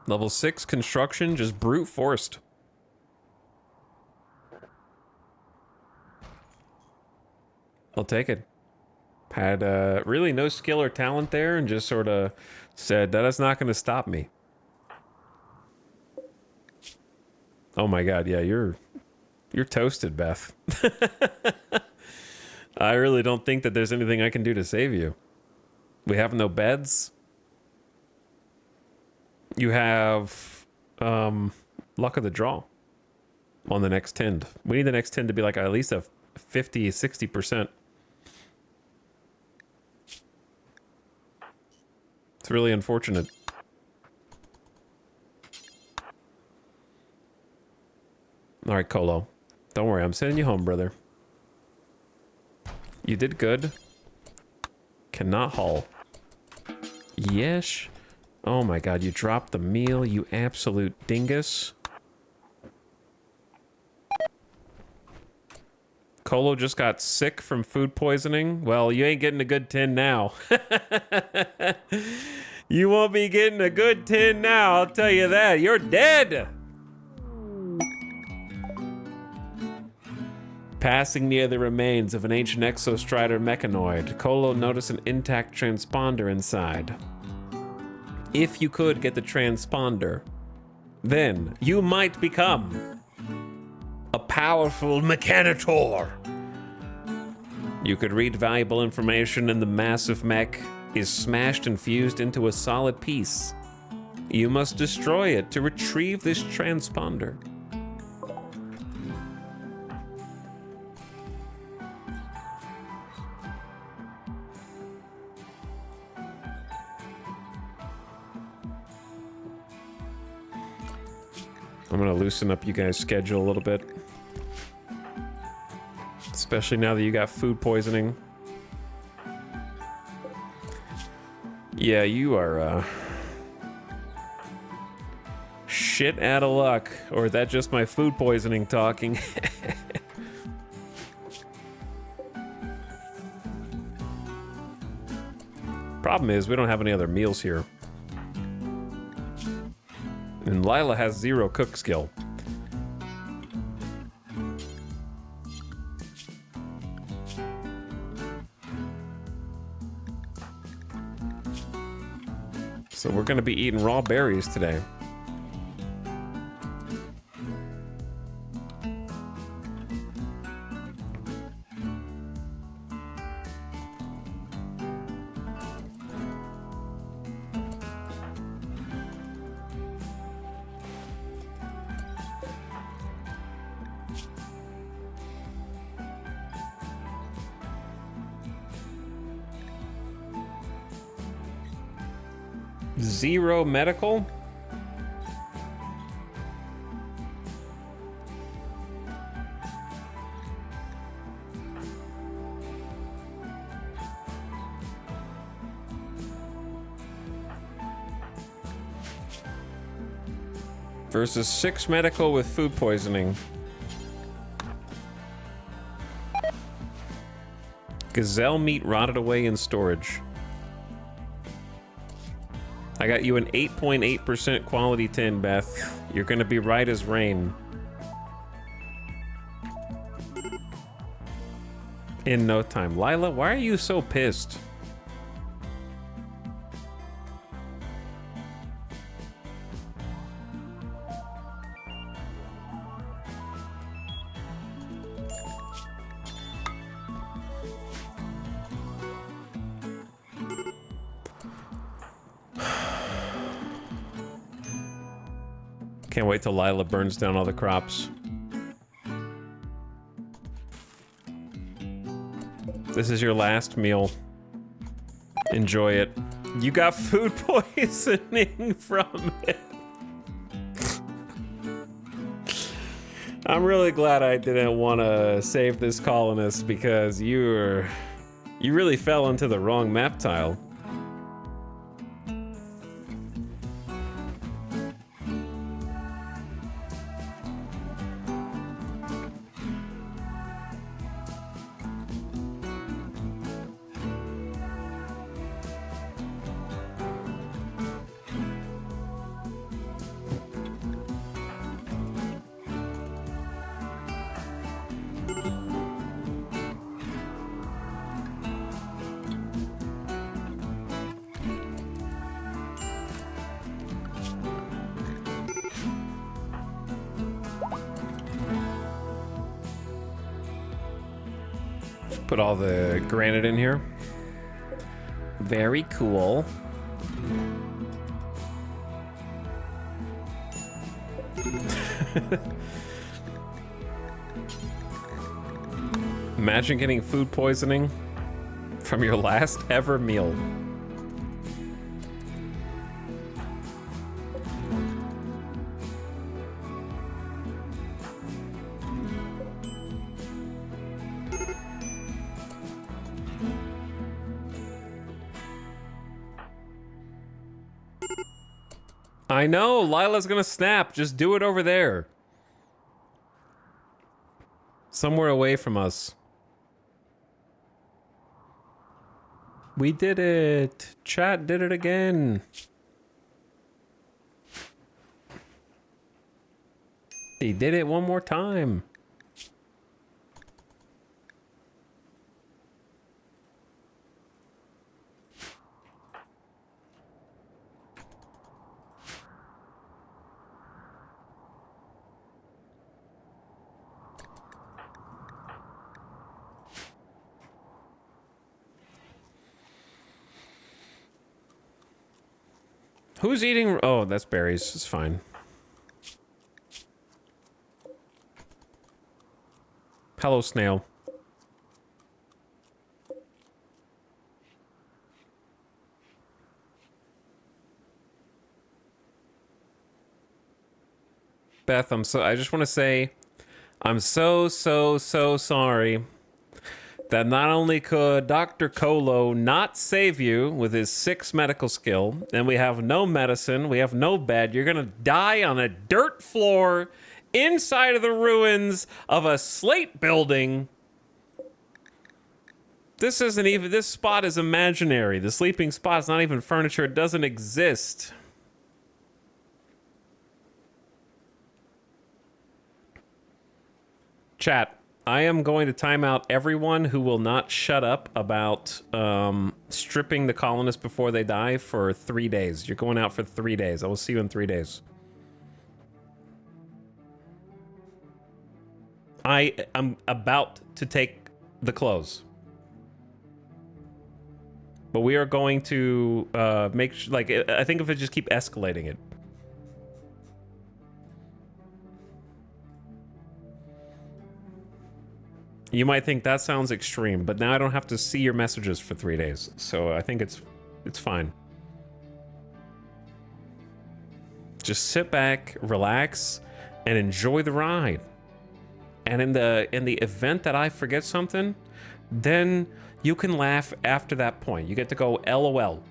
Speaker 1: Level 6 construction, just brute forced. I'll take it. Had really no skill or talent there and just sort of said, that is not going to stop me. Oh my god, yeah, you're toasted, Beth. I really don't think that there's anything I can do to save you. We have no beds. You have luck of the draw on the next tend. We need the next tend to be like at least a 50, 60%. It's really unfortunate. All right, Colo. Don't worry, I'm sending you home, brother. You did good. Cannot haul. Yes. Oh my god, you dropped the meal, you absolute dingus. Colo just got sick from food poisoning. Well, you ain't getting a good 10 now. You won't be getting a good 10 now, I'll tell you that. You're dead! Passing near the remains of an ancient Exostrider mechanoid, Colo noticed an intact transponder inside. If you could get the transponder, then you might become a powerful mechanitor. You could read valuable information and the massive mech is smashed and fused into a solid piece. You must destroy it to retrieve this transponder. I'm gonna loosen up you guys' schedule a little bit. Especially now that you got food poisoning. Yeah, you are, shit out of luck. Or is that just my food poisoning talking? Problem is, we don't have any other meals here. And Lila has 0 cook skill. So we're gonna be eating raw berries today. Zero medical? Versus 6 medical with food poisoning. Gazelle meat rotted away in storage. I got you an 8.8% quality tin, Beth. You're gonna be right as rain. In no time. Lila, why are you so pissed? Can't wait till Lila burns down all the crops. This is your last meal. Enjoy it. You got food poisoning from it. I'm really glad I didn't want to save this colonist because you really fell into the wrong map tile. Put all the granite in here. Very cool. Imagine getting food poisoning from your last ever meal. I know, Lila's gonna snap. Just do it over there. Somewhere away from us. We did it. Chat did it again. He did it one more time. Who's eating? Oh, that's berries. It's fine. Hello, snail. Beth, I just want to say, I'm so sorry that not only could Dr. Colo not save you with his 6 medical skill, and we have no medicine, we have no bed, you're gonna die on a dirt floor inside of the ruins of a slate building. This isn't even, this spot is imaginary. The sleeping spot is not even furniture, it doesn't exist. Chat, I am going to time out everyone who will not shut up about stripping the colonists before they die for 3 days. You're going out for 3 days. I will see you in 3 days. I am about to take the clothes. But we are going to I think if I just keep escalating it. You might think that sounds extreme, but now I don't have to see your messages for 3 days. So I think it's fine. Just sit back, relax, and enjoy the ride. And in the event that I forget something, then you can laugh after that point. You get to go LOL.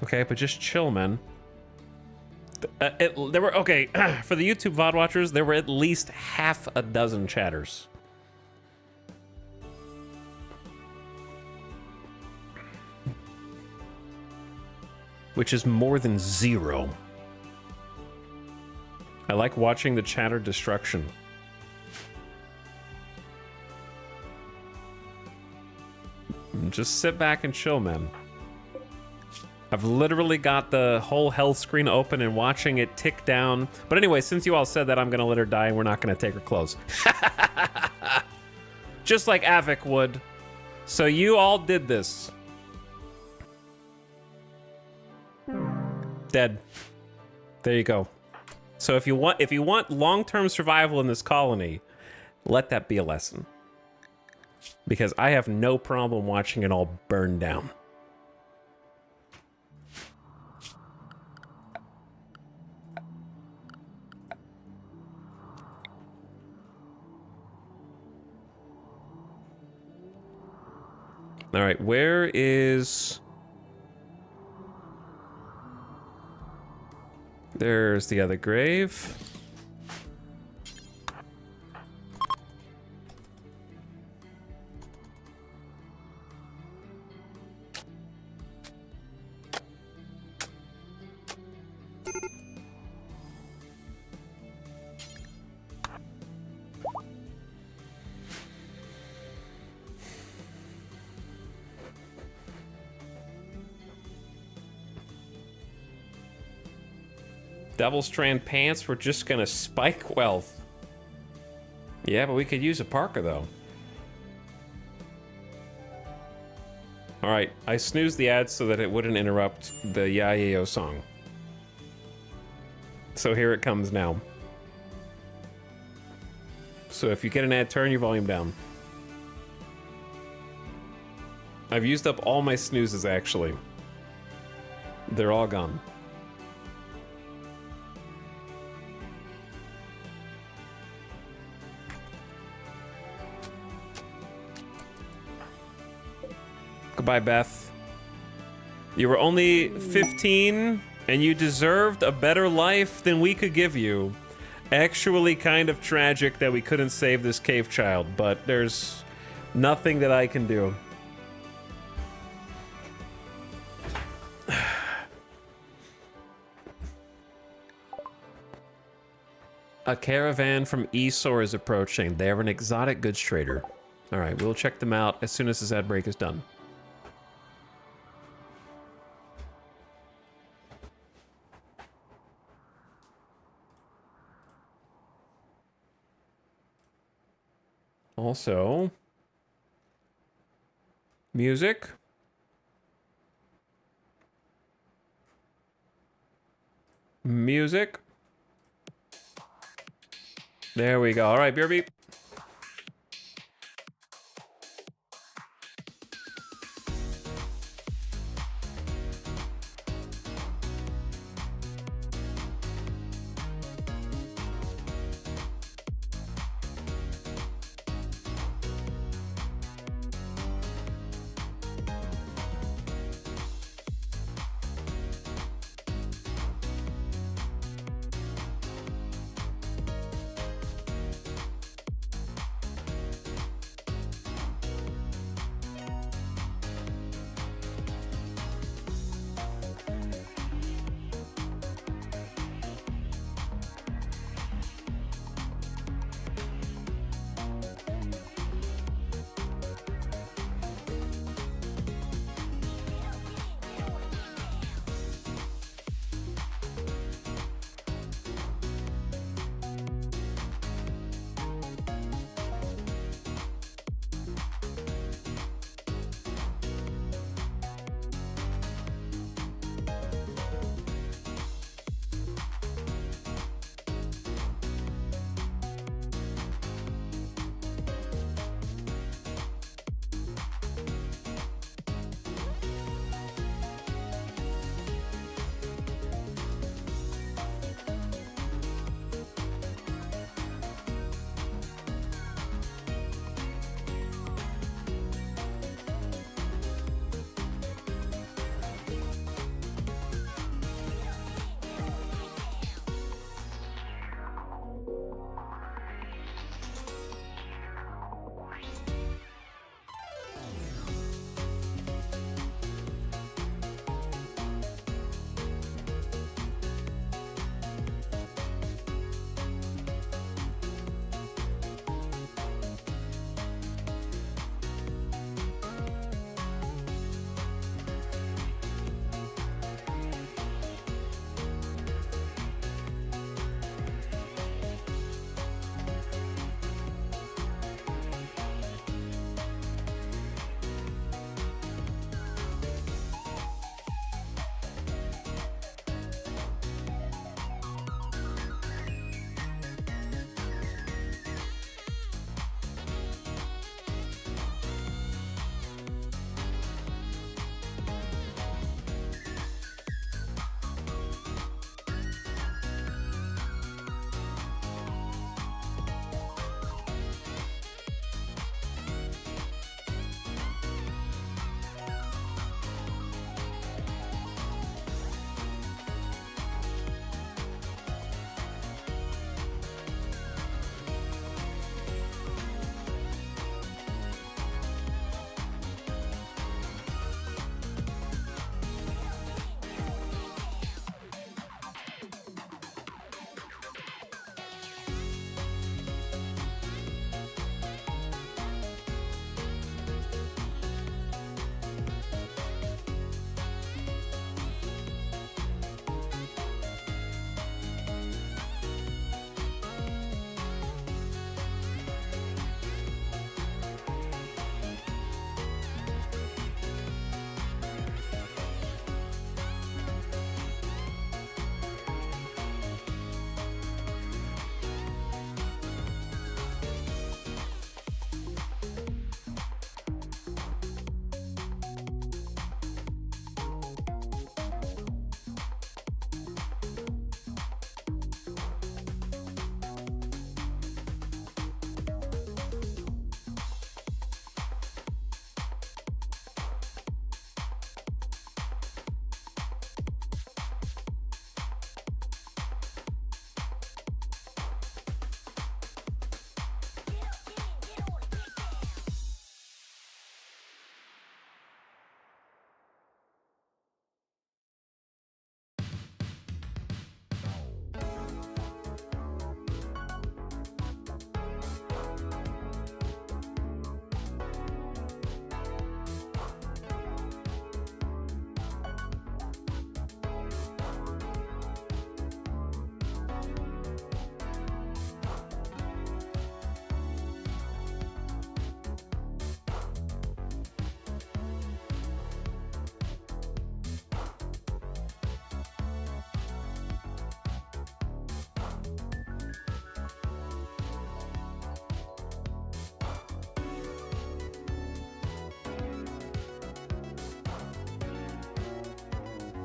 Speaker 1: Okay, but just chill, man. There were, okay, for the YouTube VOD watchers, there were at least half a dozen chatters. Which is more than 0. I like watching the chatter destruction. Just sit back and chill, man. I've literally got the whole health screen open and watching it tick down. But anyway, since you all said that, I'm gonna let her die and we're not gonna take her clothes. Just like Avik would. So you all did this. Dead. There you go. So if you want long-term survival in this colony, let that be a lesson. Because I have no problem watching it all burn down. All right, where is... There's the other grave. Double strand pants, we're just gonna spike wealth. Yeah, but we could use a parka though. All right, I snoozed the ad so that it wouldn't interrupt the Yayo song. So here it comes now. So if you get an ad, turn your volume down. I've used up all my snoozes actually. They're all gone. Goodbye, Beth. You were only 15, and you deserved a better life than we could give you. Actually kind of tragic that we couldn't save this cave child, but there's nothing that I can do. A caravan from Esor is approaching. They are an exotic goods trader. All right, we'll check them out as soon as this ad break is done. Also, music. Music. There we go. All right, BRB.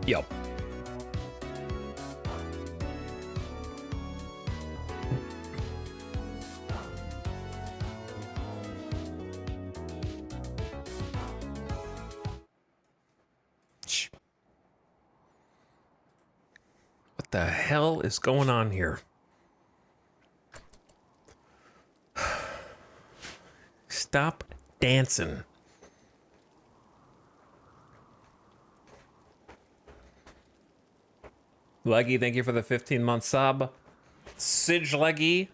Speaker 1: Yup. What the hell is going on here? Stop dancing. Leggy, thank you for the 15-month sub. Sidge Leggy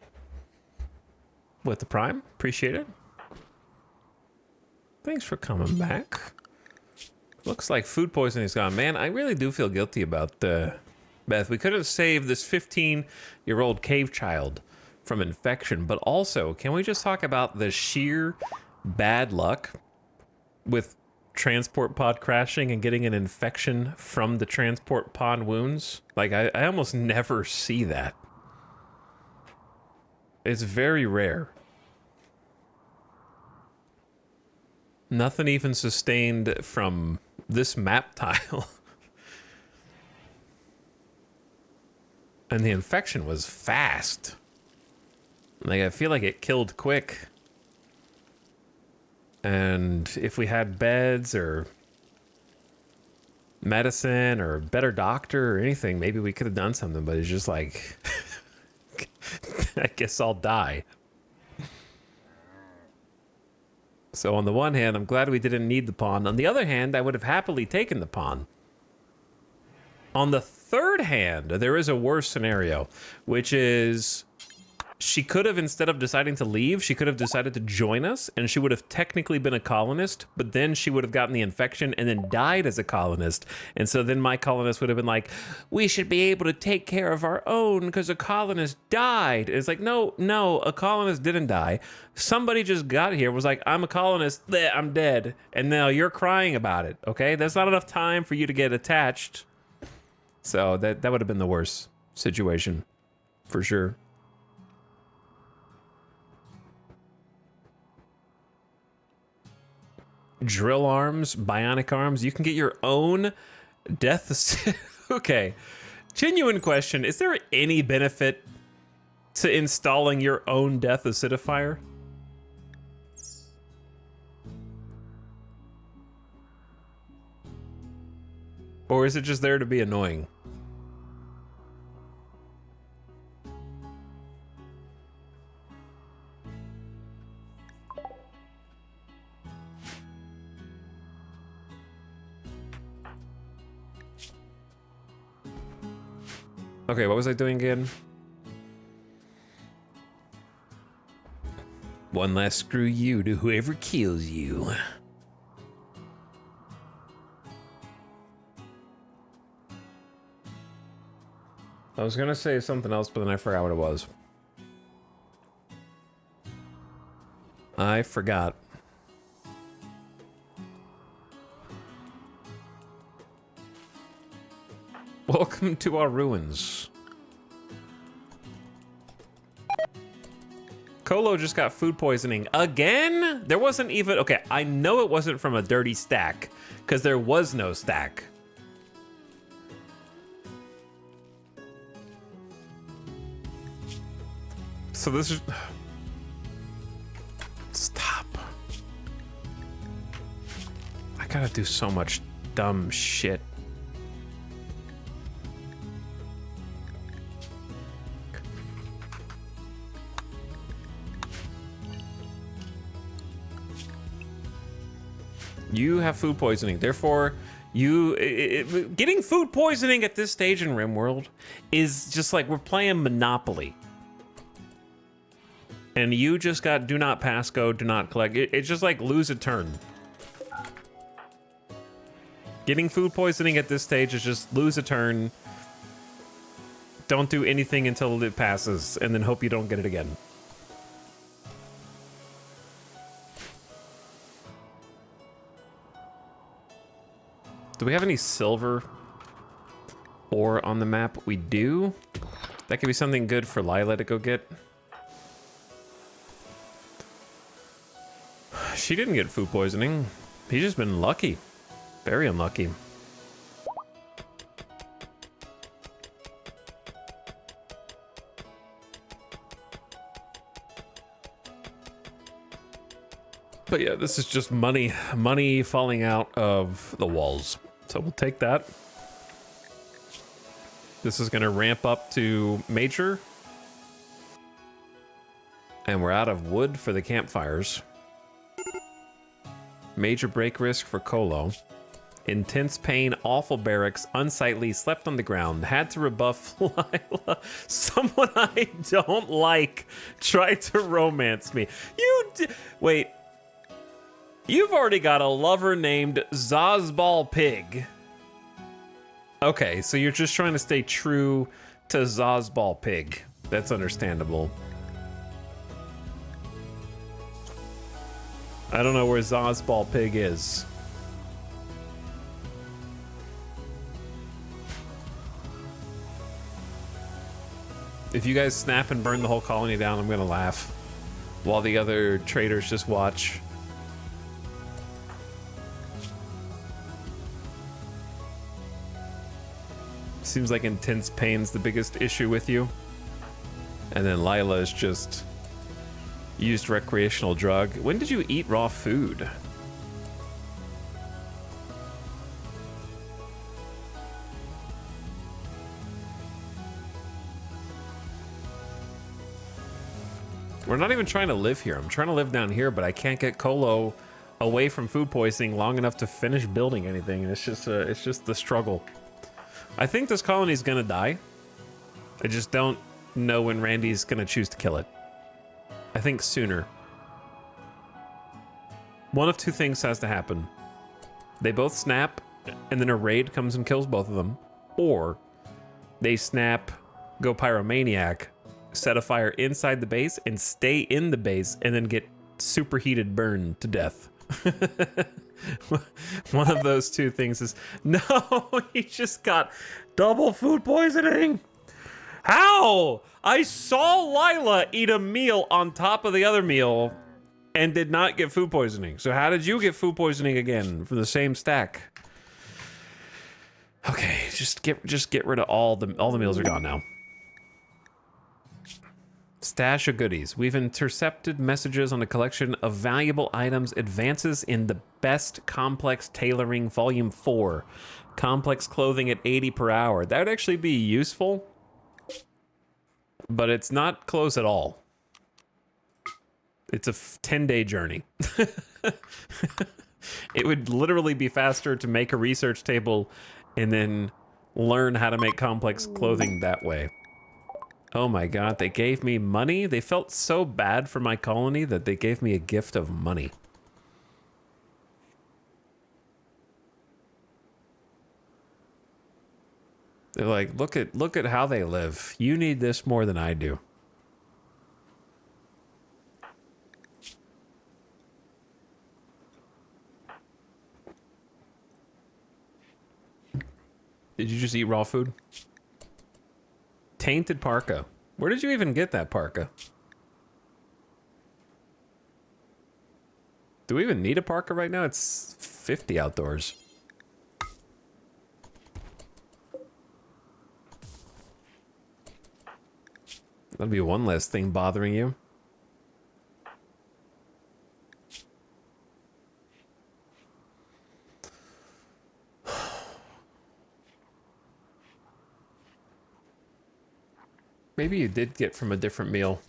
Speaker 1: with the Prime. Appreciate it. Thanks for coming back. Looks like food poisoning's gone. Man, I really do feel guilty about Beth. We could have saved this 15-year-old cave child from infection, but also, can we just talk about the sheer bad luck with transport pod crashing and getting an infection from the transport pod wounds? Like, I almost never see that. It's very rare. Nothing even sustained from this map tile. And the infection was fast. Like, I feel like it killed quick. And if we had beds or medicine or a better doctor or anything, maybe we could have done something, but it's just like, I guess I'll die. So on the one hand, I'm glad we didn't need the pawn. On the other hand, I would have happily taken the pawn. On the third hand, there is a worse scenario, which is she could have, instead of deciding to leave, she could have decided to join us, and she would have technically been a colonist, but then she would have gotten the infection and then died as a colonist. And so then my colonist would have been like, we should be able to take care of our own because a colonist died. And it's like, no, a colonist didn't die. Somebody just got here, was like, I'm a colonist, bleh, I'm dead. And now you're crying about it, okay? That's not enough time for you to get attached. So that would have been the worst situation, for sure. Drill arms, bionic arms. You can get your own death. Okay. Genuine question. Is there any benefit to installing your own death acidifier? Or is it just there to be annoying? Okay, what was I doing again? One last screw you to whoever kills you. I was gonna say something else, but then I forgot what it was. I forgot. Welcome to our ruins. Colo just got food poisoning again? There wasn't even, okay, I know it wasn't from a dirty stack, because there was no stack. So this is... Stop. I gotta do so much dumb shit. You have food poisoning, therefore getting food poisoning at this stage in RimWorld is just like we're playing Monopoly. And you just got do not pass go, do not collect. It's just like lose a turn. Getting food poisoning at this stage is just lose a turn. Don't do anything until it passes, and then hope you don't get it again. Do we have any silver ore on the map? We do. That could be something good for Lila to go get. She didn't get food poisoning. He's just been lucky. Very unlucky. But yeah, this is just money falling out of the walls. So we'll take that. This is going to ramp up to major. And we're out of wood for the campfires. Major break risk for Colo. Intense pain, awful barracks, unsightly, slept on the ground, had to rebuff Lila. Someone I don't like tried to romance me. Wait. You've already got a lover named Zazball Pig. Okay, so you're just trying to stay true to Zazball Pig. That's understandable. I don't know where Zazball Pig is. If you guys snap and burn the whole colony down, I'm gonna laugh. While the other traders just watch. Seems like intense pain's the biggest issue with you. And then Lila is just used recreational drug. When did you eat raw food? We're not even trying to live here. I'm trying to live down here, but I can't get Colo away from food poisoning long enough to finish building anything. It's just the struggle. I think this colony is gonna die. I just don't know when Randy's gonna choose to kill it. I think sooner. One of two things has to happen. They both snap, and then a raid comes and kills both of them. Or they snap, go pyromaniac, set a fire inside the base, and stay in the base, and then get superheated burned to death. One of those two things is... No, he just got double food poisoning. How? I saw Lila eat a meal on top of the other meal and did not get food poisoning. So how did you get food poisoning again from the same stack? Okay, just get rid of all the meals are gone now. Stash of goodies. We've intercepted messages on a collection of valuable items. Advances in the best complex tailoring, volume 4. Complex clothing at 80 per hour. That would actually be useful, but it's not close at all. It's a 10-day journey. It would literally be faster to make a research table and then learn how to make complex clothing that way. Oh my god, they gave me money? They felt so bad for my colony that they gave me a gift of money. They're like, look at how they live. You need this more than I do. Did you just eat raw food? Tainted parka. Where did you even get that parka? Do we even need a parka right now? It's 50 outdoors. That'll be one less thing bothering you. Maybe you did get from a different meal.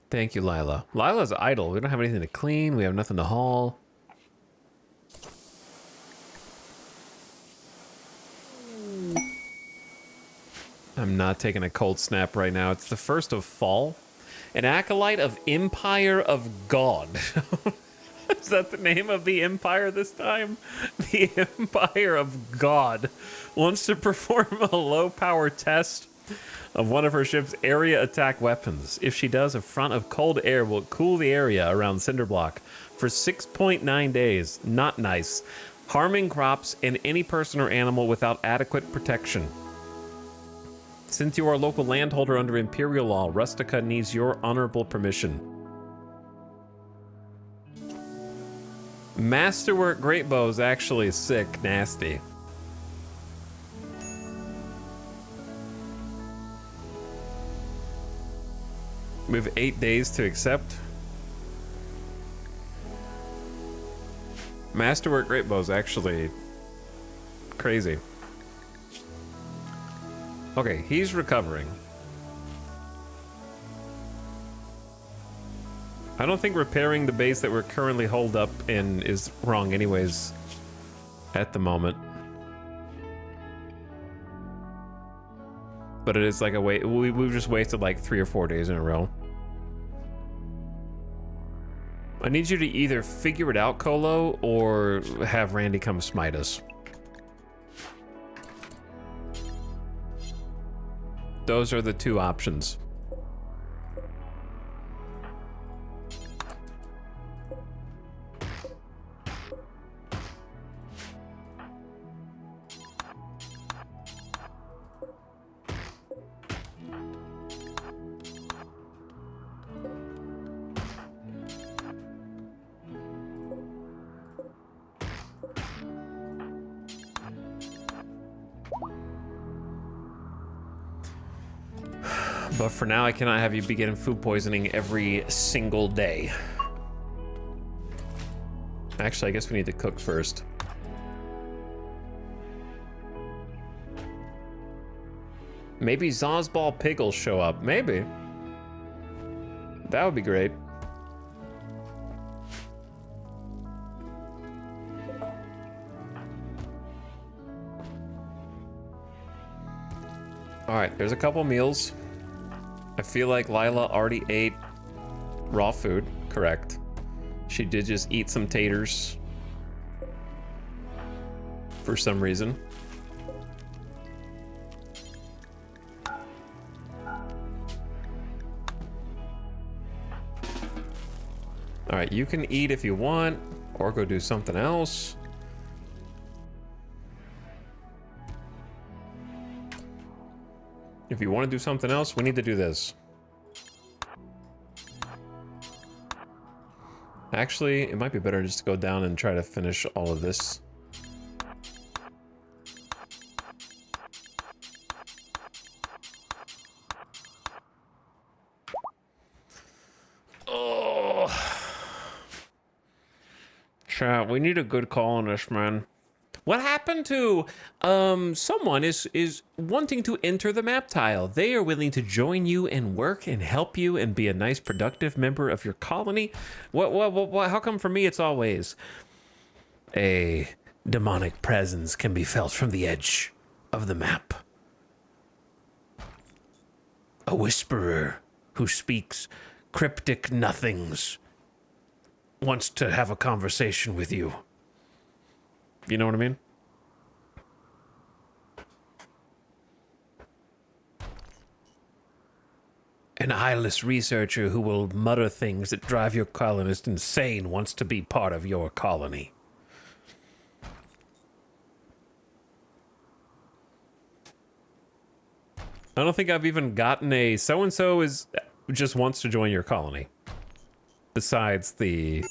Speaker 1: Thank you, Lila. Lila's idle. We don't have anything to clean. We have nothing to haul. I'm not taking a cold snap right now. It's the 1st of fall. An acolyte of Empire of God. Is that the name of the empire this time? The Empire of God wants to perform a low-power test of one of her ship's area attack weapons. If she does, a front of cold air will cool the area around Cinderblock for 6.9 days. Not nice. Harming crops and any person or animal without adequate protection. Since you are a local landholder under Imperial law, Rustica needs your honorable permission. Masterwork Great Bow is actually sick, nasty. We have 8 days to accept. Masterwork great bow's actually crazy. Okay, he's recovering. I don't think repairing the base that we're currently holed up in is wrong anyways at the moment. But it is like a wait. We've just wasted like 3 or 4 days in a row. I need you to either figure it out, Colo, or have Randy come smite us. Those are the 2 options. But for now, I cannot have you be getting food poisoning every single day. Actually, I guess we need to cook first. Maybe Zozball Pig will show up. Maybe. That would be great. All right, there's a couple meals. I feel like Lila already ate raw food, correct. She did just eat some taters for some reason. All right, you can eat if you want, or go do something else. If you want to do something else, we need to do this. Actually, it might be better just to go down and try to finish all of this. Oh. Chat, we need a good colonist, man. What happened to someone is wanting to enter the map tile. They are willing to join you and work and help you and be a nice productive member of your colony. What how come for me it's always a demonic presence can be felt from the edge of the map. A whisperer who speaks cryptic nothings wants to have a conversation with you. You know what I mean? An eyeless researcher who will mutter things that drive your colonist insane wants to be part of your colony. I don't think I've even gotten a so-and-so is just wants to join your colony. Besides the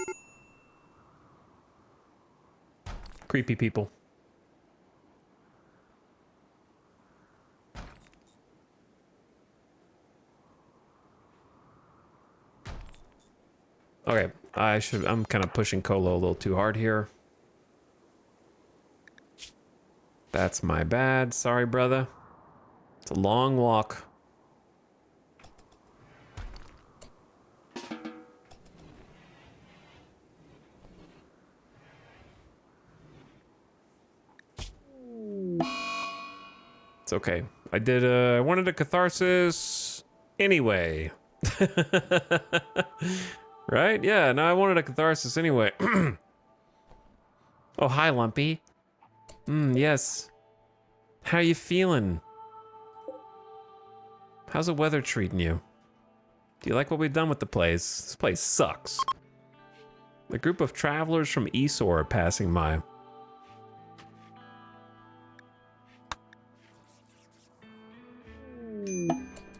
Speaker 1: creepy people. Okay, I'm kind of pushing Colo a little too hard here. That's my bad. Sorry, brother. It's a long walk. It's okay. I wanted a catharsis anyway. Right? Yeah, no, I wanted a catharsis anyway. Oh, hi, Lumpy. Yes. How you feeling? How's the weather treating you? Do you like what we've done with the place? This place sucks. A group of travelers from Esor are passing by.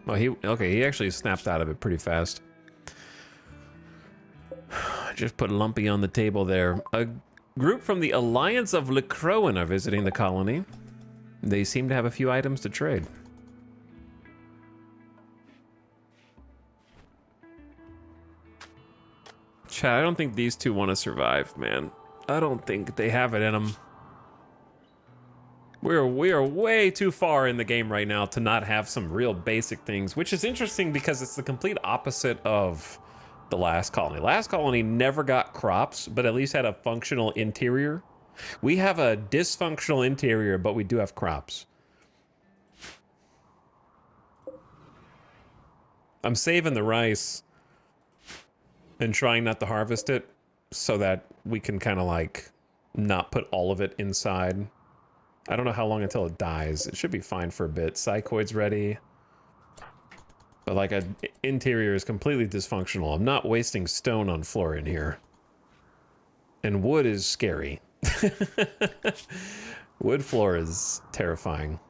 Speaker 1: Oh, he actually snapped out of it pretty fast. I just put Lumpy on the table there. A group from the Alliance of Lecroan are visiting the colony. They seem to have a few items to trade. Chad, I don't think these two want to survive, man. I don't think they have it in them. We are way too far in the game right now to not have some real basic things, which is interesting because it's the complete opposite of the last colony. Last colony never got crops, but at least had a functional interior. We have a dysfunctional interior, but we do have crops. I'm saving the rice and trying not to harvest it so that we can kind of like not put all of it inside. I don't know how long until it dies. It should be fine for a bit. Psychoid's ready. But like an interior is completely dysfunctional. I'm not wasting stone on floor in here. And wood is scary. Wood floor is terrifying.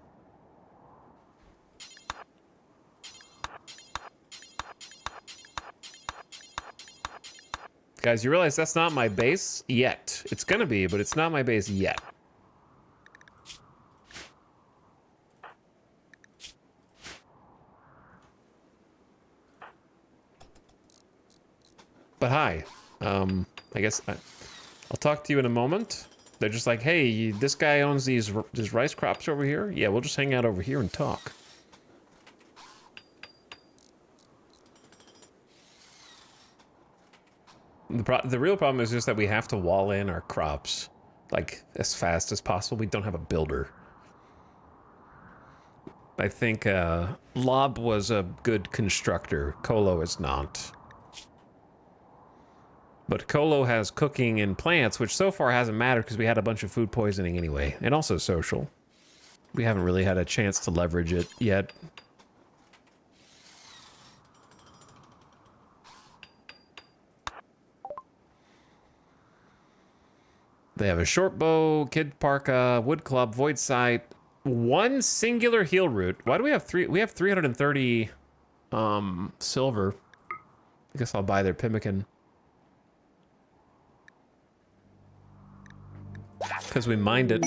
Speaker 1: Guys, you realize that's not my base yet. It's gonna be, but it's not my base yet. But hi, I guess I'll talk to you in a moment. They're just like, hey, this guy owns these rice crops over here. Yeah, we'll just hang out over here and talk. The real problem is just that we have to wall in our crops like as fast as possible. We don't have a builder. I think Lob was a good constructor. Colo is not. But Colo has cooking and plants, which so far hasn't mattered because we had a bunch of food poisoning anyway. And also social. We haven't really had a chance to leverage it yet. They have a short bow, kid parka, wood club, void sight, one singular heal root. Why do we have three? We have 330 silver. I guess I'll buy their pemmican. Because we mined it.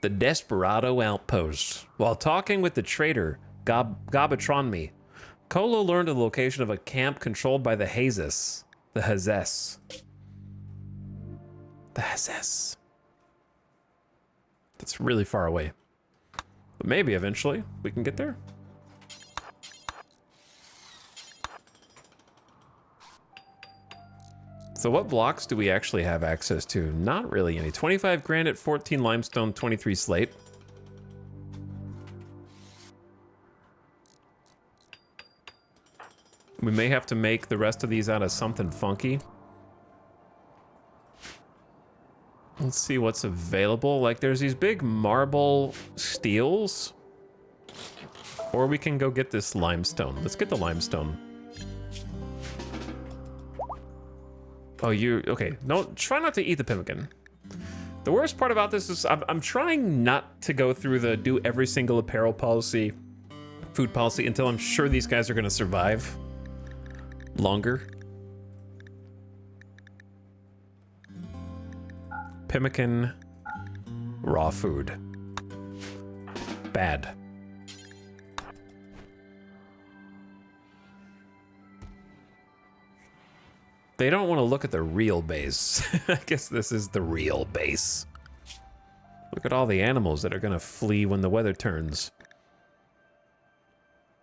Speaker 1: The Desperado Outpost. While talking with the trader, Gabatronmi, Colo learned the location of a camp controlled by the Hazes. The Hazes. The Hazes. That's really far away. But maybe eventually we can get there. So what blocks do we actually have access to? Not really any. 25 granite, 14 limestone, 23 slate. We may have to make the rest of these out of something funky. Let's see what's available. Like there's these big marble steels. Or we can go get this limestone. Let's get the limestone. Oh, okay. No, try not to eat the pemmican. The worst part about this is I'm trying not to go through the do every single apparel policy, food policy, until I'm sure these guys are going to survive longer. Pemmican, raw food. Bad. They don't want to look at the real base. I guess this is the real base. Look at all the animals that are going to flee when the weather turns.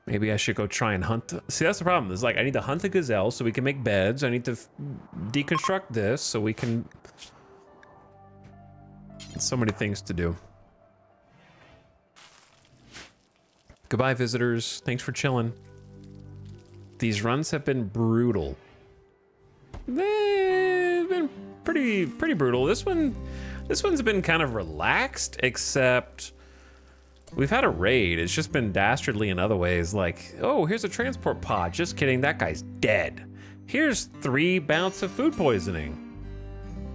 Speaker 1: Maybe I should go try and hunt. See, that's the problem. It's like, I need to hunt a gazelle so we can make beds. I need to deconstruct this so we can... So many things to do. Goodbye, visitors. Thanks for chilling. These runs have been brutal. They've been pretty brutal. This one's been kind of relaxed, except we've had a raid. It's just been dastardly in other ways. Like, oh, here's a transport pod. Just kidding, that guy's dead. Here's 3 bouts of food poisoning.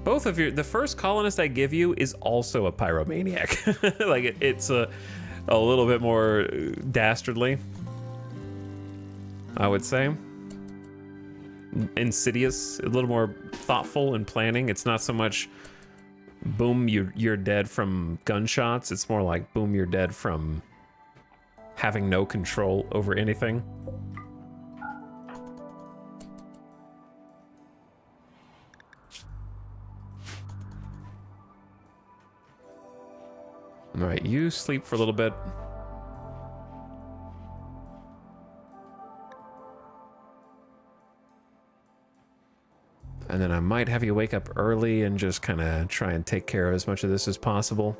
Speaker 1: Both of the first colonist I give you is also a pyromaniac. Like it's a little bit more dastardly, I would say. Insidious, a little more thoughtful in planning. It's not so much boom, you're dead from gunshots. It's more like boom, you're dead from having no control over anything. All right, you sleep for a little bit. And then I might have you wake up early and just kind of try and take care of as much of this as possible.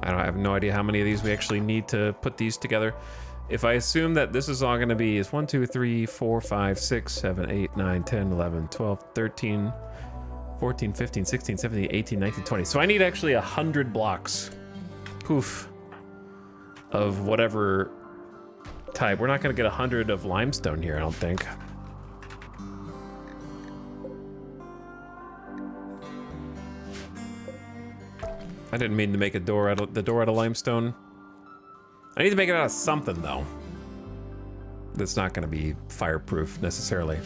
Speaker 1: I have no idea how many of these we actually need to put these together. If I assume that this is all going to be is 1, 2, 3, 4, 5, 6, 7, 8, 9, 10, 11, 12, 13, 14, 15, 16, 17, 18, 19, 20. So I need actually 100 blocks. Poof. Of whatever type. We're not going to get 100 of limestone here, I don't think. I didn't mean to make a door out of the door out of limestone. I need to make it out of something though. That's not going to be fireproof necessarily.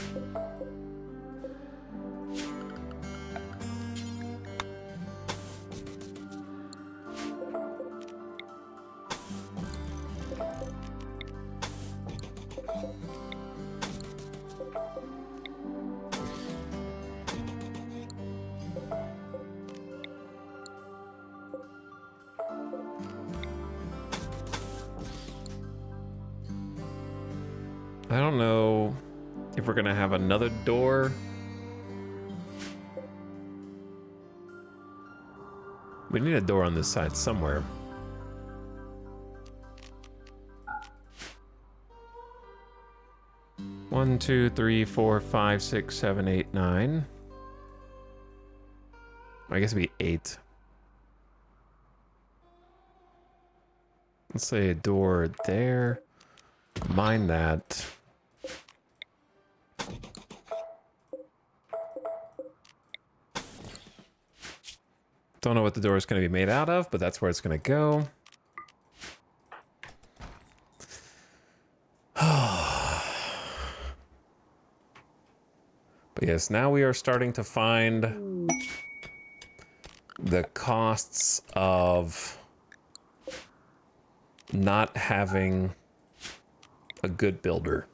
Speaker 1: I don't know if we're gonna have another door. We need a door on this side somewhere. One, two, three, four, five, six, seven, eight, 9. I guess it'd be 8. Let's say a door there. Mine that. Don't know what the door is going to be made out of, but that's where it's going to go. But yes, now we are starting to find the costs of not having a good builder.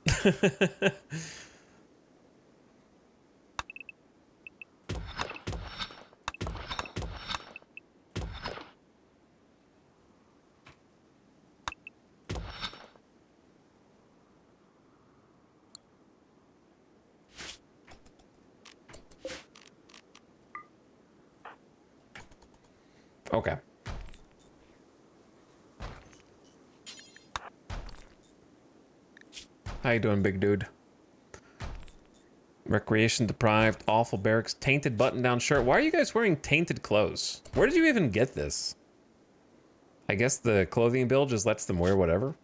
Speaker 1: Okay. How you doing, big dude? Recreation deprived, awful barracks, tainted button-down shirt. Why are you guys wearing tainted clothes? Where did you even get this? I guess the clothing bill just lets them wear whatever.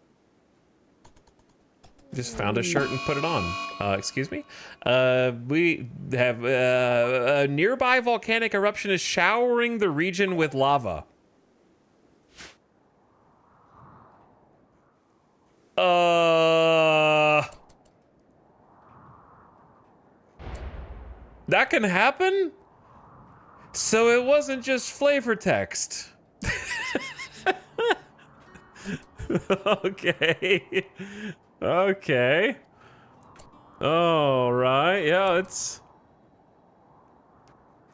Speaker 1: Just found a shirt and put it on. Excuse me? We have a nearby volcanic eruption is showering the region with lava. That can happen? So it wasn't just flavor text. Okay. Okay. All right. Yeah, it's...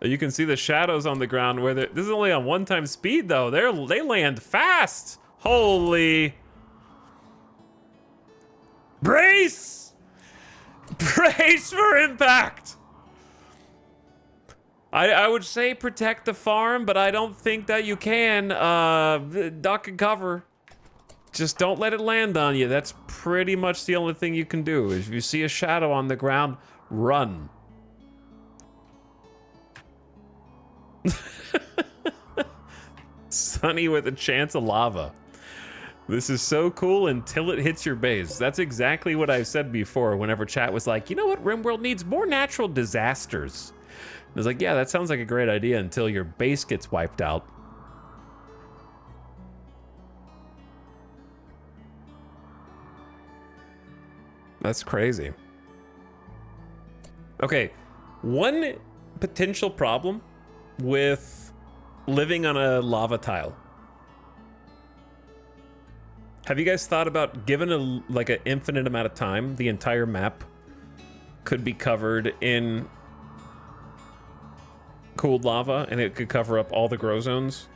Speaker 1: You can see the shadows on the ground where this is only on 1x speed though. They land fast. Holy... Brace! Brace for impact! I would say protect the farm, but I don't think that you can. Duck and cover. Just don't let it land on you. That's pretty much the only thing you can do. If you see a shadow on the ground, run. Sunny with a chance of lava. This is so cool until it hits your base. That's exactly what I've said before whenever chat was like, you know what, RimWorld needs more natural disasters. I was like, yeah, that sounds like a great idea until your base gets wiped out. That's crazy. Okay, one potential problem with living on a lava tile Have you guys thought about, given like an infinite amount of time, the entire map could be covered in cooled lava, and it could cover up all the grow zones,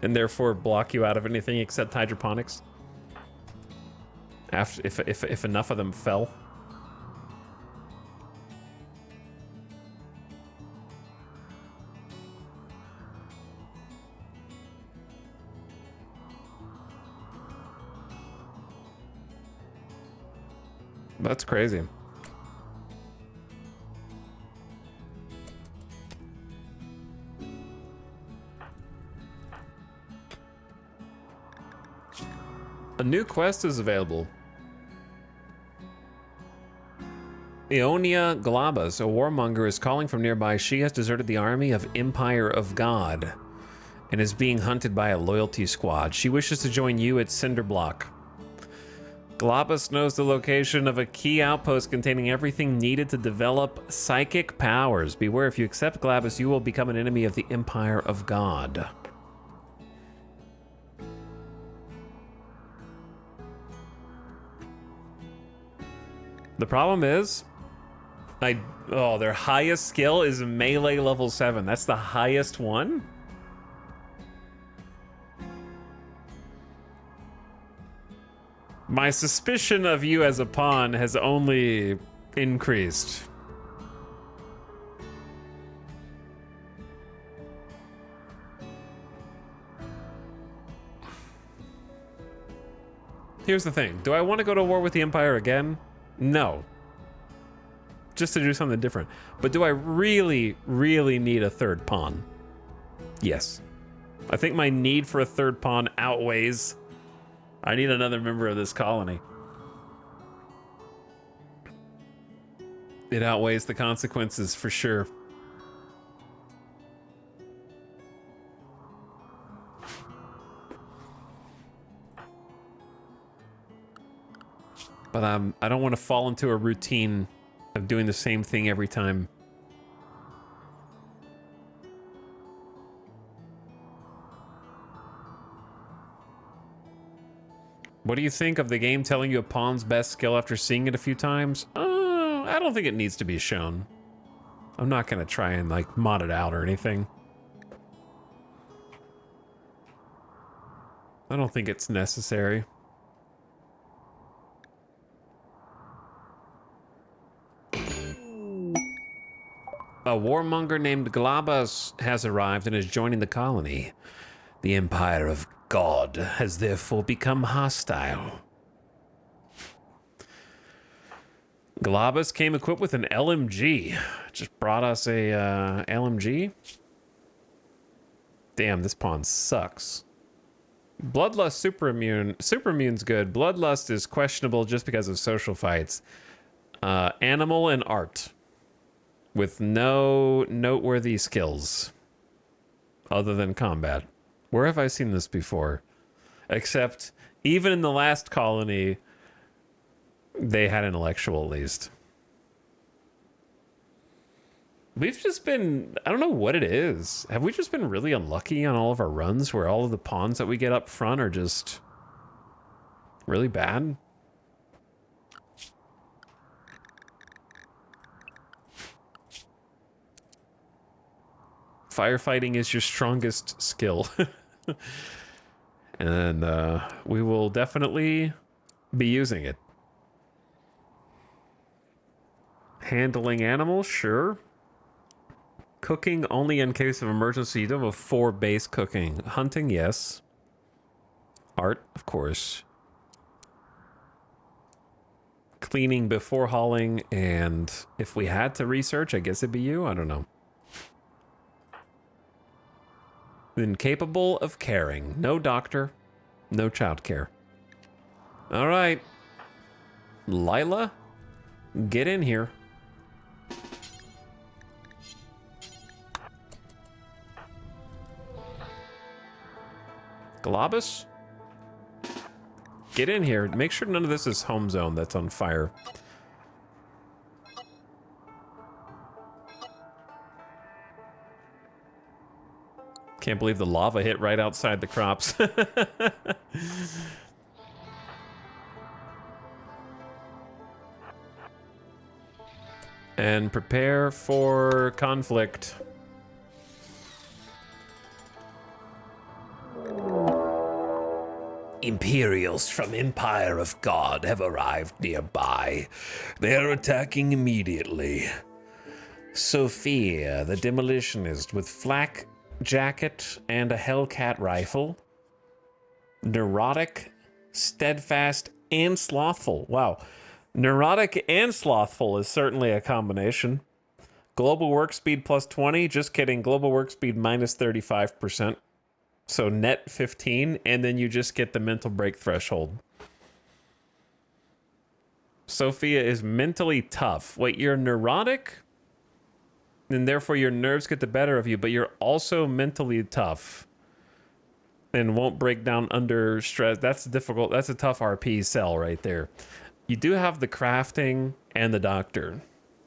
Speaker 1: and therefore block you out of anything except hydroponics? After, if enough of them fell. That's crazy. A new quest is available. Ionia Glabas, a warmonger, is calling from nearby. She has deserted the army of Empire of God and is being hunted by a loyalty squad. She wishes to join you at Cinderblock. Glabas knows the location of a key outpost containing everything needed to develop psychic powers. Beware, if you accept Glabas, you will become an enemy of the Empire of God. The problem is, their highest skill is melee level 7. That's the highest one? My suspicion of you as a pawn has only increased. Here's the thing. Do I want to go to war with the Empire again? No. Just to do something different. But do I really, really need a third pawn? Yes. I think my need for a third pawn outweighs... I need another member of this colony. It outweighs the consequences for sure. But I don't want to fall into a routine of doing the same thing every time. What do you think of the game telling you a pawn's best skill after seeing it a few times? I don't think it needs to be shown. I'm not going to try and like mod it out or anything. I don't think it's necessary. A warmonger named Glabas has arrived and is joining the colony. The Empire of God has therefore become hostile. Glabas came equipped with an LMG. Just brought us a LMG. Damn, this pawn sucks. Bloodlust superimmune. Superimmune's good. Bloodlust is questionable just because of social fights. Animal and art. With no noteworthy skills. Other than combat. Where have I seen this before? Except, even in the last colony, they had intellectual at least. We've just been... I don't know what it is. Have we just been really unlucky on all of our runs where all of the pawns that we get up front are just really bad? Firefighting is your strongest skill. And we will definitely be using it. Handling animals, sure. Cooking only in case of emergency. You don't have a 4 base cooking. Hunting, yes. Art, of course. Cleaning before hauling, and if we had to research, I guess it'd be you. I don't know. Incapable of caring. No doctor, no childcare. All right. Lila, get in here. Glabas, get in here. Make sure none of this is home zone that's on fire. Can't believe the lava hit right outside the crops. And prepare for conflict.
Speaker 2: Imperials from Empire of God have arrived nearby. They are attacking immediately.
Speaker 1: Sophia, the demolitionist, with flak jacket and a Hellcat rifle. Neurotic, steadfast, and slothful. Wow. Neurotic and slothful is certainly a combination. Global work speed plus 20. Just kidding. Global work speed minus 35%. So net 15, and then you just get the mental break threshold. Sophia is mentally tough. Wait, you're neurotic? And therefore your nerves get the better of you, but you're also mentally tough. And won't break down under stress. That's difficult. That's a tough RP sell right there. You do have the crafting and the doctor,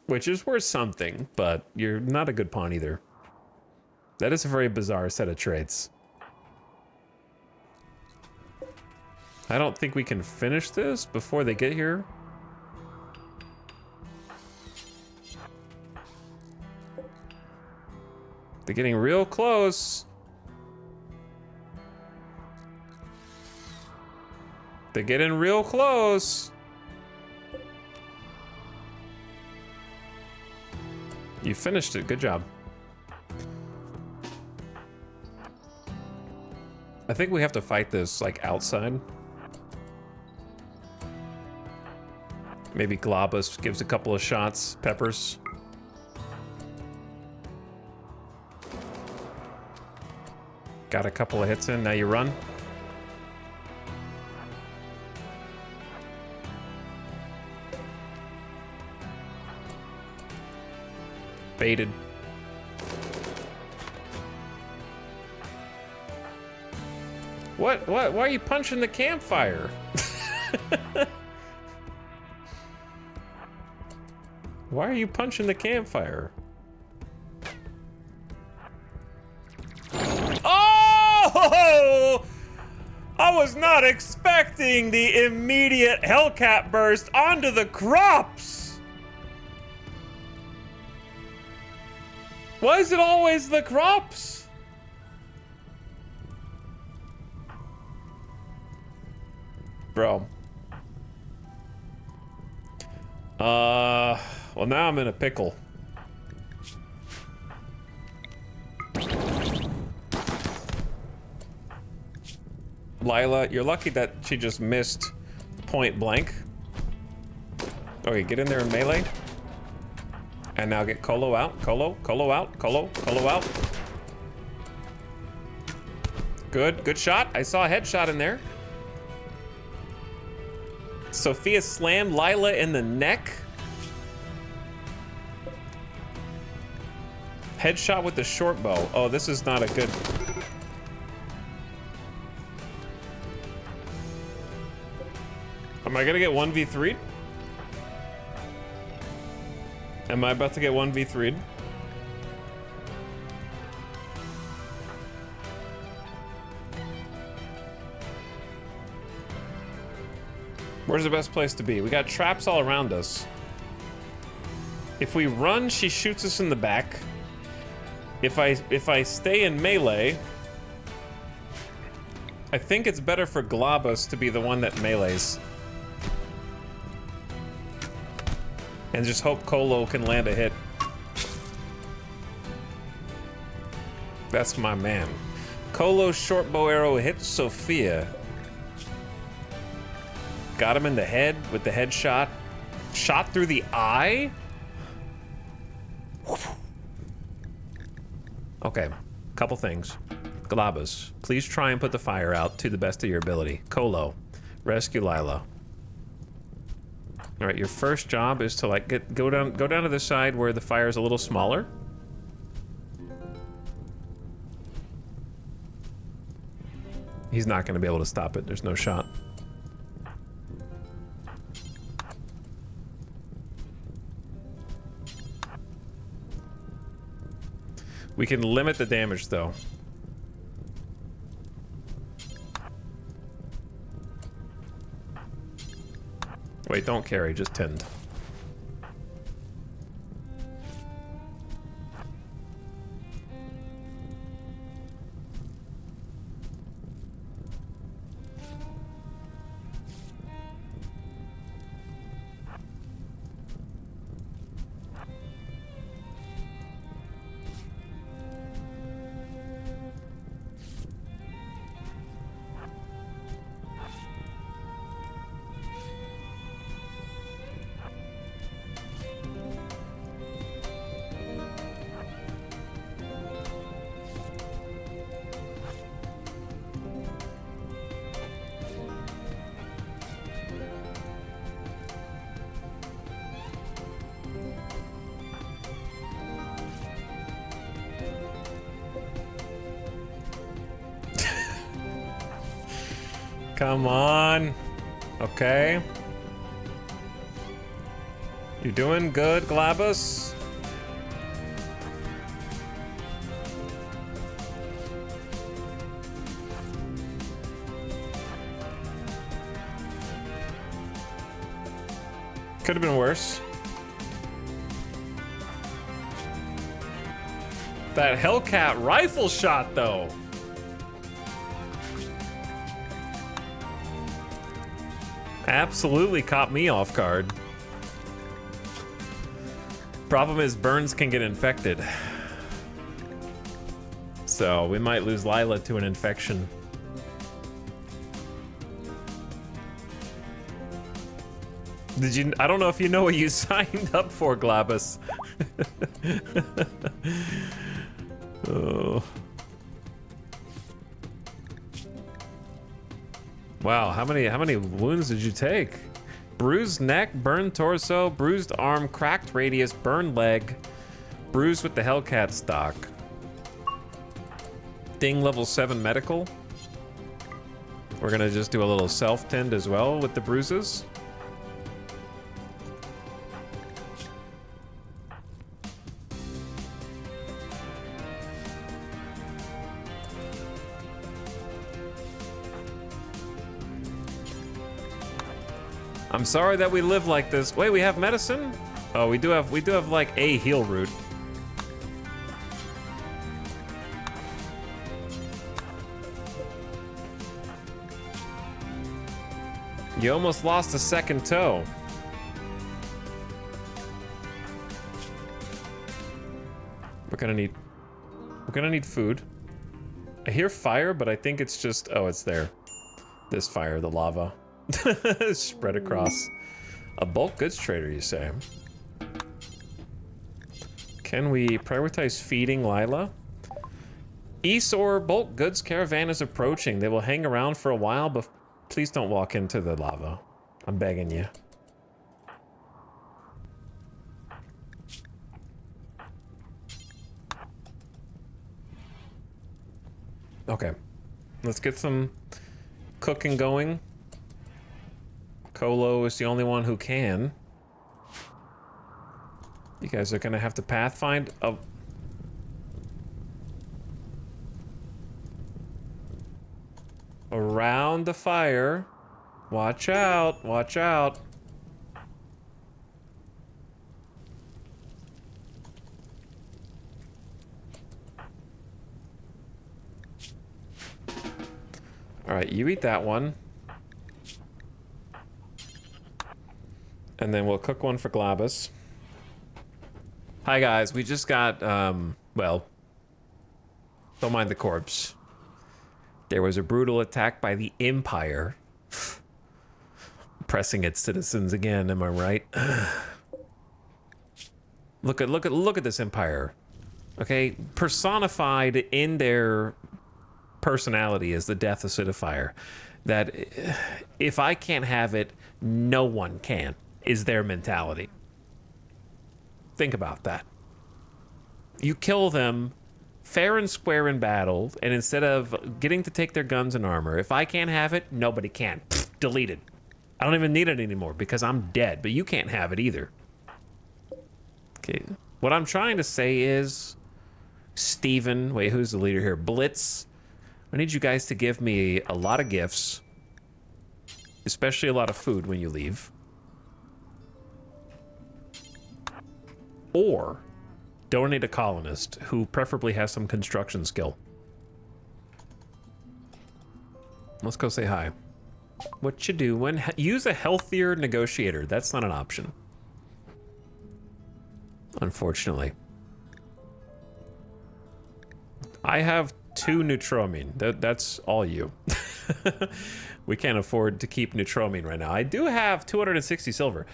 Speaker 1: which is worth something, but you're not a good pawn either. That is a very bizarre set of traits. I don't think we can finish this before they get here. They're getting real close. They're getting real close. You finished it. Good job. I think we have to fight this, like, outside. Maybe Globus gives a couple of shots. Peppers. Got a couple of hits in. Now you run. Baited. What? Why are you punching the campfire? Why are you punching the campfire? Oh! I was not expecting the immediate Hellcat burst onto the crops! Why is it always the crops? Bro. Well, now I'm in a pickle. Lila, you're lucky that she just missed point blank. Okay, get in there in melee. And now get Colo out. Colo out. Colo out. Good shot. I saw a headshot in there. Sophia slammed Lila in the neck. Headshot with the short bow. Oh, this is not a good... Am I gonna get 1v3'd? Am I about to get 1v3'd? Where's the best place to be? We got traps all around us. If we run, she shoots us in the back. If I stay in melee, I think it's better for Globus to be the one that melees. And just hope Colo can land a hit. That's my man. Colo's short bow arrow hits Sophia. Got him in the head with the headshot. Shot through the eye? Okay, couple things. Globus, please try and put the fire out to the best of your ability. Colo, rescue Lila. All right, your first job is to like go down to the side where the fire is a little smaller. He's not going to be able to stop it. There's no shot. We can limit the damage though. Wait, don't carry, just tend. Come on. Okay. You doing good, Glabus? Could have been worse. That Hellcat rifle shot, though. Absolutely caught me off guard. Problem is, burns can get infected. So we might lose Lila to an infection. Did you? I don't know if you know what you signed up for, Glabus. Oh. Wow, how many wounds did you take? Bruised neck, burned torso, bruised arm, cracked radius, burned leg, bruised with the Hellcat stock. Ding level 7 medical. We're gonna just do a little self-tend as well with the bruises. I'm sorry that we live like this. Wait, we have medicine? Oh, we do have like a heal root. You almost lost a second toe. We're gonna need food. I hear fire, but I think it's just, oh, it's there. This fire, the lava. Spread across. A bulk goods trader, you say? Can we prioritize feeding Lila? Esor bulk goods caravan is approaching. They will hang around for a while, but please don't walk into the lava. I'm begging you. Okay. Let's get some cooking going. Kolo is the only one who can. You guys are gonna have to pathfind around the fire. Watch out, watch out. All right, you eat that one. And then we'll cook one for Glabus. Hi guys, we just got, well, don't mind the corpse. There was a brutal attack by the Empire. Oppressing its citizens again, am I right? Look at this Empire. Okay, personified in their personality is the death acidifier. That if I can't have it, no one can, is their mentality. Think about that. You kill them fair and square in battle, and instead of getting to take their guns and armor, if I can't have it, nobody can. Pfft, deleted. I don't even need it anymore because I'm dead, but you can't have it either. Okay, what I'm trying to say is, Steven, wait, who's the leader here? Blitz. I need you guys to give me a lot of gifts, especially a lot of food when you leave. or donate a colonist who preferably has some construction skill. Let's go say hi. What you doing? Use a healthier negotiator. That's not an option, unfortunately. I have 2 neutromine. That's all you. We can't afford to keep neutromine right now. I do have 260 silver.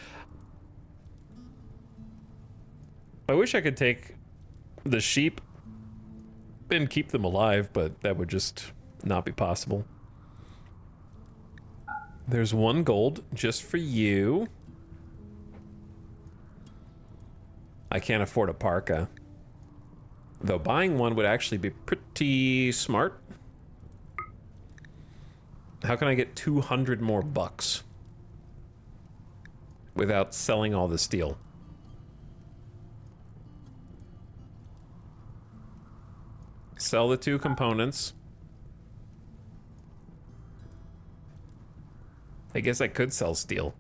Speaker 1: I wish I could take the sheep and keep them alive, but that would just not be possible. There's 1 gold just for you. I can't afford a parka. Though buying one would actually be pretty smart. How can I get 200 more bucks without selling all the steel? Sell the 2 components. I guess I could sell steel.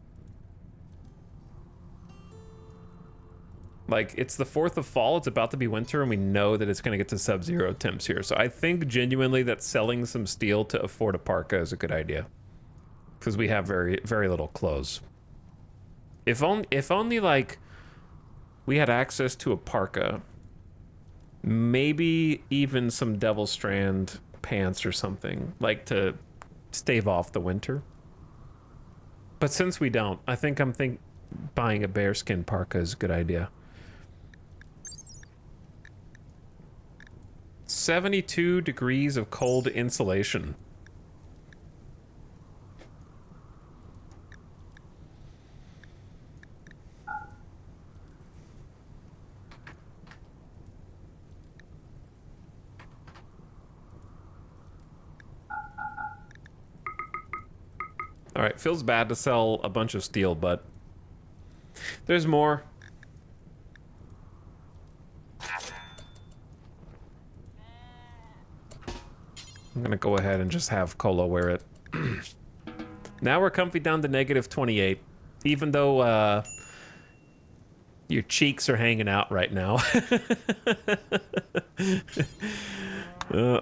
Speaker 1: Like, it's the 4th of fall, it's about to be winter, and we know that it's going to get to sub-zero temps here. So I think genuinely that selling some steel to afford a parka is a good idea. Because we have very, very little clothes. If only, like, we had access to a parka, maybe even some Devil Strand pants or something, like to stave off the winter. But since we don't, I think buying a bearskin parka is a good idea. 72 degrees of cold insulation. All right, feels bad to sell a bunch of steel, but there's more. I'm gonna go ahead and just have Colo wear it. Now we're comfy down to -28, even though your cheeks are hanging out right now.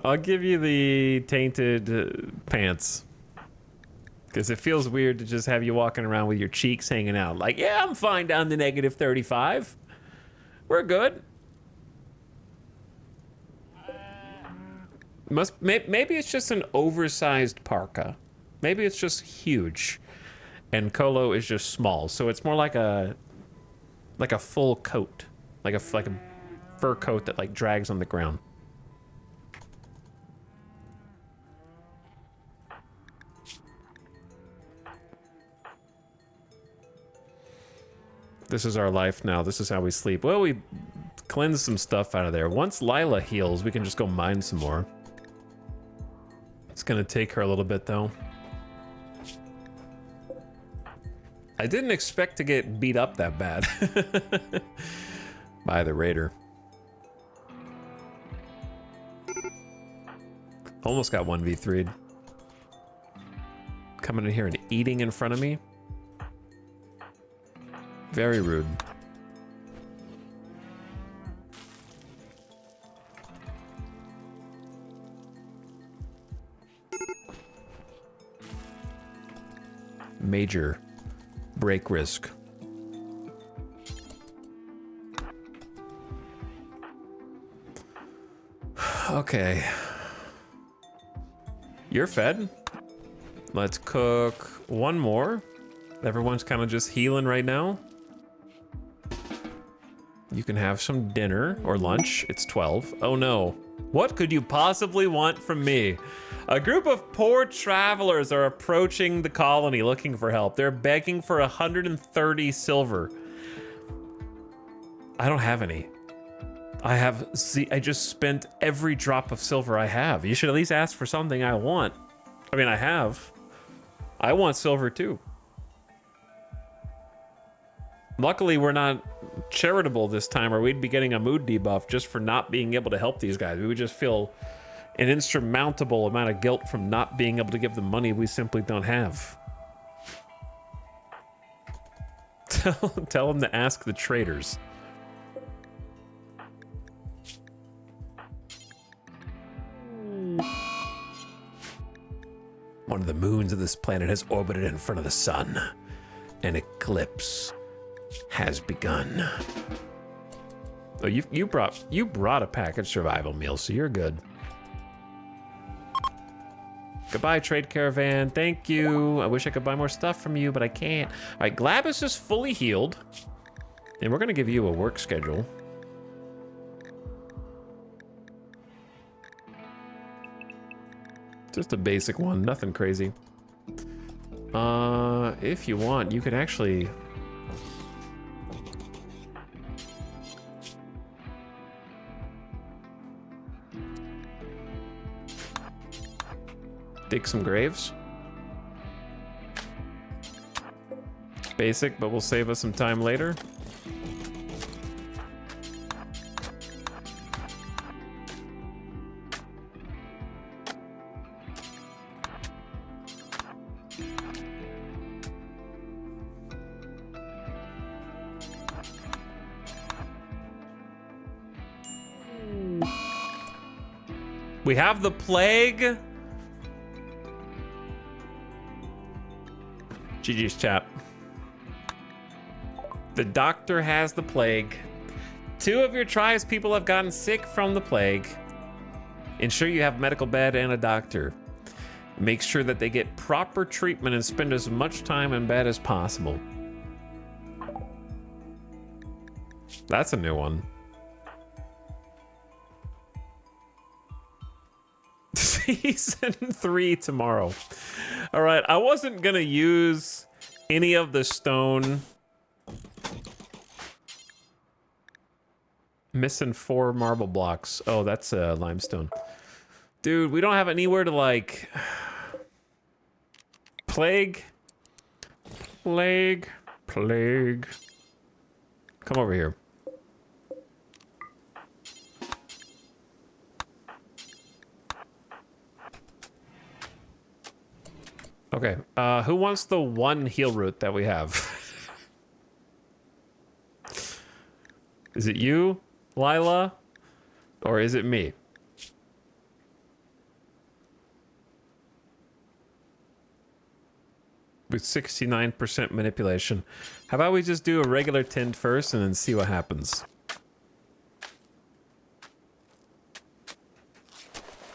Speaker 1: I'll give you the tainted pants. Because it feels weird to just have you walking around with your cheeks hanging out. Like, yeah, I'm fine down to -35. We're good. Maybe it's just an oversized parka. Maybe it's just huge. And Colo is just small. So it's more like a full coat. Like a fur coat that like drags on the ground. This is our life now. This is how we sleep. Well, we cleanse some stuff out of there. Once Lila heals, we can just go mine some more. It's gonna take her a little bit, though. I didn't expect to get beat up that bad by the raider. Almost got 1v3'd. Coming in here and eating in front of me. Very rude. Major break risk. Okay. You're fed. Let's cook one more. Everyone's kind of just healing right now. You can have some dinner or lunch. It's 12. Oh no. What could you possibly want from me? A group of poor travelers are approaching the colony looking for help. They're begging for 130 silver. I don't have any. I just spent every drop of silver I have. You should at least ask for something I want. I mean, I have. I want silver too. Luckily, we're not charitable this time, or we'd be getting a mood debuff just for not being able to help these guys. We would just feel an insurmountable amount of guilt from not being able to give them money we simply don't have. Tell them to ask the traders.
Speaker 2: One of the moons of this planet has orbited in front of the sun. An eclipse has begun.
Speaker 1: Oh, you brought a packaged survival meal, so you're good. Goodbye, trade caravan. Thank you. I wish I could buy more stuff from you, but I can't. All right, Glabus is fully healed, and we're gonna give you a work schedule. Just a basic one, nothing crazy. If you want, you could actually... dig some graves. Basic, but will save us some time later. We have the plague. GG's chat. The doctor has the plague. 2 of your tribe's people have gotten sick from the plague. Ensure you have a medical bed and a doctor. Make sure that they get proper treatment and spend as much time in bed as possible. That's a new one. Season 3 tomorrow. All right, I wasn't gonna use any of the stone. Missing 4 marble blocks. Oh, that's limestone. Dude, we don't have anywhere to like... Plague. Plague. Plague. Come over here. Okay, who wants the 1 heal root that we have? Is it you, Lila? Or is it me? With 69% manipulation. How about we just do a regular tend first and then see what happens?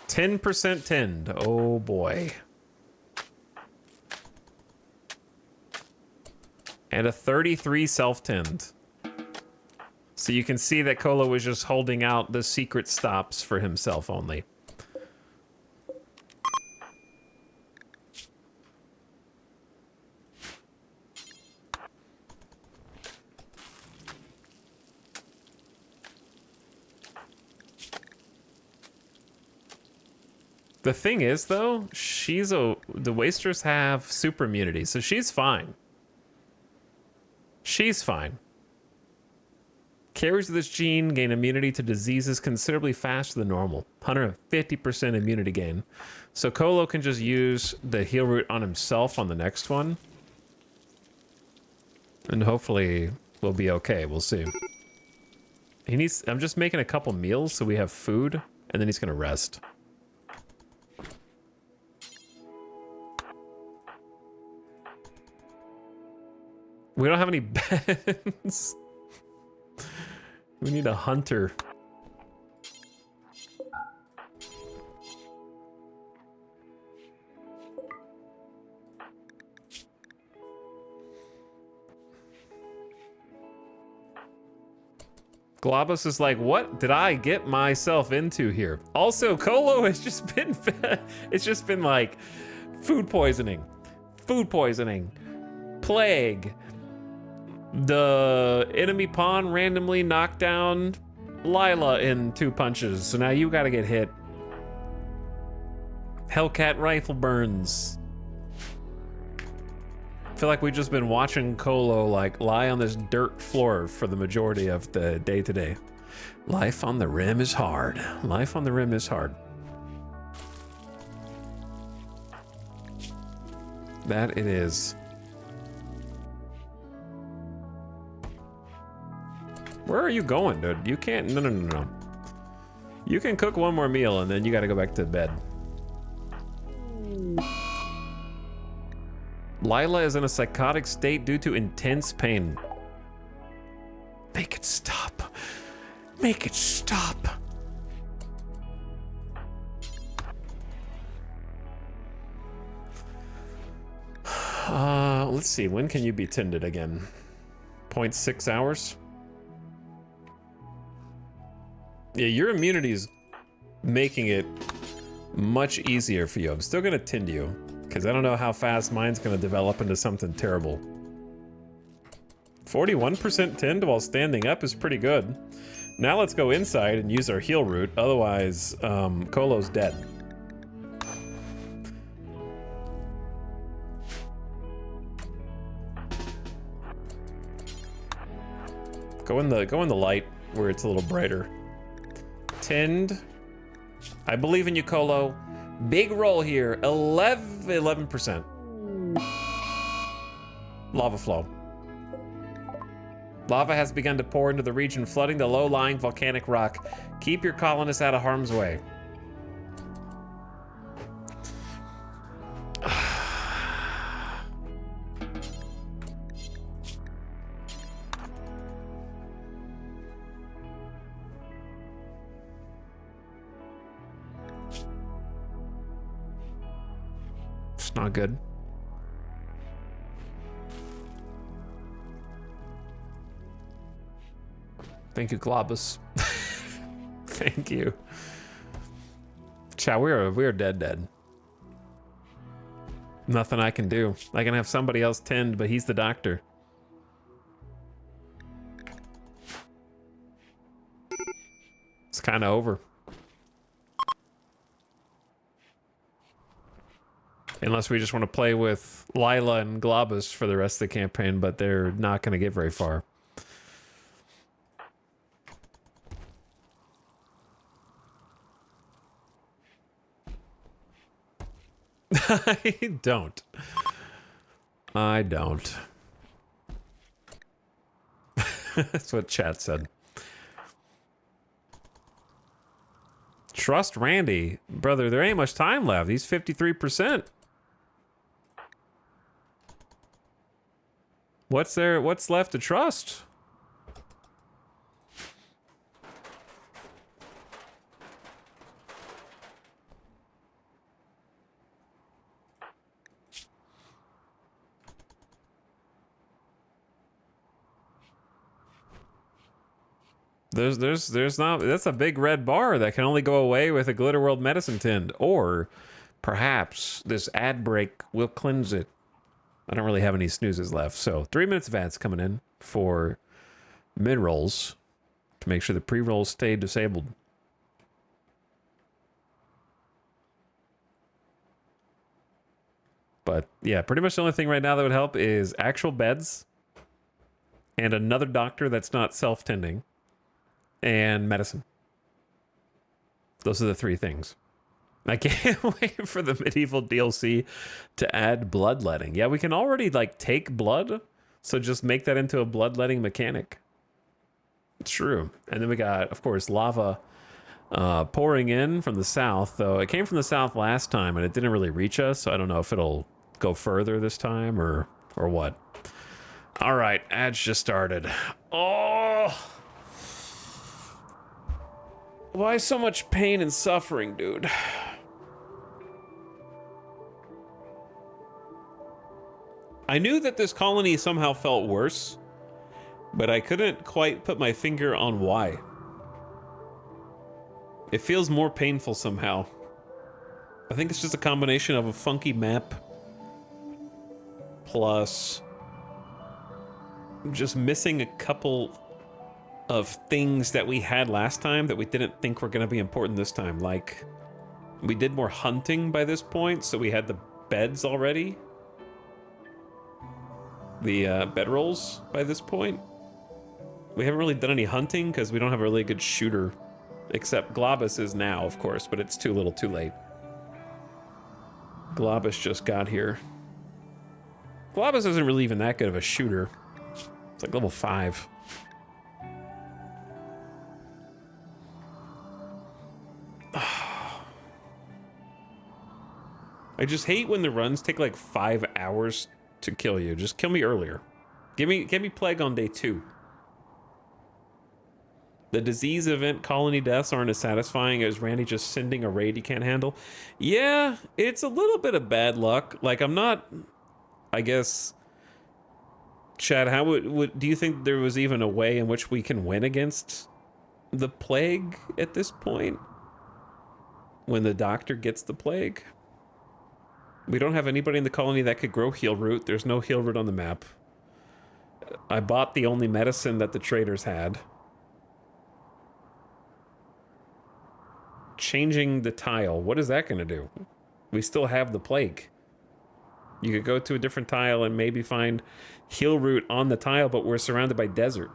Speaker 1: 10% tend. Oh boy. And a 33 self-tend. So you can see that Kolo was just holding out the secret stops for himself only. The thing is, though, the Wasters have super immunity, so she's fine. She's fine. Carriers of this gene gain immunity to diseases considerably faster than normal. 150% immunity gain. So Kolo can just use the heal root on himself on the next one. And hopefully we'll be okay. We'll see. I'm just making a couple meals so we have food, and then he's gonna rest. We don't have any beds. We need a hunter. Globus is like, what did I get myself into here? Also, Kolo has just been, it's just been like food poisoning, plague. The enemy pawn randomly knocked down Lila in 2 punches, so now you gotta get hit. Hellcat rifle burns. I feel like we've just been watching Kolo like lie on this dirt floor for the majority of the day today. Life on the rim is hard. Life on the rim is hard. That it is. Where are you going, dude? You can't, no. You can cook 1 more meal and then you gotta go back to bed. Lila is in a psychotic state due to intense pain. Make it stop. Make it stop. Let's see. When can you be tended again? 0.6 hours? Yeah, your immunity is making it much easier for you. I'm still going to tend you, because I don't know how fast mine's going to develop into something terrible. 41% tend while standing up is pretty good. Now let's go inside and use our heal route, otherwise Kolo's dead. Go in the light where it's a little brighter. Tend. I believe in you, Kolo. Big roll here. 11%. Lava flow. Lava has begun to pour into the region, flooding the low-lying volcanic rock. Keep your colonists out of harm's way. It's not good. Thank you, Globus. Thank you. Chow, we're dead. Nothing I can do. I can have somebody else tend, but he's the doctor. It's kind of over. Unless we just want to play with Lila and Globus for the rest of the campaign, but they're not going to get very far. I don't. That's what chat said. Trust Randy. Brother, there ain't much time left. He's 53%. What's left to trust? There's not. That's a big red bar that can only go away with a Glitter World medicine tint, or perhaps this ad break will cleanse it. I don't really have any snoozes left, so 3 minutes of ads coming in for mid rolls to make sure the pre rolls stay disabled. But yeah, pretty much the only thing right now that would help is actual beds and another doctor that's not self-tending. And medicine. Those are the three things. I can't wait for the medieval DLC to add bloodletting. Yeah, we can already like take blood, so just make that into a bloodletting mechanic. It's true. And then we got, of course, lava pouring in from the south, though it came from the south last time and it didn't really reach us, so I don't know if it'll go further this time or what. All right, ads just started. Oh! Why so much pain and suffering, dude? I knew that this colony somehow felt worse, but I couldn't quite put my finger on why. It feels more painful somehow. I think it's just a combination of a funky map plus just missing a couple of things that we had last time that we didn't think were going to be important this time. Like, we did more hunting by this point, so we had the beds already. The bedrolls by this point. We haven't really done any hunting because we don't have a really good shooter. Except Globus is now, of course, but it's too little too late. Globus just got here. Globus isn't really even that good of a shooter. It's like level 5. I just hate when the runs take like 5 hours to kill you. Just kill me earlier. Give me plague on day 2. The disease event colony deaths aren't as satisfying as Randy just sending a raid he can't handle. Yeah, it's a little bit of bad luck. Like, I'm not... I guess... Chad, how would do you think there was even a way in which we can win against the plague at this point? When the doctor gets the plague? We don't have anybody in the colony that could grow heal root. There's no heal root on the map. I bought the only medicine that the traders had. Changing the tile. What is that going to do? We still have the plague. You could go to a different tile and maybe find heal root on the tile, but we're surrounded by desert.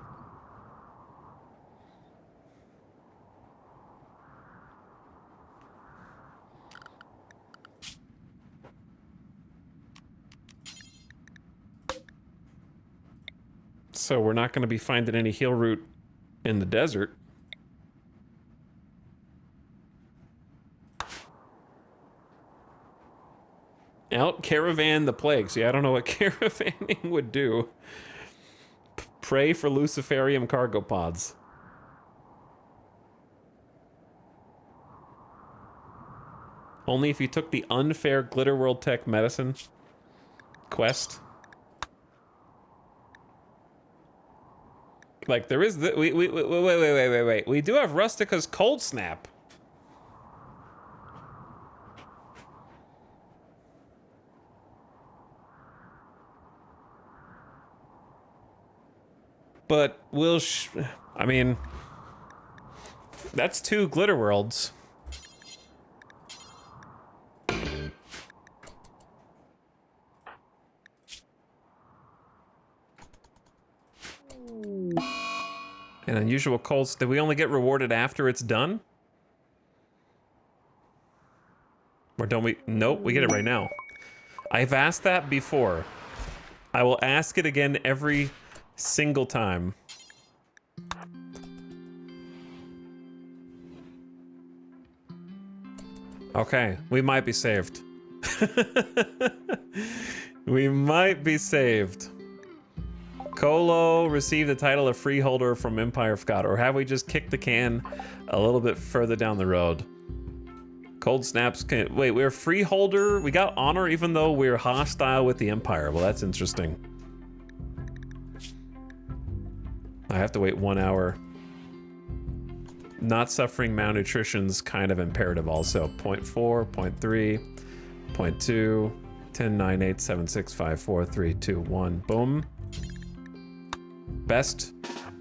Speaker 1: So we're not going to be finding any heal root in the desert. Out caravan the plague. See, I don't know what caravanning would do. Pray for Luciferium cargo pods. Only if you took the unfair Glitter World Tech medicine quest. Like, there is the... Wait. We do have Rustica's Cold Snap. But we'll... I mean... That's 2 Glitter Worlds. An unusual cold... Did we only get rewarded after it's done? Or don't we... Nope, we get it right now. I've asked that before. I will ask it again every single time. Okay, we might be saved. We might be saved. Colo received the title of freeholder from Empire of God, or have we just kicked the can a little bit further down the road? Cold snaps can... Wait, we're freeholder? We got honor even though we're hostile with the Empire. Well, that's interesting. I have to wait 1 hour. Not suffering malnutrition's kind of imperative also. 0.4, 0.3, 0.2, 10, 9, 8, 7, 6, 5, 4, 3, 2, 1. Boom. Best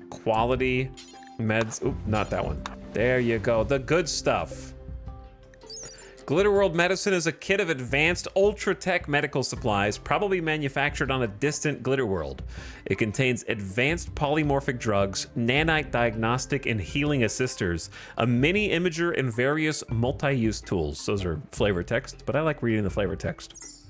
Speaker 1: quality meds. Oop, not that one. There you go. The good stuff. Glitter World Medicine is a kit of advanced ultra-tech medical supplies, probably manufactured on a distant Glitter World. It contains advanced polymorphic drugs, nanite diagnostic and healing assisters, a mini imager, and various multi-use tools. Those are flavor text, but I like reading the flavor text.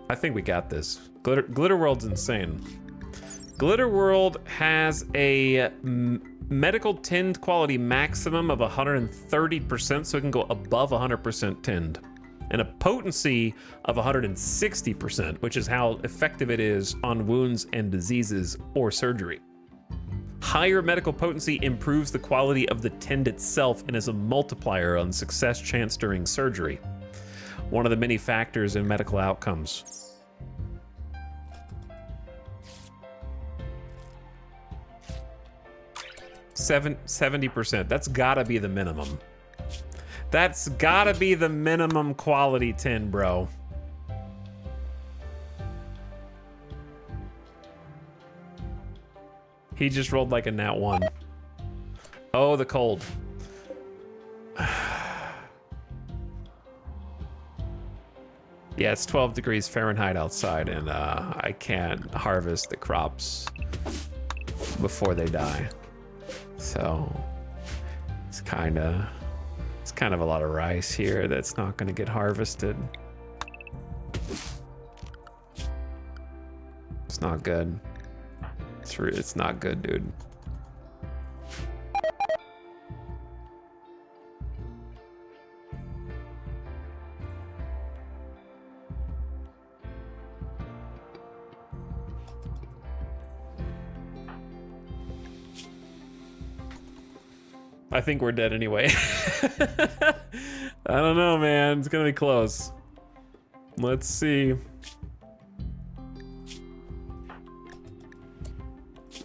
Speaker 1: I think we got this. Glitter World's insane. Glitter World has a medical tinned quality maximum of 130%, so it can go above 100% tinned. And a potency of 160%, which is how effective it is on wounds and diseases or surgery. Higher medical potency improves the quality of the tinned itself and is a multiplier on success chance during surgery. One of the many factors in medical outcomes. 70%. That's gotta be the minimum. That's gotta be the minimum quality tin, bro. He just rolled like a nat 1. Oh, the cold. Yeah, it's 12 degrees Fahrenheit outside, and I can't harvest the crops before they die. So it's kind of a lot of rice here that's not going to get harvested. It's not good. It's not good, dude. I think we're dead anyway. I don't know, man. It's gonna be close. Let's see.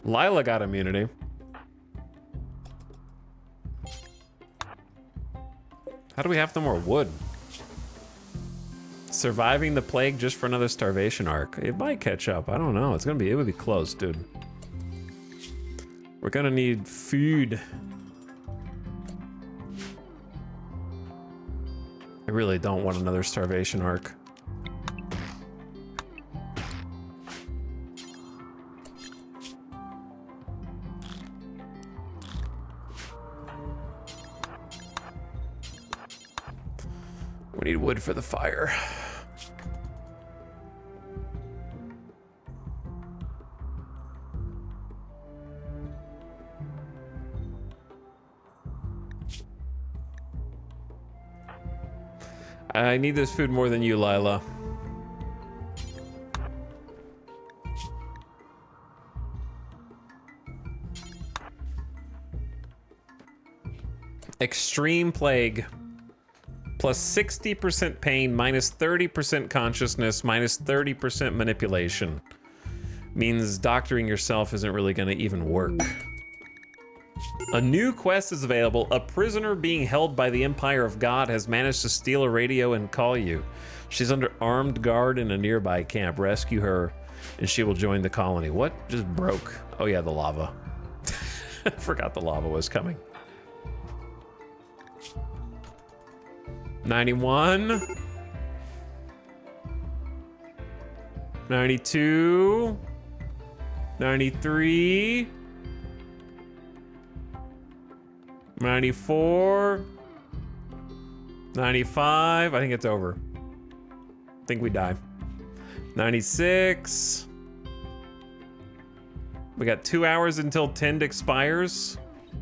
Speaker 1: Lila got immunity. How do we have no more wood? Surviving the plague just for another starvation arc. It might catch up. I don't know. It would be close, dude. We're gonna need food. I really don't want another starvation arc. We need wood for the fire. I need this food more than you, Lila. Extreme plague. Plus 60% pain, minus 30% consciousness, minus 30% manipulation. Means doctoring yourself isn't really gonna even work. A new quest is available. A prisoner being held by the Empire of God has managed to steal a radio and call you. She's under armed guard in a nearby camp. Rescue her, and she will join the colony. What just broke? Oh yeah, the lava. I forgot the lava was coming. 91. 92. 93. 94. 95. I think it's over. I think we die. 96. We got 2 hours until Tend expires.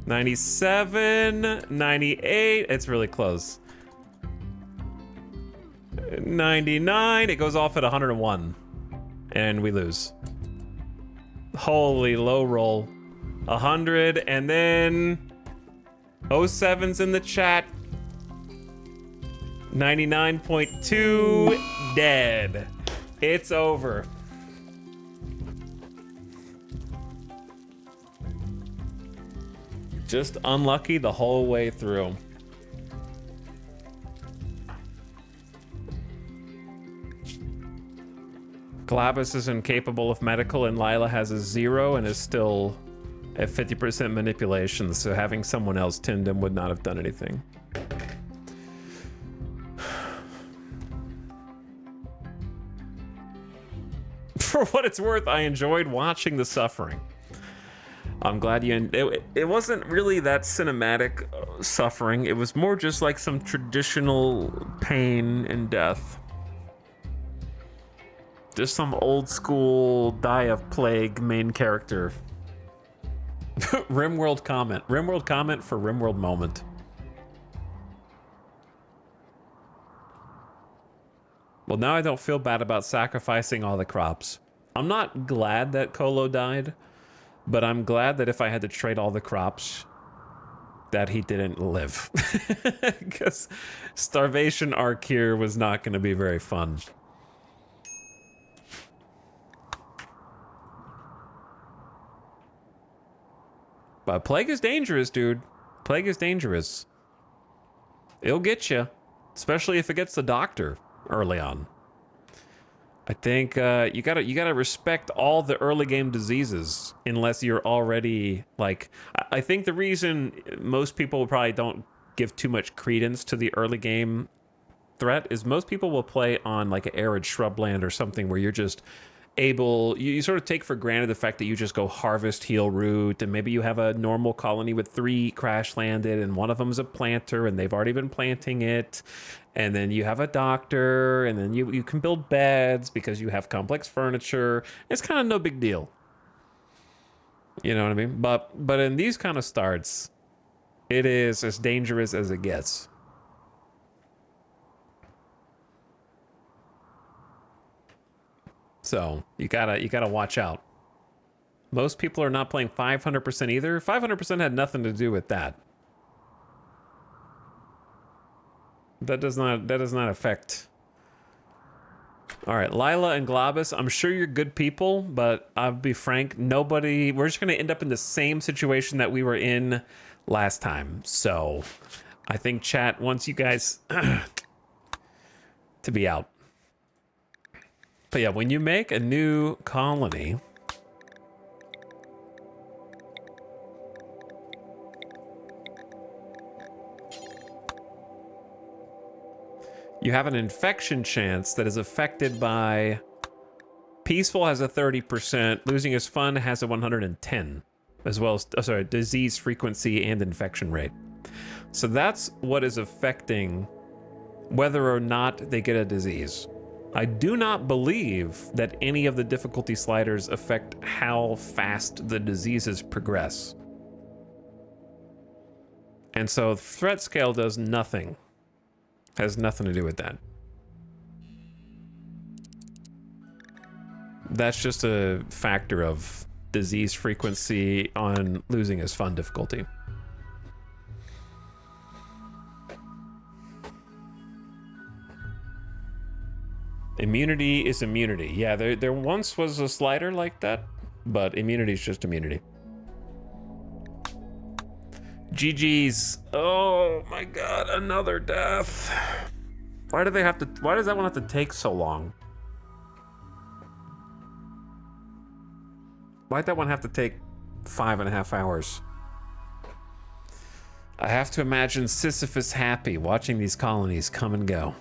Speaker 1: 97. 98. It's really close. 99. It goes off at 101. And we lose. Holy low roll. 100. And then 07's in the chat. 99.2 dead. It's over. Just unlucky the whole way through. Galabas is incapable of medical, and Lila has a 0 and is still at 50% manipulation, so having someone else tend him would not have done anything. For what it's worth, I enjoyed watching the suffering. I'm glad you... It wasn't really that cinematic suffering. It was more just like some traditional pain and death. Just some old school die of plague main character. RimWorld comment. RimWorld comment for RimWorld moment. Well, now I don't feel bad about sacrificing all the crops. I'm not glad that Kolo died, but I'm glad that if I had to trade all the crops, that he didn't live. Because starvation arc here was not going to be very fun. But plague is dangerous, dude. Plague is dangerous. It'll get you, especially if it gets the doctor early on. I think you gotta respect all the early game diseases unless you're already like. I think the reason most people probably don't give too much credence to the early game threat is most people will play on like an arid shrubland or something where you're just able, you sort of take for granted the fact that you just go harvest, heal, root, and maybe you have a normal colony with 3 crash landed and one of them is a planter and they've already been planting it, and then you have a doctor, and then you can build beds because you have complex furniture. It's kind of no big deal, you know what I mean? But in these kind of starts, it is as dangerous as it gets. So you gotta watch out. Most people are not playing 500% either. 500% had nothing to do with that. That does not affect. All right, Lila and Globus, I'm sure you're good people, but I'll be frank, we're just going to end up in the same situation that we were in last time. So I think chat wants you guys to be out. But yeah, when you make a new colony, you have an infection chance that is affected by Peaceful has a 30%, Losing His Fun has a 110, as well as, disease frequency and infection rate. So that's what is affecting whether or not they get a disease. I do not believe that any of the difficulty sliders affect how fast the diseases progress. And so threat scale does nothing. Has nothing to do with that. That's just a factor of disease frequency on Losing His Fun difficulty. Immunity is immunity. Yeah, there once was a slider like that, but immunity is just immunity. GG's. Oh my god, another death. Why does that one have to take so long? Why'd that one have to take 5.5 hours? I have to imagine Sisyphus happy watching these colonies come and go.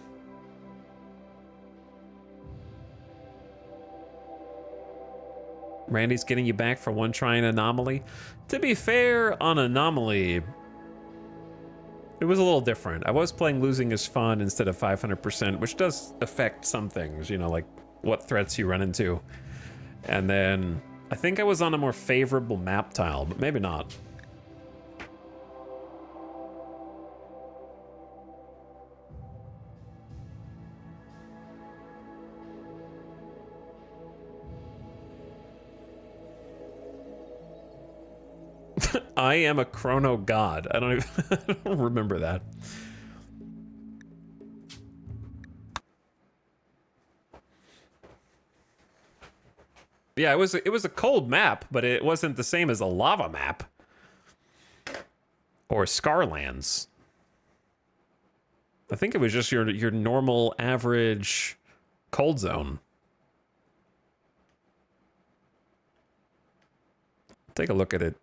Speaker 1: Randy's getting you back for one try in Anomaly. To be fair, on Anomaly, it was a little different. I was playing Losing His Fun instead of 500%, which does affect some things, you know, like what threats you run into. And then I think I was on a more favorable map tile, but maybe not. I am a chrono god. I don't remember that. Yeah, it was a cold map, but it wasn't the same as a lava map or Scarlands. I think it was just your normal average cold zone. Take a look at it.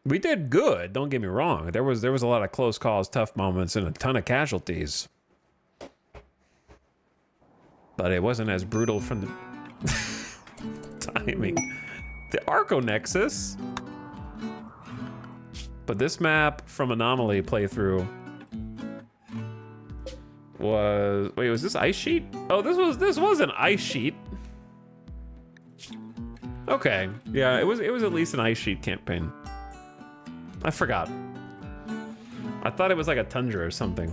Speaker 1: We did good, don't get me wrong. There was a lot of close calls, tough moments, and a ton of casualties. But it wasn't as brutal from the timing. The Arco Nexus. But this map from Anomaly playthrough was... Wait, was this Ice Sheet? Oh, this was an Ice Sheet. Okay. Yeah, it was at least an Ice Sheet campaign. I forgot. I thought it was like a Tundra or something.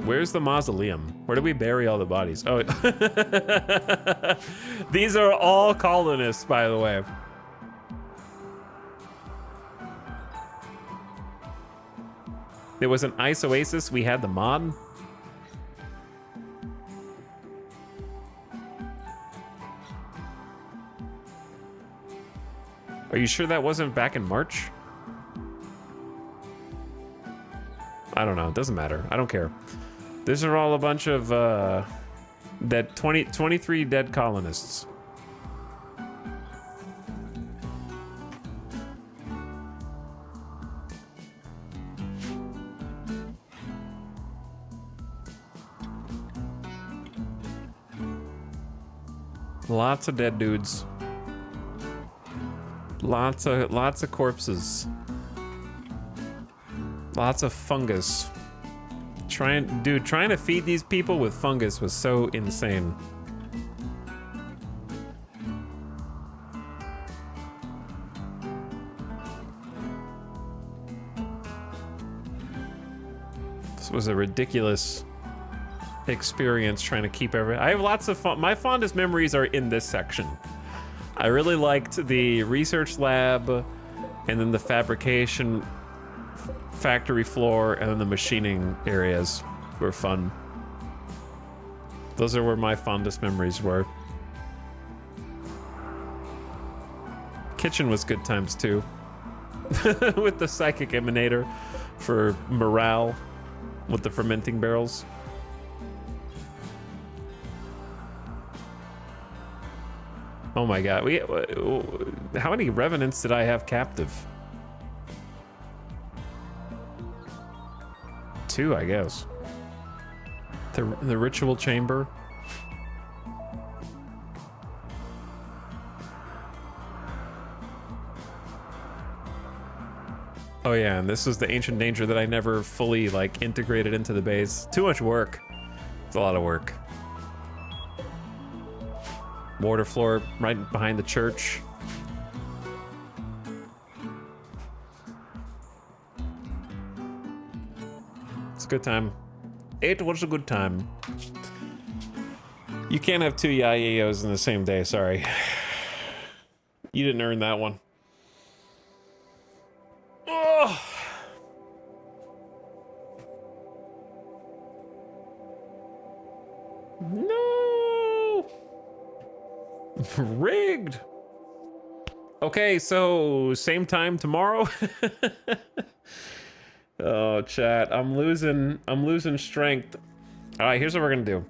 Speaker 1: Where's the mausoleum? Where do we bury all the bodies? Oh, these are all colonists, by the way. There was an Ice Oasis. We had the mod. Are you sure that wasn't back in March? I don't know. It doesn't matter. I don't care. These are all a bunch of 23 dead colonists. Lots of dead dudes. Lots of corpses. Lots of fungus. Trying to feed these people with fungus was so insane. This was a ridiculous experience trying to keep I have lots of fun. My fondest memories are in this section. I really liked the research lab, and then the fabrication factory floor, and then the machining areas were fun. Those are where my fondest memories were. Kitchen was good times too. With the psychic emanator for morale with the fermenting barrels. Oh my god, how many revenants did I have captive? 2, I guess. The ritual chamber. Oh yeah, and this is the ancient danger that I never fully like integrated into the base. Too much work. It's a lot of work. Mortar floor right behind the church. It's a good time. It was a good time. You can't have 2 Yayios in the same day, sorry. You didn't earn that one. Oh. No! Rigged! Okay, so same time tomorrow? Oh, chat, I'm losing strength. All right, here's what we're gonna do.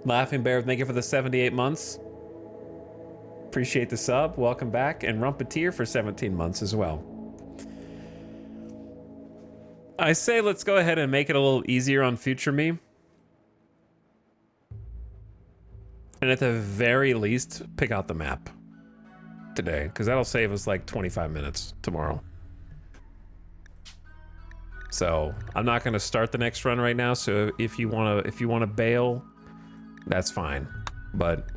Speaker 1: Laughing Bear, thank you for the 78 months. Appreciate the sub, welcome back. And Rumpeteer for 17 months as well. I say let's go ahead and make it a little easier on future me. And at the very least, pick out the map today, because that'll save us like 25 minutes tomorrow. So I'm not going to start the next run right now. So if you want to bail, that's fine. But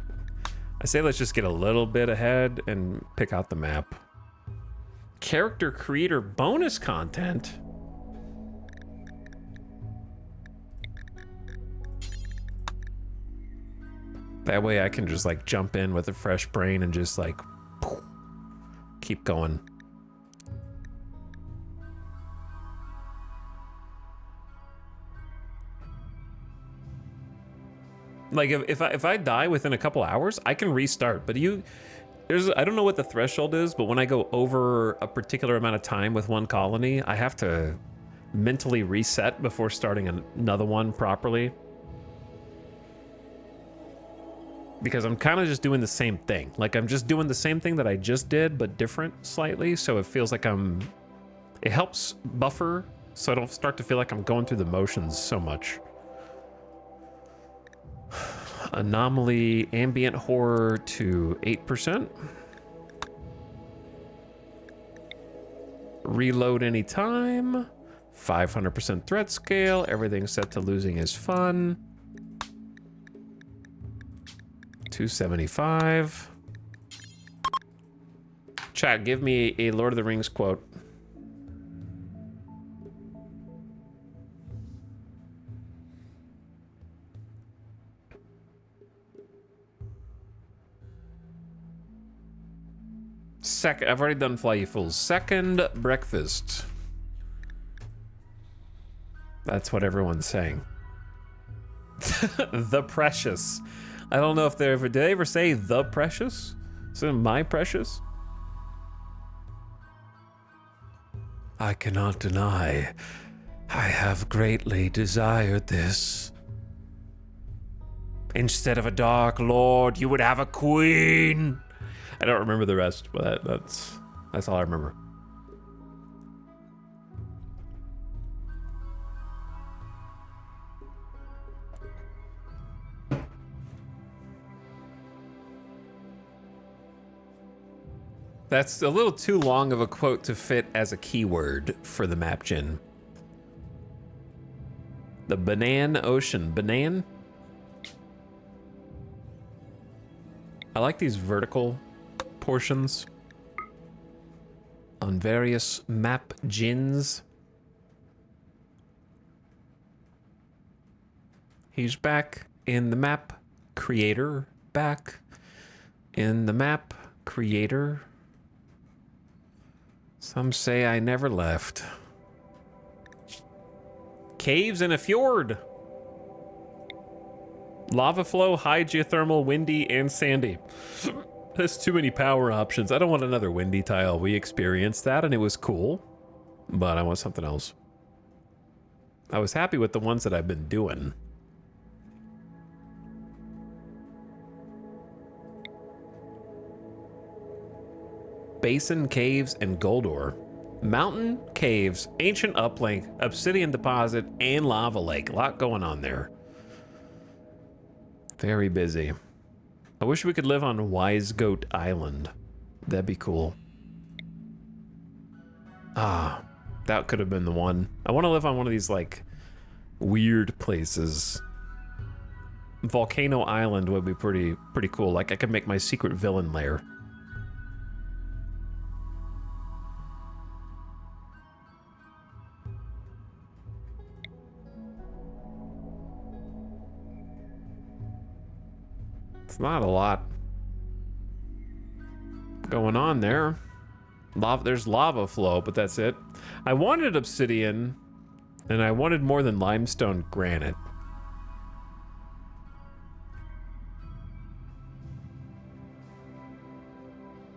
Speaker 1: I say let's just get a little bit ahead and pick out the map. Character creator bonus content. That way I can just like jump in with a fresh brain and just like keep going. Like if I die within a couple hours, I can restart. But I don't know what the threshold is, but when I go over a particular amount of time with one colony, I have to mentally reset before starting another one properly. Because I'm kind of just doing the same thing. Like I'm just doing the same thing that I just did, but different slightly. So it feels like it helps buffer so I don't start to feel like I'm going through the motions so much. Anomaly, ambient horror to 8%. Reload anytime. 500% threat scale. Everything set to losing is fun. 275. Chat, give me a Lord of the Rings quote. I've already done Fly You Fools. Second breakfast. That's what everyone's saying. The Precious. I don't know if did they ever say The Precious? Is it My Precious? I cannot deny. I have greatly desired this. Instead of a Dark Lord, you would have a queen. I don't remember the rest, but that's all I remember. That's a little too long of a quote to fit as a keyword for the map gen. The Banan Ocean. Banan? I like these vertical portions on various map gens. He's back in the map creator back. In the map creator, some say I never left. Caves in a fjord. Lava flow, high geothermal, windy, and sandy. There's too many power options. I don't want another windy tile. We experienced that and it was cool, but I want something else. I was happy with the ones that I've been doing. Basin, caves, and gold ore. Mountain, caves, ancient uplink, obsidian deposit, and lava lake. A lot going on there. Very busy. I wish we could live on Wise Goat Island. That'd be cool. Ah, that could have been the one. I want to live on one of these, like, weird places. Volcano Island would be pretty cool. Like, I could make my secret villain lair. It's not a lot going on there. There's lava flow, but that's it. I wanted obsidian, and I wanted more than limestone granite.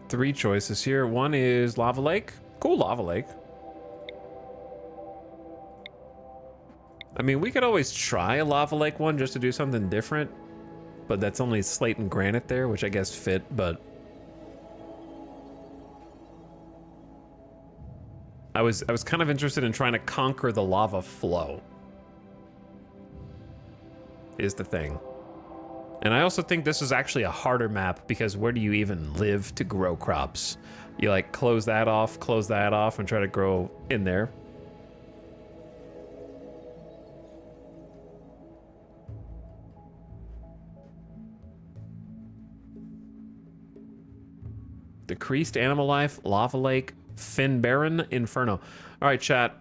Speaker 1: Three choices here. One is lava lake. Cool lava lake. I mean, we could always try a lava lake one just to do something different. But that's only slate and granite there, which I guess fit, but... I was kind of interested in trying to conquer the lava flow. Is the thing. And I also think this is actually a harder map, because where do you even live to grow crops? You like close that off, and try to grow in there. Decreased animal life, lava lake, Fin Baron, Inferno. All right, chat.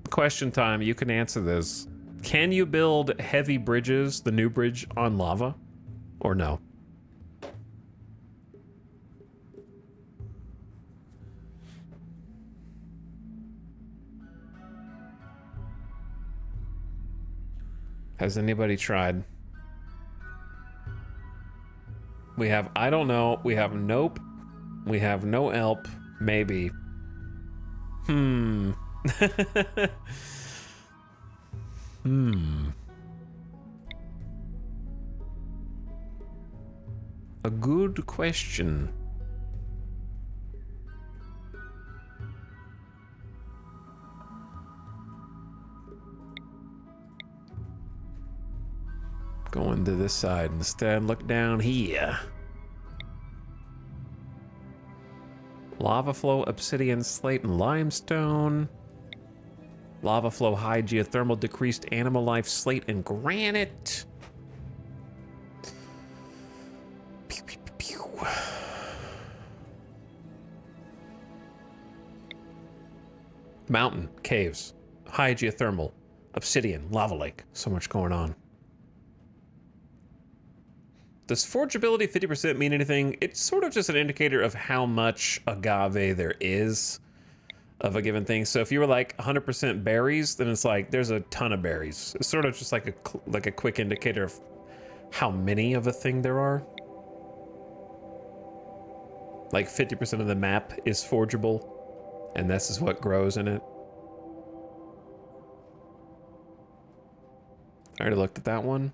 Speaker 1: Question time. You can answer this. Can you build heavy bridges, the new bridge, on lava? Or no? Has anybody tried? We have I don't know. We have nope. We have no help, maybe. Hmm. A good question. Going to this side instead. Look down here. Lava flow, obsidian, slate, and limestone. Lava flow, high geothermal, decreased animal life, slate, and granite. Pew, pew, pew, pew. Mountain, caves, high geothermal, obsidian, lava lake. So much going on. Does forgeability 50% mean anything? It's sort of just an indicator of how much agave there is of a given thing. So if you were like 100% berries, then it's like there's a ton of berries. It's sort of just like a quick indicator of how many of a thing there are. Like 50% of the map is forgeable, and this is what grows in it. I already looked at that one.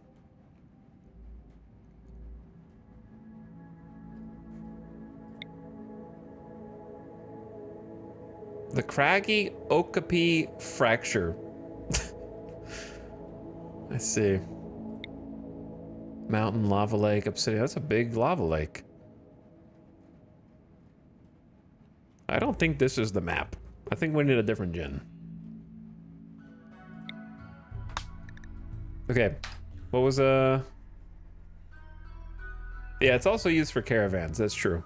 Speaker 1: The craggy Okapi fracture. I see. Mountain, lava lake, obsidian. That's a big lava lake. I don't think this is the map. I think we need a different gen. Okay. What was Yeah, it's also used for caravans. That's true.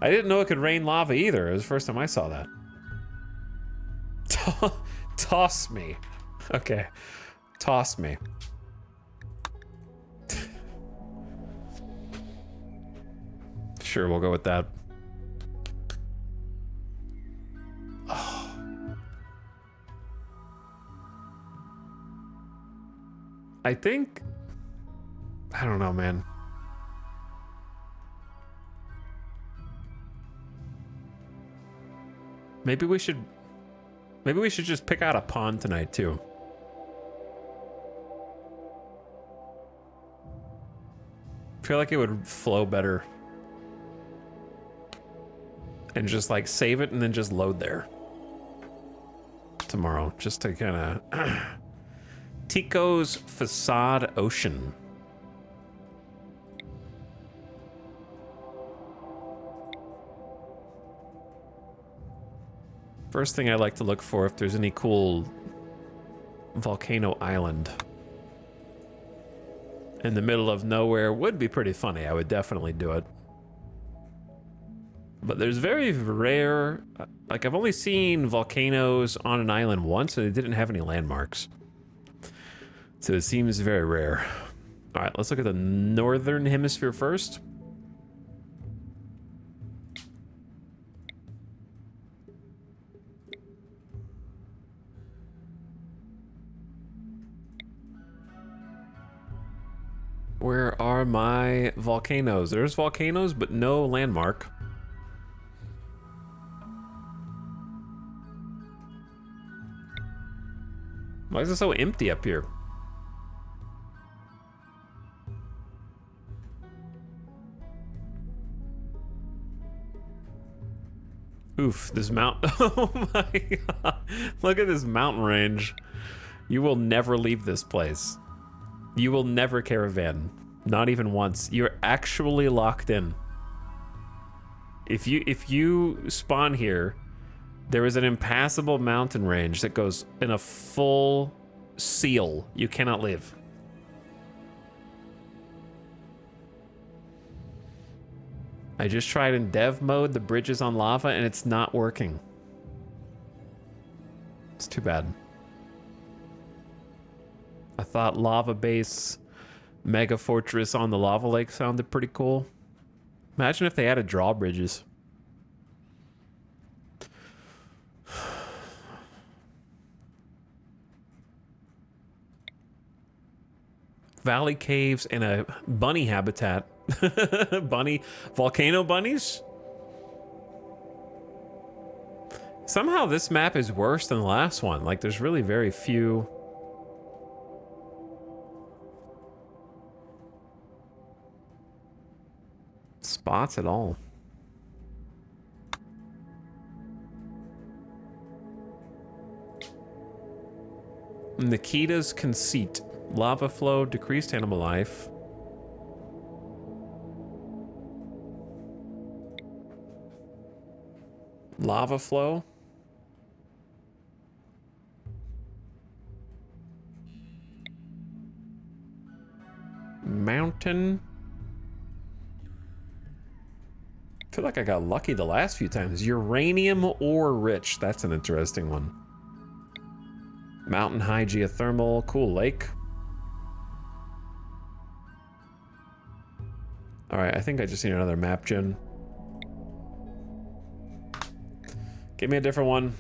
Speaker 1: I didn't know it could rain lava either. It was the first time I saw that. Toss me. Okay. Toss me. Sure, we'll go with that. I think... I don't know, man. Maybe we should just pick out a pond tonight, too. I feel like it would flow better. And just, like, save it and then just load there. Tomorrow, just to kind of... Tico's Facade Ocean. First thing I like to look for if there's any cool volcano island in the middle of nowhere would be pretty funny. I would definitely do it. But there's very rare, like I've only seen volcanoes on an island once and it didn't have any landmarks. So it seems very rare. All right, let's look at the northern hemisphere first. Where are my volcanoes? There's volcanoes, but no landmark. Why is it so empty up here? Oof, this mountain. Oh my god. Look at this mountain range. You will never leave this place. You will never caravan. Not even once. You're actually locked in. If you spawn here, there is an impassable mountain range that goes in a full seal. You cannot leave. I just tried in dev mode, the bridge is on lava, and it's not working. It's too bad. I thought lava base mega fortress on the lava lake sounded pretty cool. Imagine if they added drawbridges. Valley caves and a bunny habitat. Volcano bunnies? Somehow this map is worse than the last one. Like there's really very few spots at all. Nikita's Conceit. Lava flow, decreased animal life. Lava flow. Mountain. I feel like I got lucky the last few times. Uranium ore rich. That's an interesting one. Mountain high geothermal. Cool lake. Alright, I think I just need another map gen. Give me a different one.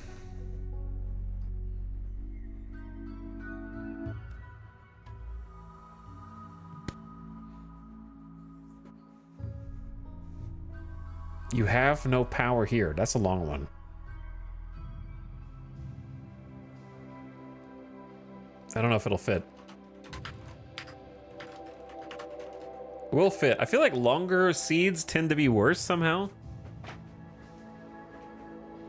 Speaker 1: You have no power here. That's a long one. I don't know if it'll fit. Will fit. I feel like longer seeds tend to be worse somehow.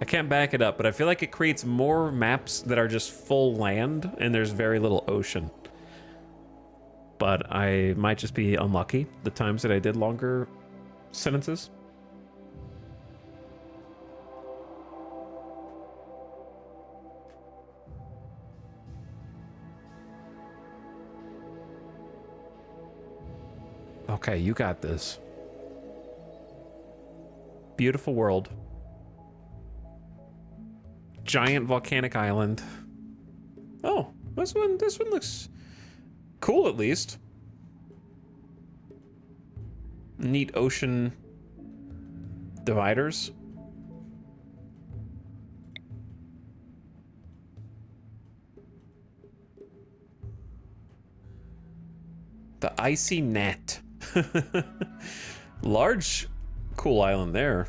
Speaker 1: I can't back it up, but I feel like it creates more maps that are just full land and there's very little ocean. But I might just be unlucky the times that I did longer sentences. Okay, you got this. Beautiful world. Giant volcanic island. Oh, this one looks cool at least. Neat ocean dividers. The Icy Net. Large, cool island there.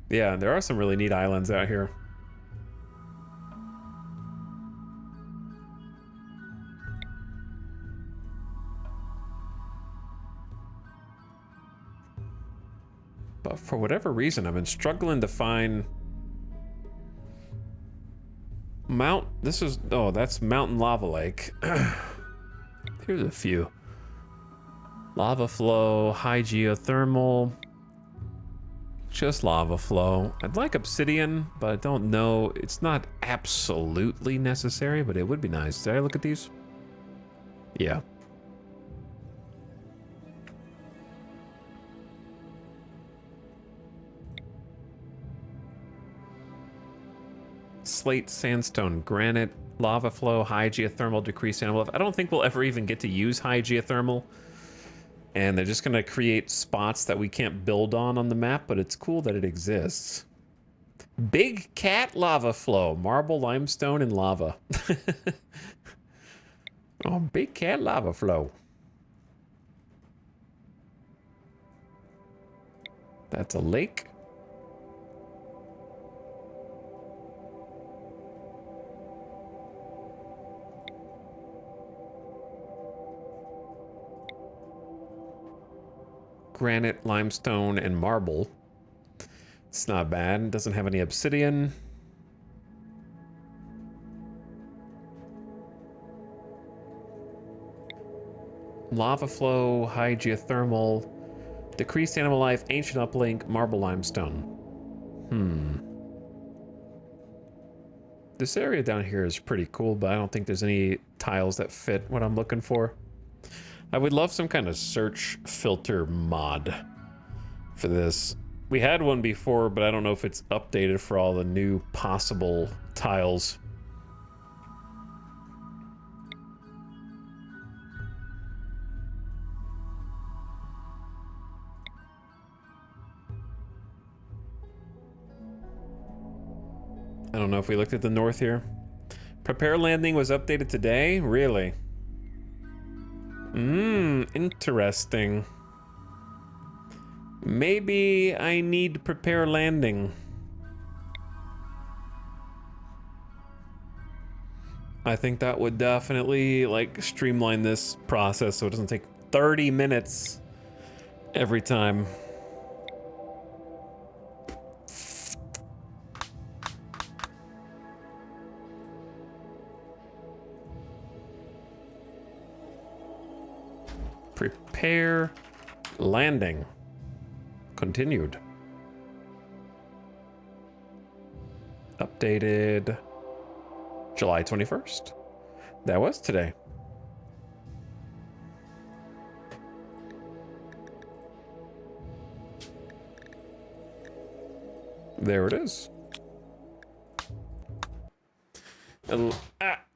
Speaker 1: Yeah, there are some really neat islands out here. But for whatever reason, I've been struggling to find that's Mountain Lava Lake. Here's a few. Lava flow, high geothermal. Just lava flow. I'd like obsidian, but I don't know. It's not absolutely necessary, but it would be nice. Did I look at these? Yeah. Slate, sandstone, granite, lava flow, high geothermal, decreased animal life. I don't think we'll ever even get to use high geothermal. And they're just going to create spots that we can't build on the map, but it's cool that it exists. Big Cat lava flow, marble, limestone, and lava. Oh, Big Cat lava flow. That's a lake. Granite, limestone, and marble. It's not bad. It doesn't have any obsidian. Lava flow, high geothermal, decreased animal life, ancient uplink, marble limestone. This area down here is pretty cool, but I don't think there's any tiles that fit what I'm looking for. I would love some kind of search filter mod for this. We had one before, but I don't know if it's updated for all the new possible tiles. I don't know if we looked at the north here. Prepare landing was updated today? Really? Interesting. Maybe I need to prepare landing. I think that would definitely, like, streamline this process so it doesn't take 30 minutes every time. Prepare landing. Continued. Updated July 21st. That was today. There it is.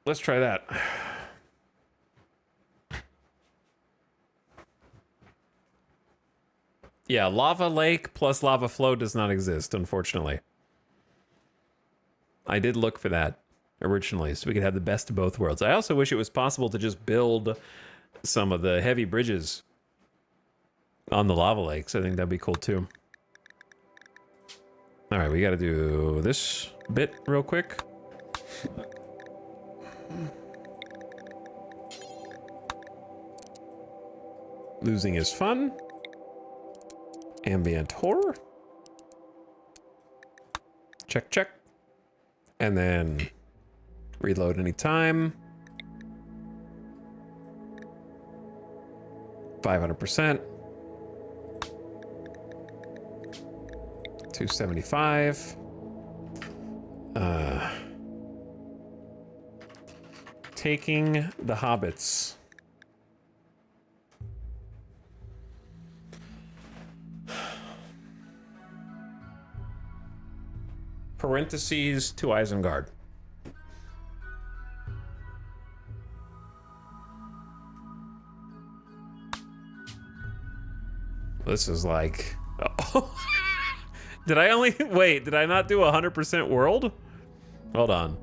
Speaker 1: Let's try that. Yeah, lava lake plus lava flow does not exist, unfortunately. I did look for that originally, so we could have the best of both worlds. I also wish it was possible to just build some of the heavy bridges on the lava lakes. I think that'd be cool too. All right, we got to do this bit real quick. Losing is fun. Ambient horror. Check, check. And then reload anytime. 500%. 275. Taking the hobbits. Parentheses to Isengard. This is like Oh. Did I only wait? Did I not do 100% world? Hold on.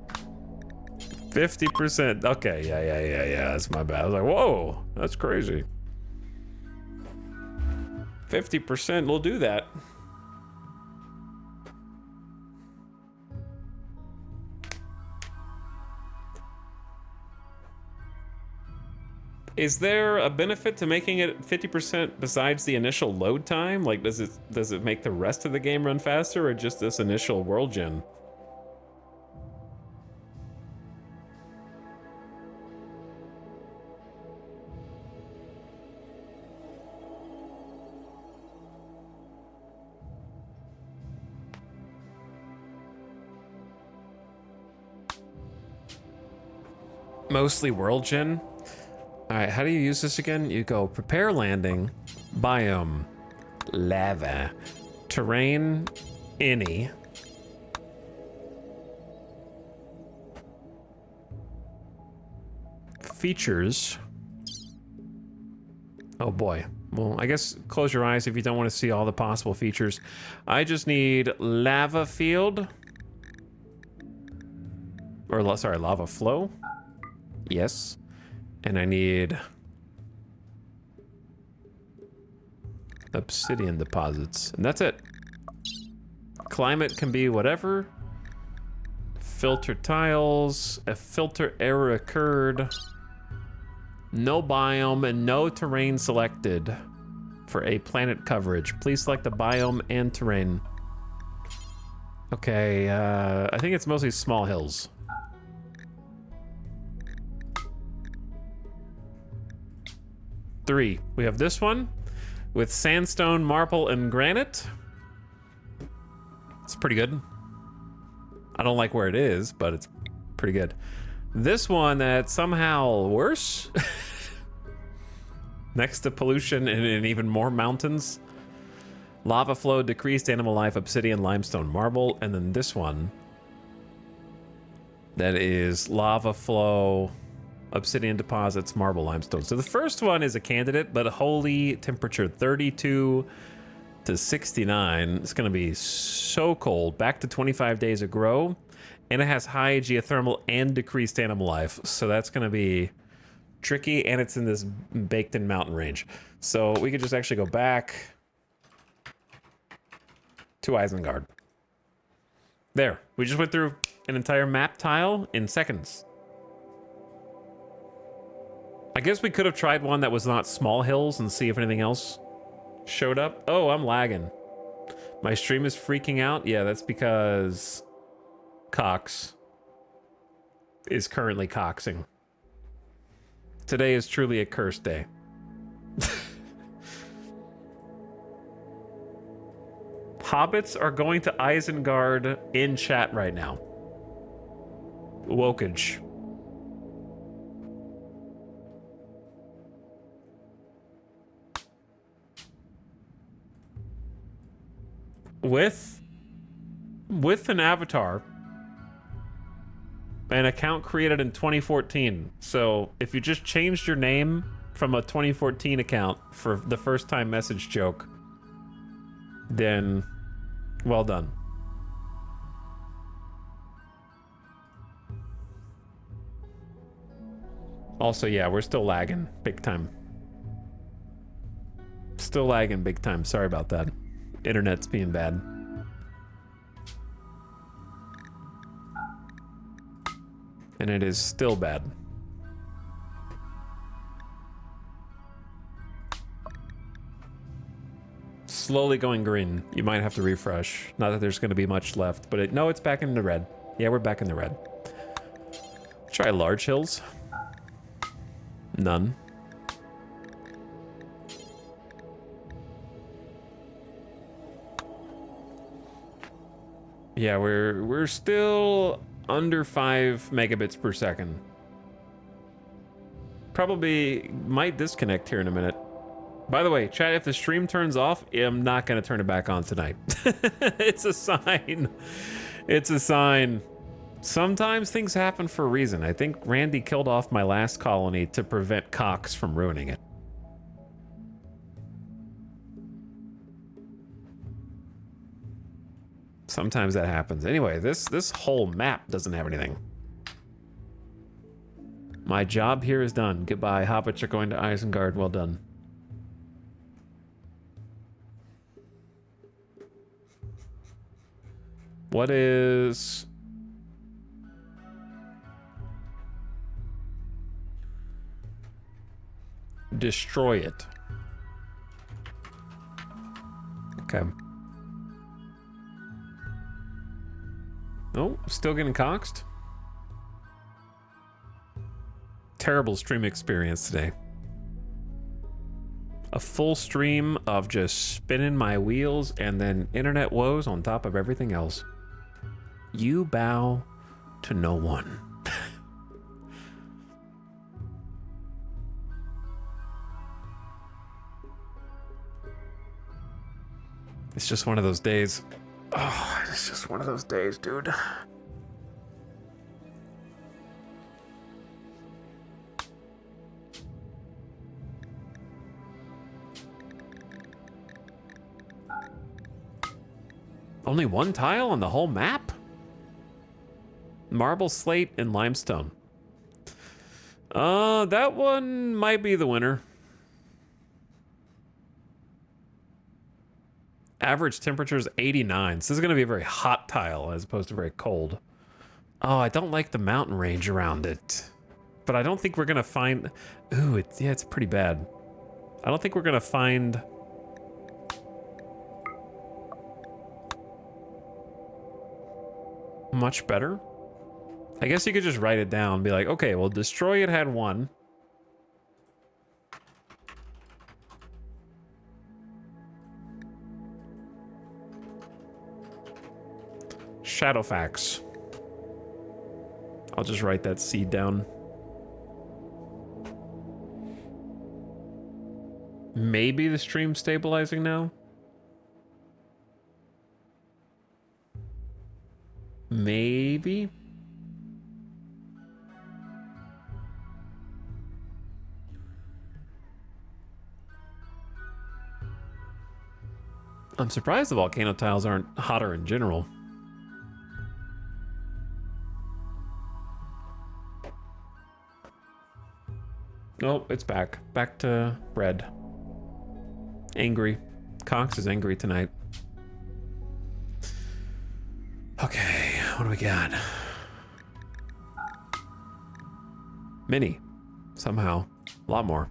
Speaker 1: 50%. Okay, yeah. That's my bad. I was like, whoa, that's crazy. 50% will do that. Is there a benefit to making it 50% besides the initial load time? Like, does it make the rest of the game run faster, or just this initial world gen? Mostly world gen. All right, how do you use this again? You go prepare landing, biome, lava, terrain, any. Features. Oh boy. Well, I guess close your eyes if you don't want to see all the possible features. I just need lava field. Or, sorry, lava flow. Yes. And I need obsidian deposits. And that's it. Climate can be whatever. Filter tiles. A filter error occurred. No biome and no terrain selected for a planet coverage. Please select the biome and terrain. Okay, I think it's mostly small hills. Three. We have this one with sandstone, marble, and granite. It's pretty good. I don't like where it is, but it's pretty good. This one that's somehow worse. Next to pollution and even more mountains. Lava flow, decreased animal life, obsidian, limestone, marble. And then this one that is lava flow, obsidian deposits, marble, limestone. So the first one is a candidate, but holy temperature 32 to 69. It's going to be so cold. Back to 25 days of grow. And it has high geothermal and decreased animal life. So that's going to be tricky. And it's in this baked in mountain range. So we could just actually go back to Isengard. There. We just went through an entire map tile in seconds. I guess we could have tried one that was not small hills and see if anything else showed up. Oh, I'm lagging. My stream is freaking out. Yeah, that's because Cox is currently coxing. Today is truly a cursed day. Hobbits are going to Isengard in chat right now. Wokage. With an avatar, an account created in 2014. So if you just changed your name from a 2014 account for the first time message joke, then well done. Also, yeah, we're still lagging big time. Still lagging big time. Sorry about that. Internet's being bad. And it is still bad. Slowly going green. You might have to refresh. Not that there's going to be much left, but no, it's back in the red. Yeah, we're back in the red. Try large hills. None. Yeah, we're still under 5 megabits per second. Probably might disconnect here in a minute. By the way, chat, if the stream turns off, I'm not going to turn it back on tonight. It's a sign. It's a sign. Sometimes things happen for a reason. I think Randy killed off my last colony to prevent Cox from ruining it. Sometimes that happens. Anyway, this whole map doesn't have anything. My job here is done. Goodbye. Hobbits are going to Isengard. Well done. What is... Destroy it. Okay. Oh, still getting coxed. Terrible stream experience today. A full stream of just spinning my wheels and then internet woes on top of everything else. You bow to no one. It's just one of those days. Oh, it's just one of those days, dude. Only one tile on the whole map? Marble, slate, and limestone. That one might be the winner. Average temperature is 89. So this is going to be a very hot tile as opposed to very cold. Oh, I don't like the mountain range around it. But I don't think we're going to find... Ooh, it's pretty bad. I don't think we're going to find... much better. I guess you could just write it down and be like, okay, well, destroy it had 1. Shadowfax. I'll just write that seed down. Maybe the stream's stabilizing now? Maybe? I'm surprised the volcano tiles aren't hotter in general. Oh, it's back. Back to red. Angry. Cox is angry tonight. Okay, what do we got? Mini. Somehow. A lot more.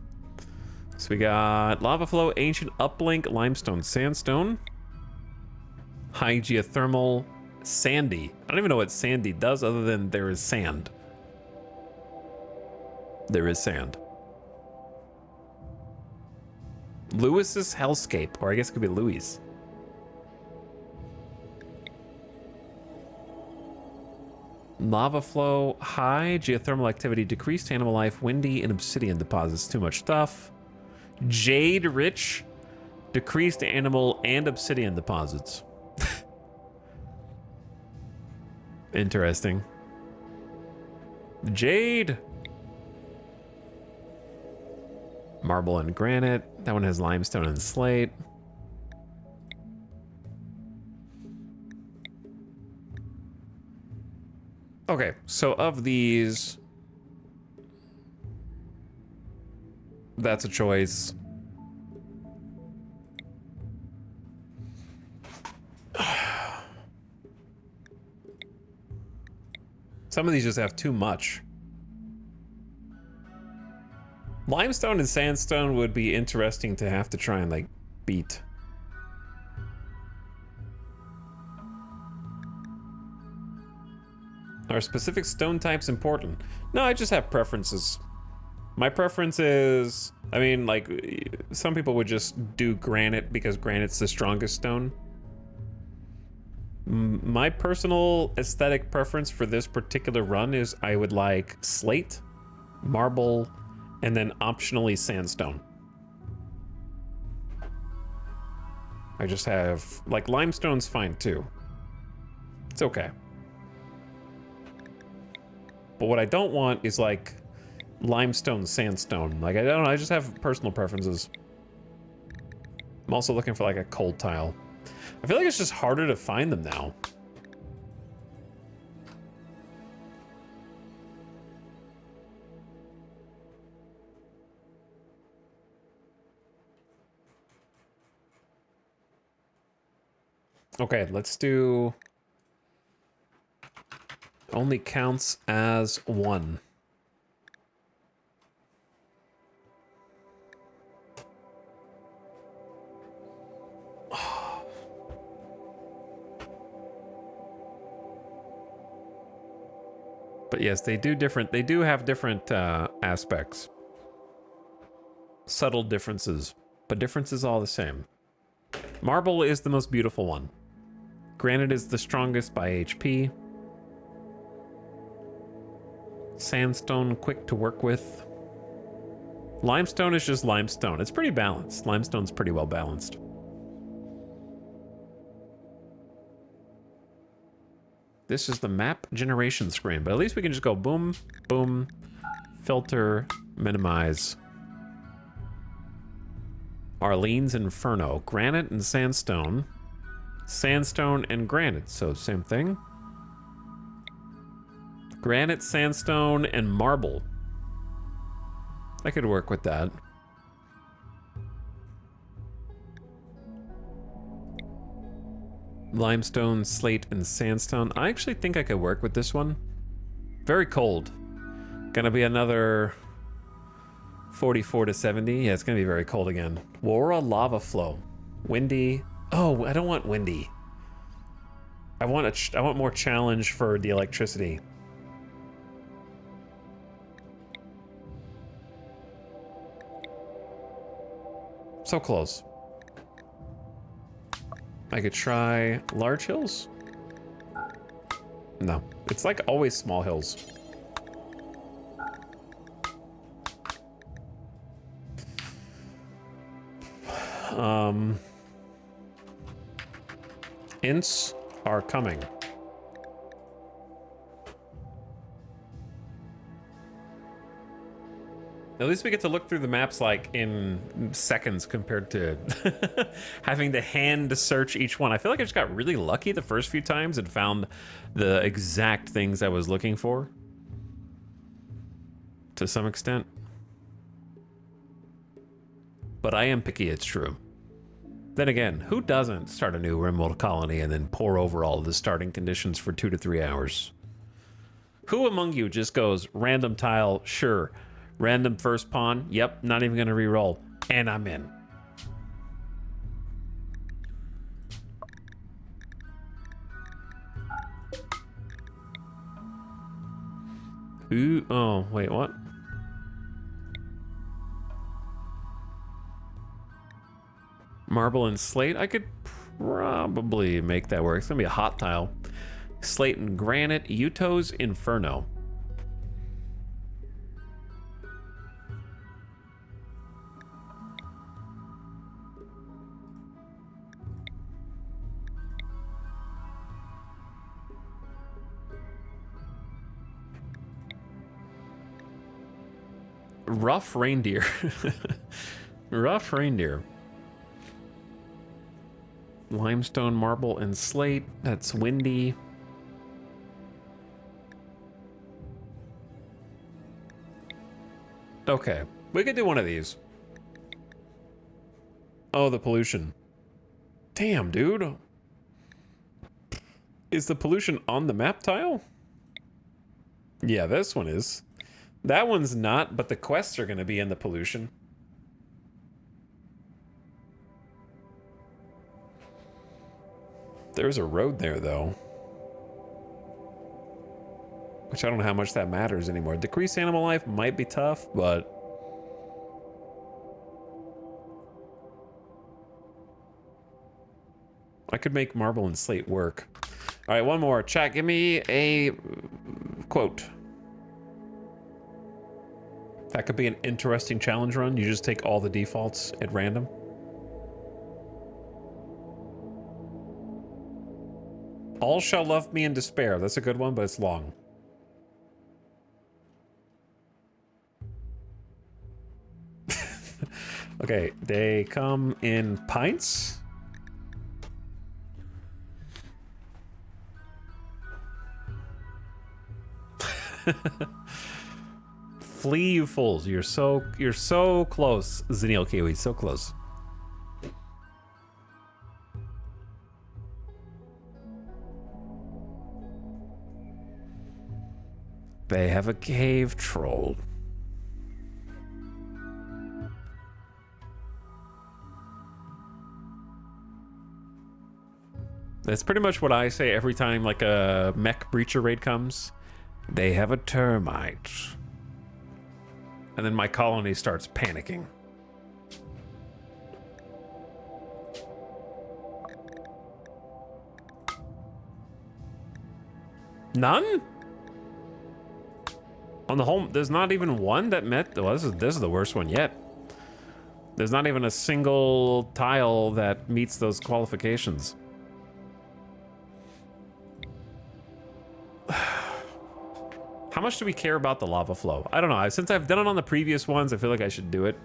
Speaker 1: So we got lava flow, ancient uplink, limestone, sandstone, high geothermal, sandy. I don't even know what sandy does other than there is sand. There is sand. Lewis's hellscape, or I guess it could be Louis. Lava flow, high geothermal activity, decreased animal life, windy, and obsidian deposits. Too much stuff. Jade rich, decreased animal and obsidian deposits. Interesting. Jade. Marble and granite. That one has limestone and slate. Okay, so of these, that's a choice. Some of these just have too much. Limestone and sandstone would be interesting to have to try and like beat. Are specific stone types important? No, I just have preferences. My preference is, I mean, like, some people would just do granite because granite's the strongest stone. My personal aesthetic preference for this particular run is I would like slate, marble, and then optionally sandstone. I just have, like, limestone's fine too. It's okay. But what I don't want is like limestone, sandstone. Like, I don't know, I just have personal preferences. I'm also looking for like a cold tile. I feel like it's just harder to find them now. Okay, let's do... Only counts as one. But yes, they do have different aspects. Subtle differences, but differences all the same. Marble is the most beautiful one. Granite is the strongest by HP. Sandstone, quick to work with. Limestone is just limestone. It's pretty balanced. Limestone's pretty well balanced. This is the map generation screen, but at least we can just go boom, boom, filter, minimize. Arlene's Inferno, granite and sandstone. Sandstone and granite, so same thing. Granite, sandstone, and marble. I could work with that. Limestone, slate, and sandstone. I actually think I could work with this one. Very cold. Gonna be another 44 to 70. Yeah, it's gonna be very cold again. Aurora lava flow. Windy. Oh, I don't want windy. I want more challenge for the electricity. So close. I could try large hills. No, it's like always small hills. Ints are coming. At least we get to look through the maps like in seconds compared to having to hand search each one. I feel like I just got really lucky the first few times and found the exact things I was looking for. To some extent. But I am picky, it's true. Then again, who doesn't start a new RimWorld colony and then pour over all of the starting conditions for 2 to 3 hours? Who among you just goes, random tile, sure. Random first pawn, yep, not even gonna re-roll. And I'm in. Ooh, oh, wait, what? Marble and slate, I could probably make that work. It's gonna be a hot tile. Slate and granite, Yuto's Inferno. Rough reindeer. Rough reindeer. Limestone, marble, and slate. That's windy. Okay, we could do one of these. Oh, the pollution. Damn, dude. Is the pollution on the map tile? Yeah, this one is. That one's not, but the quests are going to be in the pollution. There's a road there, though. Which I don't know how much that matters anymore. Decrease animal life might be tough, but... I could make marble and slate work. All right, one more. Chat, give me a quote. That could be an interesting challenge run. You just take all the defaults at random. All shall love me in despair. That's a good one, but it's long. Okay, they come in pints. Flee, you fools. You're so close, Zenil Kiwi, so close. They have a cave troll. That's pretty much what I say every time like a mech breacher raid comes. They have a termite. And then my colony starts panicking. None? On the whole, there's not even one that met. Well, this is the worst one yet. There's not even a single tile that meets those qualifications. How much do we care about the lava flow? I don't know. Since I've done it on the previous ones, I feel like I should do it.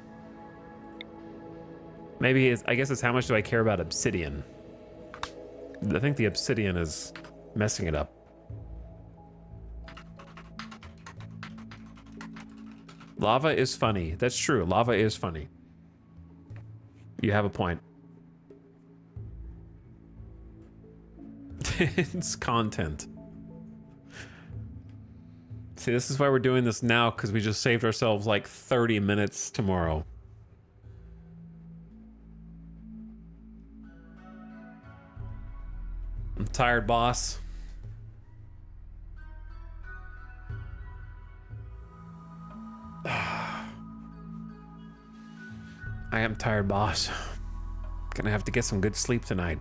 Speaker 1: Maybe I guess it's how much do I care about obsidian? I think the obsidian is messing it up. Lava is funny. That's true. Lava is funny. You have a point. It's content. See, this is why we're doing this now, because we just saved ourselves like 30 minutes tomorrow. I'm tired, boss. I am tired, boss. Gonna have to get some good sleep tonight.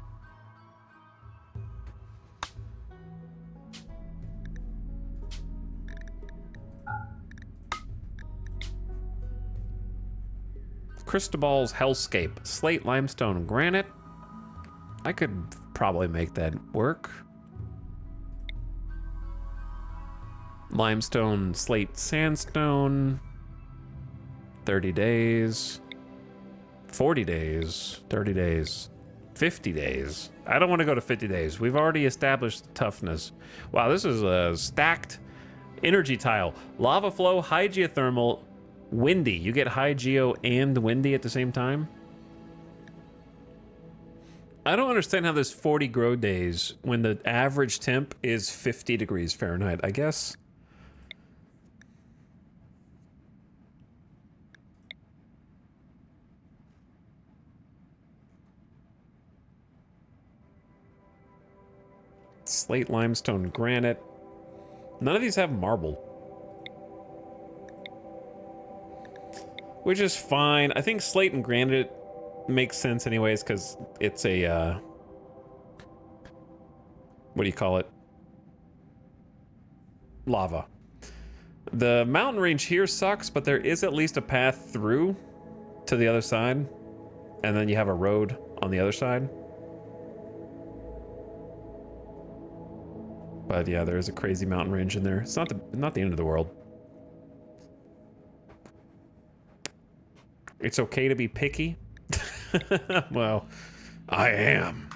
Speaker 1: Cristobal's Hellscape. Slate, limestone, and granite. I could probably make that work. Limestone, slate, sandstone. 30 days. 40 days. 30 days. 50 days. I don't want to go to 50 days. We've already established toughness. Wow, this is a stacked energy tile. Lava flow, high geothermal, windy. You get high geo and windy at the same time? I don't understand how there's 40 grow days when the average temp is 50 degrees Fahrenheit, I guess. Slate, limestone, granite. None of these have marble. Which is fine. I think slate and granite makes sense anyways, because it's a, what do you call it? Lava. The mountain range here sucks, but there is at least a path through to the other side. And then you have a road on the other side. But yeah, there is a crazy mountain range in there. It's not the end of the world. It's okay to be picky. Well, I am.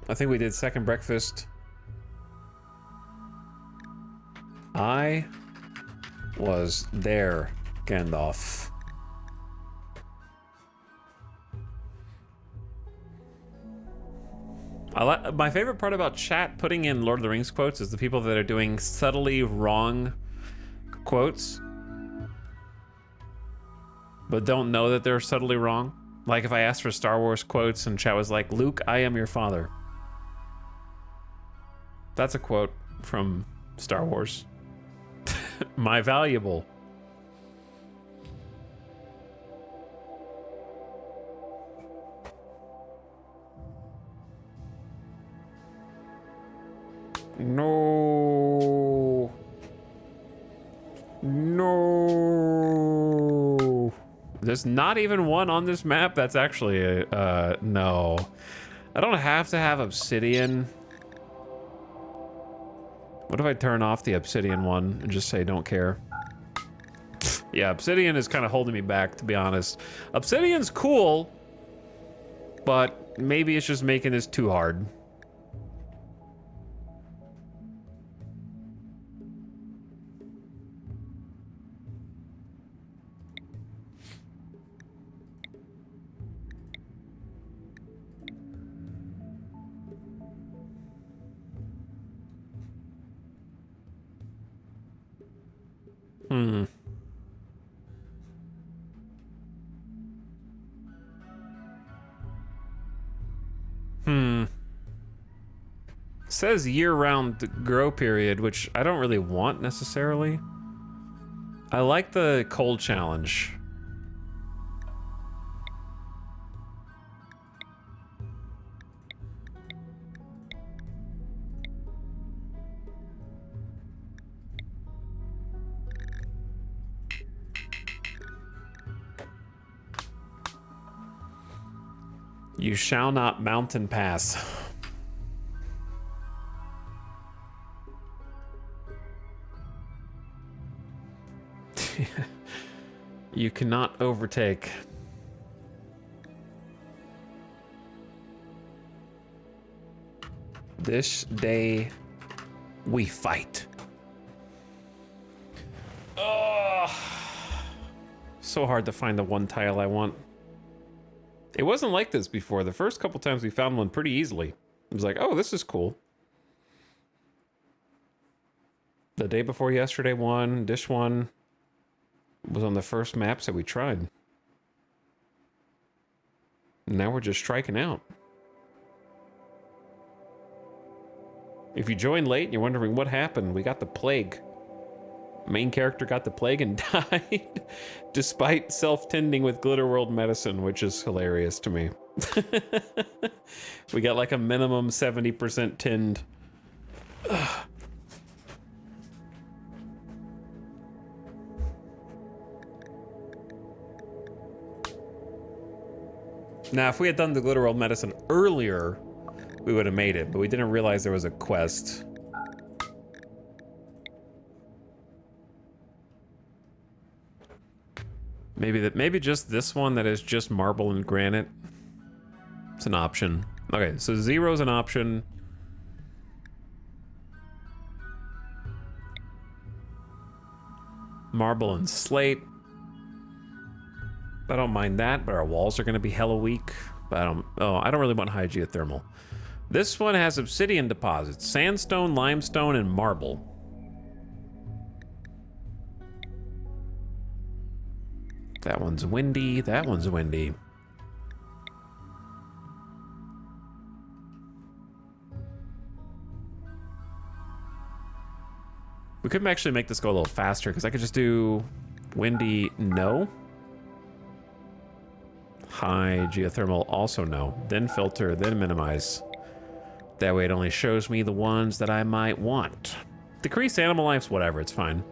Speaker 1: I think we did second breakfast. I was there, Gandalf. My favorite part about chat putting in Lord of the Rings quotes is the people that are doing subtly wrong quotes, but don't know that they're subtly wrong. Like if I asked for Star Wars quotes and chat was like, Luke, I am your father. That's a quote from Star Wars. My valuable. No. No. There's not even one on this map that's actually a, no. I don't have to have obsidian. What if I turn off the obsidian one and just say don't care? Yeah, obsidian is kind of holding me back, to be honest. Obsidian's cool, but maybe it's just making this too hard. Says year-round grow period, which I don't really want necessarily. I like the cold challenge. You shall not mountain pass. You cannot overtake. This day we fight. Oh, so hard to find the one tile I want. It wasn't like this before. The first couple times we found one pretty easily. It was like, oh, this is cool. The day before yesterday one, this one was on the first maps that we tried. Now we're just striking out. If you joined late and you're wondering what happened, we got the plague. Main character got the plague and died despite self-tending with Glitter World medicine, which is hilarious to me. We got like a minimum 70% tend. Ugh. Now, if we had done the Glitter World medicine earlier, we would have made it, but we didn't realize there was a quest. Maybe just this one that is just marble and granite. It's an option. Okay, so 0's an option. Marble and slate. I don't mind that, but our walls are going to be hella weak. But I don't really want high geothermal. This one has obsidian deposits, sandstone, limestone, and marble. That one's windy. That one's windy. We could actually make this go a little faster because I could just do windy, no. High geothermal, also no. Then filter, then minimize. That way it only shows me the ones that I might want. Decrease animal lives, whatever, it's fine.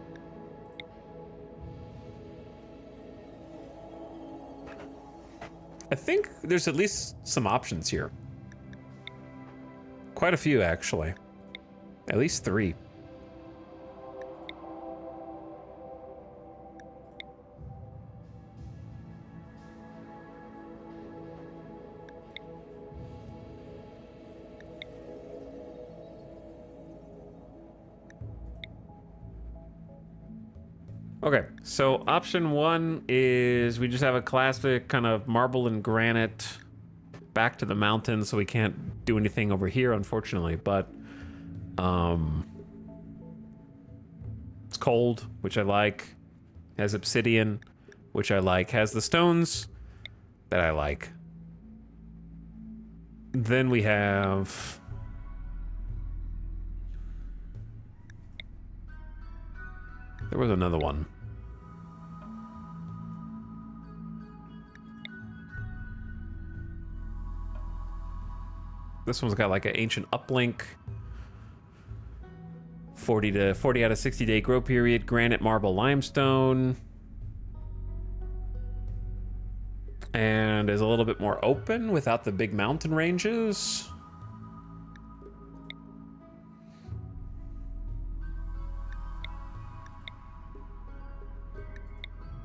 Speaker 1: I think there's at least some options here. Quite a few, actually. At least 3. Okay, so option 1 is we just have a classic kind of marble and granite back to the mountain, so we can't do anything over here, unfortunately, but it's cold, which I like, has obsidian, which I like, has the stones that I like. Then we have there was another one. This one's got like an ancient uplink. 40 out of 60 day grow period, granite, marble, limestone. And is a little bit more open without the big mountain ranges.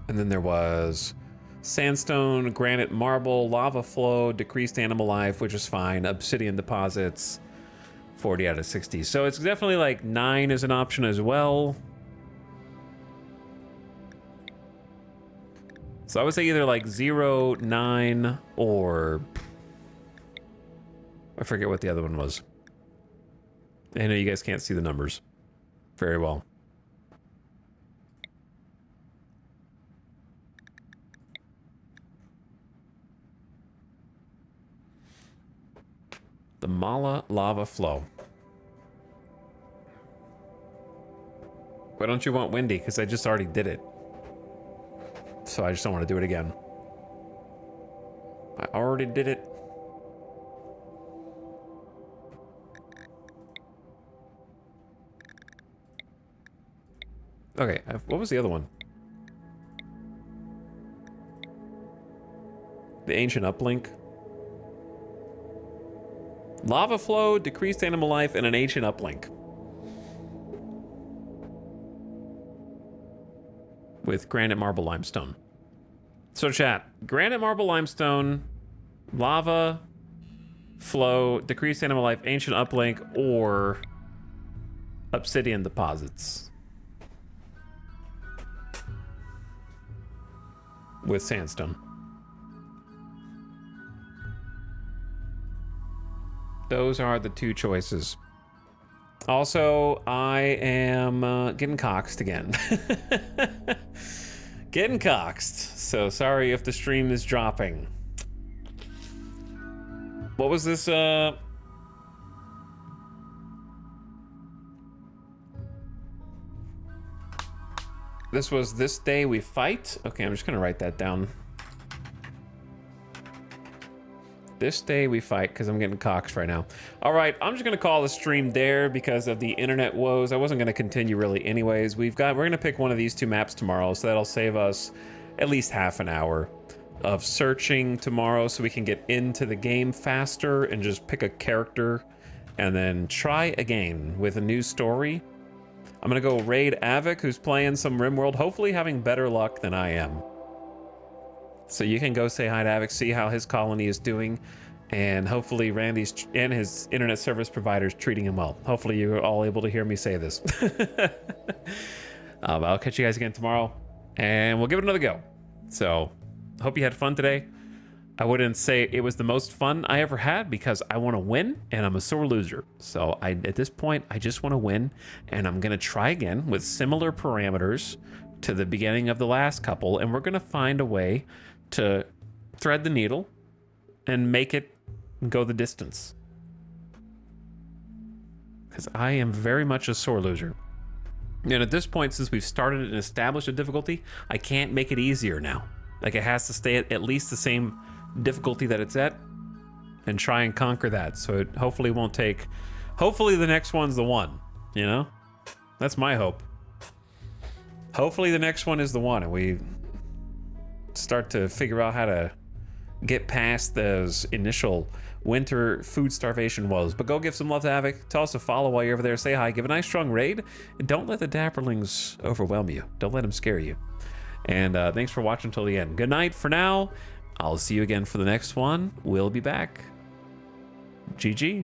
Speaker 1: And then there was sandstone, granite, marble, lava flow, decreased animal life, which is fine, obsidian deposits, 40 out of 60. So it's definitely like 9 is an option as well. So I would say either like 0, 9, or I forget what the other one was. I know you guys can't see the numbers very well. The Mala lava flow. Why don't you want windy? Because I just already did it. So I just don't want to do it again. I already did it. Okay, what was the other one? The ancient uplink. Lava flow, decreased animal life, and an ancient uplink. With granite, marble, limestone. So chat, granite, marble, limestone, lava flow, decreased animal life, ancient uplink, or obsidian deposits. With sandstone. Those are the two choices. Also, I am getting coxed again. Getting coxed. So sorry if the stream is dropping. What was this? This was this day we fight. Okay, I'm just gonna write that down. This day we fight, because I'm getting coxed right now. All right, I'm just gonna call the stream there because of the internet woes. I wasn't gonna continue really anyways. We're gonna pick one of these two maps tomorrow, so that'll save us at least half an hour of searching tomorrow so we can get into the game faster and just pick a character and then try again with a new story. I'm gonna go raid Avik, who's playing some RimWorld, hopefully having better luck than I am. So you can go say hi to Avik, see how his colony is doing, and hopefully Randy's and his internet service provider's treating him well. Hopefully you're all able to hear me say this. I'll catch you guys again tomorrow, and we'll give it another go. So, hope you had fun today. I wouldn't say it was the most fun I ever had because I want to win, and I'm a sore loser. So at this point, I just want to win, and I'm going to try again with similar parameters to the beginning of the last couple, and we're going to find a way to thread the needle and make it go the distance. Because I am very much a sore loser. And at this point, since we've started and established a difficulty, I can't make it easier now. Like, it has to stay at least the same difficulty that it's at and try and conquer that. So it hopefully won't take... Hopefully the next one's the one, you know? That's my hope. Hopefully the next one is the one and we start to figure out how to get past those initial winter food starvation woes. But go give some love to Avik. Tell us to follow while you're over there. Say hi. Give a nice strong raid. And don't let the dapperlings overwhelm you. Don't let them scare you. And thanks for watching until the end. Good night for now. I'll see you again for the next one. We'll be back. GG.